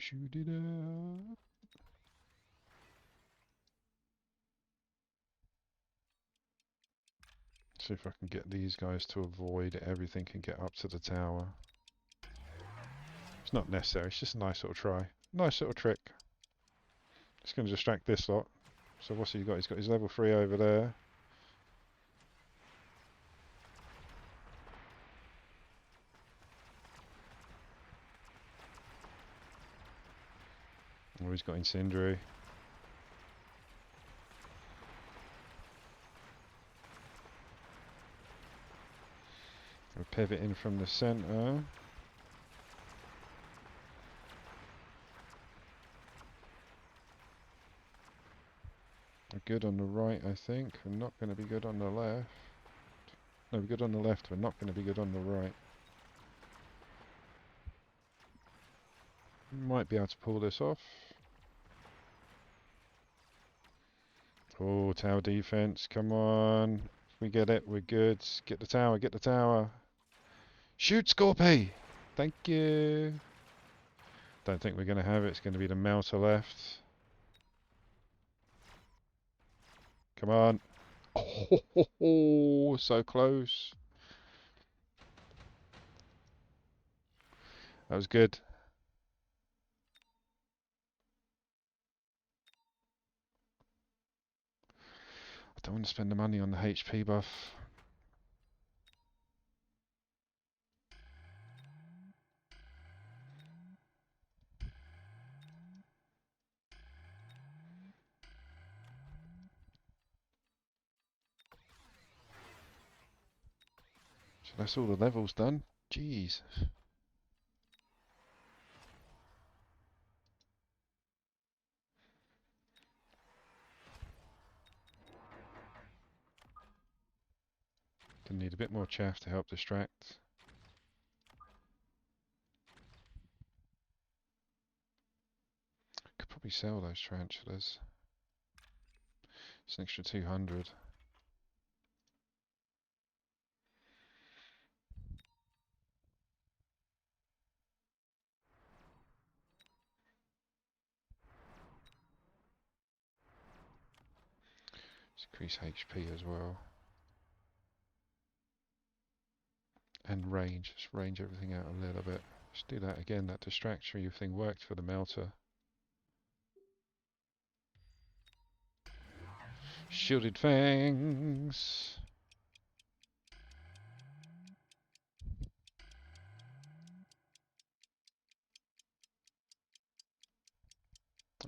Shoot it up. See if I can get these guys to avoid everything and get up to the tower. It's not necessary, it's just a nice little try. Nice little trick. Just going to distract this lot. So what's he got? He's got his level 3 over there. Oh, he's got incendiary. We'll pivot in from the centre. We're good on the right, I think. We're not going to be good on the left. No, we're good on the left. We're not going to be good on the right. Might be able to pull this off. Oh, tower defense. Come on. If we get it, we're good. Get the tower, get the tower. Shoot, Scorpy! Thank you. Don't think we're going to have it. It's going to be the melter left. Come on. Oh, so close. That was good. I don't want to spend the money on the HP buff. So that's all the levels done. Jeez. Gonna need a bit more chaff to help distract. Could probably sell those tarantulas. It's an extra 200. Let's increase HP as well. And range. Just range everything out a little bit. Let's do that again. That distraction thing worked for the melter. Shielded fangs.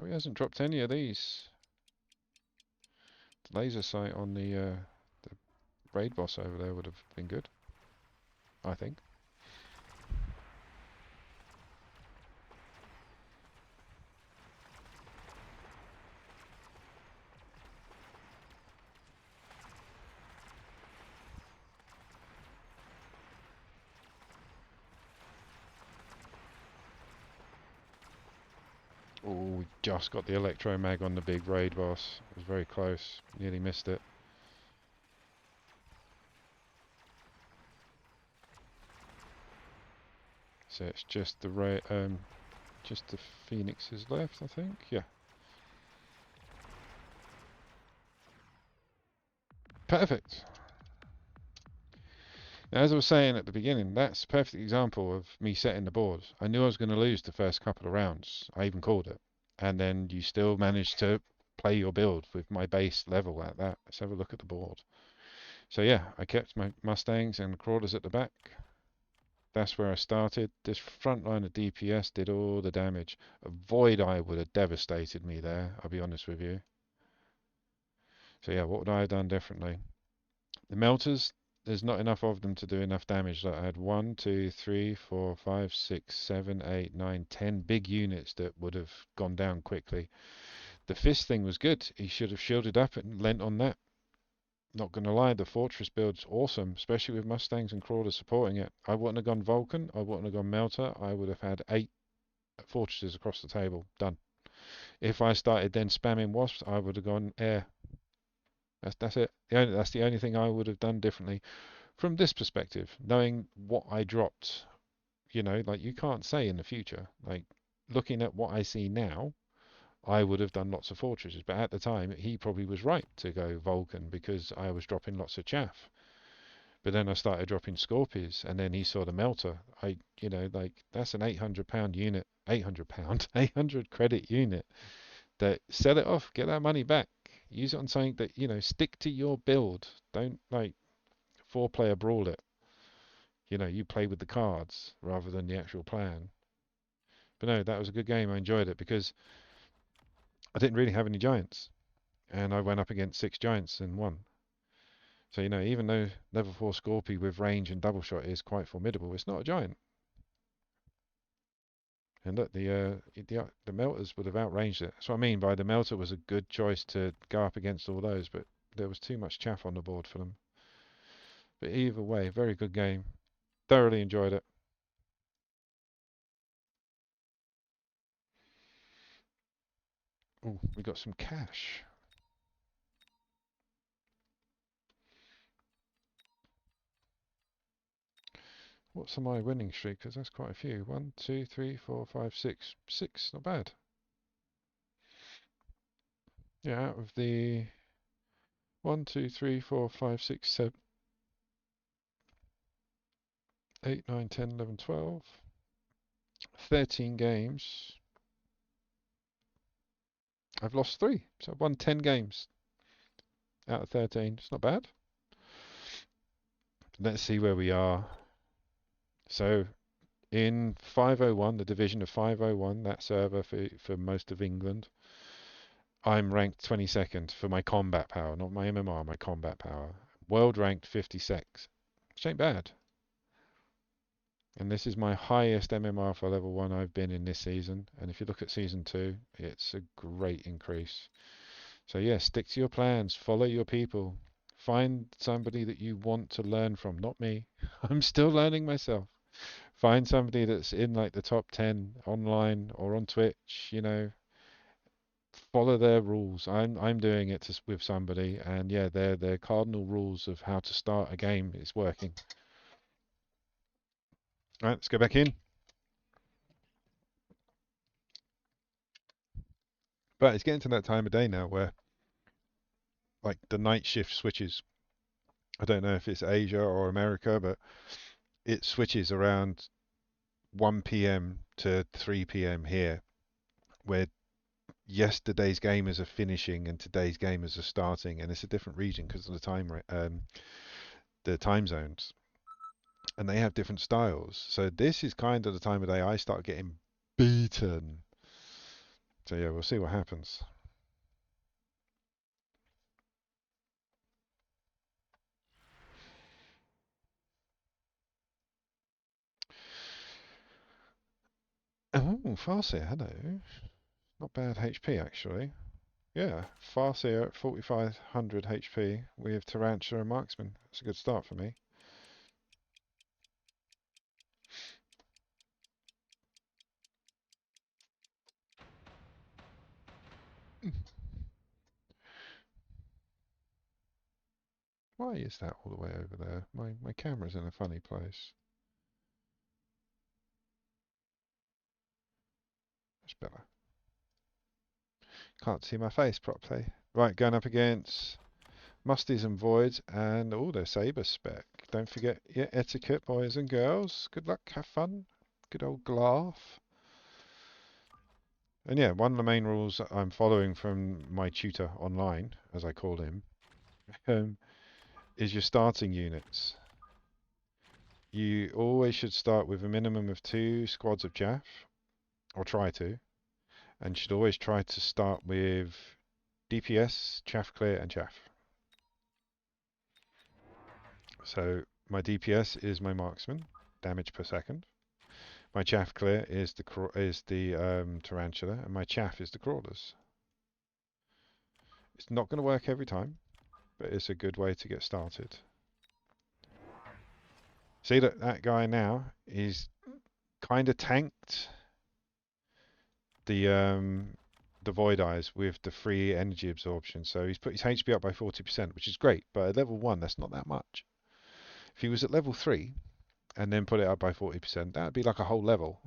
Oh, he hasn't dropped any of these. The laser sight on the raid boss over there would have been good, I think. Oh, we just got the electro mag on the big raid boss. It was very close. Nearly missed it. So it's just just the phoenixes left, I think. Yeah. Perfect. Now, as I was saying at the beginning, that's a perfect example of me setting the board. I knew I was going to lose the first couple of rounds. I even called it. And then you still managed to play your build with my base level at that. Let's have a look at the board. So yeah, I kept my Mustangs and crawlers at the back. That's where I started. This front line of DPS did all the damage. A Void Eye would have devastated me there, I'll be honest with you. So yeah, what would I have done differently? The melters, there's not enough of them to do enough damage. Like I had 1, 2, 3, 4, 5, 6, 7, 8, 9, 10 big units that would have gone down quickly. The fist thing was good. He should have shielded up and lent on that. Not gonna lie, the fortress build's awesome, especially with Mustangs and crawlers supporting it. I wouldn't have gone Vulcan, I wouldn't have gone Melter, I would have had 8 fortresses across the table. Done. If I started then spamming Wasps, I would have gone Air. That's it. That's the only thing I would have done differently. From this perspective, knowing what I dropped, like you can't say in the future. Like looking at what I see now, I would have done lots of fortresses, but at the time he probably was right to go Vulcan because I was dropping lots of chaff. But then I started dropping Scorpions, and then he saw the melter. Like that's an £800 unit, £800, 800 credit unit. That sell it off, get that money back, use it on something that stick to your build. Don't like 4-player brawl it. You play with the cards rather than the actual plan. But no, that was a good game. I enjoyed it because I didn't really have any giants, and I went up against 6 giants and won. So even though level 4 Scorpy with range and double shot is quite formidable, it's not a giant. And look, the melters would have outranged it. That's what I mean by the melter was a good choice to go up against all those, but there was too much chaff on the board for them. But either way, very good game. Thoroughly enjoyed it. Oh, we got some cash. What's my winning streak? Because that's quite a few. 1, 2, 3, 4, 5, 6. 6, not bad. Yeah, out of the 1, 2, 3, 4, 5, 6, 7, 8, 9, 10, 11, 12. 13 games. I've lost 3. So I've won 10 games out of 13. It's not bad. Let's see where we are. So in 501, the division of 501, that server for most of England, I'm ranked 22nd for my combat power, not my MMR, my combat power. World ranked 56. Which ain't bad. And this is my highest MMR for level 1 I've been in this season. And if you look at season 2, it's a great increase. So yeah, stick to your plans, follow your people, find somebody that you want to learn from, not me. I'm still learning myself. Find somebody that's in like the top 10 online or on Twitch, follow their rules. I'm doing it with somebody, and yeah, their cardinal rules of how to start a game is working. All right, let's go back in. But it's getting to that time of day now where like the night shift switches. I don't know if it's Asia or America, but it switches around 1 p.m. to 3 p.m. here, where yesterday's gamers are finishing and today's gamers are starting, and it's a different region because of the time zones, and they have different styles. So this is kind of the time of day I start getting beaten. So yeah, we'll see what happens. Oh, Farseer, hello. Not bad HP actually. Yeah, Farseer at 4500 HP with Tarantula and Marksman. That's a good start for me. Why is that all the way over there? My camera's in a funny place. That's better. Can't see my face properly. Right, going up against Musties and Voids and all their Saber spec. Don't forget your etiquette, boys and girls. Good luck, have fun. Good old Glath. And yeah, one of the main rules that I'm following from my tutor online, as I call him, um, is your starting units. You always should start with a minimum of 2 squads of Chaff, or try to, and should always try to start with DPS, Chaff Clear, and Chaff. So my DPS is my marksman, damage per second. My chaff clear is the tarantula, and my chaff is the crawlers. It's not going to work every time, but it's a good way to get started. See that guy now is kind of tanked the void eyes with the free energy absorption, so he's put his HP up by 40%, which is great. But at level 1, that's not that much. If he was at level 3 and then put it up by 40%, that would be like a whole level.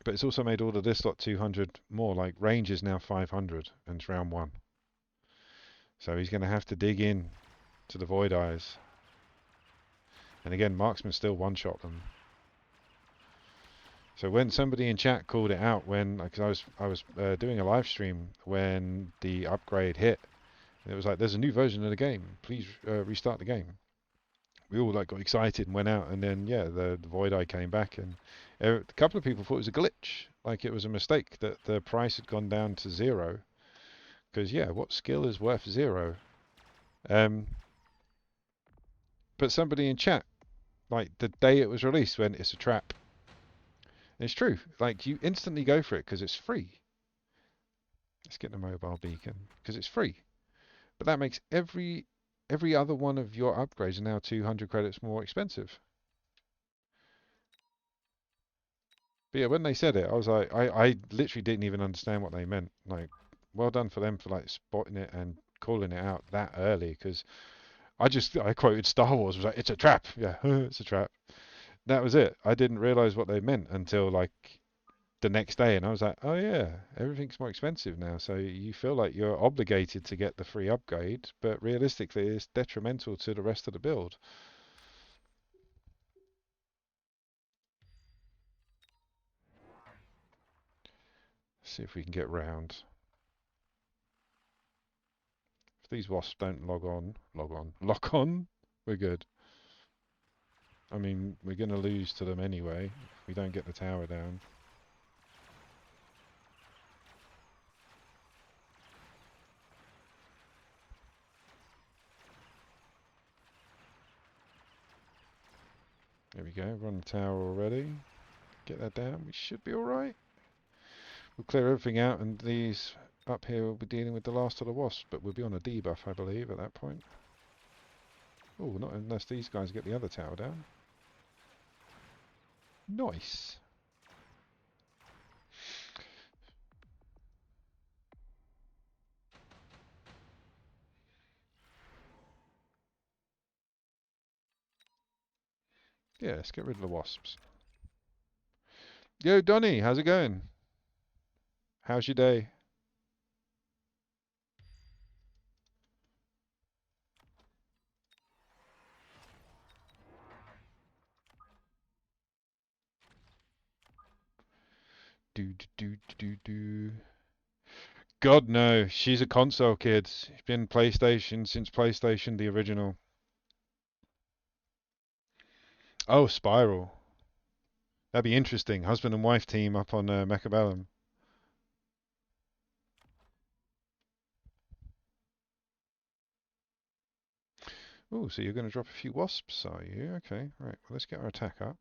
But it's also made all of this lot 200 more. Like range is now 500, and it's round 1. So he's going to have to dig in to the void eyes. And again, marksman still one-shot them. So when somebody in chat called it out, because I was doing a live stream when the upgrade hit, and it was like, "There's a new version of the game. Please restart the game." We all like got excited and went out, and then yeah, the void eye came back, and a couple of people thought it was a glitch, like it was a mistake that the price had gone down to 0. Because yeah, what skill is worth 0? But somebody in chat, like the day it was released, went, "It's a trap." And it's true. Like you instantly go for it because it's free. Let's get the mobile beacon because it's free. But that makes every other one of your upgrades now 200 credits more expensive. But yeah, when they said it, I was like, I literally didn't even understand what they meant. Like, well done for them for like spotting it and calling it out that early. Because I quoted Star Wars, was like, "It's a trap." Yeah, it's a trap. That was it. I didn't realize what they meant until like the next day, and I was like, oh yeah, everything's more expensive now. So you feel like you're obligated to get the free upgrade, but realistically, it's detrimental to the rest of the build. See if we can get round. If these wasps don't lock on, we're good. I mean, we're going to lose to them anyway if we don't get the tower down. There we go, we're on the tower already. Get that down, we should be alright. We'll clear everything out, and these up here will be dealing with the last of the wasps, but we'll be on a debuff, I believe, at that point. Oh, not unless these guys get the other tower down. Nice. Yeah, let's get rid of the wasps. Yo, Donny, how's it going? How's your day? Do do do do do. God no, she's a console kid. She's been PlayStation since PlayStation the original. Oh, Spiral. That'd be interesting. Husband and wife team up on Mechabellum. Oh, so you're going to drop a few wasps, are you? Okay, right. Well, let's get our attack up.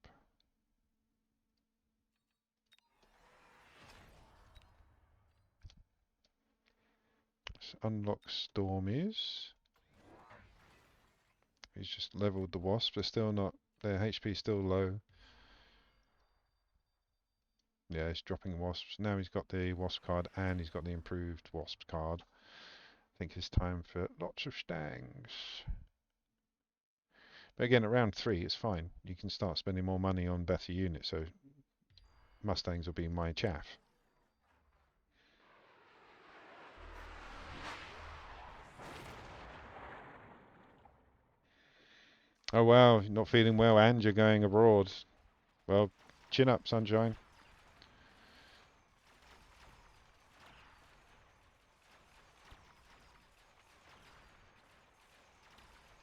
Let's unlock Stormies. He's just leveled the wasps. They're still not. Their HP is still low. Yeah, he's dropping wasps. Now he's got the wasp card and he's got the improved wasp card. I think it's time for lots of stangs. But again, at round 3, it's fine. You can start spending more money on better units, so Mustangs will be my chaff. Oh wow, you're not feeling well and you're going abroad. Well, chin up, sunshine.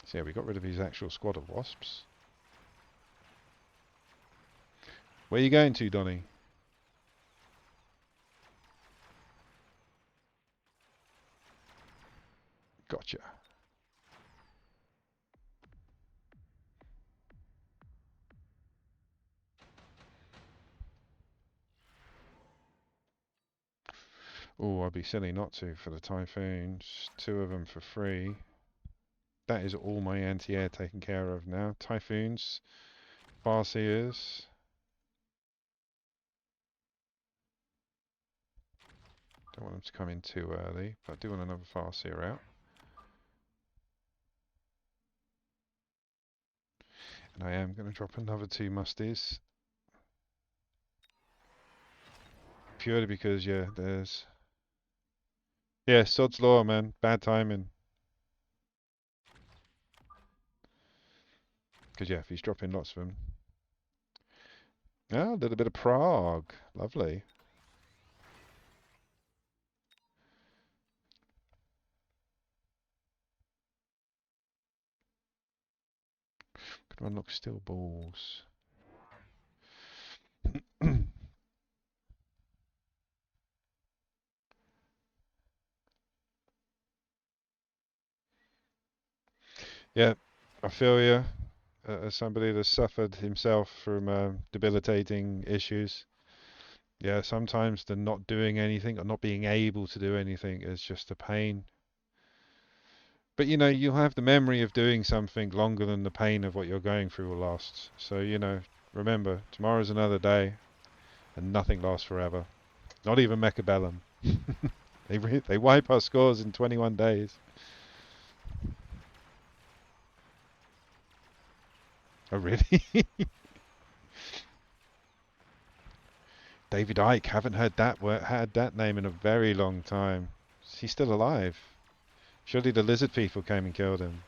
So yeah, we got rid of his actual squad of wasps. Where are you going to, Donny? Gotcha. Oh, I'd be silly not to for the Typhoons. 2 of them for free. That is all my anti-air taken care of now. Typhoons, Farseers. Don't want them to come in too early, but I do want another Farseer out. And I am going to drop another 2 Musties. Purely because, yeah, there's... Yeah, sod's law, man. Bad timing. Because, yeah, if he's dropping lots of them. Ah, a little bit of Prague. Lovely. Could unlock steel balls. Yeah, I feel you. As somebody that's suffered himself from debilitating issues. Yeah, sometimes the not doing anything or not being able to do anything is just a pain. But you know, you'll have the memory of doing something longer than the pain of what you're going through will last. So, you know, remember, tomorrow's another day and nothing lasts forever. Not even Mechabellum. They wipe our scores in 21 days. Oh, really? David Icke, haven't heard that had that name in a very long time. Is he still alive? Surely the lizard people came and killed him.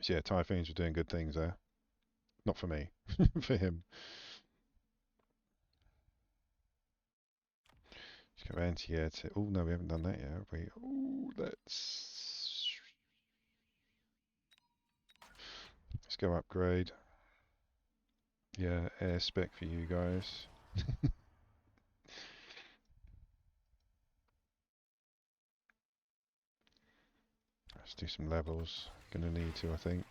So yeah, Typhoons were doing good things there. Not for me, for him. Let's go anti-air to. Oh no, we haven't done that yet, have we? Oh, let's go upgrade. Yeah, air spec for you guys. Let's do some levels. Gonna need to, I think.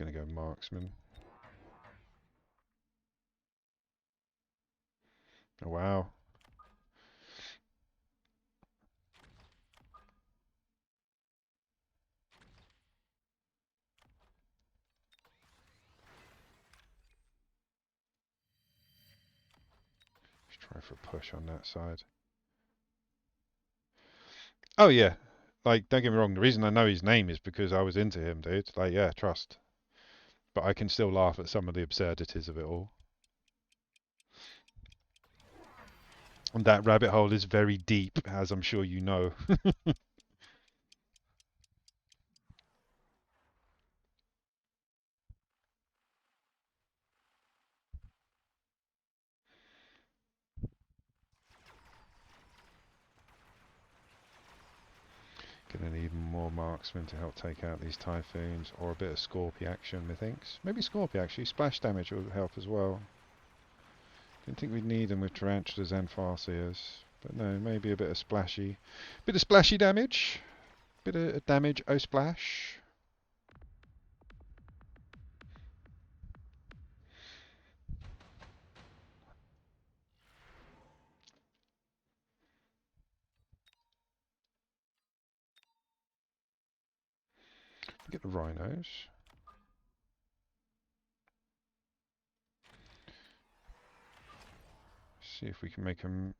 I'm gonna go marksman. Oh wow. Let's try for a push on that side. Oh yeah. Like, don't get me wrong, the reason I know his name is because I was into him, dude. Like, yeah, trust. But I can still laugh at some of the absurdities of it all. And that rabbit hole is very deep, as I'm sure you know. Gonna need more marksmen to help take out these typhoons, or a bit of Scorpy action, methinks. Maybe Scorpy actually, splash damage will help as well. Didn't think we'd need them with tarantulas and farseers, but no, maybe a bit of splashy damage, bit of damage, oh splash. Get the rhinos. See if we can make them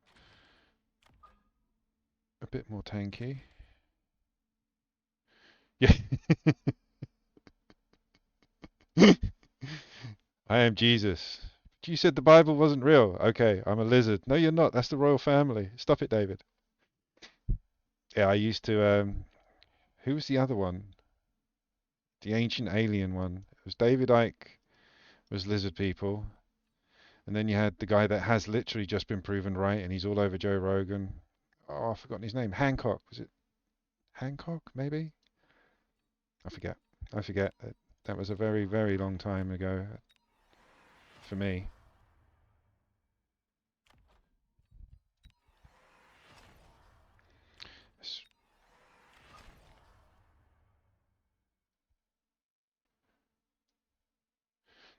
a bit more tanky. Yeah. I am Jesus. You said the Bible wasn't real. Okay, I'm a lizard. No, you're not. That's the royal family. Stop it, David. Yeah, I used to. Who was the other one? The ancient alien one. It was David Icke was lizard people, and then you had the guy that has literally just been proven right, and he's all over Joe Rogan. Oh, I've forgotten his name. Hancock. Was it Hancock? Maybe. I forget. I forget. That was a very, very long time ago for me.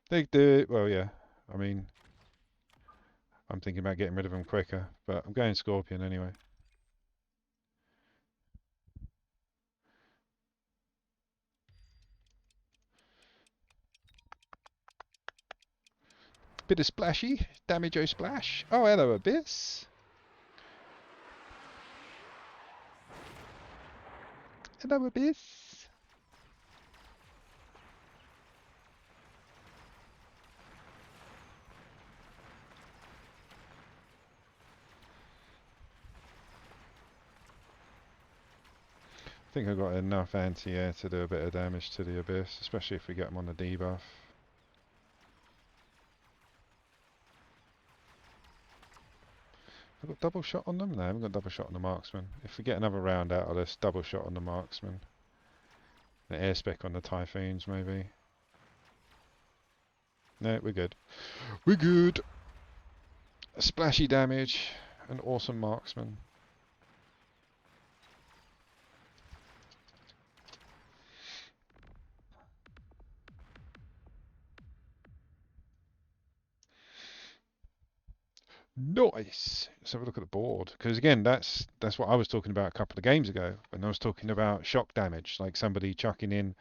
They do it. Well, yeah. I mean, I'm thinking about getting rid of them quicker, but I'm going Scorpion anyway. Bit of splashy. Damage o splash. Oh, hello, Abyss. Hello, Abyss. I think I've got enough anti-air to do a bit of damage to the Abyss, especially if we get them on the debuff. I've got double shot on them? No, I haven't got double shot on the marksman. If we get another round out of this, double shot on the marksman. The air spec on the typhoons, maybe. No, we're good. We're good! Splashy damage, an awesome marksman. Nice. Let's have a look at the board. Because again, that's what I was talking about a couple of games ago when I was talking about shock damage, like somebody chucking in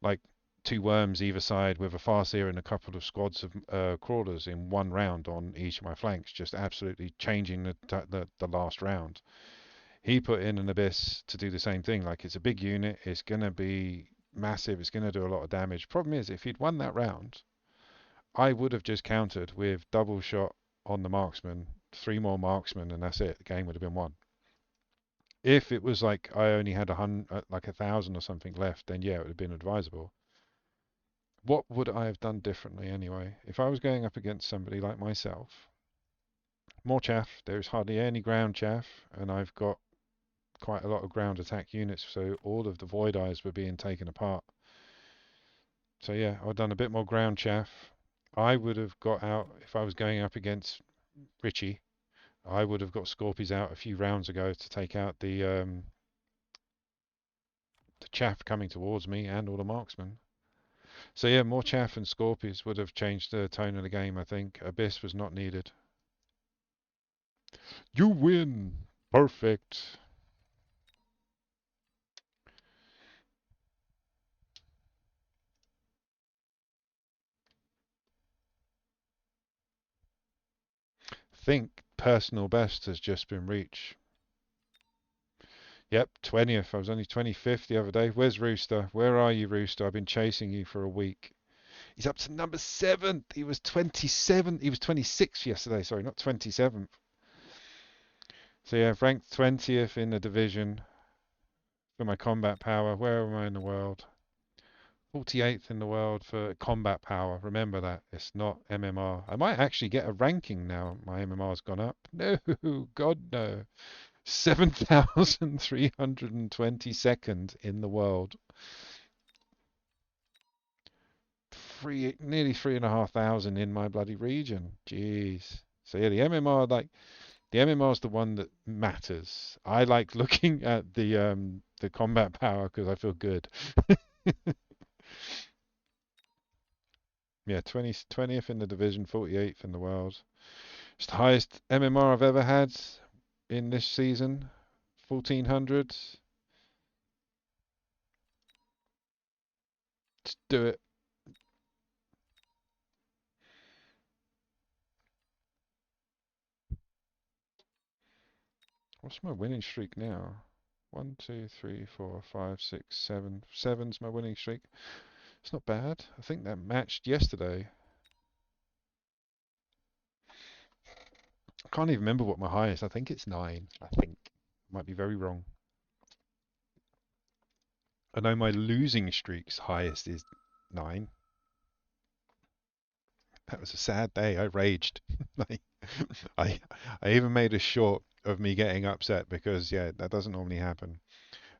like two worms either side with a farseer and a couple of squads of crawlers in one round on each of my flanks, just absolutely changing the last round. He put in an abyss to do the same thing. Like it's a big unit, it's gonna be massive, it's gonna do a lot of damage. Problem is, if he'd won that round, I would have just countered with double shot on the marksman, three more marksmen, and that's it. The game would have been won. If it was like I only had like 1,000 or something left, then yeah, it would have been advisable. What would I have done differently anyway? If I was going up against somebody like myself, more chaff. There's hardly any ground chaff, and I've got quite a lot of ground attack units, so all of the void eyes were being taken apart. So yeah, I've done a bit more ground chaff. I would have got out if I was going up against Richie. I would have got Scorpies out a few rounds ago to take out the chaff coming towards me and all the marksmen. So yeah, more chaff and Scorpies would have changed the tone of the game, I think. Abyss was not needed. You win! Perfect. Think personal best has just been reached. Yep, 20th. I was only 25th the other day. Where's Rooster? Where are you, Rooster? I've been chasing you for a week. He's up to number 7th. He was 27th. He was 26th yesterday. Sorry, not 27th. So yeah, ranked 20th in the division for my combat power. Where am I in the world? 48th in the world for combat power. Remember that. It's not MMR. I might actually get a ranking now. My MMR's gone up. No, God no. 7,322nd in the world. Nearly 3,500 in my bloody region. Jeez. So yeah, the MMR, like the MMR is the one that matters. I like looking at the combat power because I feel good. Yeah, 20th in the division, 48th in the world. It's the highest MMR I've ever had in this season. 1400. Let's do it. What's my winning streak now? 1, 2, 3, 4, 5, 6, 7. Seven's my winning streak. It's not bad. I think that matched yesterday. I can't even remember what my highest. I think it's 9. I think. Might be very wrong. I know my losing streak's highest is 9. That was a sad day. I raged. Like, I I even made a short of me getting upset because yeah, that doesn't normally happen.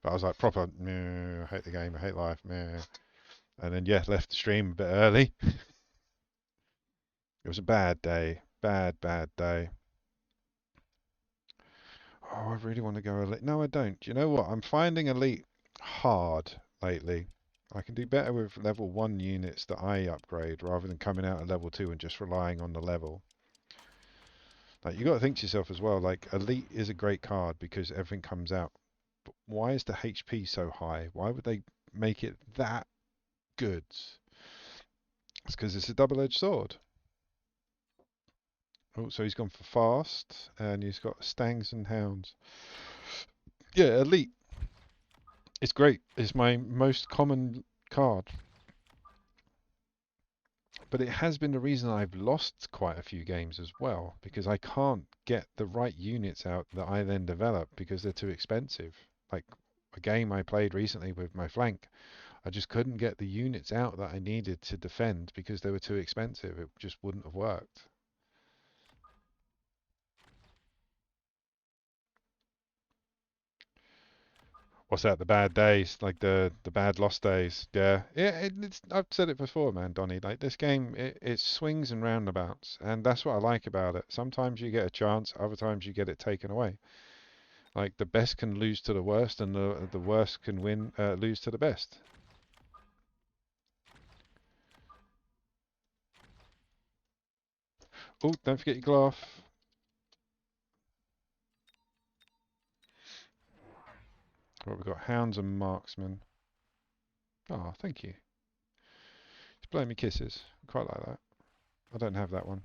But I was like proper, meh, I hate the game, I hate life, meh. And then yeah, left the stream a bit early. It was a bad day. Bad, bad day. Oh, I really want to go elite. No, I don't. You know what? I'm finding elite hard lately. I can do better with level 1 units that I upgrade rather than coming out at level 2 and just relying on the level. Like you got to think to yourself as well, like elite is a great card because everything comes out. But why is the HP so high? Why would they make it that good? It's because it's a double-edged sword. Oh, so he's gone for fast and he's got stangs and hounds. Yeah, elite. It's great. It's my most common card. But it has been the reason I've lost quite a few games as well, because I can't get the right units out that I then develop because they're too expensive. Like a game I played recently with my flank, I just couldn't get the units out that I needed to defend because they were too expensive. It just wouldn't have worked. What's that? The bad days, like the bad lost days. Yeah, yeah. It's I've said it before, man, Donny. Like this game, it swings and roundabouts, and that's what I like about it. Sometimes you get a chance, other times you get it taken away. Like the best can lose to the worst, and the worst can lose to the best. Oh, don't forget your glove. Right, we've got hounds and marksmen. Oh, thank you. He's blowing me kisses. I quite like that. I don't have that one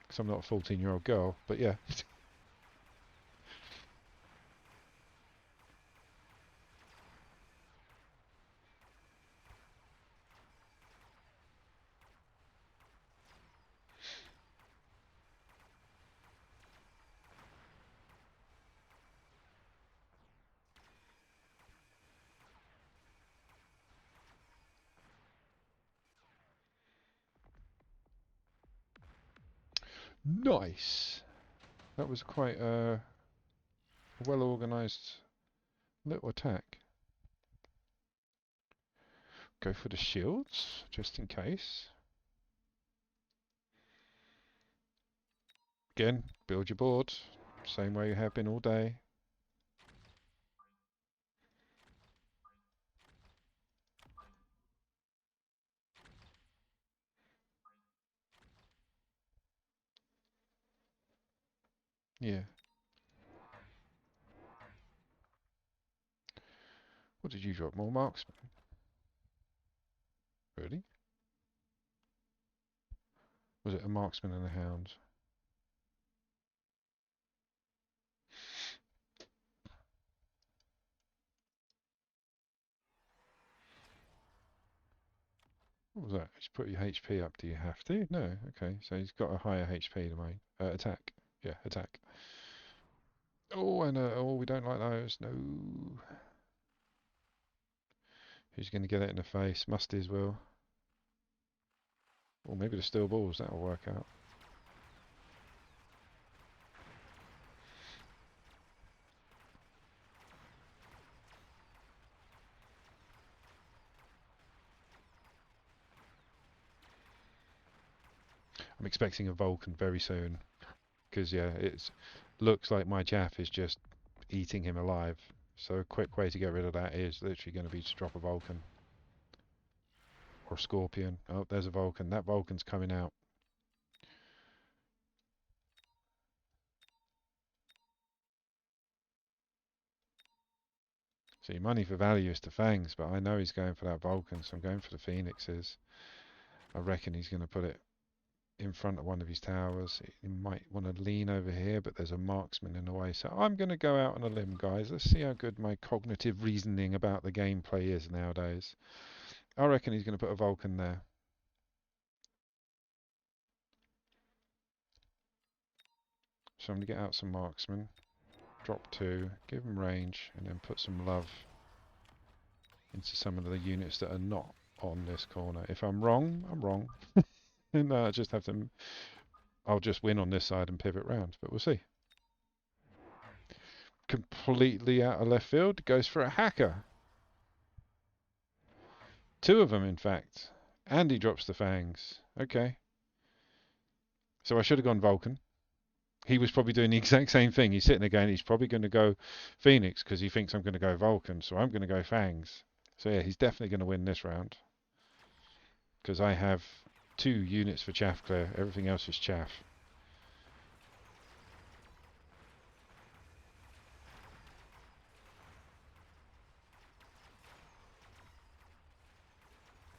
because I'm not a 14-year-old girl, but yeah. Nice. That was quite a well-organised little attack. Go for the shields, just in case. Again, build your board. Same way you have been all day. Yeah. What did you drop? More marksmen? Really? Was it a marksman and a hound? What was that? Just put your HP up. Do you have to? No. Okay. So he's got a higher HP than mine. Attack. Yeah, attack. Oh, and oh, we don't like those. No. Who's going to get it in the face? Musties will. Or maybe the steel balls. That'll work out. I'm expecting a Vulcan very soon. Because, yeah, it looks like my Jaff is just eating him alive. So a quick way to get rid of that is literally going to be to drop a Vulcan. Or a Scorpion. Oh, there's a Vulcan. That Vulcan's coming out. See, money for value is to Fangs, but I know he's going for that Vulcan, so I'm going for the Phoenixes. I reckon he's going to put it in front of one of his towers. He might want to lean over here, but there's a marksman in the way. So I'm going to go out on a limb, guys. Let's see how good my cognitive reasoning about the gameplay is nowadays. I reckon he's going to put a Vulcan there. So I'm going to get out some marksmen, drop 2, give them range, and then put some love into some of the units that are not on this corner. If I'm wrong, I'm wrong. No, I just have to. I'll just win on this side and pivot round, but we'll see. Completely out of left field, goes for a hacker. 2 of them, in fact. And he drops the fangs. Okay. So I should have gone Vulcan. He was probably doing the exact same thing. He's sitting there going, he's probably going to go Phoenix because he thinks I'm going to go Vulcan, so I'm going to go Fangs. So yeah, he's definitely going to win this round. Because I have 2 units for chaff clear. Everything else is chaff.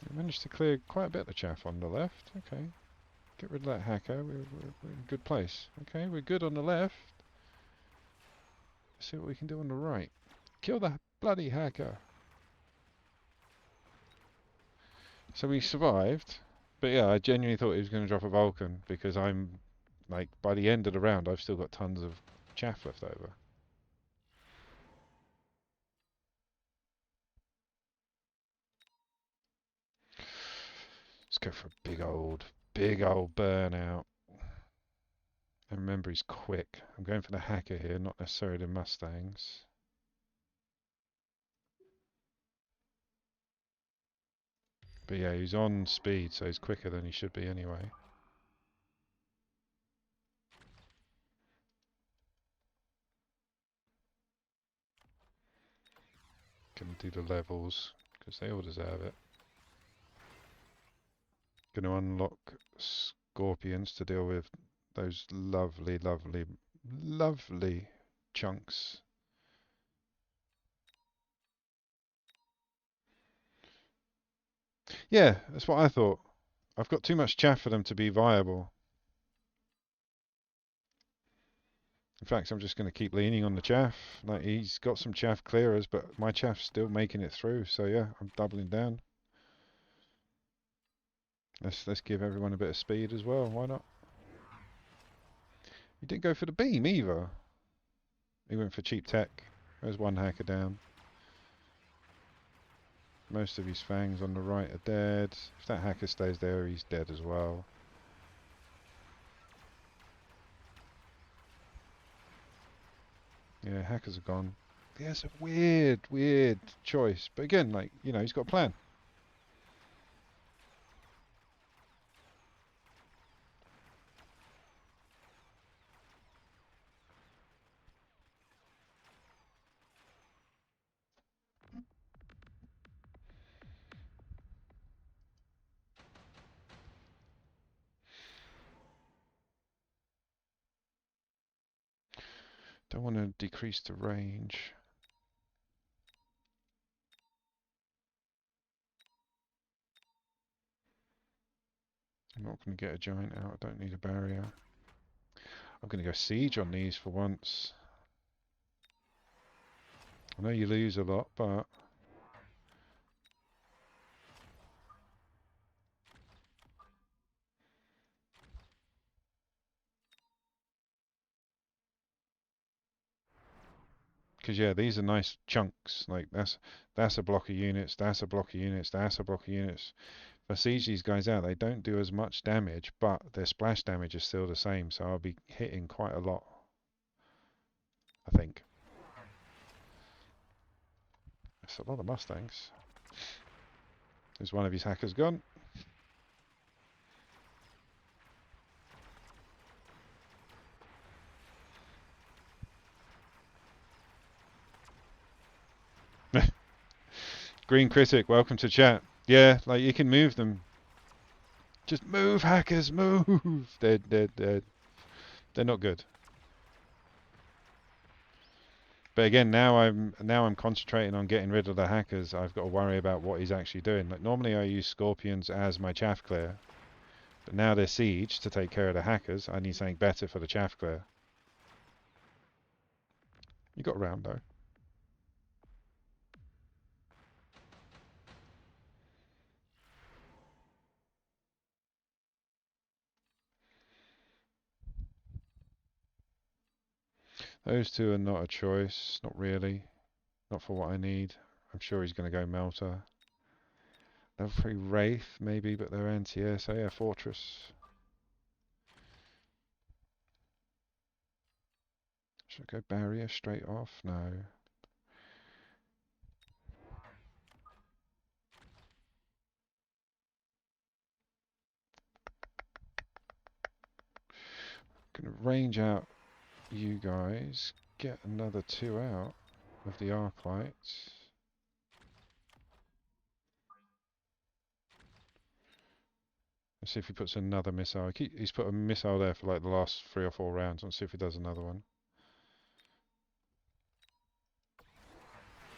We managed to clear quite a bit of chaff on the left. Okay. Get rid of that hacker. We're in a good place. Okay, we're good on the left. Let's see what we can do on the right. Kill the bloody hacker. So we survived. But yeah, I genuinely thought he was going to drop a Vulcan because I'm, like, by the end of the round, I've still got tons of chaff left over. Let's go for a big old burnout. And remember, he's quick. I'm going for the hacker here, not necessarily the Mustangs. But yeah, he's on speed, so he's quicker than he should be anyway. Gonna do the levels, because they all deserve it. Gonna unlock Scorpions to deal with those lovely, lovely, lovely chunks. Yeah, that's what I thought. I've got too much chaff for them to be viable. In fact, I'm just going to keep leaning on the chaff. Like he's got some chaff clearers, but my chaff's still making it through. So yeah, I'm doubling down. Let's give everyone a bit of speed as well. Why not? He didn't go for the beam either. He went for cheap tech. There's one hacker down. Most of his fangs on the right are dead. If that hacker stays there, he's dead as well. Yeah, hackers are gone. Yeah, it's a weird choice. But again, like, you know, he's got a plan. Don't want to decrease the range. I'm not going to get a giant out. I don't need a barrier. I'm going to go siege on these for once. I know you lose a lot, but because yeah, these are nice chunks. Like that's a block of units, that's a block of units, that's a block of units. If I siege these guys out, they don't do as much damage, but their splash damage is still the same, so I'll be hitting quite a lot, I think. That's a lot of Mustangs. There's one of his hackers gone. Green Critic, welcome to chat. Yeah, like you can move them. Just move, hackers, move. They're not good. But again, now I'm concentrating on getting rid of the hackers. I've got to worry about what he's actually doing. Like normally I use scorpions as my chaff clear, but now they're siege to take care of the hackers. I need something better for the chaff clear. You got around though. Those two are not a choice, not really, not for what I need. I'm sure he's going to go melter. Level 3 Wraith, maybe, but they're anti-air, so yeah, Fortress. Should I go barrier straight off? No. Gonna range out you guys, get another two out of the arc lights. Let's see if he puts another missile. He's put a missile there for like the last 3 or 4 rounds. Let's see if he does another one.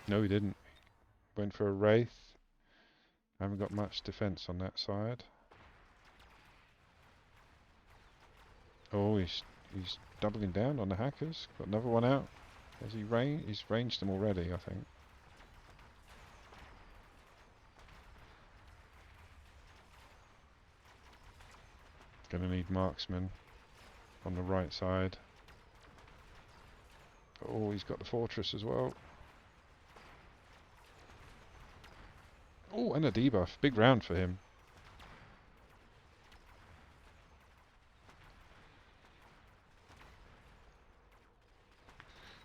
No, he didn't. Went for a Wraith. Haven't got much defense on that side. Oh, he's doubling down on the hackers. Got another one out. Has he range? He's ranged them already, I think. Gonna need marksmen on the right side. Oh, he's got the fortress as well. Oh, and a debuff. Big round for him.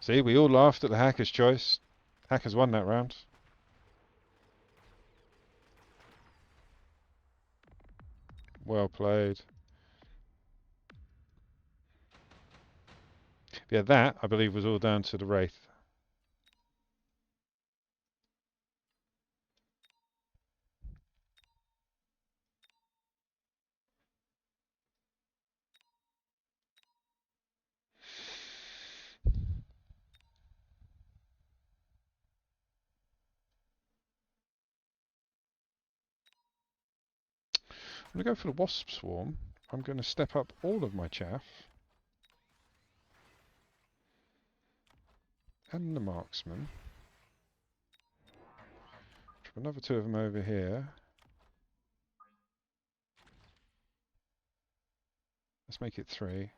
See, we all laughed at the hacker's choice. Hackers won that round. Well played. Yeah, that, I believe, was all down to the Wraith. I'm going to go for the wasp swarm. I'm going to step up all of my chaff. And the marksman. Drop another 2 of them over here. Let's make it 3.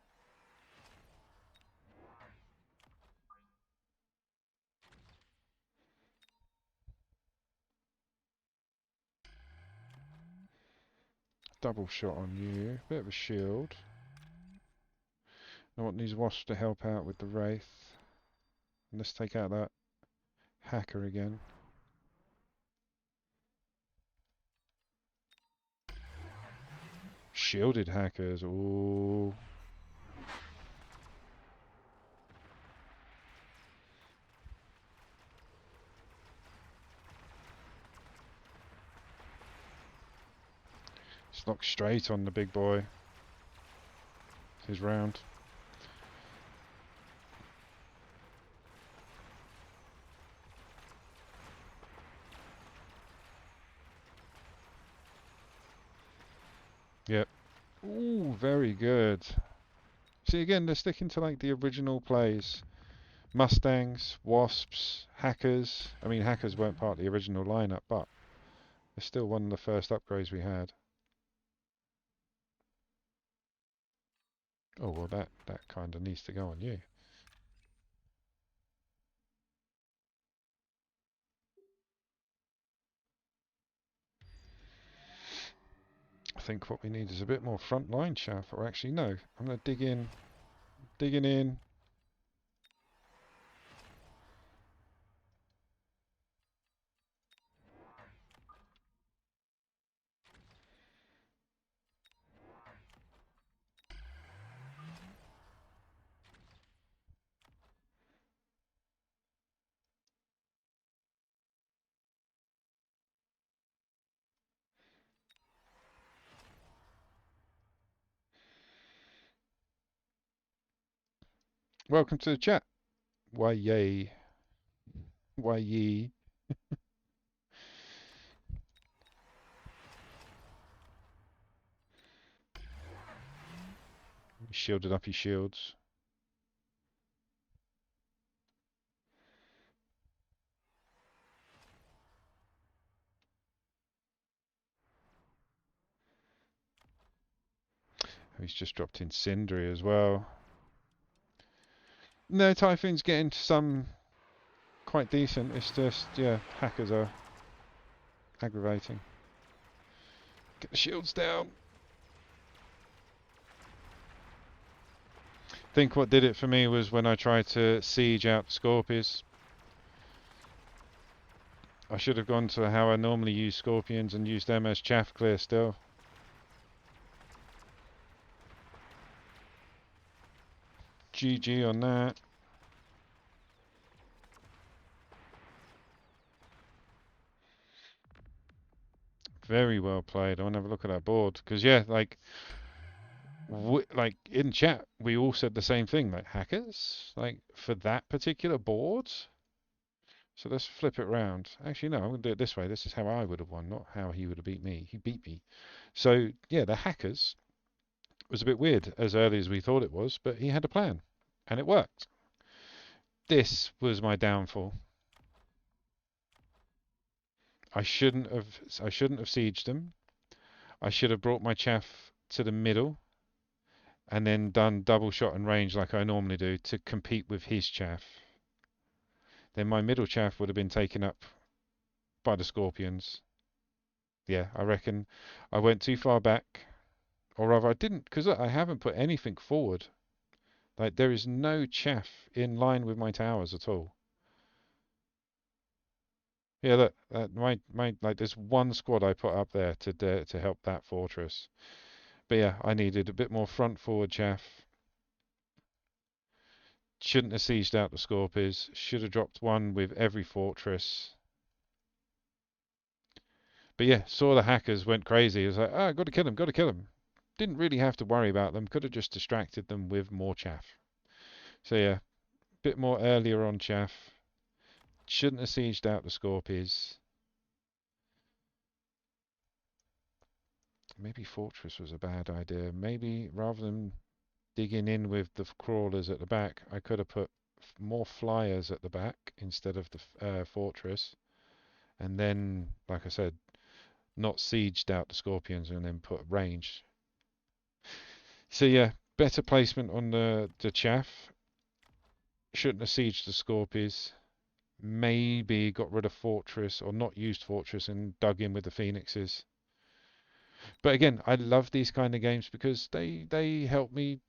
Double shot on you. Bit of a shield. I want these wasps to help out with the wraith. And let's take out that hacker again. Shielded hackers. Ooh. Just knock straight on the big boy. His round. Yep. Ooh, very good. See, again, they're sticking to like the original plays. Mustangs, wasps, hackers. I mean, hackers weren't part of the original lineup, but they're still one of the first upgrades we had. Oh, well, that kind of needs to go on you. I think what we need is a bit more front line chaff, or actually, no. I'm going to dig in. Digging in. Welcome to the chat. Why yay? Why ye? Shielded up his shields. He's just dropped Incendiary as well. No, Typhoon's getting some quite decent. It's just, yeah, hackers are aggravating. Get the shields down. I think what did it for me was when I tried to siege out Scorpions. I should have gone to how I normally use Scorpions and used them as chaff clear still. GG on that. Very well played. I want to have a look at that board. Because, yeah, like in chat, we all said the same thing. Like, hackers? Like, for that particular board? So let's flip it round. Actually, no, I'm going to do it this way. This is how I would have won, not how he would have beat me. He beat me. So, yeah, the hackers was a bit weird as early as we thought it was, but he had a plan. And it worked. This was my downfall. I shouldn't have sieged him. I should have brought my chaff to the middle and then done double shot and range like I normally do to compete with his chaff. Then my middle chaff would have been taken up by the Scorpions. Yeah, I reckon I went too far back. Or rather, I didn't, because I haven't put anything forward. Like, there is no chaff in line with my towers at all. Yeah, look, like, there's one squad I put up there to help that fortress. But yeah, I needed a bit more front forward chaff. Shouldn't have sieged out the Scorpions. Should have dropped one with every fortress. But yeah, saw the hackers, went crazy. It was like, oh, got to kill him, got to kill him. Didn't really have to worry about them. Could have just distracted them with more chaff. So yeah, bit more earlier on chaff. Shouldn't have sieged out the Scorpions. Maybe fortress was a bad idea. Maybe rather than digging in with the crawlers at the back, I could have put more flyers at the back instead of the fortress, and then, like I said, not sieged out the scorpions and then put range. So yeah, better placement on the chaff. Shouldn't have sieged the scorpions. Maybe got rid of fortress or not used fortress and dug in with the phoenixes. But again, I love these kind of games because they help me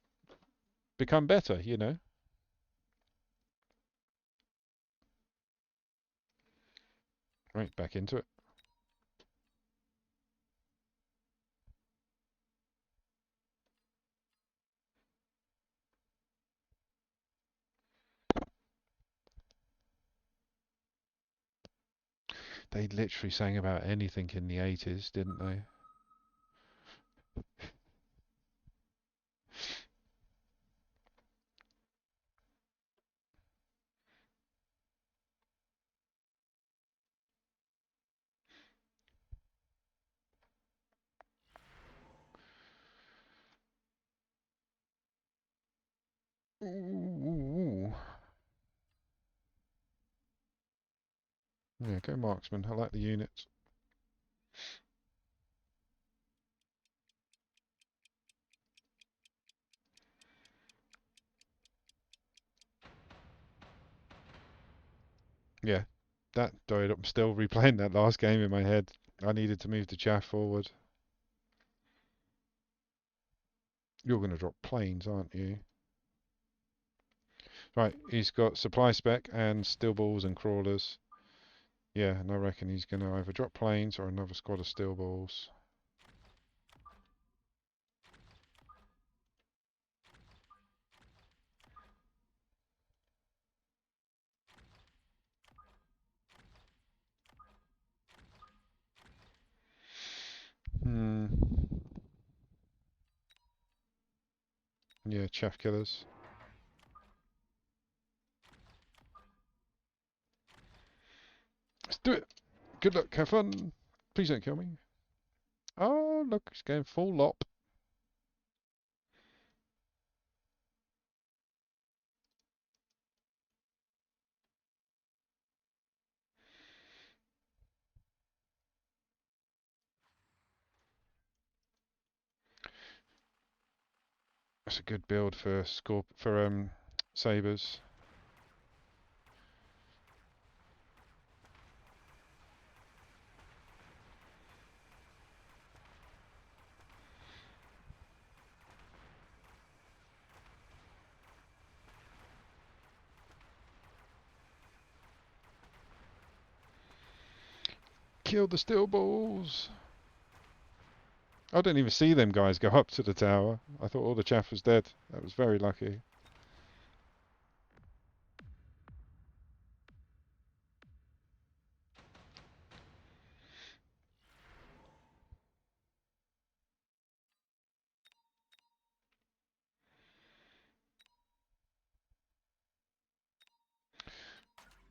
become better, you know. Right, back into it. They literally sang about anything in the 80s, didn't they? Ooh. Yeah, go marksman. I like the units. Yeah, that died. I'm still replaying that last game in my head. I needed to move the chaff forward. You're going to drop planes, aren't you? Right, he's got supply spec and steel balls and crawlers. Yeah, and I reckon he's going to either drop planes or another squad of steel balls. Hmm. Yeah, chaff killers. Let's do it. Good luck, have fun. Please don't kill me. Oh, look, it's going full lop. That's a good build for sabers. Kill the steel balls. I didn't even see them guys go up to the tower. I thought all the chaff was dead. That was very lucky.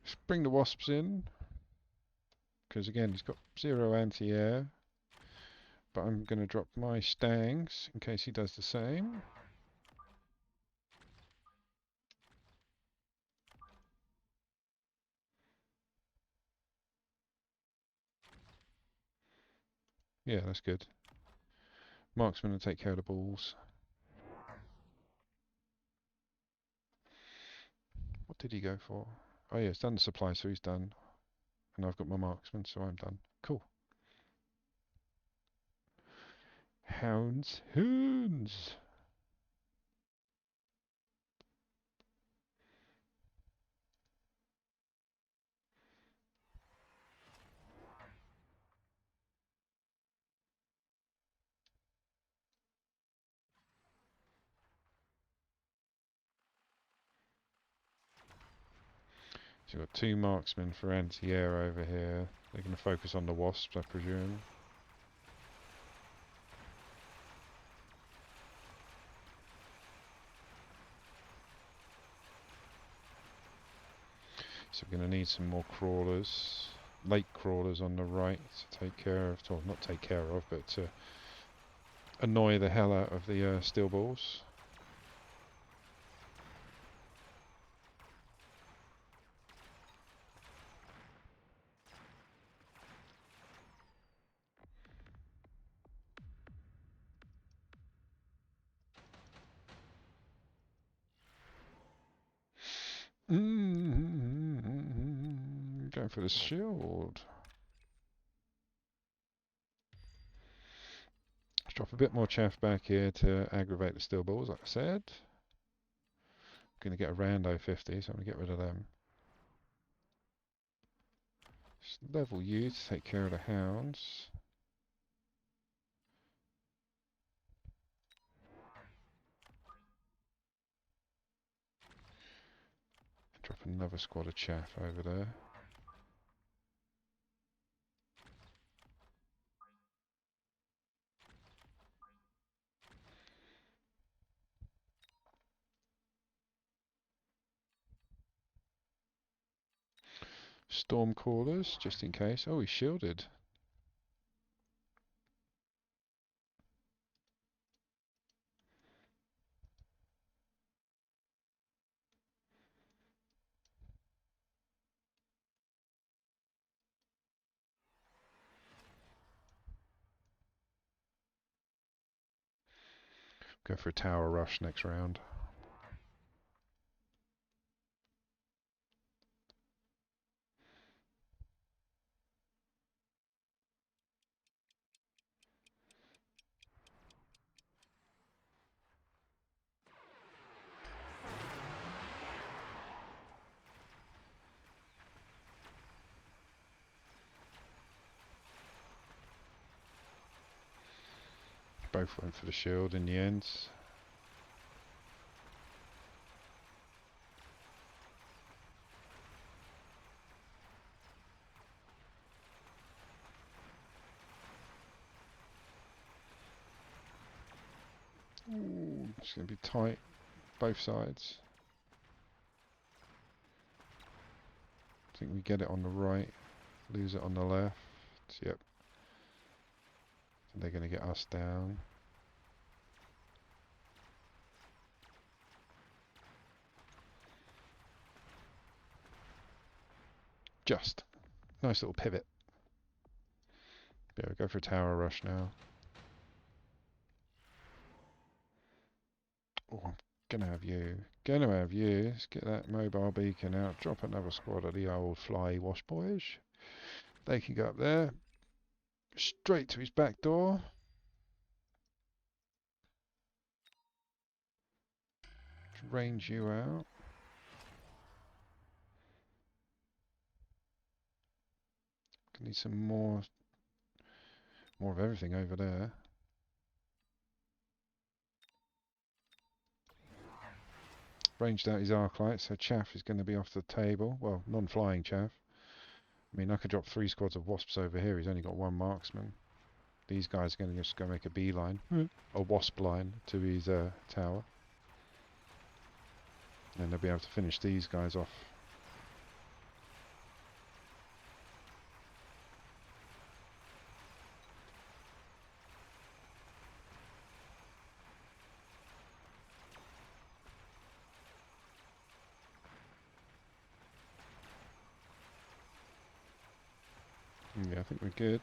Let's bring the wasps in. Because again, he's got 0 anti-air. But I'm going to drop my stangs in case he does the same. Yeah, that's good. Marksman will take care of the balls. What did he go for? Oh yeah, it's done the supply, so he's done. And I've got my marksman, so I'm done. Cool. Hounds. Hounds! So we've got 2 marksmen for anti-air over here. They're going to focus on the wasps, I presume. So we're going to need some more crawlers. Late crawlers on the right to take care of, or not take care of, but to annoy the hell out of the steel balls. Going for the shield. Let's drop a bit more chaff back here to aggravate the steel balls, like I said. Going to get a rando 50, so I'm going to get rid of them. Just level you to take care of the hounds. Drop another squad of chaff over there. Storm callers, just in case. Oh, he's shielded. Go for a tower rush next round. Both went for the shield in the end. Ooh, it's going to be tight, both sides. I think we get it on the right, lose it on the left. Yep. And they're going to get us down. Just. Nice little pivot. Yeah, we'll go for a tower rush now. Oh, I'm gonna have you. Gonna have you. Let's get that mobile beacon out. Drop another squad of the old fly wash boys. They can go up there. Straight to his back door. Range you out. Need some more of everything over there. Ranged out his arc light, so chaff is going to be off the table. Well, non-flying chaff. I mean, I could drop 3 squads of wasps over here. He's only got 1 marksman. These guys are going to just go make a beeline, a wasp line to his tower. And they'll be able to finish these guys off. Yeah, I think we're good.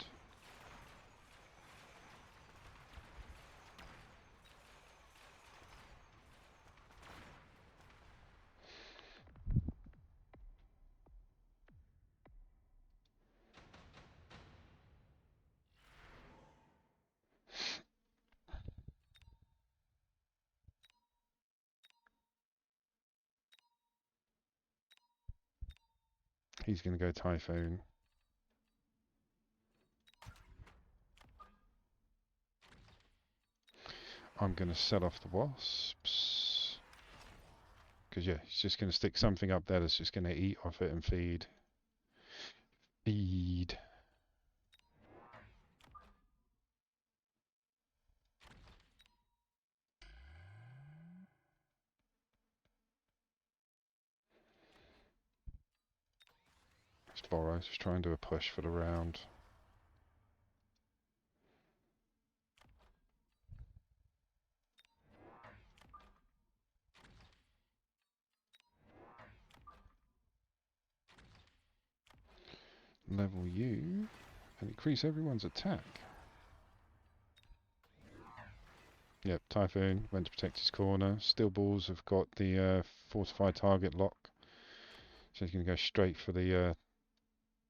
He's going to go Typhoon. I'm going to set off the wasps. Because, yeah, he's just going to stick something up there that's just going to eat off it and feed. Feed. Just borrow, just try and do a push for the round. level you and increase everyone's attack. Yep, Typhoon went to protect his corner. Steel Balls have got the fortified target lock, so he's going to go straight for the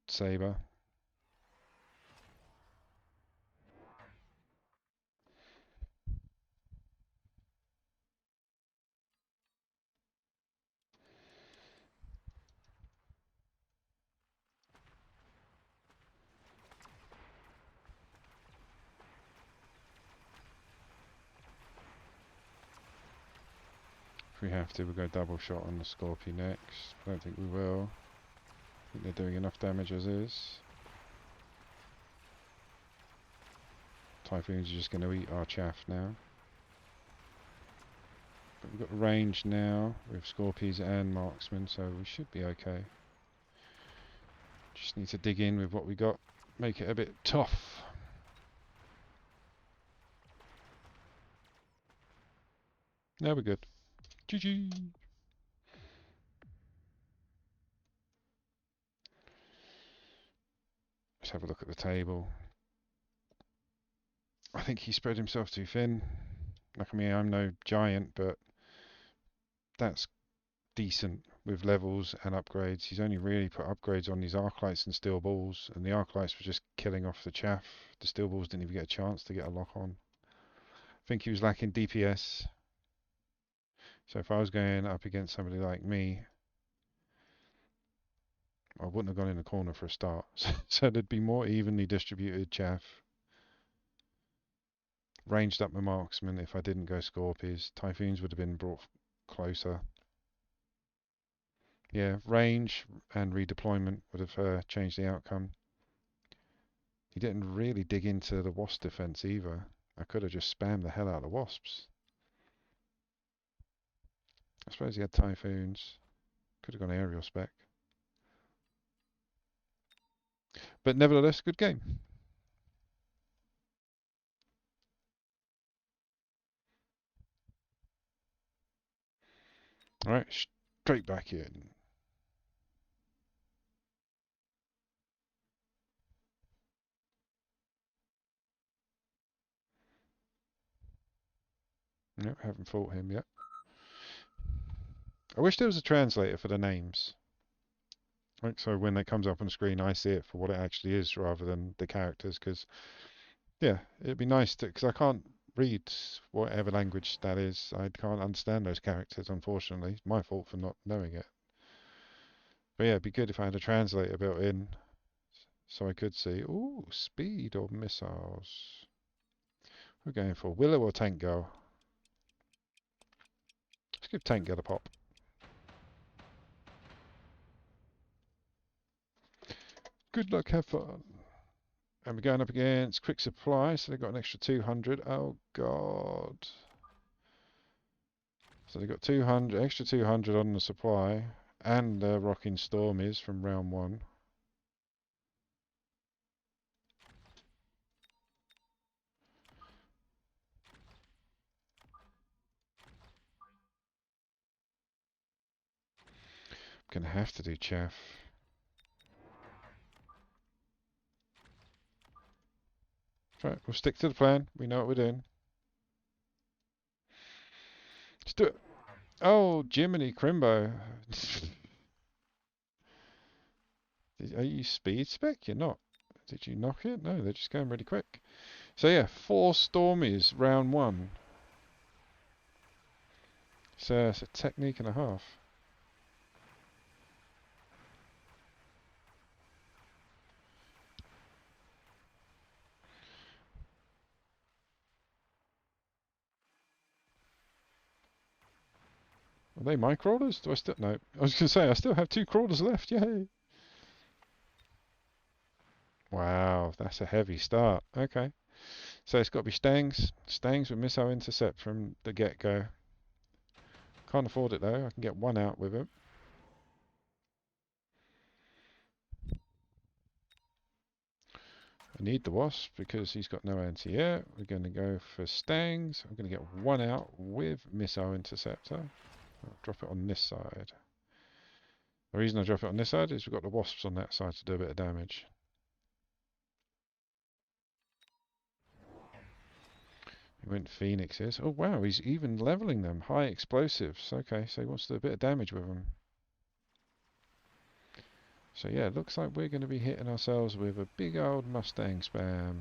saber. If we have to, we'll go double shot on the Scorpion next. I don't think we will. I think they're doing enough damage as is. Typhoons are just going to eat our chaff now. But we've got range now with Scorpions and Marksmen, so we should be okay. Just need to dig in with what we got, make it a bit tough. Now we're good. GG! Let's have a look at the table. I think he spread himself too thin. Like, I mean, I'm no giant, but that's decent with levels and upgrades. He's only really put upgrades on these Arclights and Steel Balls, and the Arclights were just killing off the chaff. The Steel Balls didn't even get a chance to get a lock on. I think he was lacking DPS. So if I was going up against somebody like me, I wouldn't have gone in the corner for a start. So there'd be more evenly distributed chaff. Ranged up my Marksman if I didn't go Scorpions. Typhoons would have been brought closer. Yeah, range and redeployment would have changed the outcome. He didn't really dig into the wasp defense either. I could have just spammed the hell out of the wasps. I suppose he had Typhoons. Could have gone aerial spec. But nevertheless, good game. Alright, straight back in. Nope, haven't fought him yet. I wish there was a translator for the names. Like, so when that comes up on the screen, I see it for what it actually is rather than the characters. Because, yeah, it'd be nice to. Because I can't read whatever language that is. I can't understand those characters, unfortunately. It's my fault for not knowing it. But yeah, it'd be good if I had a translator built in so I could see. Ooh, speed or missiles. We're going for Willow or Tank Girl. Let's give Tank Girl a pop. Good luck, have fun. And we're going up against Quick Supply, so they've got an extra 200. Oh, God. So they've got 200, extra 200 on the supply, and Rocking Stormies from round one. I'm going to have to do chaff. Right, we'll stick to the plan. We know what we're doing. Let's do it. Oh, Jiminy Crimbo. Are you speed spec? You're not. Did you knock it? No, they're just going really quick. So yeah, 4 Stormies, round one. So it's a technique and a half. Are they my crawlers? Do I still... No. I was going to say, I still have 2 crawlers left. Yay. Wow, that's a heavy start. Okay. So it's got to be Stangs. Stangs with missile intercept from the get-go. Can't afford it though. I can get 1 out with it. I need the Wasp because he's got no anti-air. We're going to go for Stangs. I'm going to get 1 out with missile interceptor. I'll drop it on this side. The reason I drop it on this side is we've got the Wasps on that side to do a bit of damage. He went Phoenixes. Oh wow, he's even leveling them. High explosives. Okay, so he wants to do a bit of damage with them. So yeah, it looks like we're going to be hitting ourselves with a big old Mustang spam.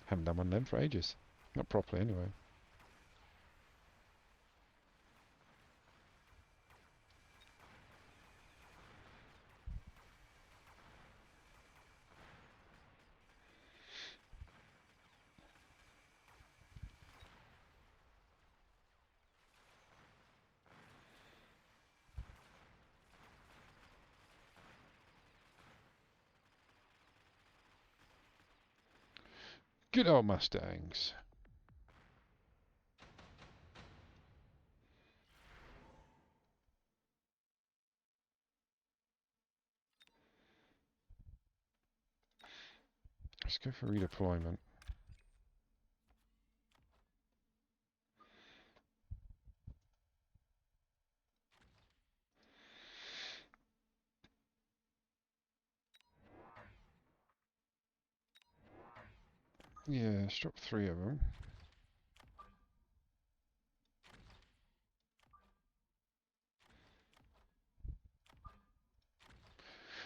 Haven't done one of them for ages. Not properly anyway. Good old Mustangs. Let's go for redeployment. Yeah, let's drop 3 of them.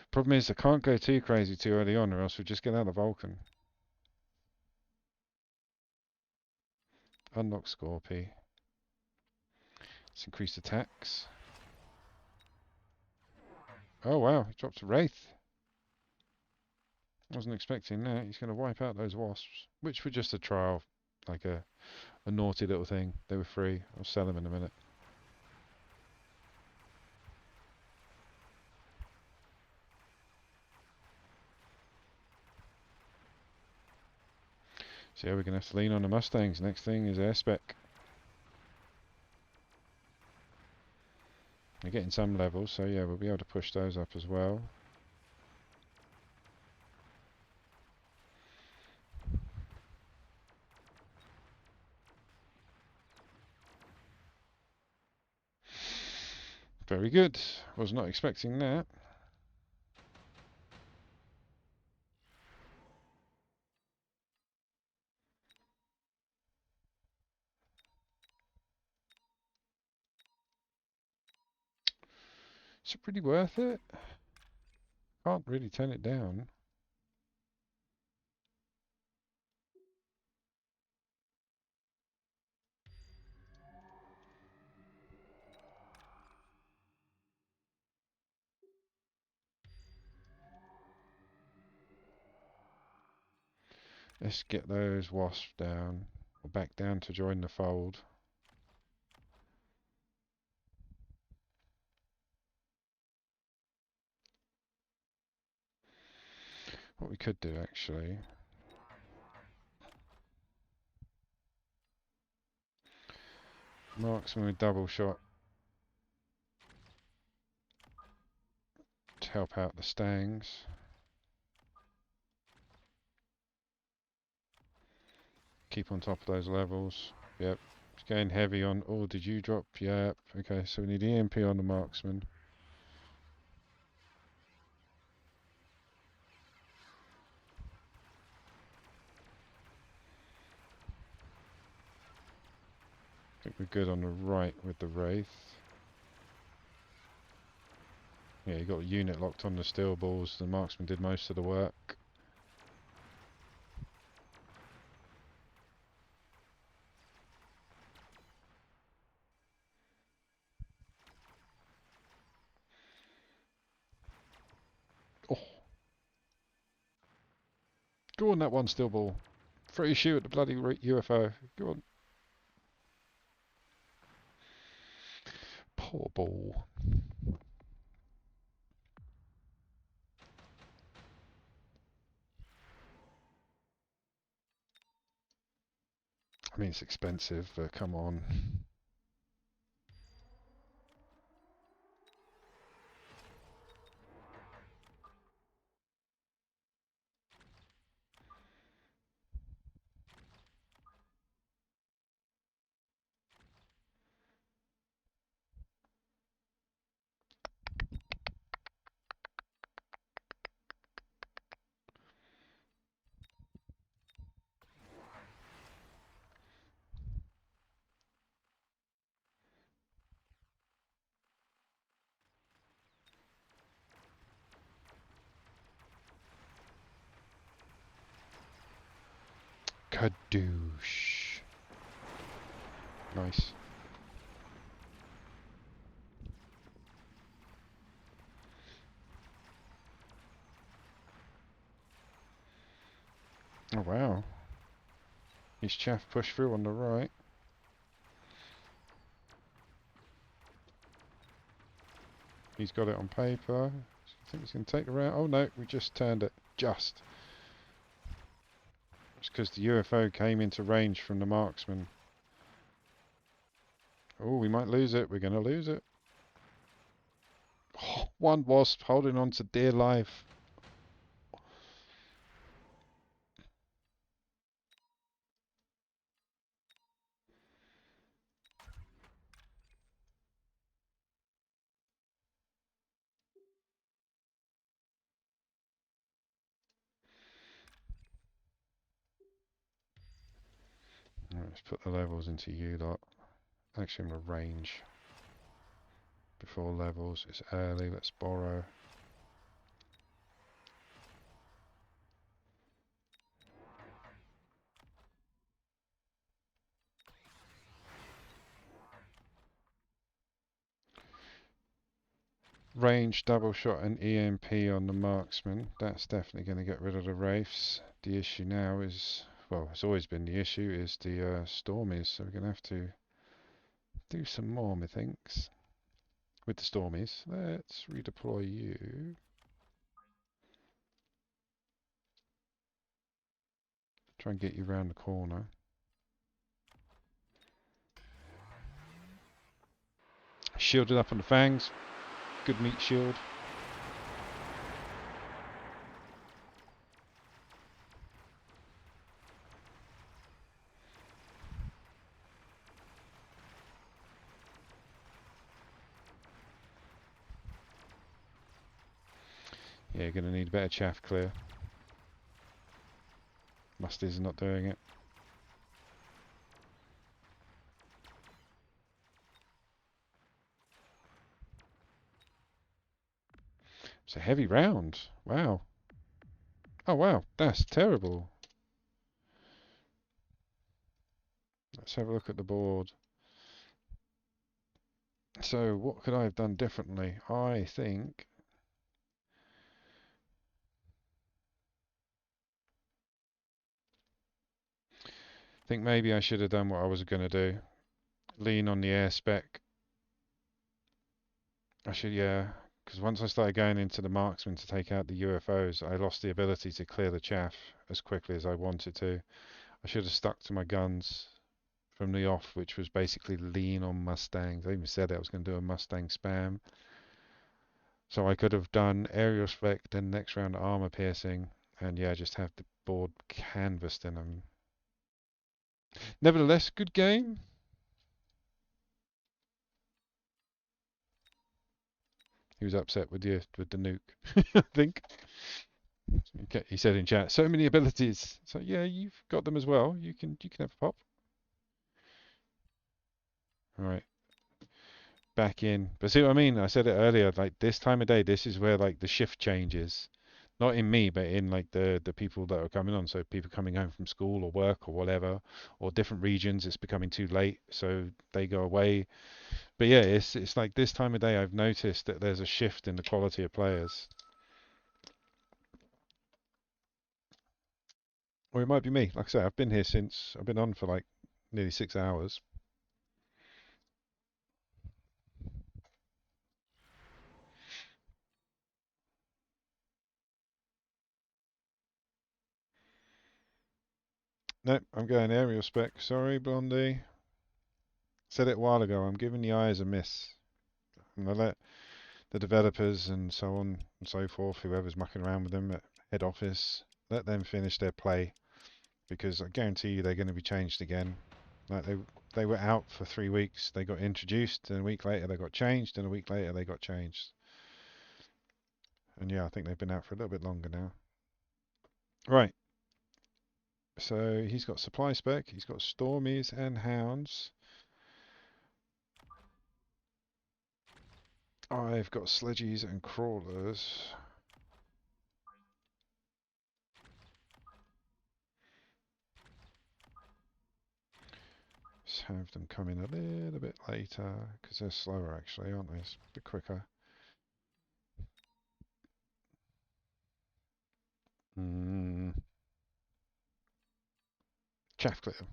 Problem is, I can't go too crazy too early on, or else we'll just get out of Vulcan. Unlock Scorpy. Let's increase attacks. Oh wow, he dropped a Wraith. Wasn't expecting that. He's going to wipe out those wasps, which were just a trial, like a naughty little thing. They were free. I'll sell them in a minute. So yeah, we're going to have to lean on the Mustangs. Next thing is air spec. They're getting some levels, so yeah, we'll be able to push those up as well. Very good. Was not expecting that. Is it pretty worth it? Can't really turn it down. Let's get those wasps down, or back down to join the fold. What we could do actually, marksman with double shot to help out the stangs. Keep on top of those levels. Yep. It's going heavy on. Oh, did you drop? Yep. Okay, so we need EMP on the marksman. I think we're good on the right with the Wraith. Yeah, you got a unit locked on the steel balls. The marksman did most of the work. Oh, go on that one steel ball. Throw your shoe at the bloody UFO. Go on. Poor ball. I mean, it's expensive, but come on. Kadoosh. Nice. Oh wow. His chaff pushed through on the right. He's got it on paper. I think he's going to take the round. Oh no, we just turned it. Just. It's because the UFO came into range from the marksman. Oh, we might lose it. We're going to lose it. Oh, one wasp holding on to dear life. Right, let's put the levels into you lot. Actually, I'm going to range before levels. It's early. Let's borrow. Range, double shot, and EMP on the marksman. That's definitely going to get rid of the wraiths. The issue now is, well, it's always been the issue, is the stormies. So we're going to have to do some more, methinks, with the stormies. Let's redeploy you. Try and get you round the corner. Shielded up on the fangs. Good meat shield. Yeah, going to need a better chaff clear. Musty's not doing it. It's a heavy round. Wow. Oh wow, that's terrible. Let's have a look at the board. So what could I have done differently? I think maybe I should have done what I was going to do. Lean on the air spec. I should, yeah, because once I started going into the marksman to take out the UFOs, I lost the ability to clear the chaff as quickly as I wanted to. I should have stuck to my guns from the off, which was basically lean on Mustangs. I even said I was going to do a Mustang spam. So I could have done aerial spec, then next round armor piercing, and yeah, just have the board canvassed in them. Nevertheless, good game. He was upset with the nuke, I think. Okay, he said in chat, so many abilities. So yeah, you've got them as well. You can have a pop. All right, back in. But see what I mean? I said it earlier. Like this time of day, this is where like the shift changes. Not in me, but in like the people that are coming on. So people coming home from school or work or whatever, or different regions. It's becoming too late, so they go away. But yeah, it's like this time of day. I've noticed that there's a shift in the quality of players. Or it might be me. Like I say, I've been here since I've been on for like nearly 6 hours. Nope, I'm going aerial spec. Sorry, Blondie. Said it a while ago. I'm giving the eyes a miss. I'm gonna let the developers and so on and so forth, whoever's mucking around with them at head office, let them finish their play because I guarantee you they're going to be changed again. Like they were out for 3 weeks. They got introduced, and a week later they got changed, and a week later they got changed. And yeah, I think they've been out for a little bit longer now. Right. So he's got supply spec. He's got Stormies and Hounds. I've got Sledgies and Crawlers. Just have them come in a little bit later, because they're slower actually, aren't they? It's a bit quicker. Chaff clipper.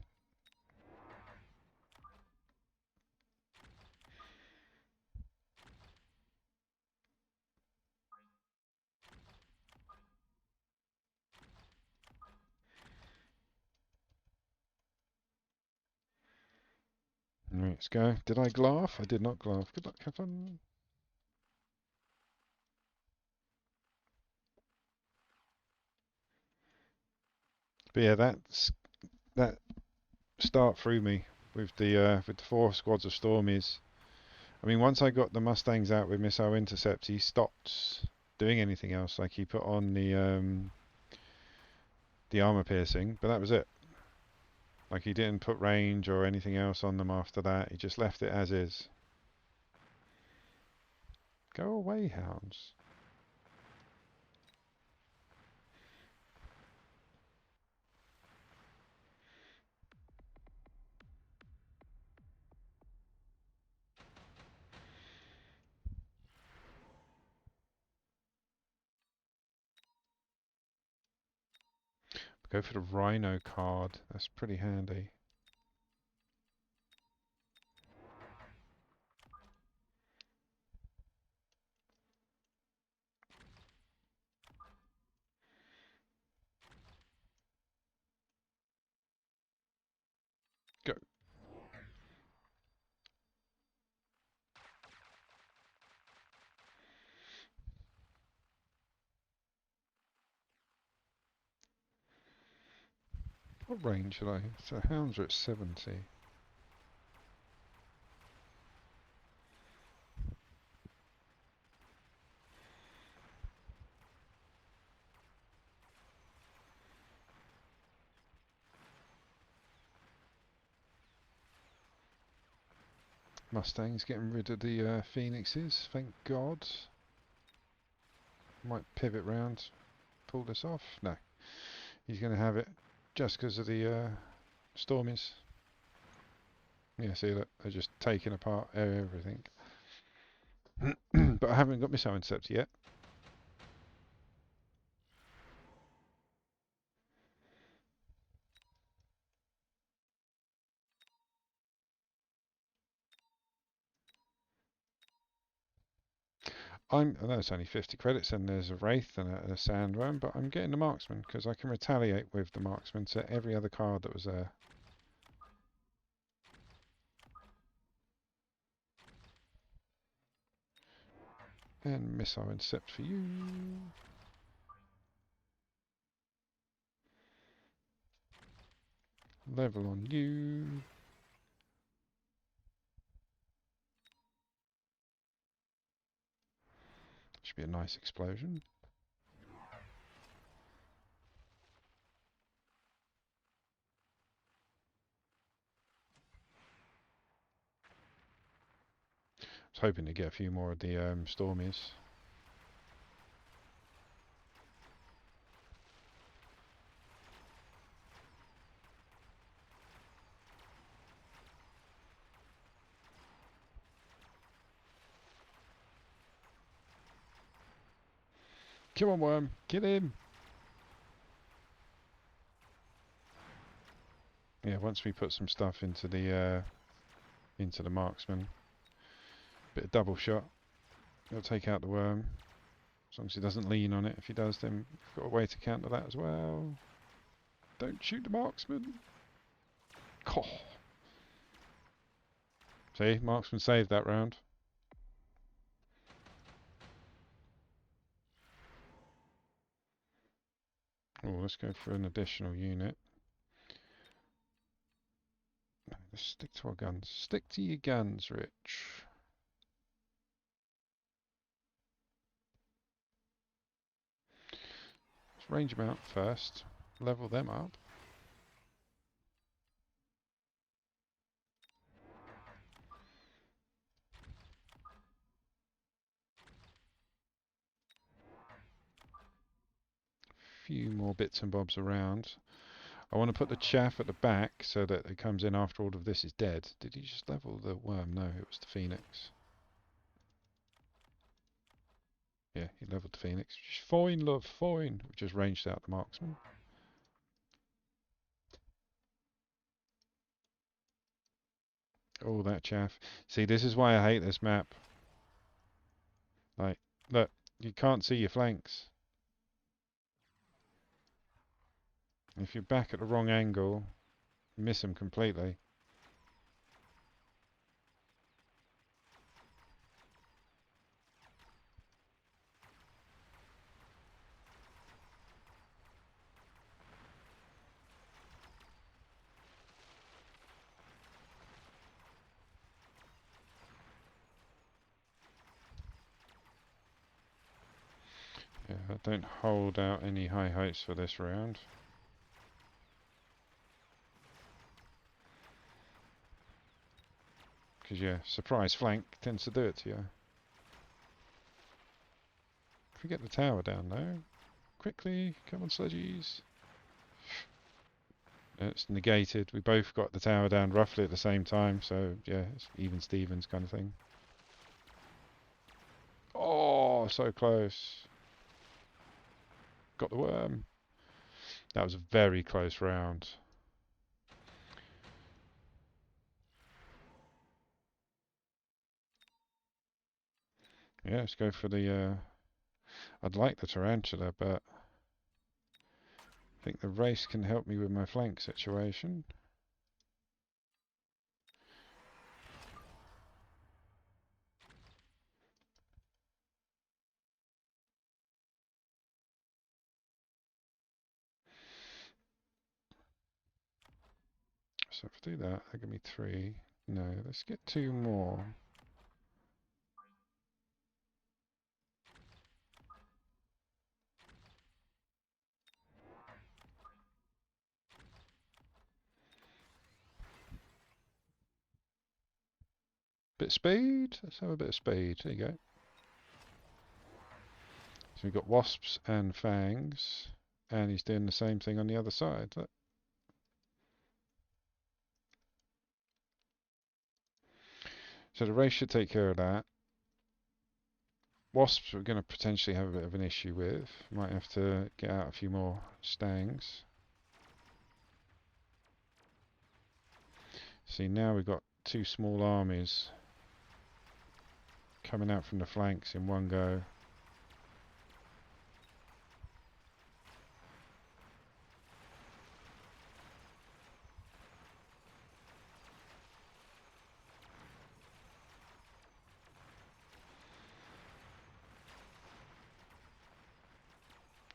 Right, let's go. Did I glaff? I did not glaff. Good luck, have fun. But yeah, that start threw me with the 4 squads of Stormies. I mean, once I got the Mustangs out with missile intercept, he stopped doing anything else. Like he put on the armor piercing, but that was it. Like he didn't put range or anything else on them after that. He just left it as is. Go away, hounds. Go for the Rhino card. That's pretty handy. Go. What range should I? So hounds are at 70. Mustang's getting rid of the Phoenixes, thank God. Might pivot round, pull this off. No, he's going to have it just because of the Stormies. Yeah, see, look, they're just taking apart everything. But I haven't got missile intercept yet. I know it's only 50 credits and there's a Wraith and a Sandworm, but I'm getting the Marksman because I can retaliate with the Marksman to every other card that was there. And missile intercept for you. Level on you. Should be a nice explosion. I was hoping to get a few more of the Stormies. Come on, Worm, get him! Yeah, once we put some stuff into the Marksman, bit of double shot, it'll take out the Worm. As long as he doesn't lean on it. If he does, then we've got a way to counter that as well. Don't shoot the Marksman! Oh. See, Marksman saved that round. Oh, let's go for an additional unit. Let's stick to our guns. Stick to your guns, Rich. Let's range them out first. Level them up. Few more bits and bobs around. I want to put the chaff at the back so that it comes in after all of this is dead. Did he just level the worm? No, it was the phoenix. Yeah, he leveled the phoenix. Fine, love, fine. We've just ranged out the marksman. Oh, that chaff. See, this is why I hate this map. Like, look, you can't see your flanks. If you're back at the wrong angle, you miss them completely. Yeah, I don't hold out any high hopes for this round. Because, yeah, surprise flank tends to do it to you. If we get the tower down though, quickly, come on sledgies. It's negated. We both got the tower down roughly at the same time, so yeah, it's even Stevens kind of thing. Oh, so close. Got the worm. That was a very close round. Yeah, let's go for the... I'd like the tarantula, but I think the race can help me with my flank situation. So if I do that, that'll give me 3. No, let's get 2 more. Bit of speed. Let's have a bit of speed. There you go. So we've got wasps and fangs, and he's doing the same thing on the other side. Look. So the race should take care of that. Wasps we're going to potentially have a bit of an issue with. Might have to get out a few more stangs. See, now we've got 2 small armies coming out from the flanks in one go.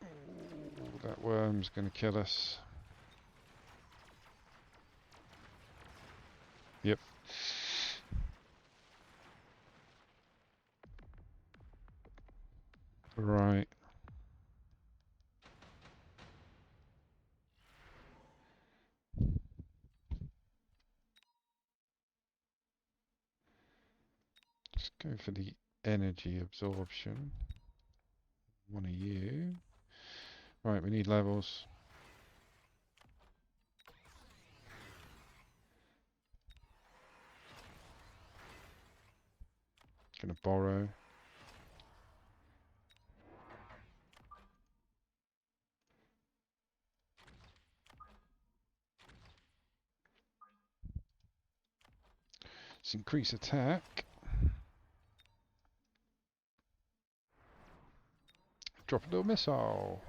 Ooh, that worm's going to kill us. Yep. Right. Let's go for the energy absorption. One of you. Right, we need levels. Gonna borrow. Let's increase attack. Drop a little missile.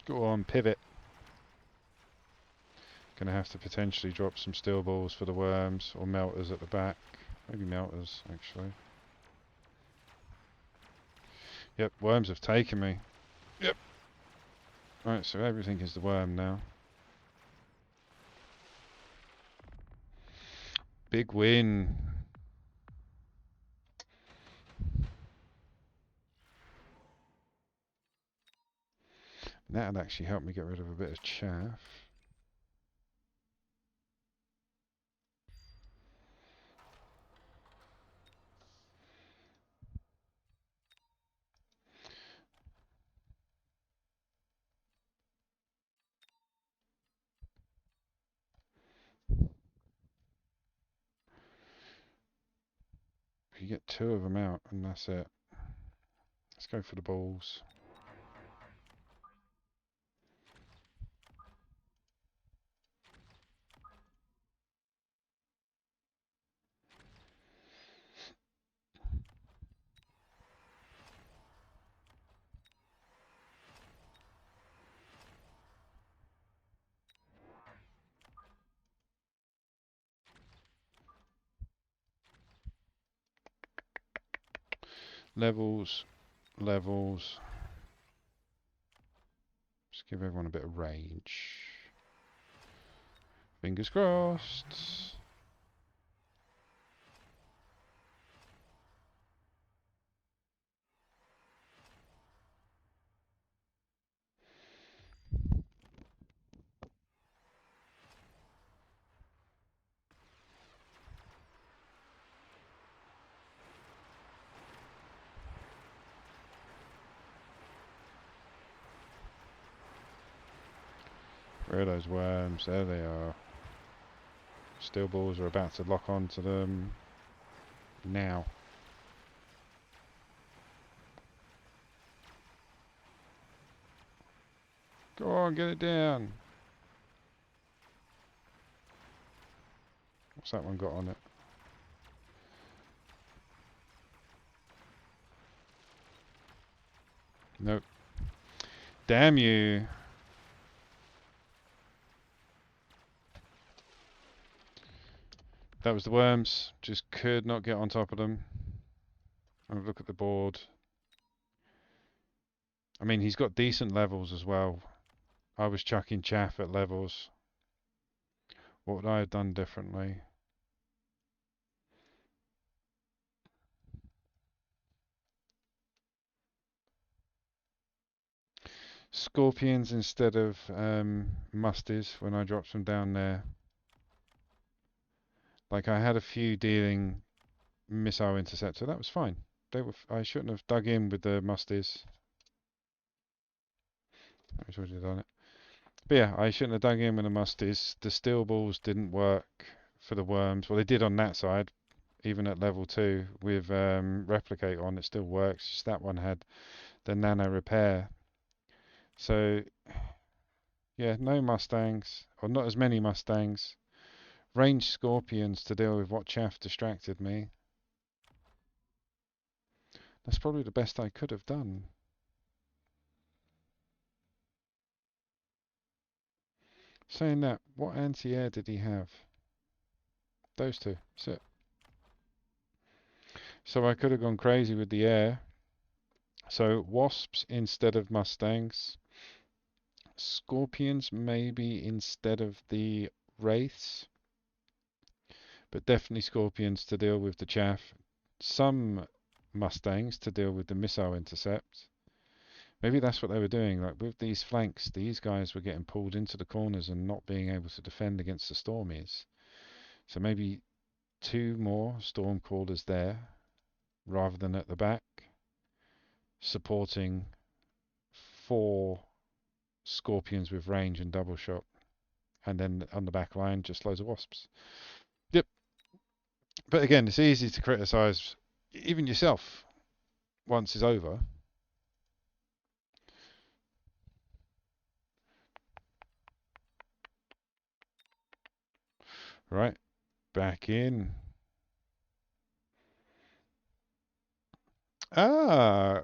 Go on, pivot. Gonna have to potentially drop some steel balls for the worms or melters at the back. Maybe melters, actually. Yep, worms have taken me. Yep. Right, so everything is the worm now. Big win. That'd actually help me get rid of a bit of chaff. If you get two of them out, and that's it. Let's go for the balls. Levels, levels. Just give everyone a bit of range. Fingers crossed. Where are those worms? There they are. Steel balls are about to lock onto them. Now. Go on, get it down. What's that one got on it? Nope. Damn you. That was the worms. Just could not get on top of them. And look at the board. I mean, he's got decent levels as well. I was chucking chaff at levels. What would I have done differently? Scorpions instead of musties when I dropped them down there. Like I had a few dealing missile interceptor. That was fine. They were. I shouldn't have dug in with the musties. I was already done it. But yeah, I shouldn't have dug in with the musties. The steel balls didn't work for the worms. Well, they did on that side, even at level 2 with replicate on. It still works. Just that one had the nano repair. So yeah, no mustangs, or not as many mustangs. Range scorpions to deal with what chaff distracted me. That's probably the best I could have done. Saying that, what anti-air did he have? Those two. That's it. So I could have gone crazy with the air. So wasps instead of mustangs. Scorpions maybe instead of the wraiths. But definitely scorpions to deal with the chaff. Some mustangs to deal with the missile intercept. Maybe that's what they were doing. Like with these flanks, these guys were getting pulled into the corners and not being able to defend against the Stormies. So maybe two more storm crawlers there rather than at the back, supporting four scorpions with range and double shot. And then on the back line, just loads of wasps. Yep. But again, it's easy to criticize even yourself once it's over. Right, back in. Ah,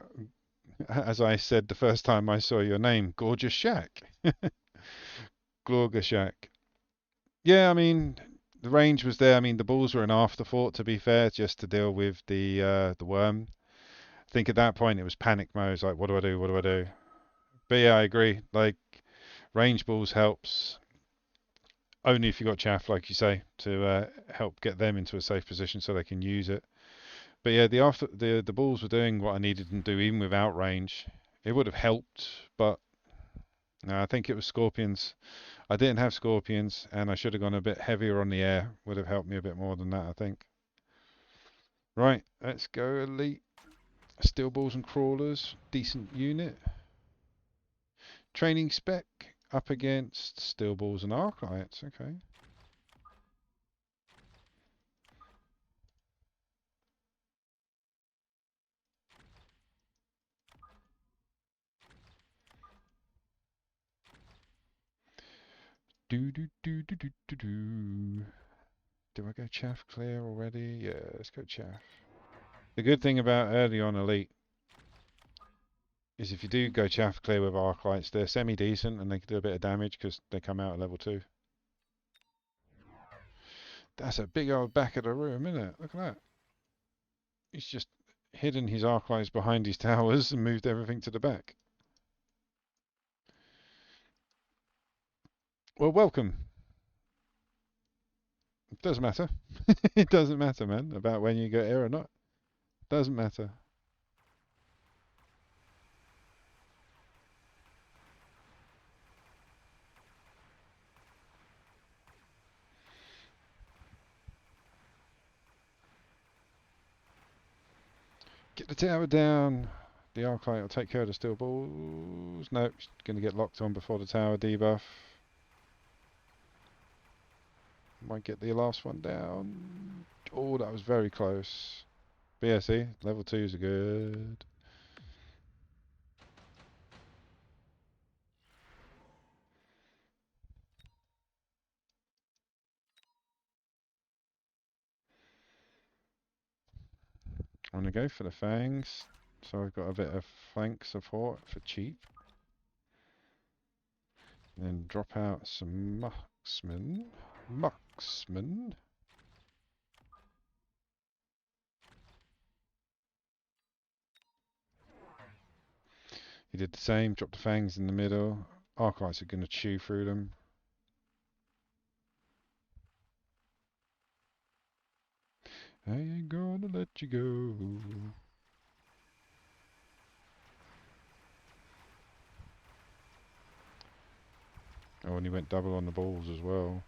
as I said the first time I saw your name, Gorgeous Shack. Glorga Shack. Yeah, I mean, the range was there. I mean, the balls were an afterthought, to be fair, just to deal with the worm. I think at that point it was panic mode. It's like, what do I do? What do I do? But yeah, I agree. Like, range balls helps. Only if you got chaff, like you say, to help get them into a safe position so they can use it. But yeah, the balls were doing what I needed them to do, even without range. It would have helped, but no, I think it was scorpions. I didn't have scorpions, and I should have gone a bit heavier on the air. Would have helped me a bit more than that, I think. Right, let's go elite. Steel balls and crawlers, decent unit. Training spec up against steel balls and arclights. Okay. Do do do do do do do. Do I go chaff clear already? Yeah, let's go chaff. The good thing about early on elite is if you do go chaff clear with arclights, they're semi-decent and they can do a bit of damage because they come out at level 2. That's a big old back of the room, isn't it? Look at that. He's just hidden his arclights behind his towers and moved everything to the back. Well, welcome. It doesn't matter. It doesn't matter, man, about when you get here or not. Doesn't matter. Get the tower down. The arclight will take care of the steel balls. Nope, going to get locked on before the tower debuff. Might get the last one down. Oh, that was very close. But yeah, see, level 2s are good. I'm going to go for the fangs. So I've got a bit of flank support for cheap. Then drop out some marksmen. Marksmen. He did the same, dropped the fangs in the middle. Archives are going to chew through them. I ain't gonna let you go. Oh, and he went double on the balls as well.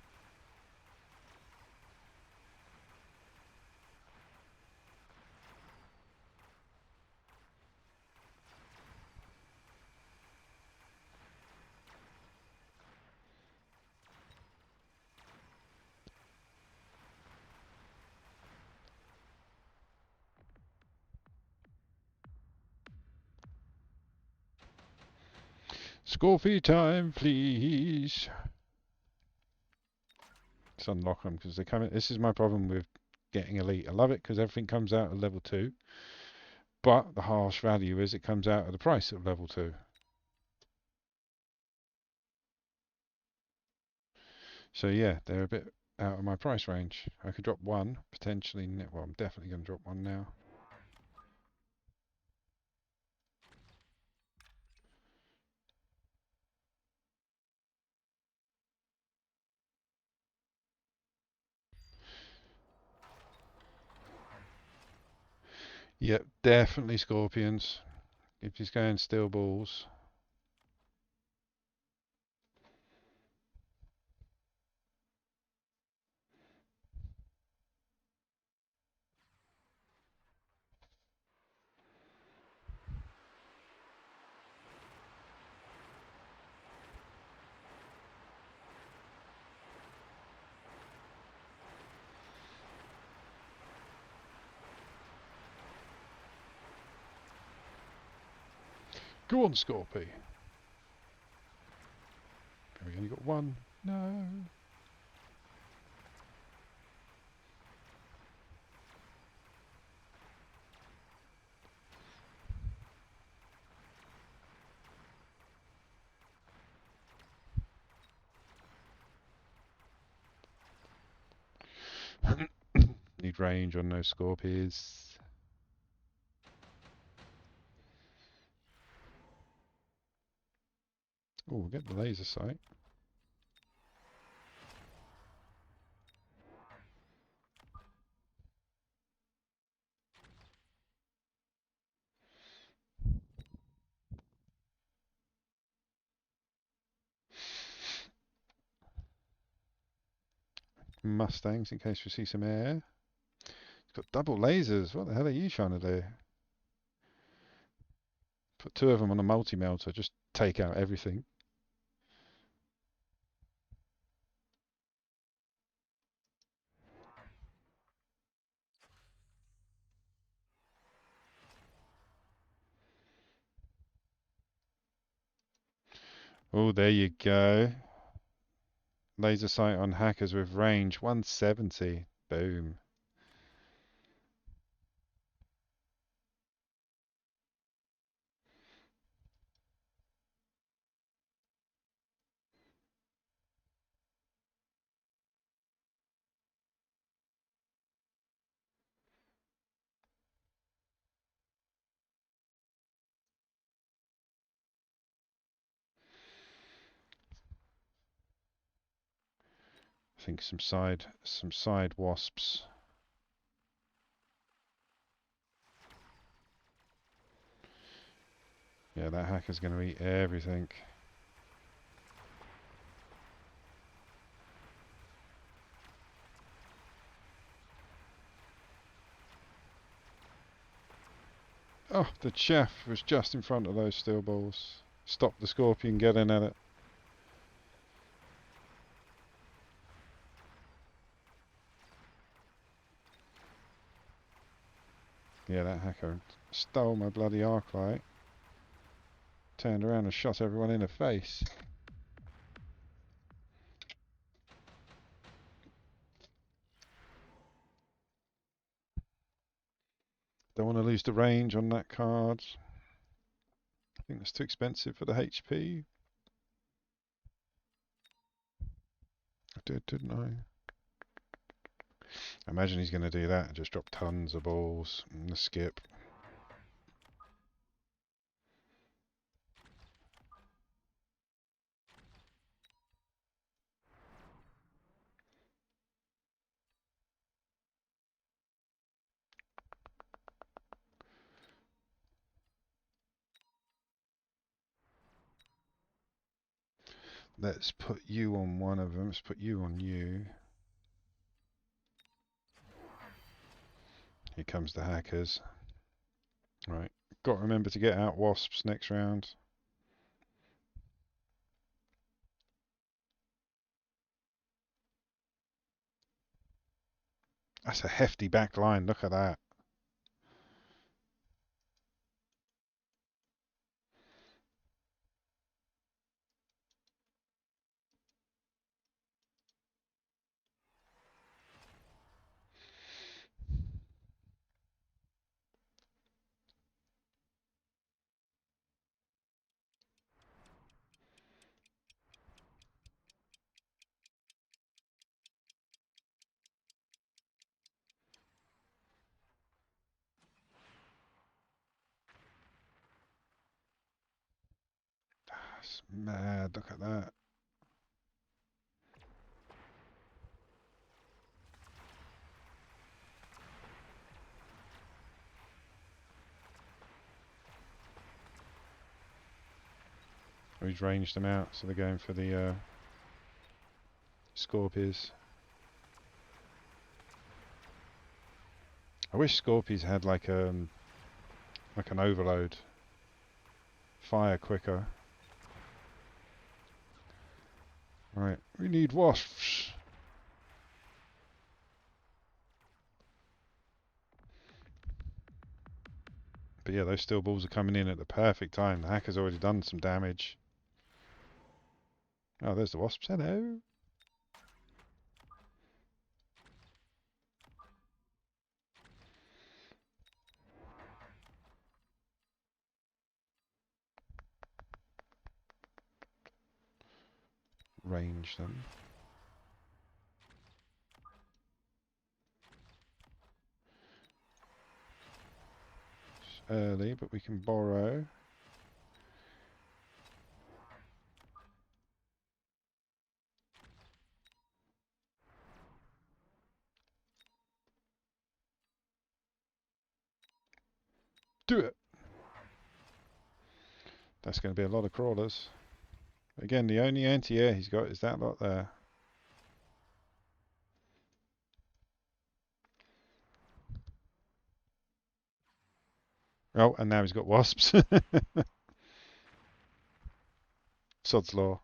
Scorpy time, please. Let's unlock them because they come in. This is my problem with getting elite. I love it because everything comes out at level 2. But the harsh value is it comes out at the price of level 2. So yeah, they're a bit out of my price range. I could drop one, potentially. Well, I'm definitely going to drop one now. Yep, definitely scorpions. If he's going steel balls. Go on, Scorpy. We only got one. No. Need range on those Scorpies. Oh, we'll get the laser sight. Mustangs in case we see some air. It's got double lasers. What the hell are you trying to do? Put two of them on a multi-melter. Just take out everything. Oh, there you go. Laser sight on hackers with range 170. Boom. I think some side wasps. Yeah, that hacker's going to eat everything. Oh, the chef was just in front of those steel balls. Stop the scorpion getting at it. Yeah, that hacker stole my bloody arc light. Turned around and shot everyone in the face. Don't want to lose the range on that card. I think that's too expensive for the HP. I did, didn't I? I imagine he's going to do that and just drop tons of balls in the skip. Let's put you on one of them. Let's put you on you. Here comes the hackers. Right. Got to remember to get out wasps next round. That's a hefty back line. Look at that. That's mad. Look at that. Oh, he's ranged them out, so they're going for the Scorpies. I wish Scorpies had like an overload. Fire quicker. Right, we need wasps. But yeah, those steel balls are coming in at the perfect time. The hacker's already done some damage. Oh, there's the wasps. Hello. Range them. It's early, but we can borrow. Do it! That's going to be a lot of crawlers. Again, the only anti-air he's got is that lot there. Oh, and now he's got wasps. Sod's law.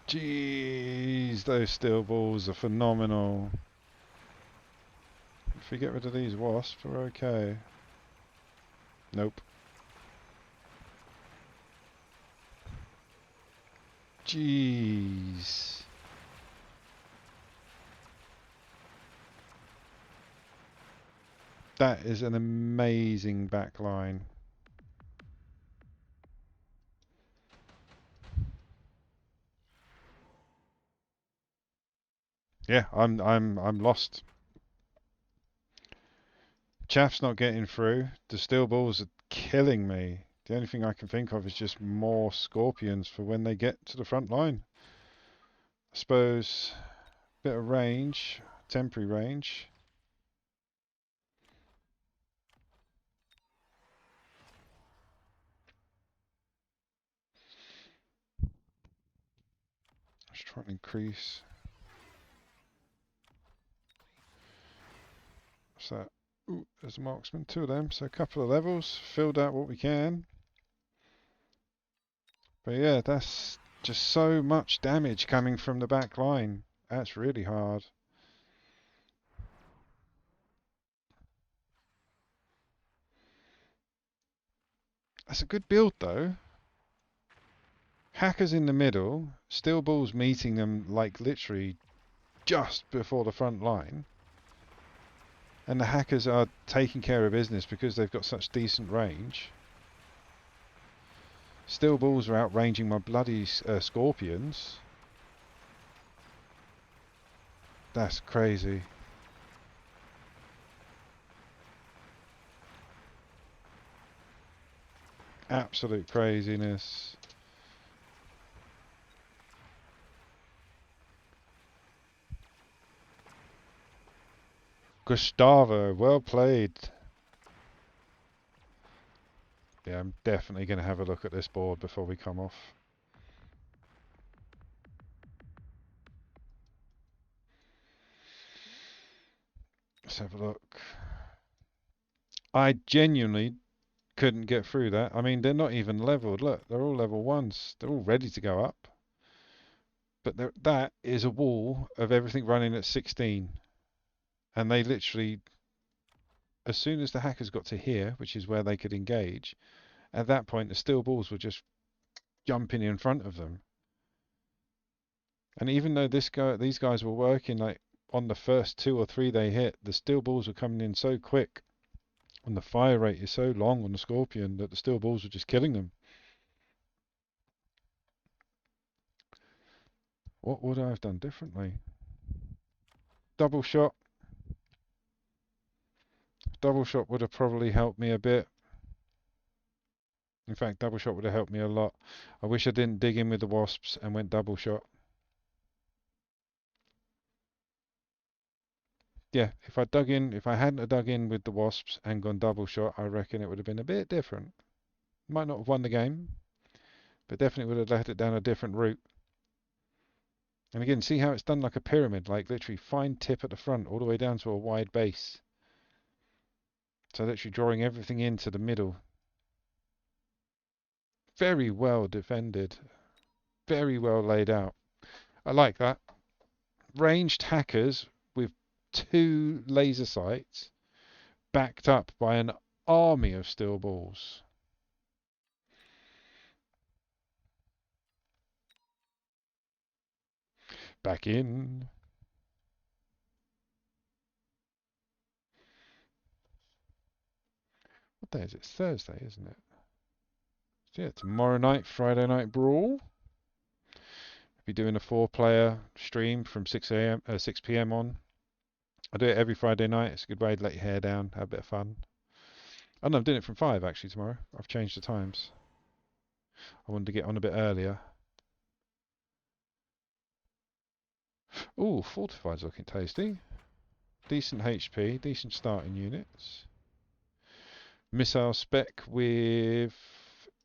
Jeez, those steel balls are phenomenal. If we get rid of these wasps, we're okay. Nope. Jeez. That is an amazing back line. Yeah, I'm lost. Chaff's not getting through. The steel balls are killing me. The only thing I can think of is just more scorpions for when they get to the front line. I suppose bit of range, temporary range. Let's try and increase. What's that? Ooh, there's a marksman, two of them, so a couple of levels, filled out what we can. But yeah, that's just so much damage coming from the back line. That's really hard. That's a good build though. Hackers in the middle, steel balls meeting them like literally just before the front line. And the hackers are taking care of business because they've got such decent range. Steel balls are outranging my bloody scorpions. That's crazy. Absolute craziness. Gustavo, well played. Yeah, I'm definitely going to have a look at this board before we come off. Let's have a look. I genuinely couldn't get through that. I mean, they're not even leveled. Look, they're all level ones. They're all ready to go up. But that is a wall of everything running at 16. And they literally, as soon as the hackers got to here, which is where they could engage, at that point the steel balls were just jumping in front of them. And even though these guys were working like on the first two or three they hit, the steel balls were coming in so quick, and the fire rate is so long on the Scorpion that the steel balls were just killing them. What would I have done differently? Double shot. Double shot would have probably helped me a bit. In fact, double shot would have helped me a lot. I wish I didn't dig in with the wasps and went double shot. Yeah, if I hadn't have dug in with the wasps and gone double shot, I reckon it would have been a bit different. Might not have won the game, but definitely would have led it down a different route. And again, see how it's done like a pyramid, like literally fine tip at the front all the way down to a wide base. So literally drawing everything into the middle. Very well defended. Very well laid out. I like that. Ranged hackers with two laser sights backed up by an army of steel balls. Back in. What day is it? It's Thursday, isn't it? So yeah, tomorrow night, Friday night brawl. Be doing a four-player stream from 6 p.m. on. I do it every Friday night. It's a good way to let your hair down, have a bit of fun. Oh no, I'm doing it from 5 actually tomorrow. I've changed the times. I wanted to get on a bit earlier. Ooh, fortified's looking tasty. Decent HP, decent starting units. Missile spec with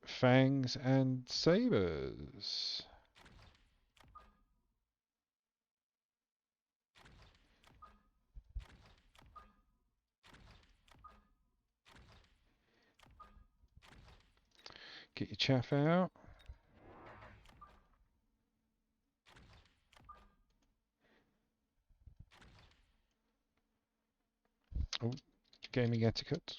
fangs and sabers. Get your chaff out. Oh, gaming etiquette.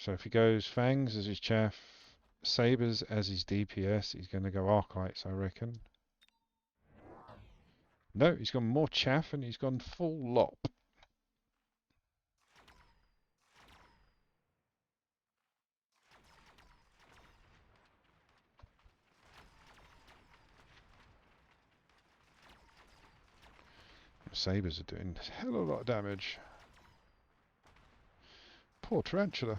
So if he goes fangs as his chaff, sabers as his DPS, he's going to go arclights, I reckon. No, he's gone more chaff and he's gone full lop. Sabers are doing a hell of a lot of damage. Poor tarantula.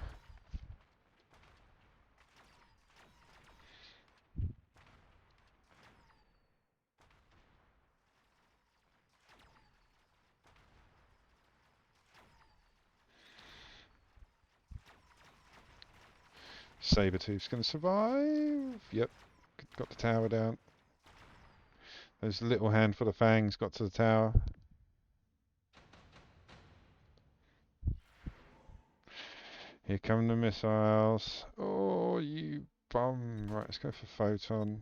Sabertooth's going to survive. Yep, got the tower down. There's a little handful of fangs got to the tower. Here come the missiles. Oh, you bum. Right, let's go for photon.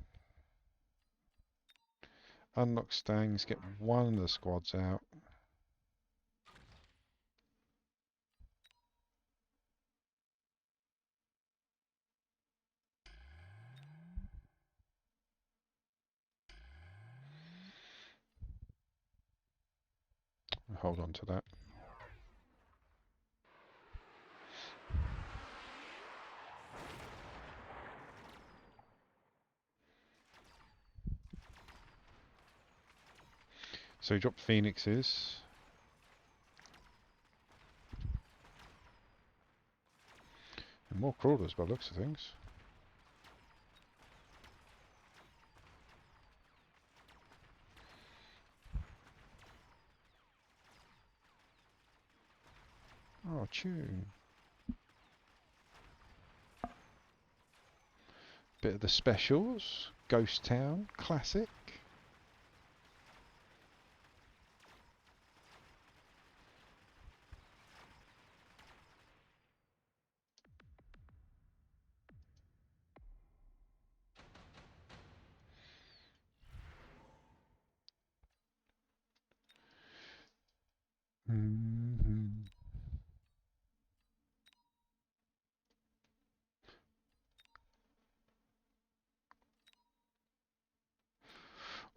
Unlock stangs, get one of the squads out. Hold on to that. So he dropped phoenixes. And more crawlers by the looks of things. Oh, tune. Bit of the specials. Ghost Town, classic.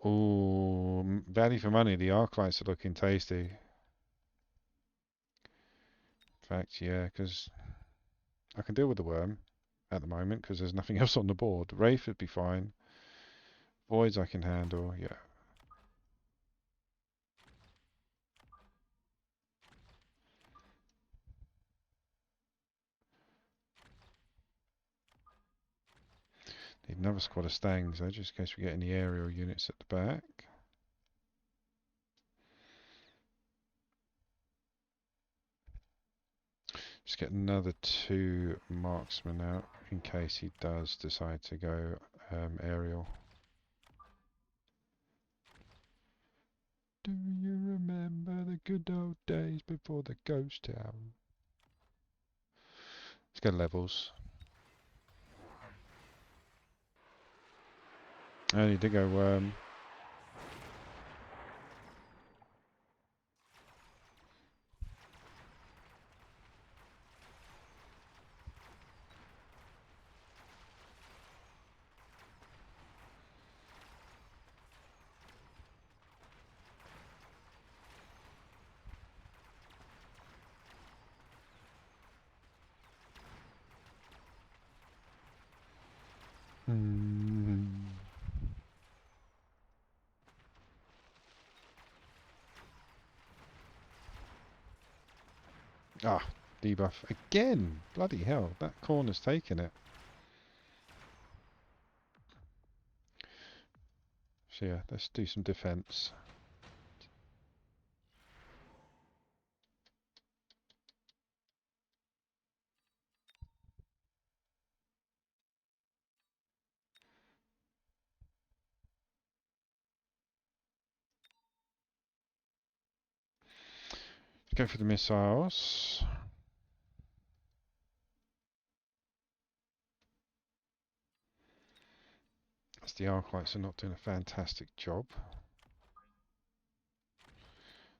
Oh, value for money. The arc lights are looking tasty. In fact, yeah, because I can deal with the worm at the moment because there's nothing else on the board. Wraith would be fine. Voids I can handle, yeah. Need another squad of stangs though, just in case we get any aerial units at the back. Just get another 2 marksmen out in case he does decide to go aerial. Do you remember the good old days before the ghost town? Let's go levels. Oh, you did go worm. Ah, debuff again. Bloody hell, that corner's taken it. So yeah, let's do some defense. Go for the missiles. As the Arclights are not doing a fantastic job.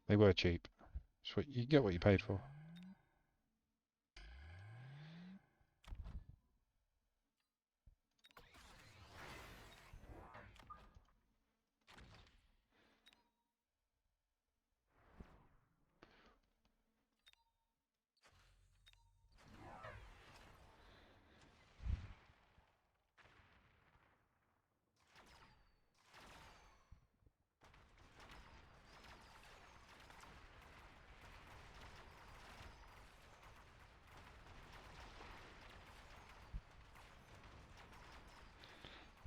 They were cheap. So you get what you paid for.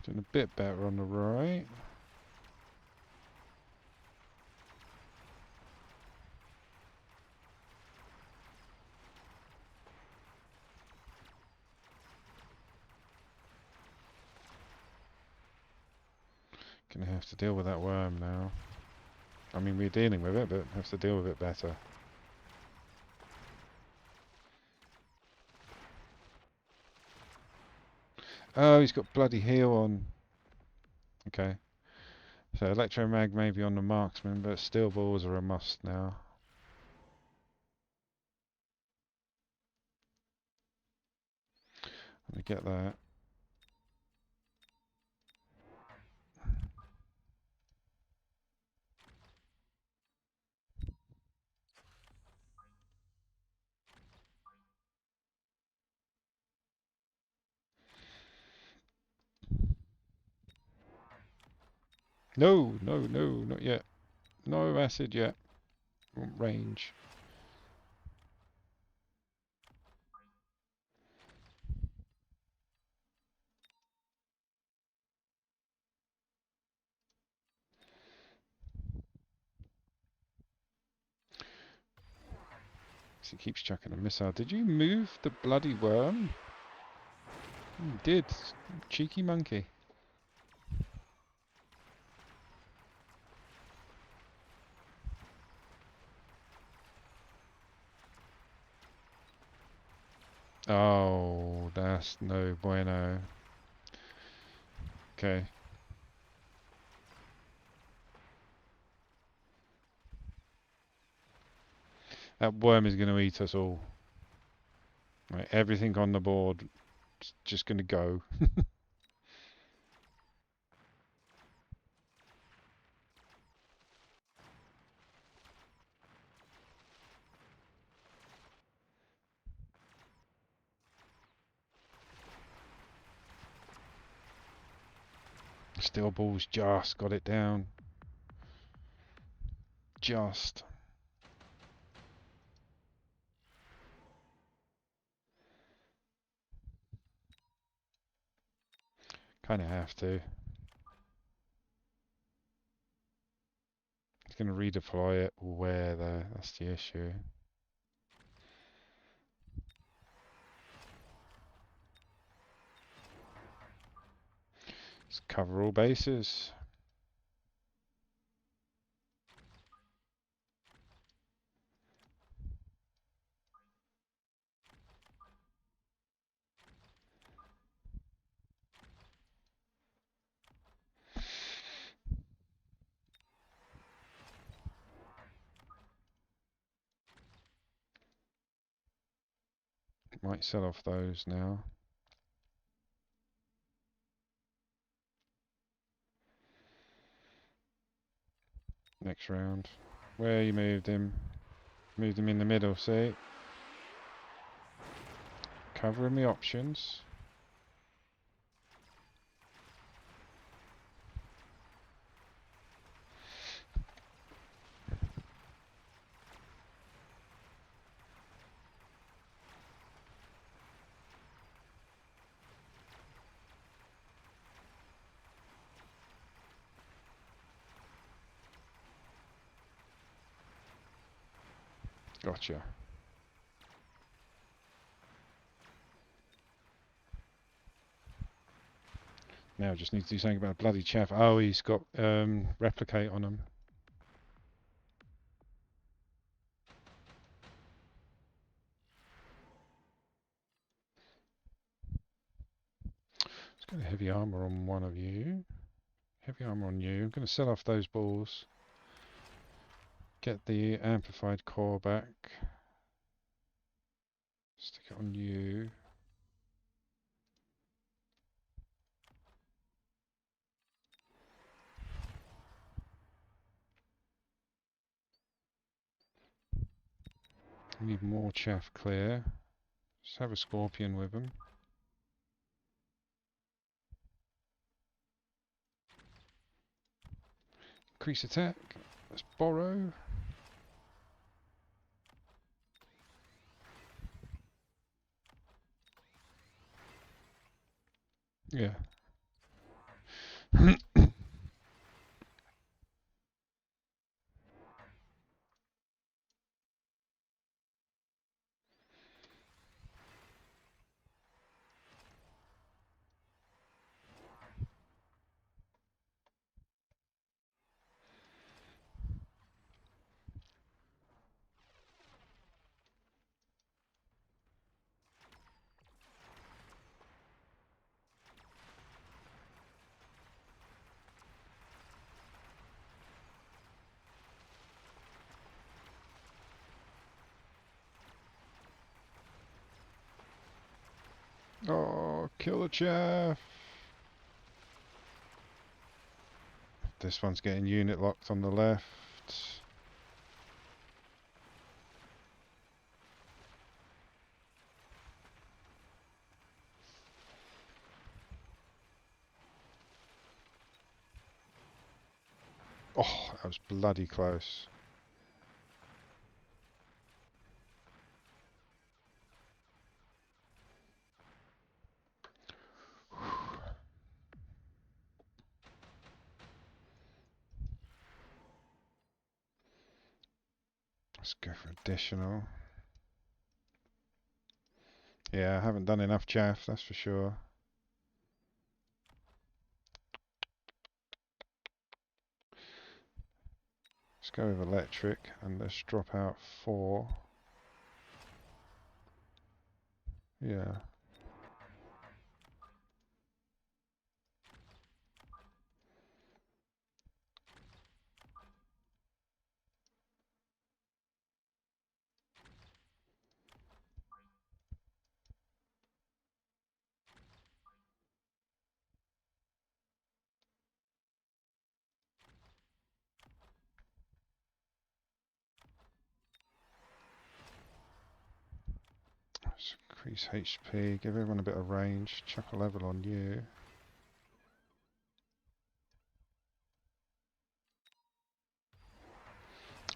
Doing a bit better on the right. Gonna have to deal with that worm now. I mean, we're dealing with it, but have to deal with it better. Oh, he's got bloody heal on. Okay. So electromag may be on the marksman, but steel balls are a must now. Let me get that. No, no, no, not yet. No acid yet. Range. He keeps chucking a missile. Did you move the bloody worm? You did. Cheeky monkey. Oh, that's no bueno. Okay. That worm is going to eat us all. Right, everything on the board is just going to go. Steel balls just got it down. Just. Kind of have to. It's going to redeploy it. Where though? That's the issue. Just cover all bases. Might sell off those now. Next round. Where you moved him? Moved him in the middle, see? Covering the options. Gotcha. Now just need to do something about bloody chaff. Oh, he's got replicate on him. Let's go heavy armor on one of you. Heavy armor on you. I'm going to sell off those balls. Get the amplified core back. Stick it on you. We need more chaff clear. Just have a scorpion with them. Increase attack. Let's borrow. Yeah. Oh, kill the chaff. This one's getting unit locked on the left. Oh, that was bloody close. Let's go for additional. Yeah, I haven't done enough chaff, that's for sure. Let's go with electric and let's drop out 4. Yeah. Let's increase HP, give everyone a bit of range, chuck a level on you.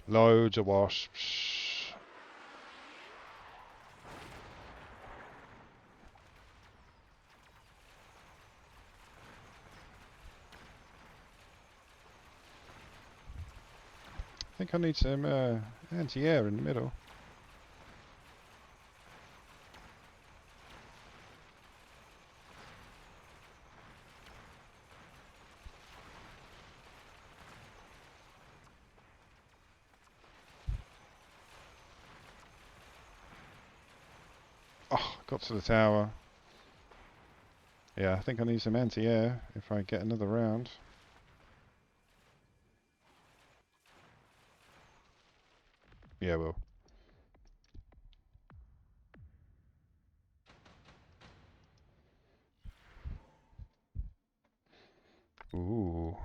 Loads of wasps. I think I need some anti-air in the middle. Oh, got to the tower. Yeah, I think I need some anti-air if I get another round. Yeah, well. Ooh.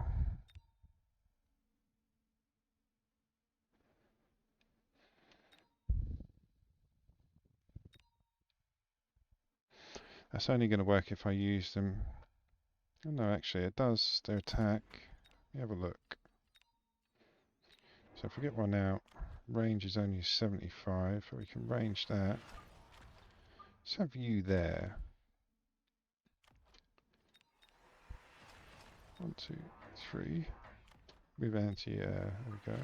That's only going to work if I use them. Oh, no, actually, it does. Their attack. Let me have a look. So if we get one out, range is only 75, but we can range that. Let's have you there. 1, 2, 3. With anti-air. There we go.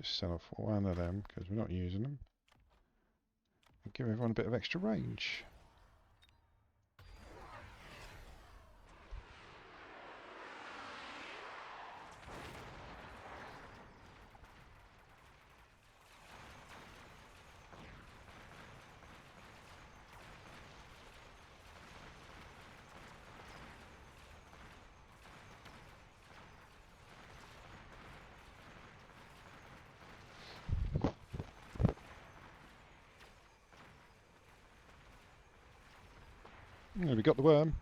Just sell off one of them because we're not using them. And give everyone a bit of extra range. Yeah, we got the worm.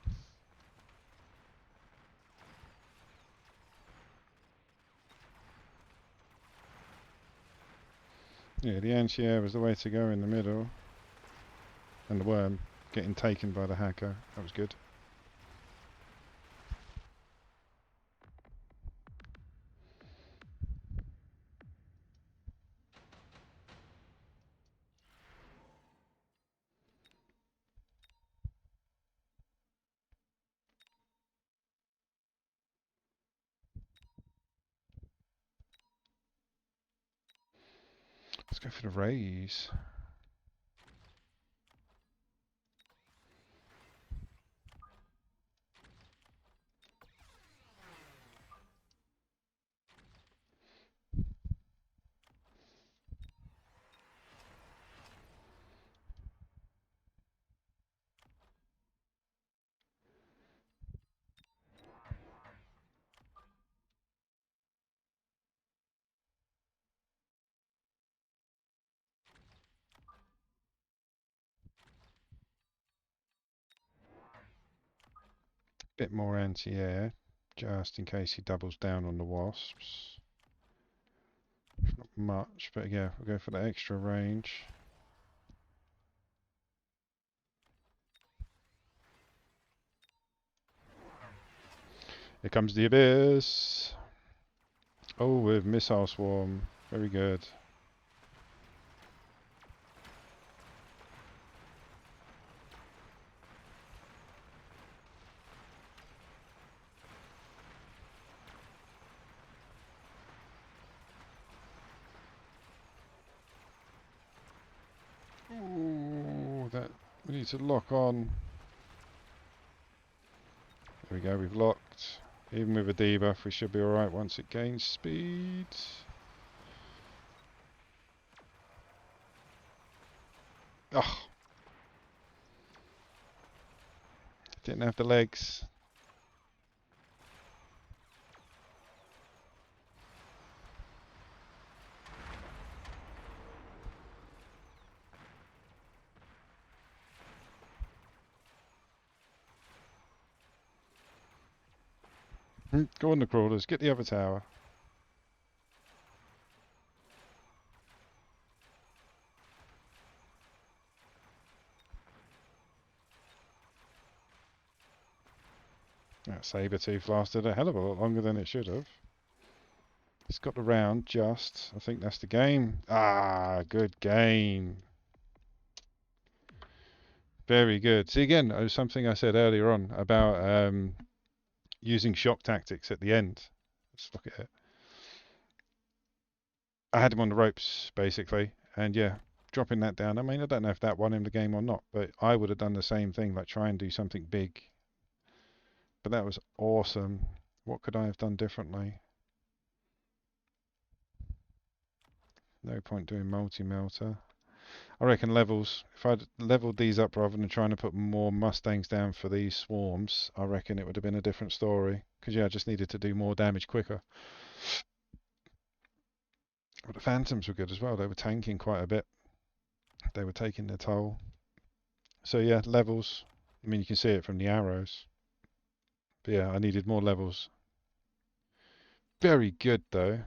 Yeah, the anti-air was the way to go in the middle. And the worm getting taken by the hacker. That was good. Let's go for the raise. Bit more anti-air, just in case he doubles down on the wasps. Not much, but yeah, we'll go for the extra range. Here comes the abyss. Oh, with missile swarm. Very good. Ooh, that we need to lock on. There we go, we've locked. Even with a debuff, we should be alright once it gains speed. Oh, didn't have the legs. Go on the crawlers, get the other tower. That Sabertooth lasted a hell of a lot longer than it should have. It's got the round just. I think that's the game. Ah, good game. Very good. See, again, it was something I said earlier on about using shock tactics at the end. Let's look at it. I had him on the ropes, basically, and yeah, dropping that down. I mean, I don't know if that won him the game or not, but I would have done the same thing, like try and do something big. But that was awesome. What could I have done differently? No point doing multi-melter. I reckon levels, if I'd leveled these up rather than trying to put more Mustangs down for these swarms, I reckon it would have been a different story. Because, yeah, I just needed to do more damage quicker. But the Phantoms were good as well. They were tanking quite a bit. They were taking their toll. So, yeah, levels. I mean, you can see it from the arrows. But, yeah, I needed more levels. Very good, though.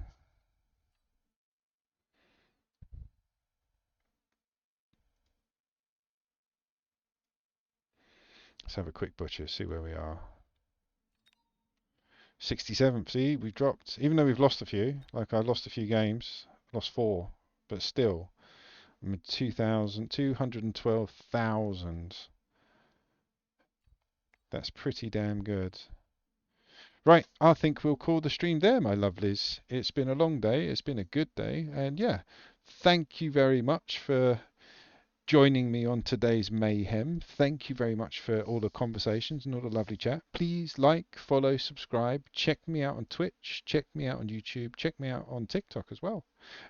Let's have a quick butcher, see where we are. 67th, see, we've dropped. Even though we've lost a few, like I lost a few games, lost 4, but still, I'm at 212,000. That's pretty damn good. Right, I think we'll call the stream there, my lovelies. It's been a long day, it's been a good day, and yeah, thank you very much for joining me on today's mayhem. Thank you very much for all the conversations and all the lovely chat. Please like, follow, subscribe. Check me out on Twitch. Check me out on YouTube. Check me out on TikTok as well.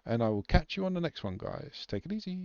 And I will catch you on the next one, guys. Take it easy.